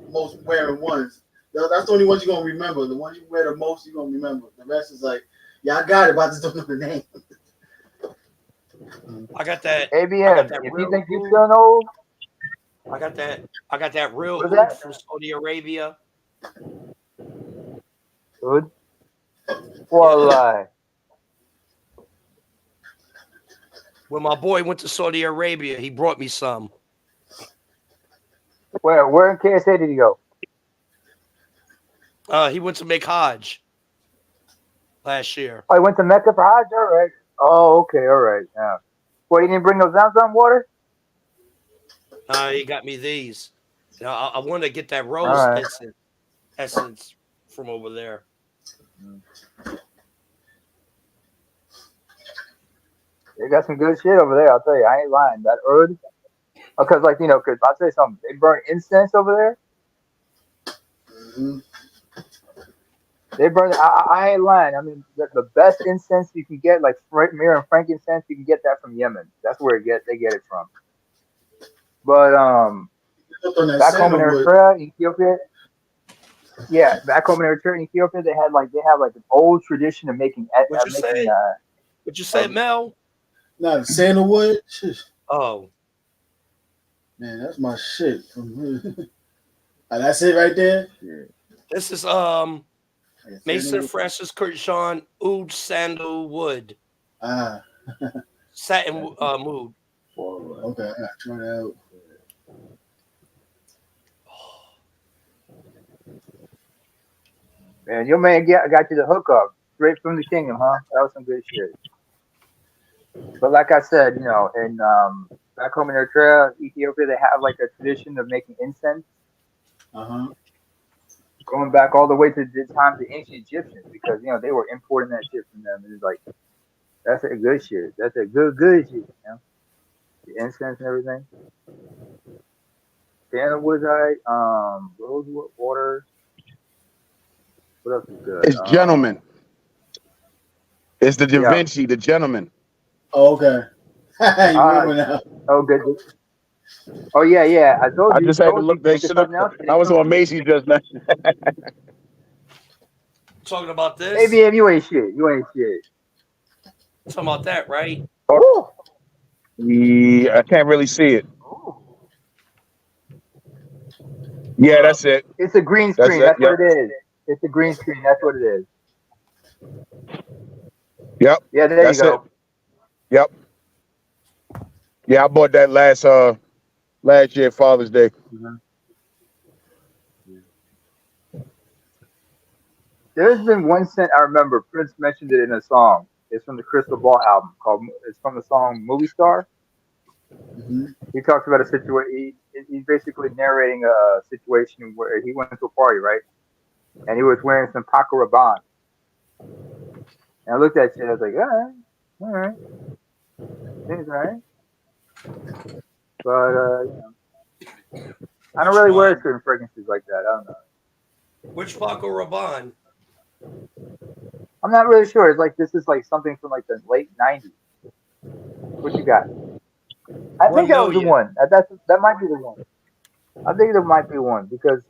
most wearing ones. That's the only ones you're gonna remember. The ones you wear the most, you're gonna remember. The rest is like, yeah, I got it, but I just don't know the name. I got that. ABM. If you think you're feeling old, I got that real what is oud that? from Saudi Arabia. Good. Wallahi. When my boy went to Saudi Arabia, he brought me some. Where in KSA did he go? He went to make Hajj last year. Oh, he went to Mecca for Hajj. All right. Oh, okay. All right. Yeah. What? He didn't bring no Zamzam water? He got me these. Now I want to get that All rose right. essence from over there. They got some good shit over there. I'll tell you. I ain't lying. That oud. Because, like, because I'll tell you something. They burn incense over there. Mm-hmm. They burn. I ain't lying. I mean, the best incense you can get, like myrrh and frankincense, you can get that from Yemen. That's where they get it from. But back home in Eritrea, Ethiopia. Yeah, back home in Eritrea and Ethiopia, they have like an old tradition of making. What you say? What you said, Mel? Not sandalwood. Oh, man, that's my shit. That's it right there. Yeah. This is Mason Francis Kurtzshawn oud sandalwood. Satin mood. Okay, I gotta try that out. Man, your man got you the hookup straight from the kingdom, huh? That was some good shit. But like I said, in back home in Eritrea, Ethiopia, they have like a tradition of making incense. Going back all the way to the times of the ancient Egyptians, because they were importing that shit from them. It's like that's a good shit. That's a good shit. The incense and everything. Sandalwoodite, rosewood water. What else is good? It's gentleman. It's the Da Vinci, the gentleman. Oh, okay. You remember now? Oh, good. Oh yeah. I told you. I just had to look. I was on Macy's just now. Talking about this? Hey, BM, you ain't shit. Talking about that, right? Oh. Yeah, I can't really see it. Yeah, that's it. It's a green screen. That's what it is. It's a green screen. That's what it is. Yep. Yeah, there you go. It. Yep. Yeah, I bought that last year Father's Day. Mm-hmm. There's been one scent I remember. Prince mentioned it in a song. It's from the Crystal Ball album it's from the song Movie Star. Mm-hmm. He talks about a situation. He's basically narrating a situation where he went to a party, right? And he was wearing some Paco Rabanne. And I looked at it, I was like, all right. Seems all right. But, I don't really wear certain fragrances like that. I don't know. Which Paco Rabanne? I'm not really sure. It's like, this is like something from like the late 90s. What you got? I think that was the one. That might be the one. I think there might be one because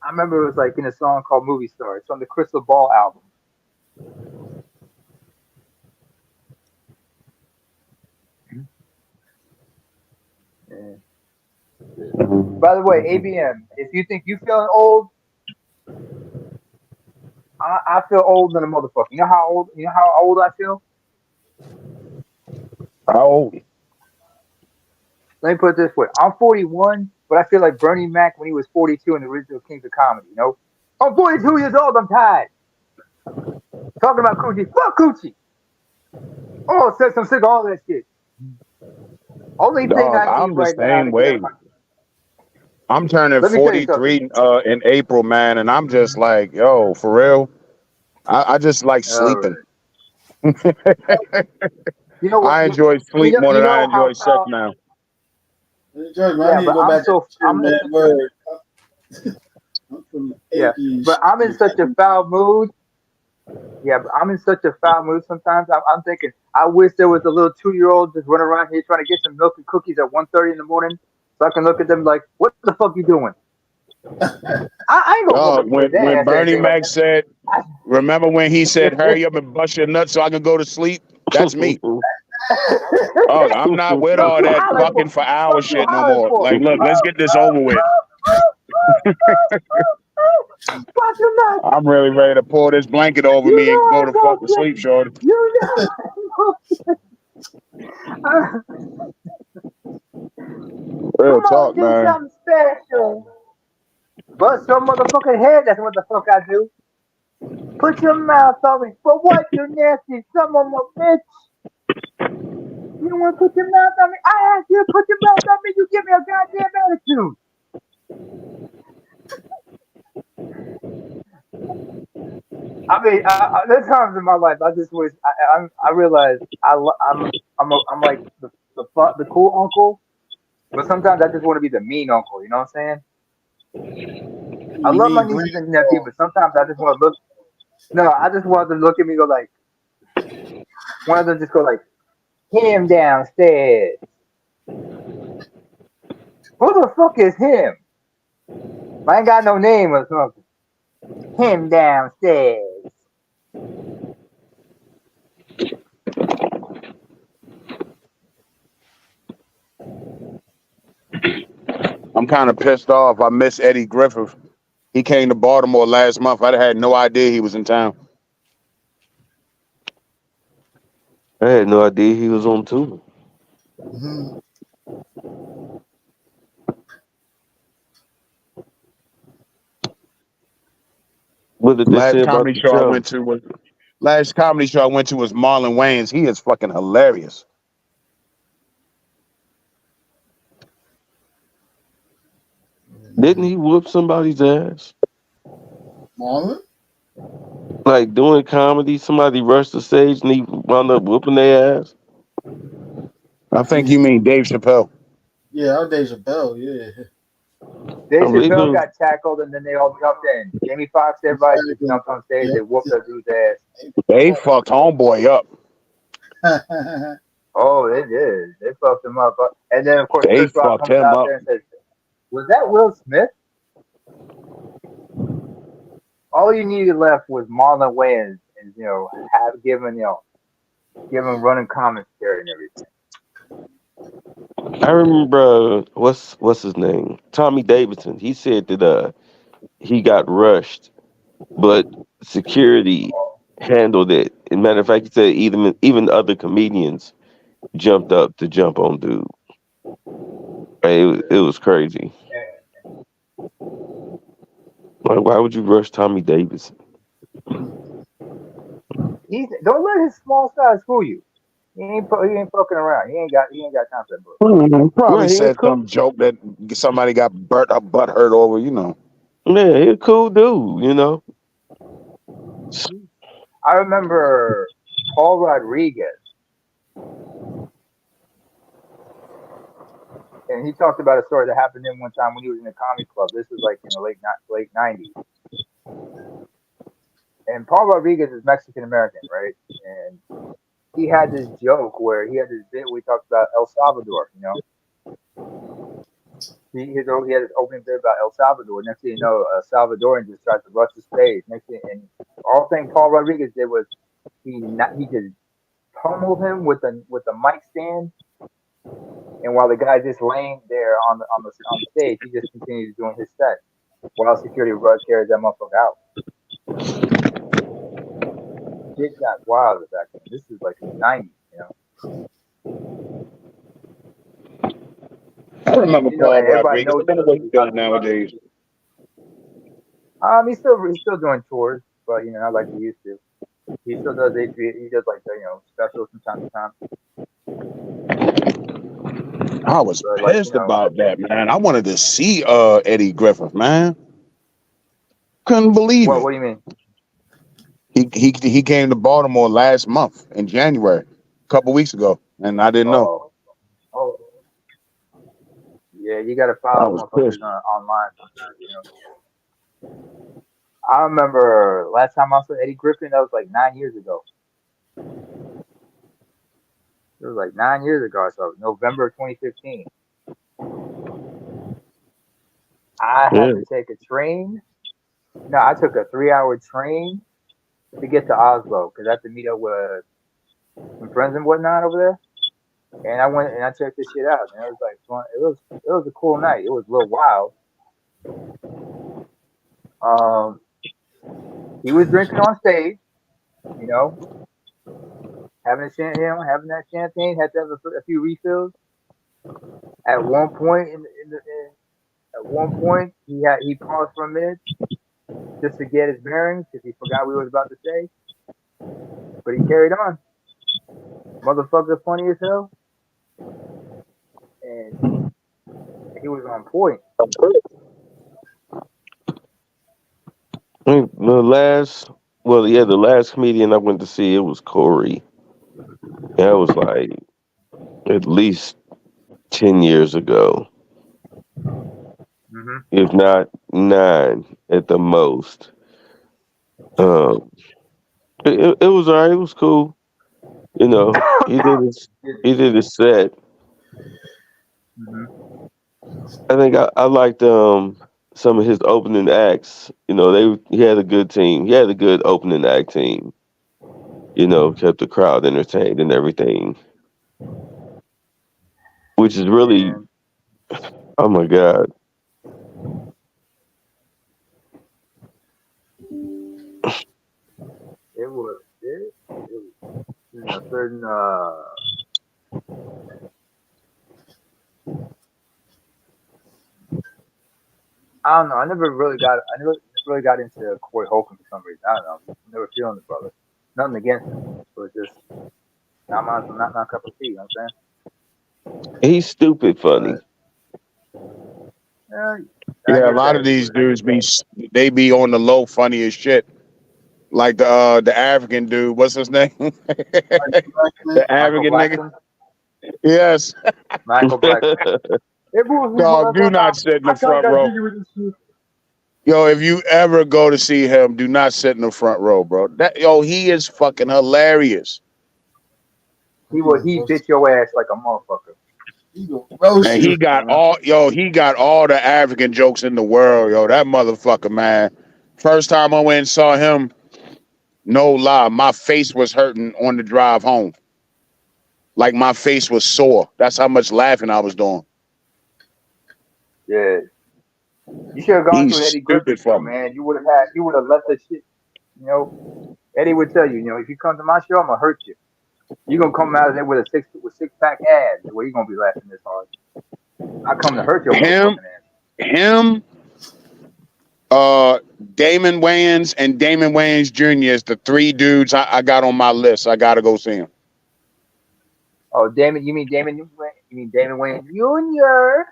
I remember it was like in a song called Movie Star. It's on the Crystal Ball album. Yeah. By the way, ABM, if you think you feeling old, I feel old than a motherfucker. You know how old I feel? How old? Let me put it this way. I'm 41, but I feel like Bernie Mac when he was 42 in the original Kings of Comedy, I'm 42 years old, I'm tired. Talking about coochie. Fuck coochie. Oh, sex, I'm sick of all that shit. Only thing I need right now to get my... I'm turning 43 in April, man, and I'm just like, yo, for real. I just like sleeping. You know what? I enjoy sleep more You than I know enjoy how sex foul. now. George, man, I Yeah, need to but go back to the gym, I'm in man. such a Word. I'm from yeah, achy and but shit. I'm in such a foul mood. Yeah, but I'm in such a foul mood sometimes. I'm thinking, I wish there was a little 2-year-old just running around here trying to get some milk and cookies at 1:30 in the morning, so I can look at them like, what the fuck you doing? I ain't gonna Dog, whoop his when ass or Bernie anything like Mac said, remember when he said, that. hurry up and bust your nuts so I can go to sleep? That's me. Oh, I'm not with Fuck all you that hollering for? fucking for hours Fuck you shit no hollering more. for? Like, look, let's get this over with. Fuck you nuts. I'm really ready to pull this blanket over You me and know go I'm to fucking gonna sleep, shorty. You know. Real Come on, talk, do man. something special. Bust your motherfucking head. That's what the fuck I do. Put your mouth on me. For what, you nasty son of a bitch? You don't want to put your mouth on me? I asked you to put your mouth on me. You give me a goddamn attitude. I mean, there's times in my life I just wish I realize I'm like the cool uncle, but sometimes I just want to be the mean uncle. You know what I'm saying? I You love my mean nieces and nephews, but sometimes I just want to look. No, I just want them to look at me and go like, one of them just go like, him downstairs. Who the fuck is him? I ain't got no name or something. Him downstairs. I'm kind of pissed off. I miss Eddie Griffith. He came to Baltimore last month. I had no idea he was in town. I had no idea he was on tour. Mhm. What did they say Last about comedy the show I show? went to was Marlon Wayans. He is fucking hilarious. Didn't he whoop somebody's ass? Marlon? Like doing comedy, somebody rushed the stage and he wound up whooping their ass. I think Yeah, you mean Dave Chappelle. yeah, our Dave Chappelle, yeah. I Dave believe it Chappelle was. got tackled and then they all jumped in. Jamie Foxx, everybody just Exactly. jumped on stage. Yep. They whooped that dude's ass. They fucked homeboy up. Oh, they did. They fucked him up. And then, of course, They Chris Rock fucked comes him out up. there and says, was that Will Smith? All you needed left was Marlon Wayans and, give him running commentary and everything. I remember what's his name? Tommy Davidson. He said that he got rushed, but security handled it. As a matter of fact, he said even other comedians jumped up to jump on dude. It was crazy. Like, why would you rush Tommy Davidson? Don't let his small size fool you. He ain't fucking around. He ain't got time for that bullshit. Probably Right, he a said cool. some joke that somebody got a butt hurt over, you know. Yeah, he a cool dude, you know. I remember Paul Rodriguez, and he talked about a story that happened to him one time when he was in a comedy club. This was like in the late '90s. And Paul Rodriguez is Mexican American, right? And he had this joke where he had this bit where he talked about El Salvador. He had this opening bit about El Salvador. Next thing you know, a Salvadorian just tries to rush the stage. And all thing Paul Rodriguez did was he just pummeled him with a mic stand. And while the guy just laying there on the stage, he just continues doing his set while security carries that motherfucker out. Shit got wild back then. This is like in the '90s. I remember Paul And everybody Rodriguez. knows I wonder what he's doing nowadays. he's still doing tours, but not like he used to. He still does he does like specials from time to time. I was But pissed about that, man. I wanted to see Eddie Griffith, man. Couldn't believe it. What do you mean? He came to Baltimore last month in January. couple weeks ago, and I didn't know. Oh, yeah, you gotta I follow was motherfuckers pissed. online sometimes, you know. I remember last time I saw Eddie Griffin, that was like 9 years ago. It was like 9 years ago. I saw it, November 2015. I Yeah. had to take a train. No, I took a 3-hour train to get to Oslo because I had to meet up with some friends and whatnot over there. And I went and I checked this shit out, and it was like fun. It was a cool night. It was a little wild. He was drinking on stage, you know, having having that champagne. Had to have a few refills. At one point at one point, he paused for a minute just to get his bearings because he forgot what he was about to say. But he carried on. Motherfucker, funny as hell, and he was on point. I think the last comedian I went to see, it was Corey. That was like at least 10 years ago, Hmm. if not 9 at the most. Um, it was alright. It was cool. You know, he did his set. Hmm. I think I liked some of his opening acts. You know, he had a good team. He had a good opening act team. You know, kept the crowd entertained and everything, which is really, And oh my god. it was you know, certain I don't know. I never really got into Corey Holcomb for some reason. I don't know. Never feeling the brother. Nothing against him, but just not my cup of tea. You know what I'm He's stupid funny. saying? But I Yeah, a get lot that. of these dudes they be on the low funny as shit. Like the African dude, what's his name? The Michael African nigga. Blackson. Yes. Michael Blackson. It was me, Dog, do motherfucker. not sit in I the told you front guys row. you with this shit. Yo, if you ever go to see him, do not sit in the front row, bro. He is fucking hilarious. He bit your ass like a motherfucker. And he got all the African jokes in the world, yo. That motherfucker, man. First time I went and saw him, no lie, my face was hurting on the drive home. Like my face was sore. That's how much laughing I was doing. Yeah. You should have gone to He's an Eddie Griffin stupid show, funny. man. You would have left the shit. You know, Eddie would tell you, you know, if you come to my show, I'm gonna hurt you. You're gonna come out of there with six pack abs. Where you gonna be laughing this hard? I come to hurt your Him, motherfucking ass. him, uh, Damon Wayans and Damon Wayans Jr. is the 3 dudes I got on my list. I gotta go see him. Oh, Damon, you mean Damon Wayne Jr.?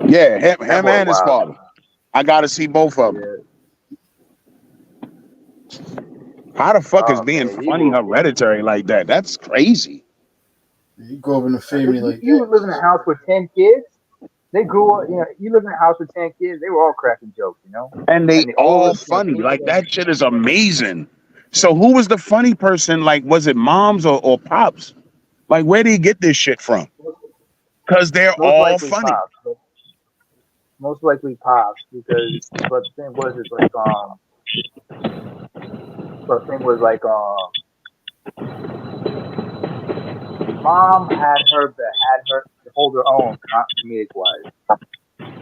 Yeah, him That boy and his wild. father. I gotta see both of them. Yeah. How the fuck is Oh being man, he funny will. hereditary like that? That's crazy. You grow up in a family like You that. would live in a house with 10 kids. They grew up, you know. You live in a house with 10 kids. They were all cracking jokes, you know. And they And the all oldest, funny. Like that shit is amazing. So who was the funny person? Like, was it moms or pops? Like, where did he get this shit from? Because they're most all likely funny. pops. Most likely pops because, but the thing was, it's like but the thing was like mom had her to hold her own, comedic wise.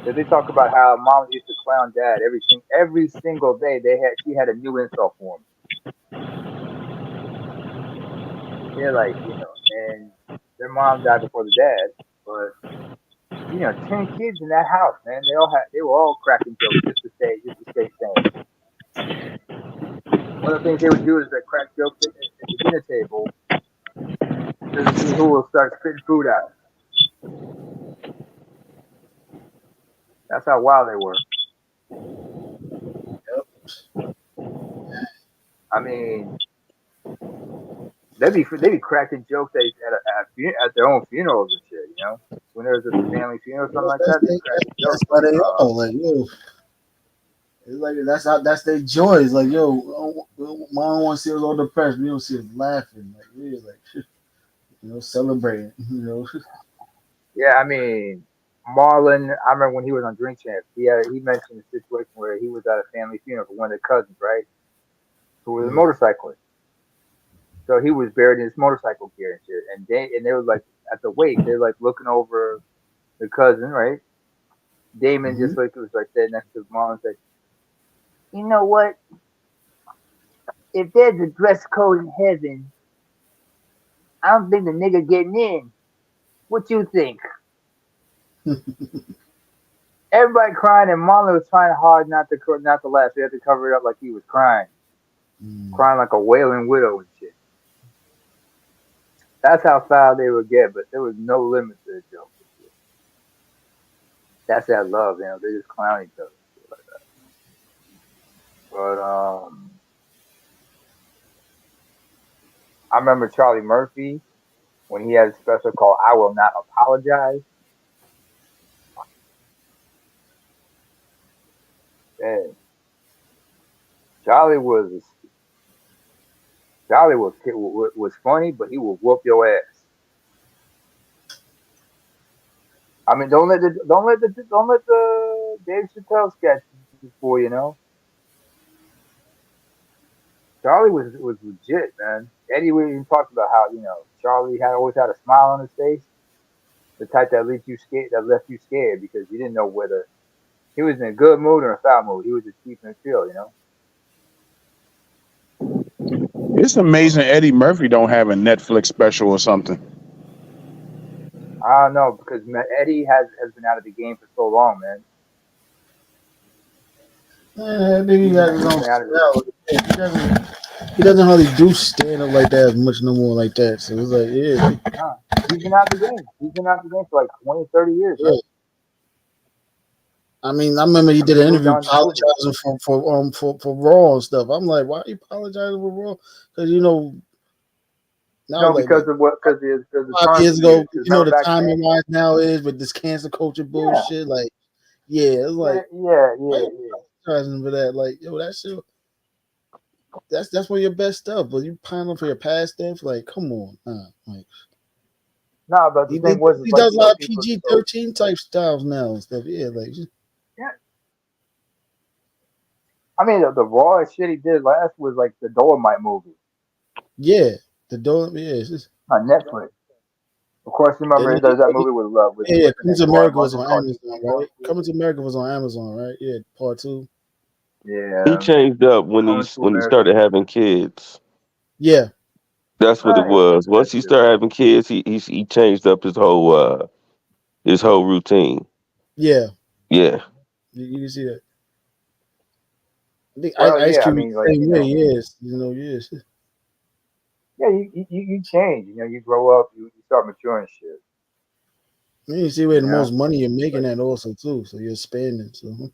Because they talk about how mom used to clown dad every single day. She had a new insult for him. They're like, you know, and their mom died before the dad, but you know, 10 kids in that house, man. They were all cracking jokes just to stay sane. One of the things they would do is they crack jokes at the dinner table just to see who will start spitting food out. That's how wild they were. I mean, They be cracking jokes at their own funerals and shit. You know, when there's a family funeral or something like that, they cracking That's jokes why like, they are like, yo. It's like that's their joy. It's like, yo, mom want to see us all depressed. We don't see us laughing. Like, yeah, like, celebrating. yeah. I mean, Marlon. I remember when he was on Drink Champs. He mentioned a situation where he was at a family funeral for one of the cousins, right? Who was a Yeah. motorcyclist. So he was buried in his motorcycle gear and shit. And they were like at the wake, they're like looking over the cousin, right? Damon Mm-hmm. just like was like there next to mom and said, "You know what? If there's a dress code in heaven, I don't think the nigga getting in. What you think?" Everybody crying, and Marlon was trying hard not to laugh. So he had to cover it up like he was crying like a wailing widow and shit. That's how foul they would get, but there was no limit to the joke. That's that love, they just clown each other and shit like that. But I remember Charlie Murphy when he had a special called "I Will Not Apologize." Man, Charlie was was funny, but he will whoop your ass. I mean, don't let the Dave Chappelle sketch fool Charlie was legit, man. Eddie we even talked about how Charlie always had a smile on his face, the type that left you scared because you didn't know whether he was in a good mood or a foul mood. He was just keeping it chill. It's amazing Eddie Murphy don't have a Netflix special or something. I don't know because Eddie has been out of the game for so long, man. I think he He's got his own been out of style. He doesn't really do stand up like that as much no more like that. So it's like, he's been out of the game. He's been out of the game for like 20, 30 years, yeah. man. I mean, I remember he did an he moved interview on to movies. apologizing for Raw and stuff. I'm like, why are you apologizing for Raw? Because now No, like because of the 5 years terms ago, used. Remember the back timing then? wise now is with this cancel culture Yeah, bullshit. Like, it's like, yeah. why you apologizing for that? Like, yo, that shit. That's one of your best stuff, but you piling for your past stuff. Like, come on, like. No, but the thing was, it's He like does a lot of people. PG-13 type styles now and stuff. Yeah, like Yeah. I mean, the rawest shit he did last was like the Dolomite movie the door. Yeah, it's just, on Netflix. Of course, you remember he does that movie with yeah. what's the Coming to name? Lauren America was London on called Amazon, Called right? Coming to America was on Amazon, right? Yeah, part 2. He Yeah, changed up when Coming to he America. started having kids. Yeah, That's what it Right. was. Once he started having kids, he changed up his whole routine. yeah. Yeah. You can see that. I think Well, Ice yeah. I Cube mean, is like the same way. Yes, yes. yeah, you change. You grow up. You start maturing shit. You see where the Yeah. most money you're making at also too. So you're spending. So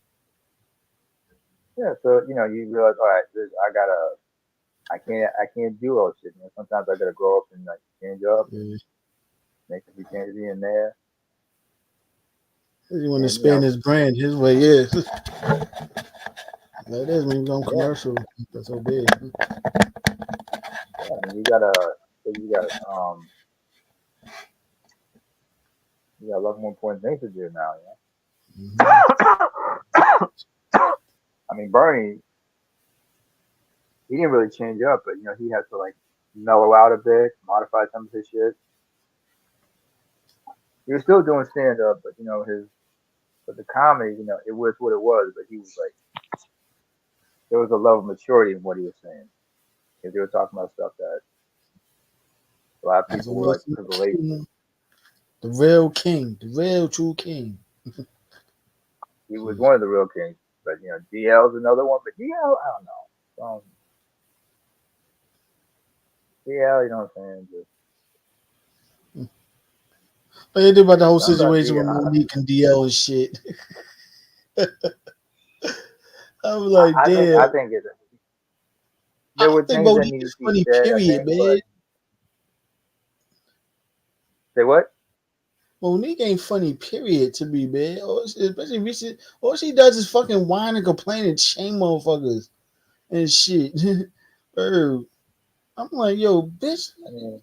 Yeah. So you realize, all right, I can't do all shit. Sometimes I gotta grow up and like change up and yeah. make a few changes here and there. He want to And spend his brand his way. Yeah, like this when you go on yeah, commercial. That's so big. I mean, you got 11 points things to do now. I mean, Bernie, he didn't really change up, but he had to like mellow out a bit, modify some of his shit. He was still doing stand up, but the comedy, it was what it was. But he was like, there was a level of maturity in what he was saying. Because they were talking about stuff that a lot of That's people what were like could relate to. the real king, the real true king. He was one of the real kings, but DL's another one. But DL, I don't know. DL, you know what I'm saying? What do you think about the whole Something about situation with DL. Monique and DL and shit? I was like, I damn. think I there were think things that Monique needed is to be funny, said. I period, think, but man. Say what? Monique ain't funny, period, to me, man. Especially recent. All she does is fucking whine and complain and shame motherfuckers and shit. I'm like, yo, bitch, I mean,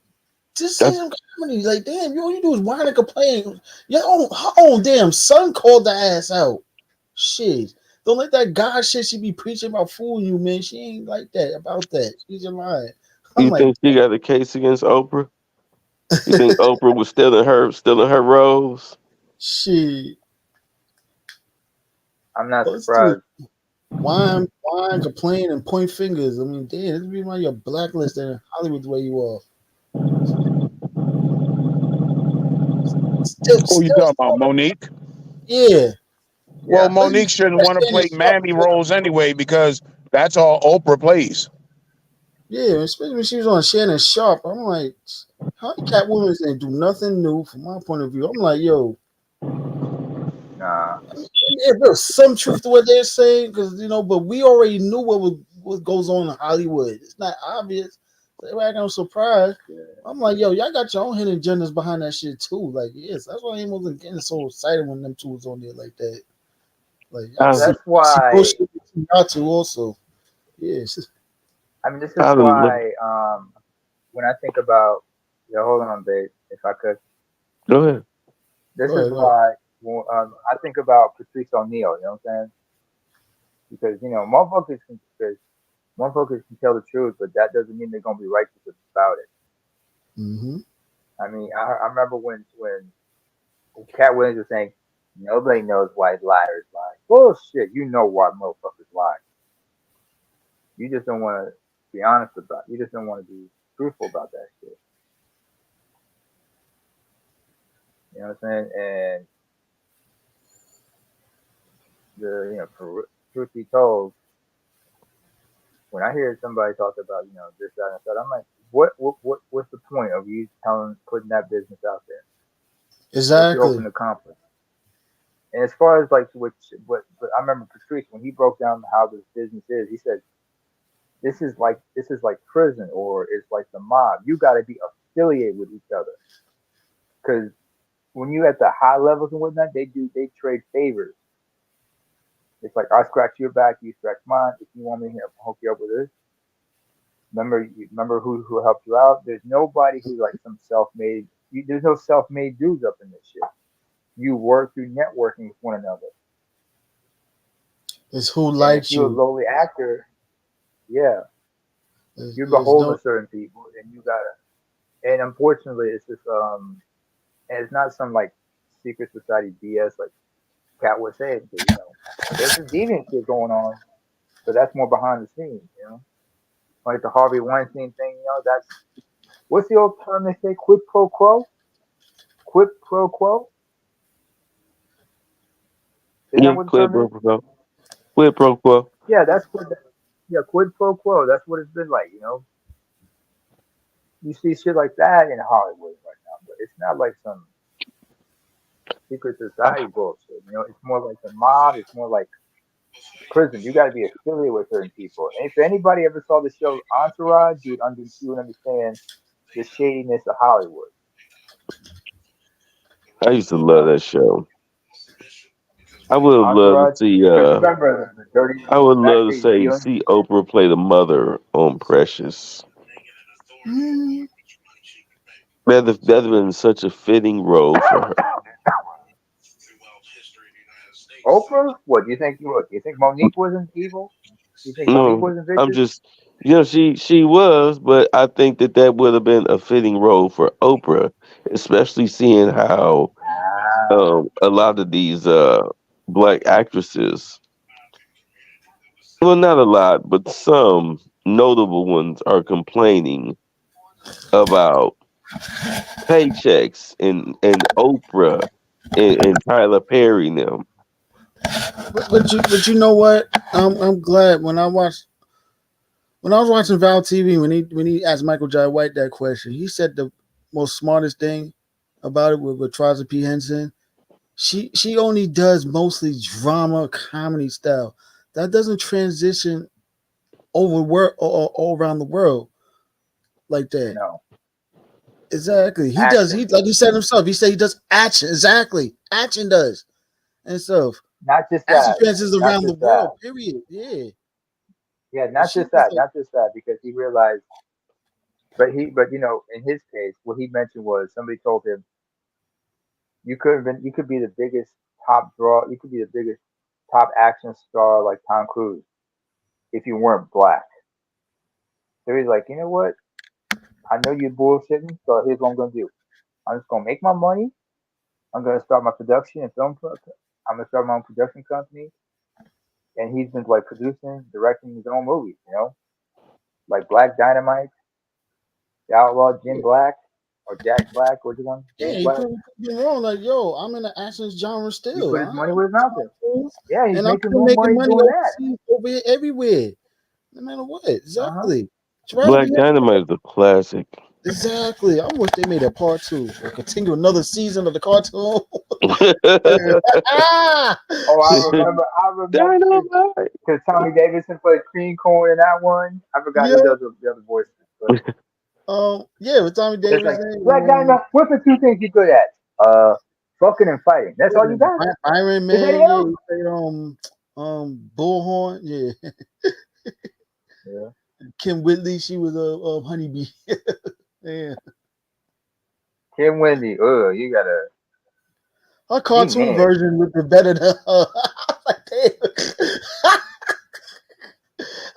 just say some comedy. Like, damn, all you do is whine and complain. Her own damn son called the ass out. Shit. Don't let that God shit she be preaching about fooling you, man. She ain't like that about that. She's just lying. I'm You like, think she got a case against Oprah? You think Oprah was stealing her roles? shit. I'm not Let's do surprised. whine, complain, and point fingers. I mean, damn, this be why you're blacklisted in Hollywood the way you are. Who you talking about, Monique? Yeah. Well, Yeah. Monique shouldn't want to play mammy roles anyway because that's all Oprah plays. Yeah, especially when she was on Shannon Sharp. I'm like, how Catwoman ain't do nothing new from my point of view. I'm like, yo, Nah. there's some truth to what they're saying, because but we already knew what goes on in Hollywood. It's not obvious. So everybody got surprised. I'm like, yo, y'all got your own hidden agendas behind that shit too. Like, yes, that's why I wasn't getting so excited when them two was on there like that. Like, y'all see That's why. bullshit y'all two also. Yes. I mean, this is I don't know. why. When I think about, hold on, babe, if I could. Go ahead. This Go is ahead. why I think about Patrice O'Neal. You know what I'm saying? Because motherfuckers can tell the truth, but that doesn't mean they're gonna be righteous about it. Mm-hmm. I mean, I remember when Cat Williams was saying nobody knows why liars lie. Bullshit. You know why motherfuckers lie. You just don't want to be honest about it. You just don't want to be truthful about that shit. You know what I'm saying? And for truth be told, when I hear somebody talk about this, that, and that, I'm like, what's the point of you putting that business out there? What's your Exactly. open accomplice? And as far as like what I remember Patrice when he broke down how this business is, he said, this is like prison, or it's like the mob. You got to be affiliated with each other, because when you at the high levels and whatnot, they trade favors. It's like I scratch your back, you scratch mine. If you want me to hook you up with this, remember who helped you out. There's nobody who's like some self-made. There's no self-made dudes up in this shit. You work through networking with one another. It's who And likes if you're a you. lowly actor, yeah, you're There's beholden no. to certain people, and you gotta. And unfortunately, it's just and it's not some like secret society BS like Cat was saying. There's some deviant shit going on, but that's more behind the scenes. Like the Harvey Weinstein thing. That's what's the old term they say? Quid pro quo. Quid pro quo. Isn't Yeah, that what the quid term pro is? quo. Quid pro quo. Yeah, that's what. Yeah, quid pro quo. That's what it's been like. You see shit like that in Hollywood right now, but it's not like some secret society bullshit. It's more like the mob. It's more like prison. You got to be affiliated with certain people. And if anybody ever saw the show Entourage, you would understand the shadiness of Hollywood. I used to love that show. I would have loved to Entourage, see. because remember the dirty I would love to backstage say dealings. see Oprah play the mother on Precious. Mm, That'd have been such a fitting role for her. Oprah, what do you think? What do you think? Monique wasn't evil? Do you think Monique No, wasn't I'm vicious? just, she was, but I think that would have been a fitting role for Oprah, especially seeing how a lot of these black actresses, well, not a lot, but some notable ones are complaining about paychecks and Oprah and Tyler Perry and them. but you know what? I'm glad when I was watching Val TV when he asked Michael Jai White that question, he said the most smartest thing about it with Taraji P Henson. She only does mostly drama comedy style. That doesn't transition over world or all around the world like that. No. Exactly. He does. Action. He like he said himself. He said he does action. Exactly. Action does. And so Not just action that. trances Not around the just that. world. Period. Yeah. Yeah, And not she just was that. like, Not just that. Because he realized, but you know, in his case, what he mentioned was somebody told him you could be the biggest top draw, you could be the biggest top action star like Tom Cruise if you weren't black. So he's like, you know what? I know you're bullshitting, so here's what I'm gonna do. I'm just gonna make my money. I'm gonna start my production and film. I'm gonna start my own production company, and he's been like producing, directing his own movies. You know, like Black Dynamite, The Outlaw Jim Black, or Jack Black, which one? yeah, James he Black. put me wrong. Like, yo, I'm in the action genre He still. put his money where his mouth is. Tools, Yeah, he's and I'm making still more making money money doing that. overseas, over here, everywhere. No matter what. Uh huh. Exactly. It's right over Black here. Dynamite is a classic. Exactly. I wish they made a part 2 or continue another season of the cartoon. Oh, I remember, because Tommy Davidson played Cream Corn in that one. I forgot Yeah. who does the other voices, but Yeah, with Tommy it's like Davidson. Black Dynamite. What's the two things you good at? Fucking and fighting. That's all you got. Iron Is Man, that yeah, else? he played Bullhorn, yeah. Yeah. Kim Whitley, she was a honeybee. Yeah. Kim Wendy. You gotta. Her She cartoon nasty. version looked better than her. I'm like, damn.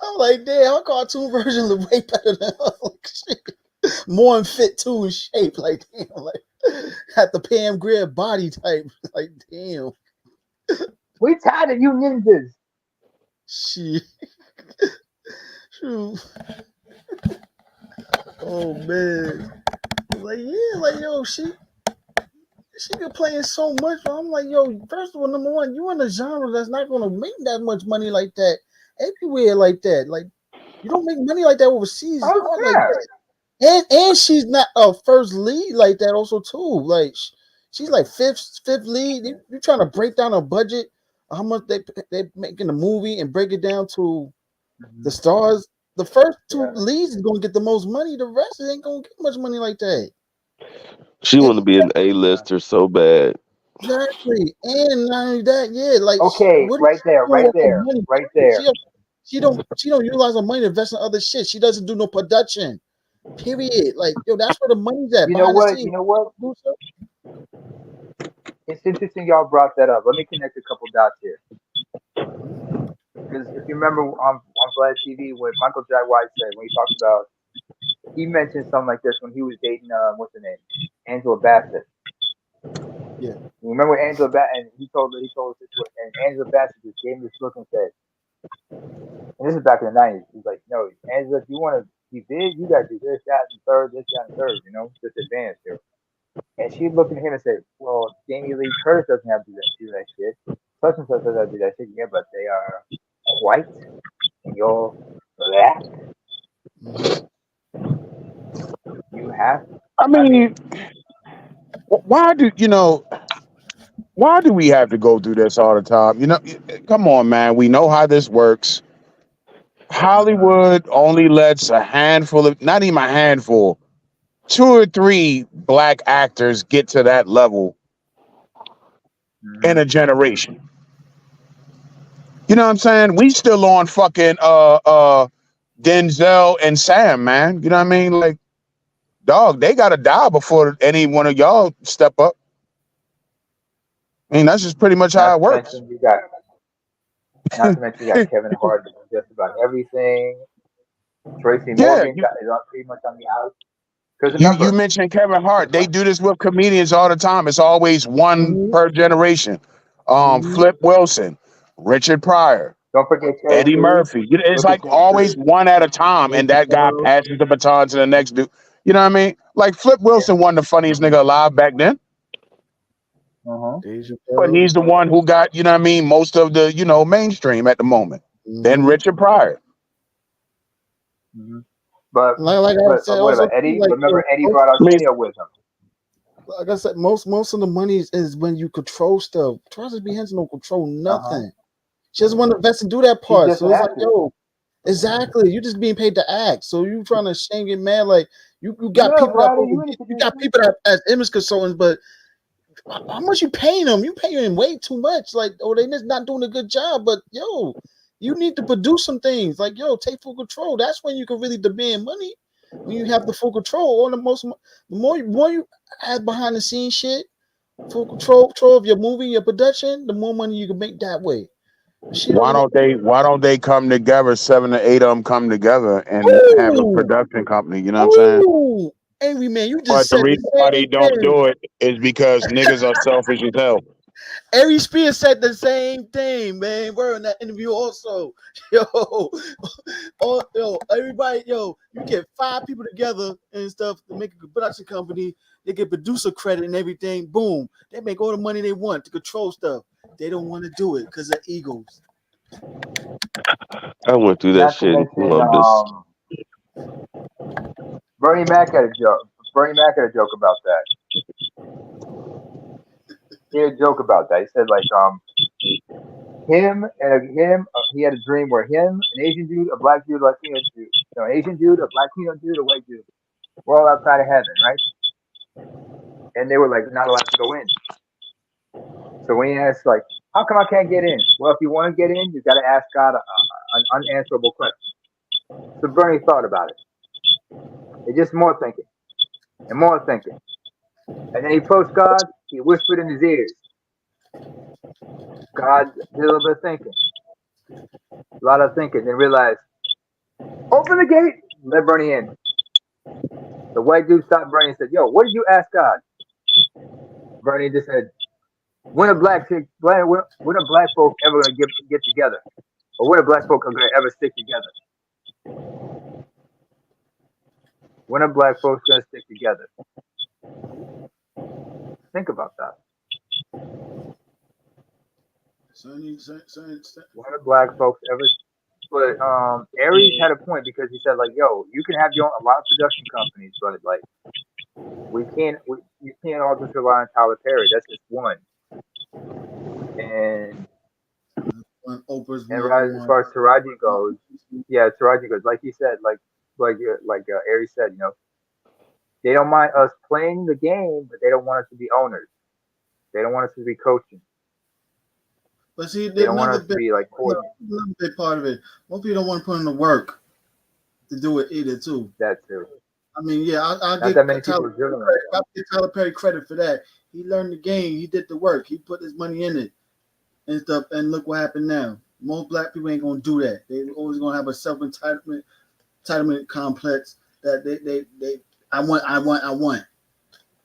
I'm like, damn, her cartoon version looked way better than her. Like, shit. More in fit too in shape. Like, damn, like had the Pam Grier body type. Like, damn. We tired of you ninjas. Shit. True. Oh man. Like, yeah, like yo, she could play in so much. But I'm like, yo, first of all, number one, you in a genre that's not gonna make that much money like that everywhere like that. Like, you don't make money like that overseas. It's Oh hard like yeah. that. And she's not a first lead like that also too. Like she's like fifth lead. You're trying to break down a budget, how much they making a movie and break it down to the stars. The first two leads is gonna get the most money. The rest ain't gonna get much money like that. She want to be an A-lister so bad. Exactly. And not only that, yeah, like Okay, what right there, right there, money? right there. She don't utilize her money to invest in other shit. She doesn't do no production. Period. Like, yo, that's where the money's at You know behind the what? scenes. You know what? It's interesting y'all brought that up. Let me connect a couple dots here. Because if you remember on Vlad TV, what Michael J. White said when he talked about, he mentioned something like this when he was dating what's her name, Angela Bassett. Yeah. You remember Angela Bassett, and he told us this, and Angela Bassett just gave him this look and said, and this is back in the '90s. He's like, no, Angela, if you want to be big, you got to do this, that, and third, this, that, and third. You know, just advance here. And she looked at him and said, well, Jamie Lee Curtis doesn't have to do that shit. Such and such doesn't have to do that shit. Yeah, but they are white and you're black. You have. I mean, why do why do we have to go through this all the time? You know, come on, man. We know how this works. Hollywood only lets a handful of, not even a handful, 2 or 3 black actors get to that level in a generation. You know what I'm saying? We still on fucking Denzel and Sam, man. You know what I mean? Like, dog, they gotta die before any one of y'all step up. I mean, that's just pretty much how it works. Not to mention you got Kevin Hart doing just about everything. Tracy Morgan is pretty much on the out. Because You mentioned Kevin Hart. They do this with comedians all the time. It's always one per generation. Flip Wilson, Richard Pryor, don't forget Eddie Murphy. It's like always one at a time, and that guy passes the baton to the next dude. You know what I mean? Like Flip Wilson wasn't the funniest nigga alive back then. But he's the one who got, you know what I mean, most of the, mainstream at the moment. Then Richard Pryor. But like I said, what also about Eddie? like, Remember Eddie brought Arsenio with him. Like I said, most of the money is when you control stuff. Travis B. Henson don't control nothing. She doesn't want to invest and do that part. So it's like, yo, exactly. You just being paid to act. So you trying to shame get mad like You got Yeah, people that Roddy, you need to you do got people that as image consultants, but how much you paying them? You paying them way too much. Like, oh, they just not doing a good job. But yo, you need to produce some things. Like, yo, take full control. That's when you can really demand money. When you have the full control. The more you have behind the scenes shit, full control of your movie, your production, the more money you can make that way. Why don't they come together? 7 to 8 of them come together and have a Ooh, production company. You know what I'm saying? ooh, Angry Man, you But just the said the reason why they same don't thing. do it is because niggas are selfish as hell. Ari Spears said the same thing, man. We're in that interview also. Yo, everybody, you get 5 people together and stuff to make a production company. They get producer credit and everything. Boom, they make all the money they want to control stuff. They don't want to do it because of egos. I went through that Not to shit in mention, Columbus. Bernie Mac had a joke. Bernie Mac had a joke about that. He had a joke about that. He said like he had a dream where him, an Asian dude, a black dude, a Latino dude, an Asian dude, a Latino dude, a white dude, we're all outside of heaven, right? And they were like not allowed to go in. So when he asked like, how come I can't get in? Well, if you want to get in, you got to ask God an unanswerable question. So Bernie thought about it. It's just more thinking and more thinking. And then he approached God. He whispered in his ears. God did a little bit of thinking, a lot of thinking, then realized, open the gate, let Bernie in. The white dude stopped Bernie and said, yo, what did you ask God? Bernie just said, when are black folk ever going to get together? Or when are black folk going to ever stick together? When are black folks going to stick together? Think about that. When are black folks ever? But Aries had a point because he said like, yo, you can have a lot of production companies, but like you can't all just rely on Tyler Perry. That's just one. And Oprah's as far as Taraji goes, like he said, Aries said, they don't mind us playing the game, but they don't want us to be owners. They don't want us to be coaching. But see, they don't want us to be like another big part of it. Most people don't want to put in the work to do it either, too. That too. I mean, yeah, I'll give Tyler Perry credit for that. He learned the game. He did the work. He put his money in it and stuff. And look what happened now. Most black people ain't gonna do that. They always gonna have a entitlement complex that they I want.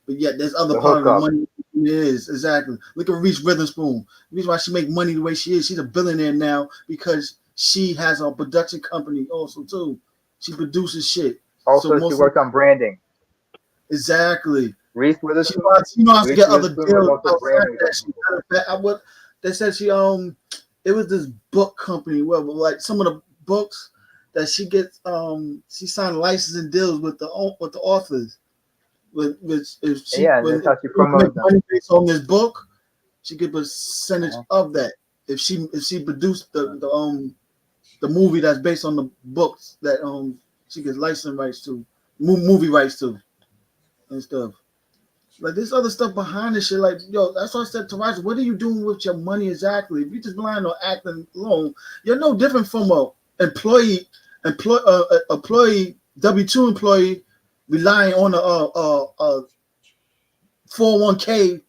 But yet there's other part of the money is exactly. Look at Reese Witherspoon. The reason why she make money the way she is, she's a billionaire now because she has a production company also too. She produces shit. Also, she worked on branding. Exactly. Reese Witherspoon. She knows how to get other deals outside that. They said she it was this book company. Well, like some of the books that she gets she signed licensing deals with the authors. If she that's how she promotes money based on this book, she get a percentage of that. If she produced the movie that's based on the books that she gets license rights to, movie rights to, and stuff. Like there's other stuff behind this shit. Like yo, that's what I said to Roger. What are you doing with your money exactly? If you just relying on acting alone, you're no different from a employee W-2 employee relying on a 401k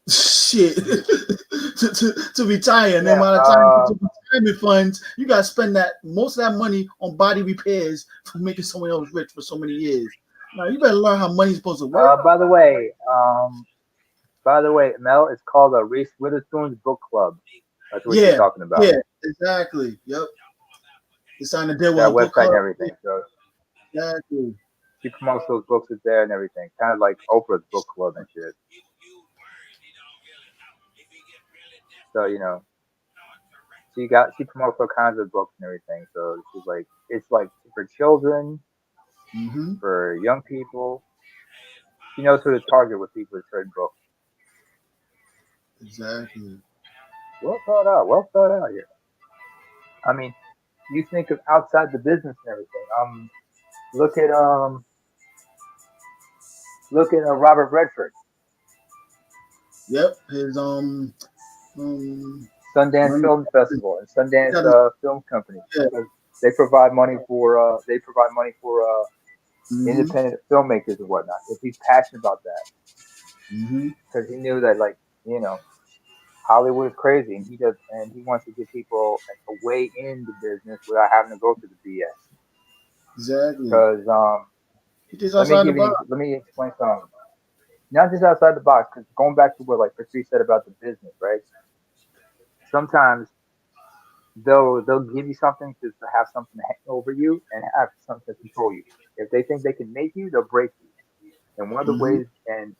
shit to retire. And then by the time you get to retirement funds, you gotta spend most of that money on body repairs for making someone else rich for so many years. Now you better learn how money's supposed to work. By the way, Mel, it's called a Reese Witherspoon's Book Club. That's what you're talking about. Yeah, exactly. Yep. They signed a deal with that a website book club. and everything. So exactly. She promotes those books is there and everything. Kind of like Oprah's book club and shit. So, she promotes all kinds of books and everything. So she's like, it's like for children, for young people. She knows who to target with people with certain books. Exactly. Well thought out here. I mean, you think of outside the business and everything. Look at Look at Robert Redford, Yep, his Sundance money. Film Festival, and Sundance Got his, Film Company, yeah. because they provide money for Mm-hmm. independent filmmakers and whatnot. If he's passionate about that, Mm-hmm. because he knew that, like, you know, Hollywood is crazy, and he wants to get people a way in the business without having to go through the BS. Exactly. Because He just outside the box. let me explain something. Not just outside the box, because going back to what like Patrice said about the business, right? Sometimes they'll give you something to have something to hang over you and have something to control you. If they think they can make you, they'll break you. And one of the Mm-hmm. ways, and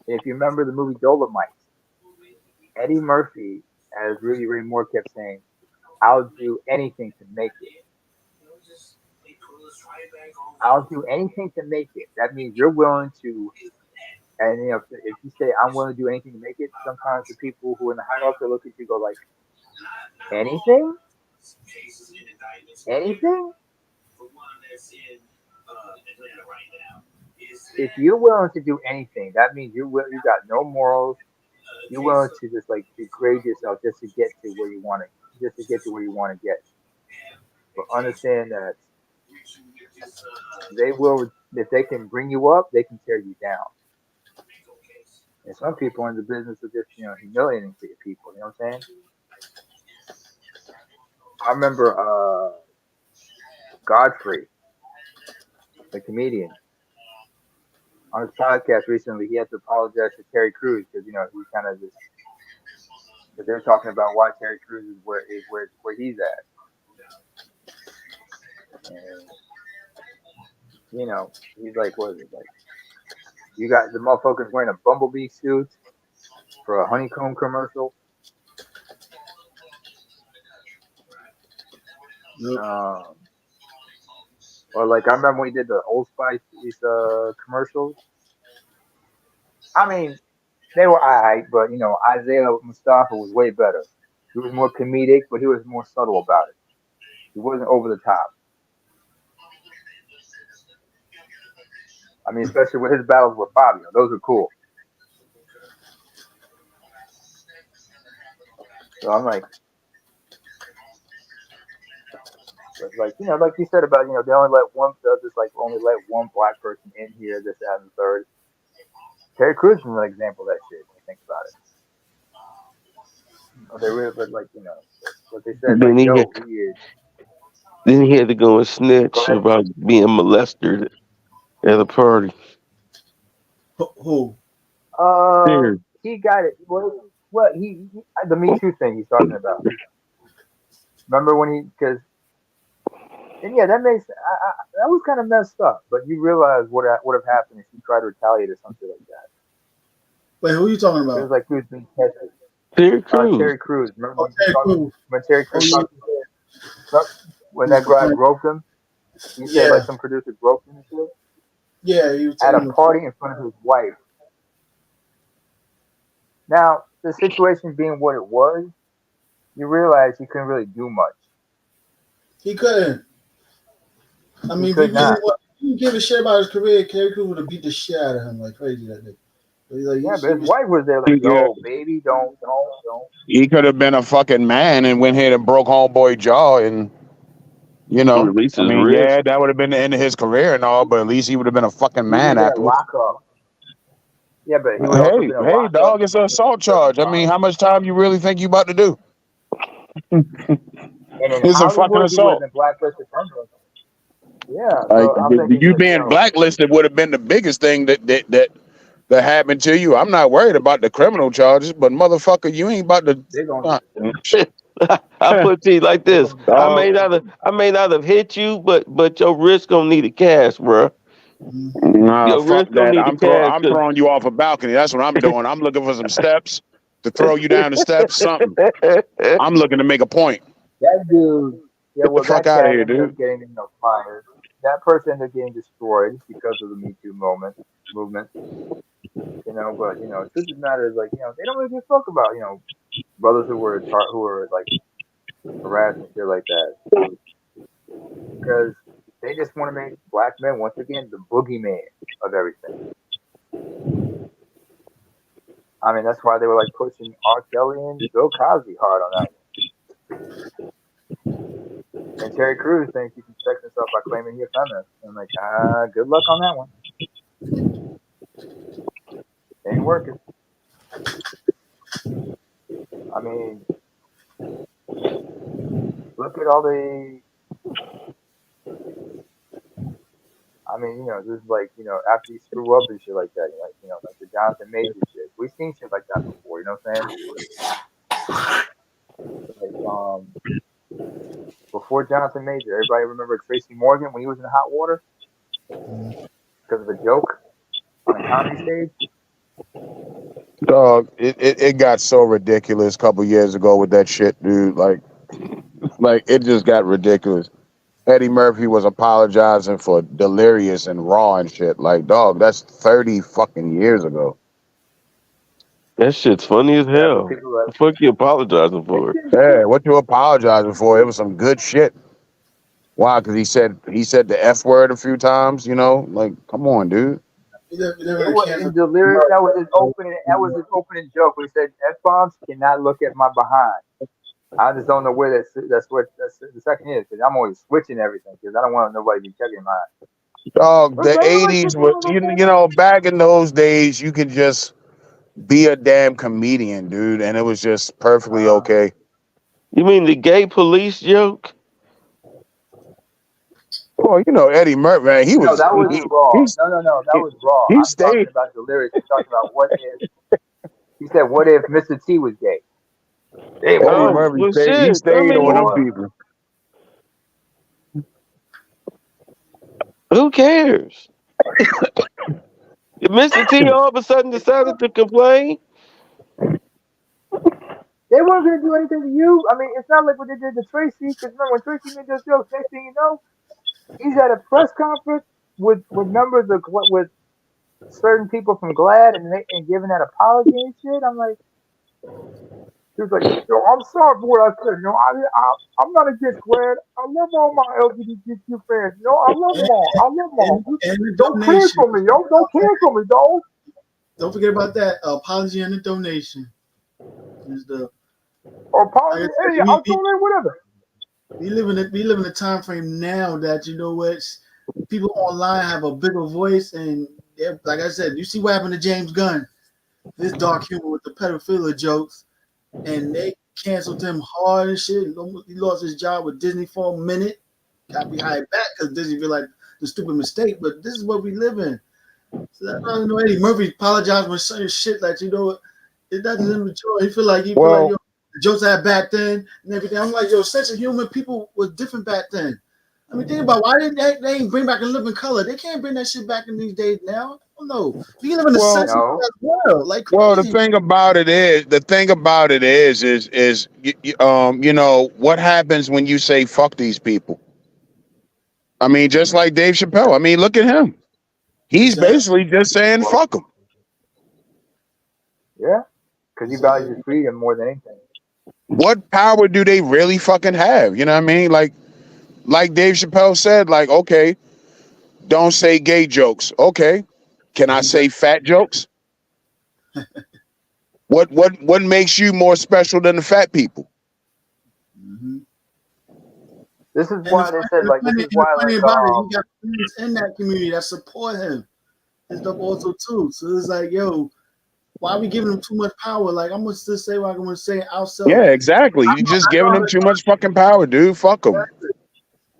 if you remember the movie Dolomite, Eddie Murphy, as Rudy Ray Moore kept saying, "I'll do anything to make it. I'll do anything to make it." That means you're willing to. And you know, if you say I'm willing to do anything to make it, sometimes the people who are in the higher ups look at you, go like, anything, anything. If you're willing to do anything, that means you got no morals. You're willing to just like degrade yourself just to get to where you want to, just to get to where you want to get. But understand that they will, if they can bring you up, they can tear you down. And some people are in the business of just, humiliating to people. You know what I'm saying? I remember Godfrey, the comedian, on his podcast recently. He had to apologize to Terry Crews because he kind of just, because they're talking about why Terry Crews is where he's at, and he's like, what is it like? You got the motherfuckers wearing a bumblebee suit for a honeycomb commercial. Yep. Or like I remember when we did the Old Spice commercials. I mean, they were alright, but Isaiah Mustafa was way better. He was more comedic, but he was more subtle about it. He wasn't over the top. I mean, especially with his battles with Fabio, those were cool. So I'm like, like you said about they only let one, they'll just like only let one black person in here, this, that, and the third. Terry Crews is an example of that shit when you think about it. They really, but like what they said, like, Then he had, yo, he is. then he had to go and Go snitch ahead. about being molested at a party. Who? Serious. He got it. What he the Me Too thing he's talking about. Remember when because and yeah, that that was kind of messed up. But you realize what would have happened if he tried to retaliate or something like that. Wait, who are you talking It about? was like he was being tested. Terry Crews. Terry Crews. Remember Oh, Terry Crews. when Terry Oh, Crews yeah. when that guy groped him? He said Yeah. like some producer groped him and shit Yeah, he was at a telling me. party in front of his wife. Now the situation being what it was, you realize he couldn't really do much. He couldn't. I mean, if he could really not. didn't give a shit about his career, Terry Crews would have beat the shit out of him like crazy that day. But he's like, Yeah, but his wife was there like, Yeah, yo, baby, don't. he could have been a fucking man and went ahead and broke homeboy jaw, and Release I his mean, wrist. yeah, that would have been the end of his career and all, but at least he would have been a fucking He would man have been a afterwards. lockup. Yeah, but he would also been a Hey, lockup dog, it's an assault charge. I mean, how much time you really think you about to do? And in It's a fucking Hollywood, he would have assault. been blacklisted permanently. Yeah, Like so I'm thinking, you being blacklisted would have been the biggest thing that happened to you. I'm not worried about the criminal charges, but motherfucker, you ain't about to. they're gonna I put it to you like they're this: gonna Dog, I may not have hit you, but your wrist gonna need a cast, bro. nah, Your fuck wrist gonna that. need a I'm cast, throwing you off a balcony. That's what I'm doing. I'm looking for some steps to throw you down the steps. Something. cause I'm looking to make a point. that dude. Yeah, Get the well, fuck that out of cat here, ended dude. up getting fired. That person ended up getting destroyed because of the Me Too movement. But the truth of the matter is, like, they don't really give a fuck about brothers who were like harassed and shit like that, because they just want to make black men once again the boogeyman of everything. I mean, that's why they were like pushing R. Kelly and Bill Cosby hard on that one. And Terry Crews thinks he can protect himself by claiming he's a feminist. I'm like, good luck on that one. Ain't working. I mean, look at all the. I mean, this is like, after you screw up and shit like that, like the Jonathan Major shit. We've seen shit like that before, you know what I'm saying? Like, before Jonathan Major, everybody remember Tracy Morgan when he was in hot water because of a joke on a comedy stage? Dog, it got so ridiculous a couple years ago with that shit, dude. Like it just got ridiculous. Eddie Murphy was apologizing for Delirious and Raw and shit. Like, dog, that's 30 fucking years ago. That shit's funny as hell. The fuck you apologizing for? Yeah, what you apologizing for? It was some good shit. Why? Because he said the F word a few times. Like, come on, dude. It was in Delirious. That was his opening. That was his opening joke. Where he said, "F-bombs cannot look at my behind." I just don't know where that's the second is, because I'm always switching everything because I don't want nobody to be checking my. Dog, the 80s was, back in those days, you could just be a damn comedian, dude, and it was just perfectly okay. You mean the gay police joke? Well, Eddie Murphy, man, he was. No, that was Raw. No, that was Raw. He I'm stayed. talking about Delirious. I'm talking about what if. He said, "What if Mr. T was gay?" Hey, Eddie Murphy well, stayed. shit, He stayed on them or- people. Who cares? If Mr. T all of a sudden decided to complain, They weren't going to do anything to you. I mean, it's not like what they did to Tracy. Because remember, when Tracy made those jokes, next thing you know, he's at a press conference with members of with certain people from GLAAD and giving that apology and shit. I'm like, he was like, "Yo, I'm sorry for what I said. I'm not against GLAAD. I love all my LGBTQ fans. I love them all. I love them all. Don't cancel me, yo. Don't cancel me, dog." Don't forget about that apology and the donation. Apology. Hey, I'll donate whatever. We live in a time frame now that people online have a bigger voice, and like I said, you see what happened to James Gunn, this dark humor with the pedophilia jokes, and they canceled him hard and shit. He lost his job with Disney for a minute, got be hired back because Disney realized the stupid mistake. But this is what we live in. So I don't know. Eddie Murphy apologized for certain shit that it doesn't immature. He feel like the jokes I had back then and everything. I'm like, sense of humor, people was different back then. I mean, think about why didn't they ain't bring back a living color? They can't bring that shit back in these days now. I don't know. We live in a sensitive world, like crazy. Well, the thing about it is, what happens when you say fuck these people? I mean, just like Dave Chappelle. I mean, look at him. He's basically just saying fuck them. Yeah, because he values his freedom more than anything. What power do they really fucking have? You know what I mean? Like Dave Chappelle said, like, okay, don't say gay jokes. Okay. Can I say fat jokes? What makes you more special than the fat people? Mm-hmm. This is why they said, like, this is why, like, he got friends in that community that support him and stuff also too. So it's like, why are we giving them too much power? Like, I'm gonna just say what I'm gonna say ourselves. Yeah, exactly. You're just giving them too much fucking power, dude. Fuck them.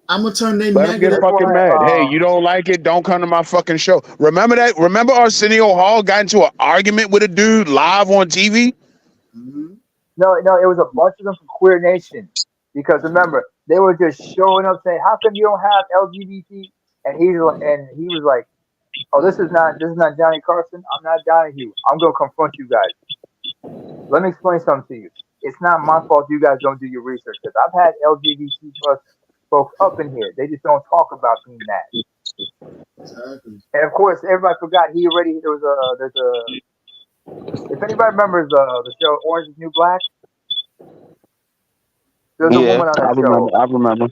I'm gonna turn their Let them get fucking mad. Hey, you don't like it? Don't come to my fucking show. Remember that? Remember Arsenio Hall got into an argument with a dude live on TV? Mm-hmm. No, it was a bunch of them from Queer Nation. Because remember, they were just showing up saying, "How come you don't have LGBT?" And he was like, "Oh, this is not Johnny Carson. I'm not Donahue. I'm gonna confront you guys. Let me explain something to you. It's not my fault you guys don't do your research, because I've had LGBT plus folks up in here. They just don't talk about being that." Exactly. And of course, everybody forgot if anybody remembers the show Orange is New Black, there's a woman on that show. I remember.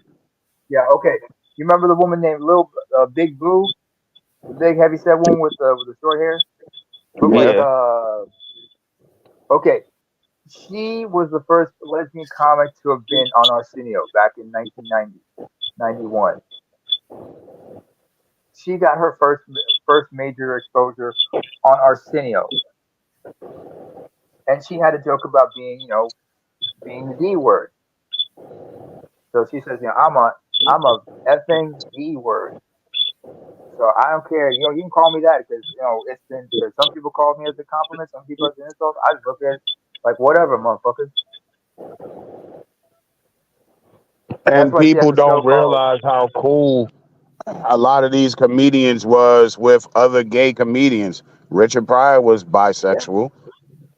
Yeah, okay. You remember the woman named Big Blue, the big heavy set woman with the short hair? Looked like Okay, she was the first lesbian comic to have been on Arsenio back in 1990, 91. She got her first major exposure on Arsenio, and she had a joke about being the D word. So she says, I'm a effing D word. So I don't care. You can call me that because it's been. Cause some people call me as a compliment, some people as an insult. I just look at it like whatever, motherfuckers. That's And why she has people a show don't called. realize how cool a lot of these comedians was with other gay comedians. Richard Pryor was Yeah. bisexual.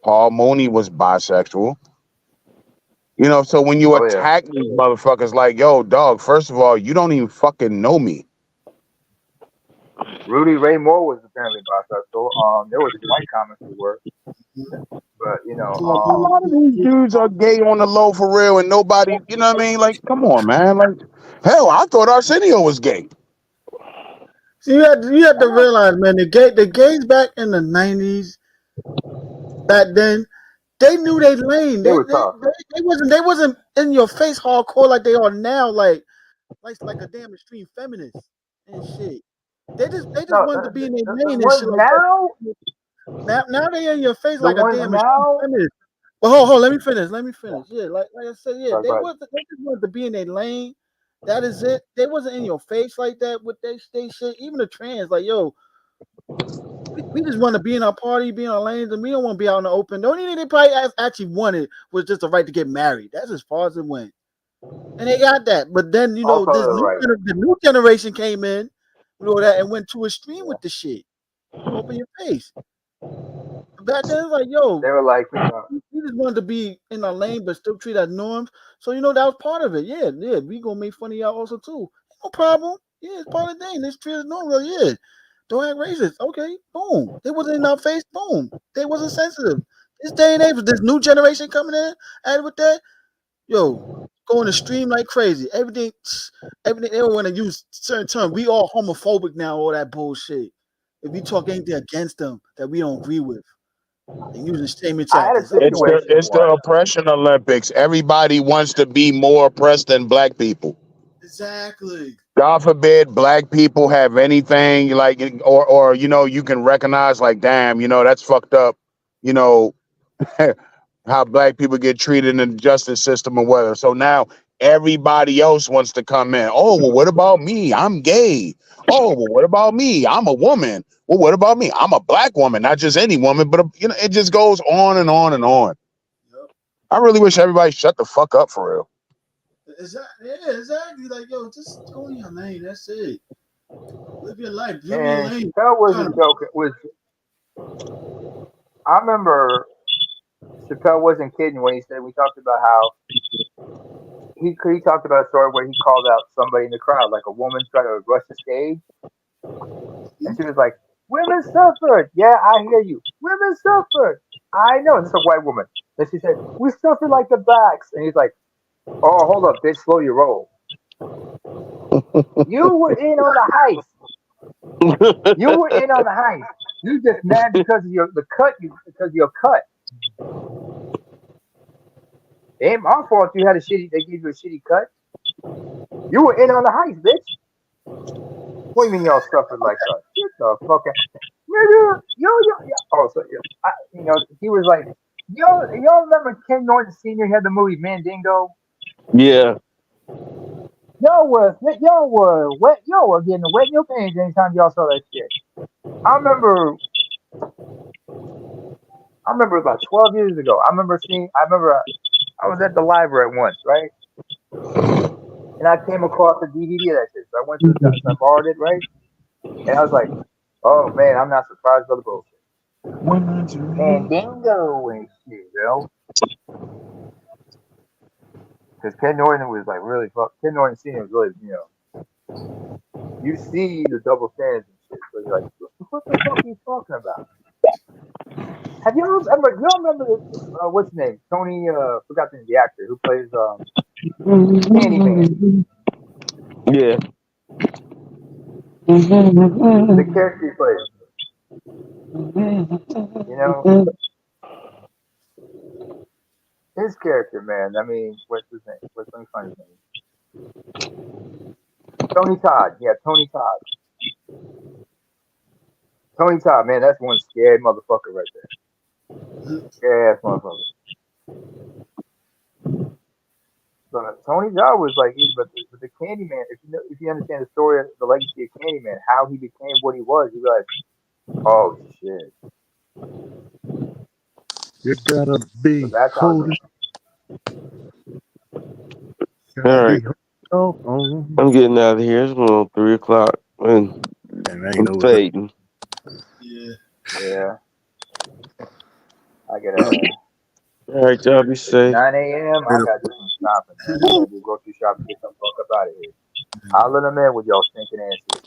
Paul Mooney was bisexual. You know, so when you Oh yeah. attack these motherfuckers like, yo, dog, first of all, you don't even fucking know me. Rudy Ray Moore was apparently bisexual. There was some white comics who were, but A lot of these dudes are gay on the low for real, and nobody, you know what I mean? Like, come on, man. Like, hell, I thought Arsenio was gay. So you had to realize, man, the gays back in the 90s, back then, they knew their lane. they They, were they, tough. they wasn't in your face hardcore like they are now, like a damn extreme feminist and shit. They just No, wanted to be in their the lane and ones shit like that. now, Now they in your face the like a ones damn extreme now. feminist. But hold, let me finish. Let me finish. Yeah, like I said, yeah, Sorry, go ahead. they just wanted to be in their lane. That is it. They wasn't in your face like that with they shit. Even the trans, like, yo, we just want to be in our party, be in our lanes, and we don't want to be out in the open. The only thing they probably actually wanted was just the right to get married. That's as far as it went. And they got that. But then, Also, this they're right. the new generation came in, that and went too extreme with the shit. Open your face. Back then, it's like, yo, They were like, we just wanted to be in our lane, but still treat as norms. So that was part of it. Yeah, we gonna make fun of y'all also too. No problem. Yeah, it's part of the thing. Let's treat it as normal. Yeah, don't act racist. Okay, boom. They wasn't in our face. Boom. They wasn't sensitive. This day and age, with this new generation coming in, and with that, yo, going to stream like crazy. Everything they want to use certain terms. We all homophobic now. All that bullshit. If we talk anything against them that we don't agree with, and using shaming I had a tactics. Okay. situation It's the once. oppression Olympics. Everybody wants to be more oppressed than black people. Exactly. God forbid black people have anything like, or you can recognize like, damn, that's fucked up. You know, how black people get treated in the justice system or whatever. So now everybody else wants to come in. Oh, well, what about me? I'm gay. Oh, well, what about me? I'm a woman. Well, what about me? I'm a black woman, not just any woman, but it just goes on and on and on. Yep. I really wish everybody shut the fuck up for real. Exactly. Yeah, exactly. Like, yo, just go in your lane. That's it. Live your life. Live your And lane. Chappelle Trying wasn't to joking. I remember Chappelle wasn't kidding when he said we talked about how he talked about a story where he called out somebody in the crowd, like a woman tried to rush the stage, and she was like, "Women suffered." Yeah, I hear you. Women suffered. I know. This is a white woman. Then she said, "We suffered like the blacks," and he's like, "Oh, hold up, bitch, slow your roll. You were in on the heist. You were in on the heist. You just mad because of because of your cut. It ain't my fault you had a shitty. They gave you a shitty cut. You were in on the heist, bitch. What do you mean y'all suffered like that? Get the fuck out, nigga. Yo. Oh, so he was like, y'all remember Ken Norton Sr. had the movie Mandingo? Yeah. Y'all were getting wet in your pants anytime y'all saw that shit. I remember about 12 years ago. I remember I was at the library once, right? And I came across a DVD of that shit. So I went to I borrowed it, right? And I was like, oh man, I'm not surprised by the bullshit. Mandingo and shit, Because Ken Norton was like really Ken Norton Sr. was really, you see the double standards and shit. So you're like, what the fuck are you talking about? Have you remember what's his name? Tony, forgot the actor who plays Candyman. Yeah. The character he plays. his character, man. I mean, what's his name? Let me find his name. Tony Todd. Yeah, Tony Todd. Tony Todd, man, that's one scared motherfucker right there. Scared ass motherfucker. So Tony Todd was like, but the Candyman. If you understand the story of the legacy of Candyman, how he became what he was, you realize, oh shit. You gotta be So that's how. holding. All right, Oh, I'm getting out of here. It's going on 3 o'clock, and and I I'm know fading. Yeah. I gotta. All right, y'all be It's safe. 9 a.m. I gotta do some shopping, man. I gotta do grocery shopping, get some fuck up out of here. I'll let them in with y'all stinking asses.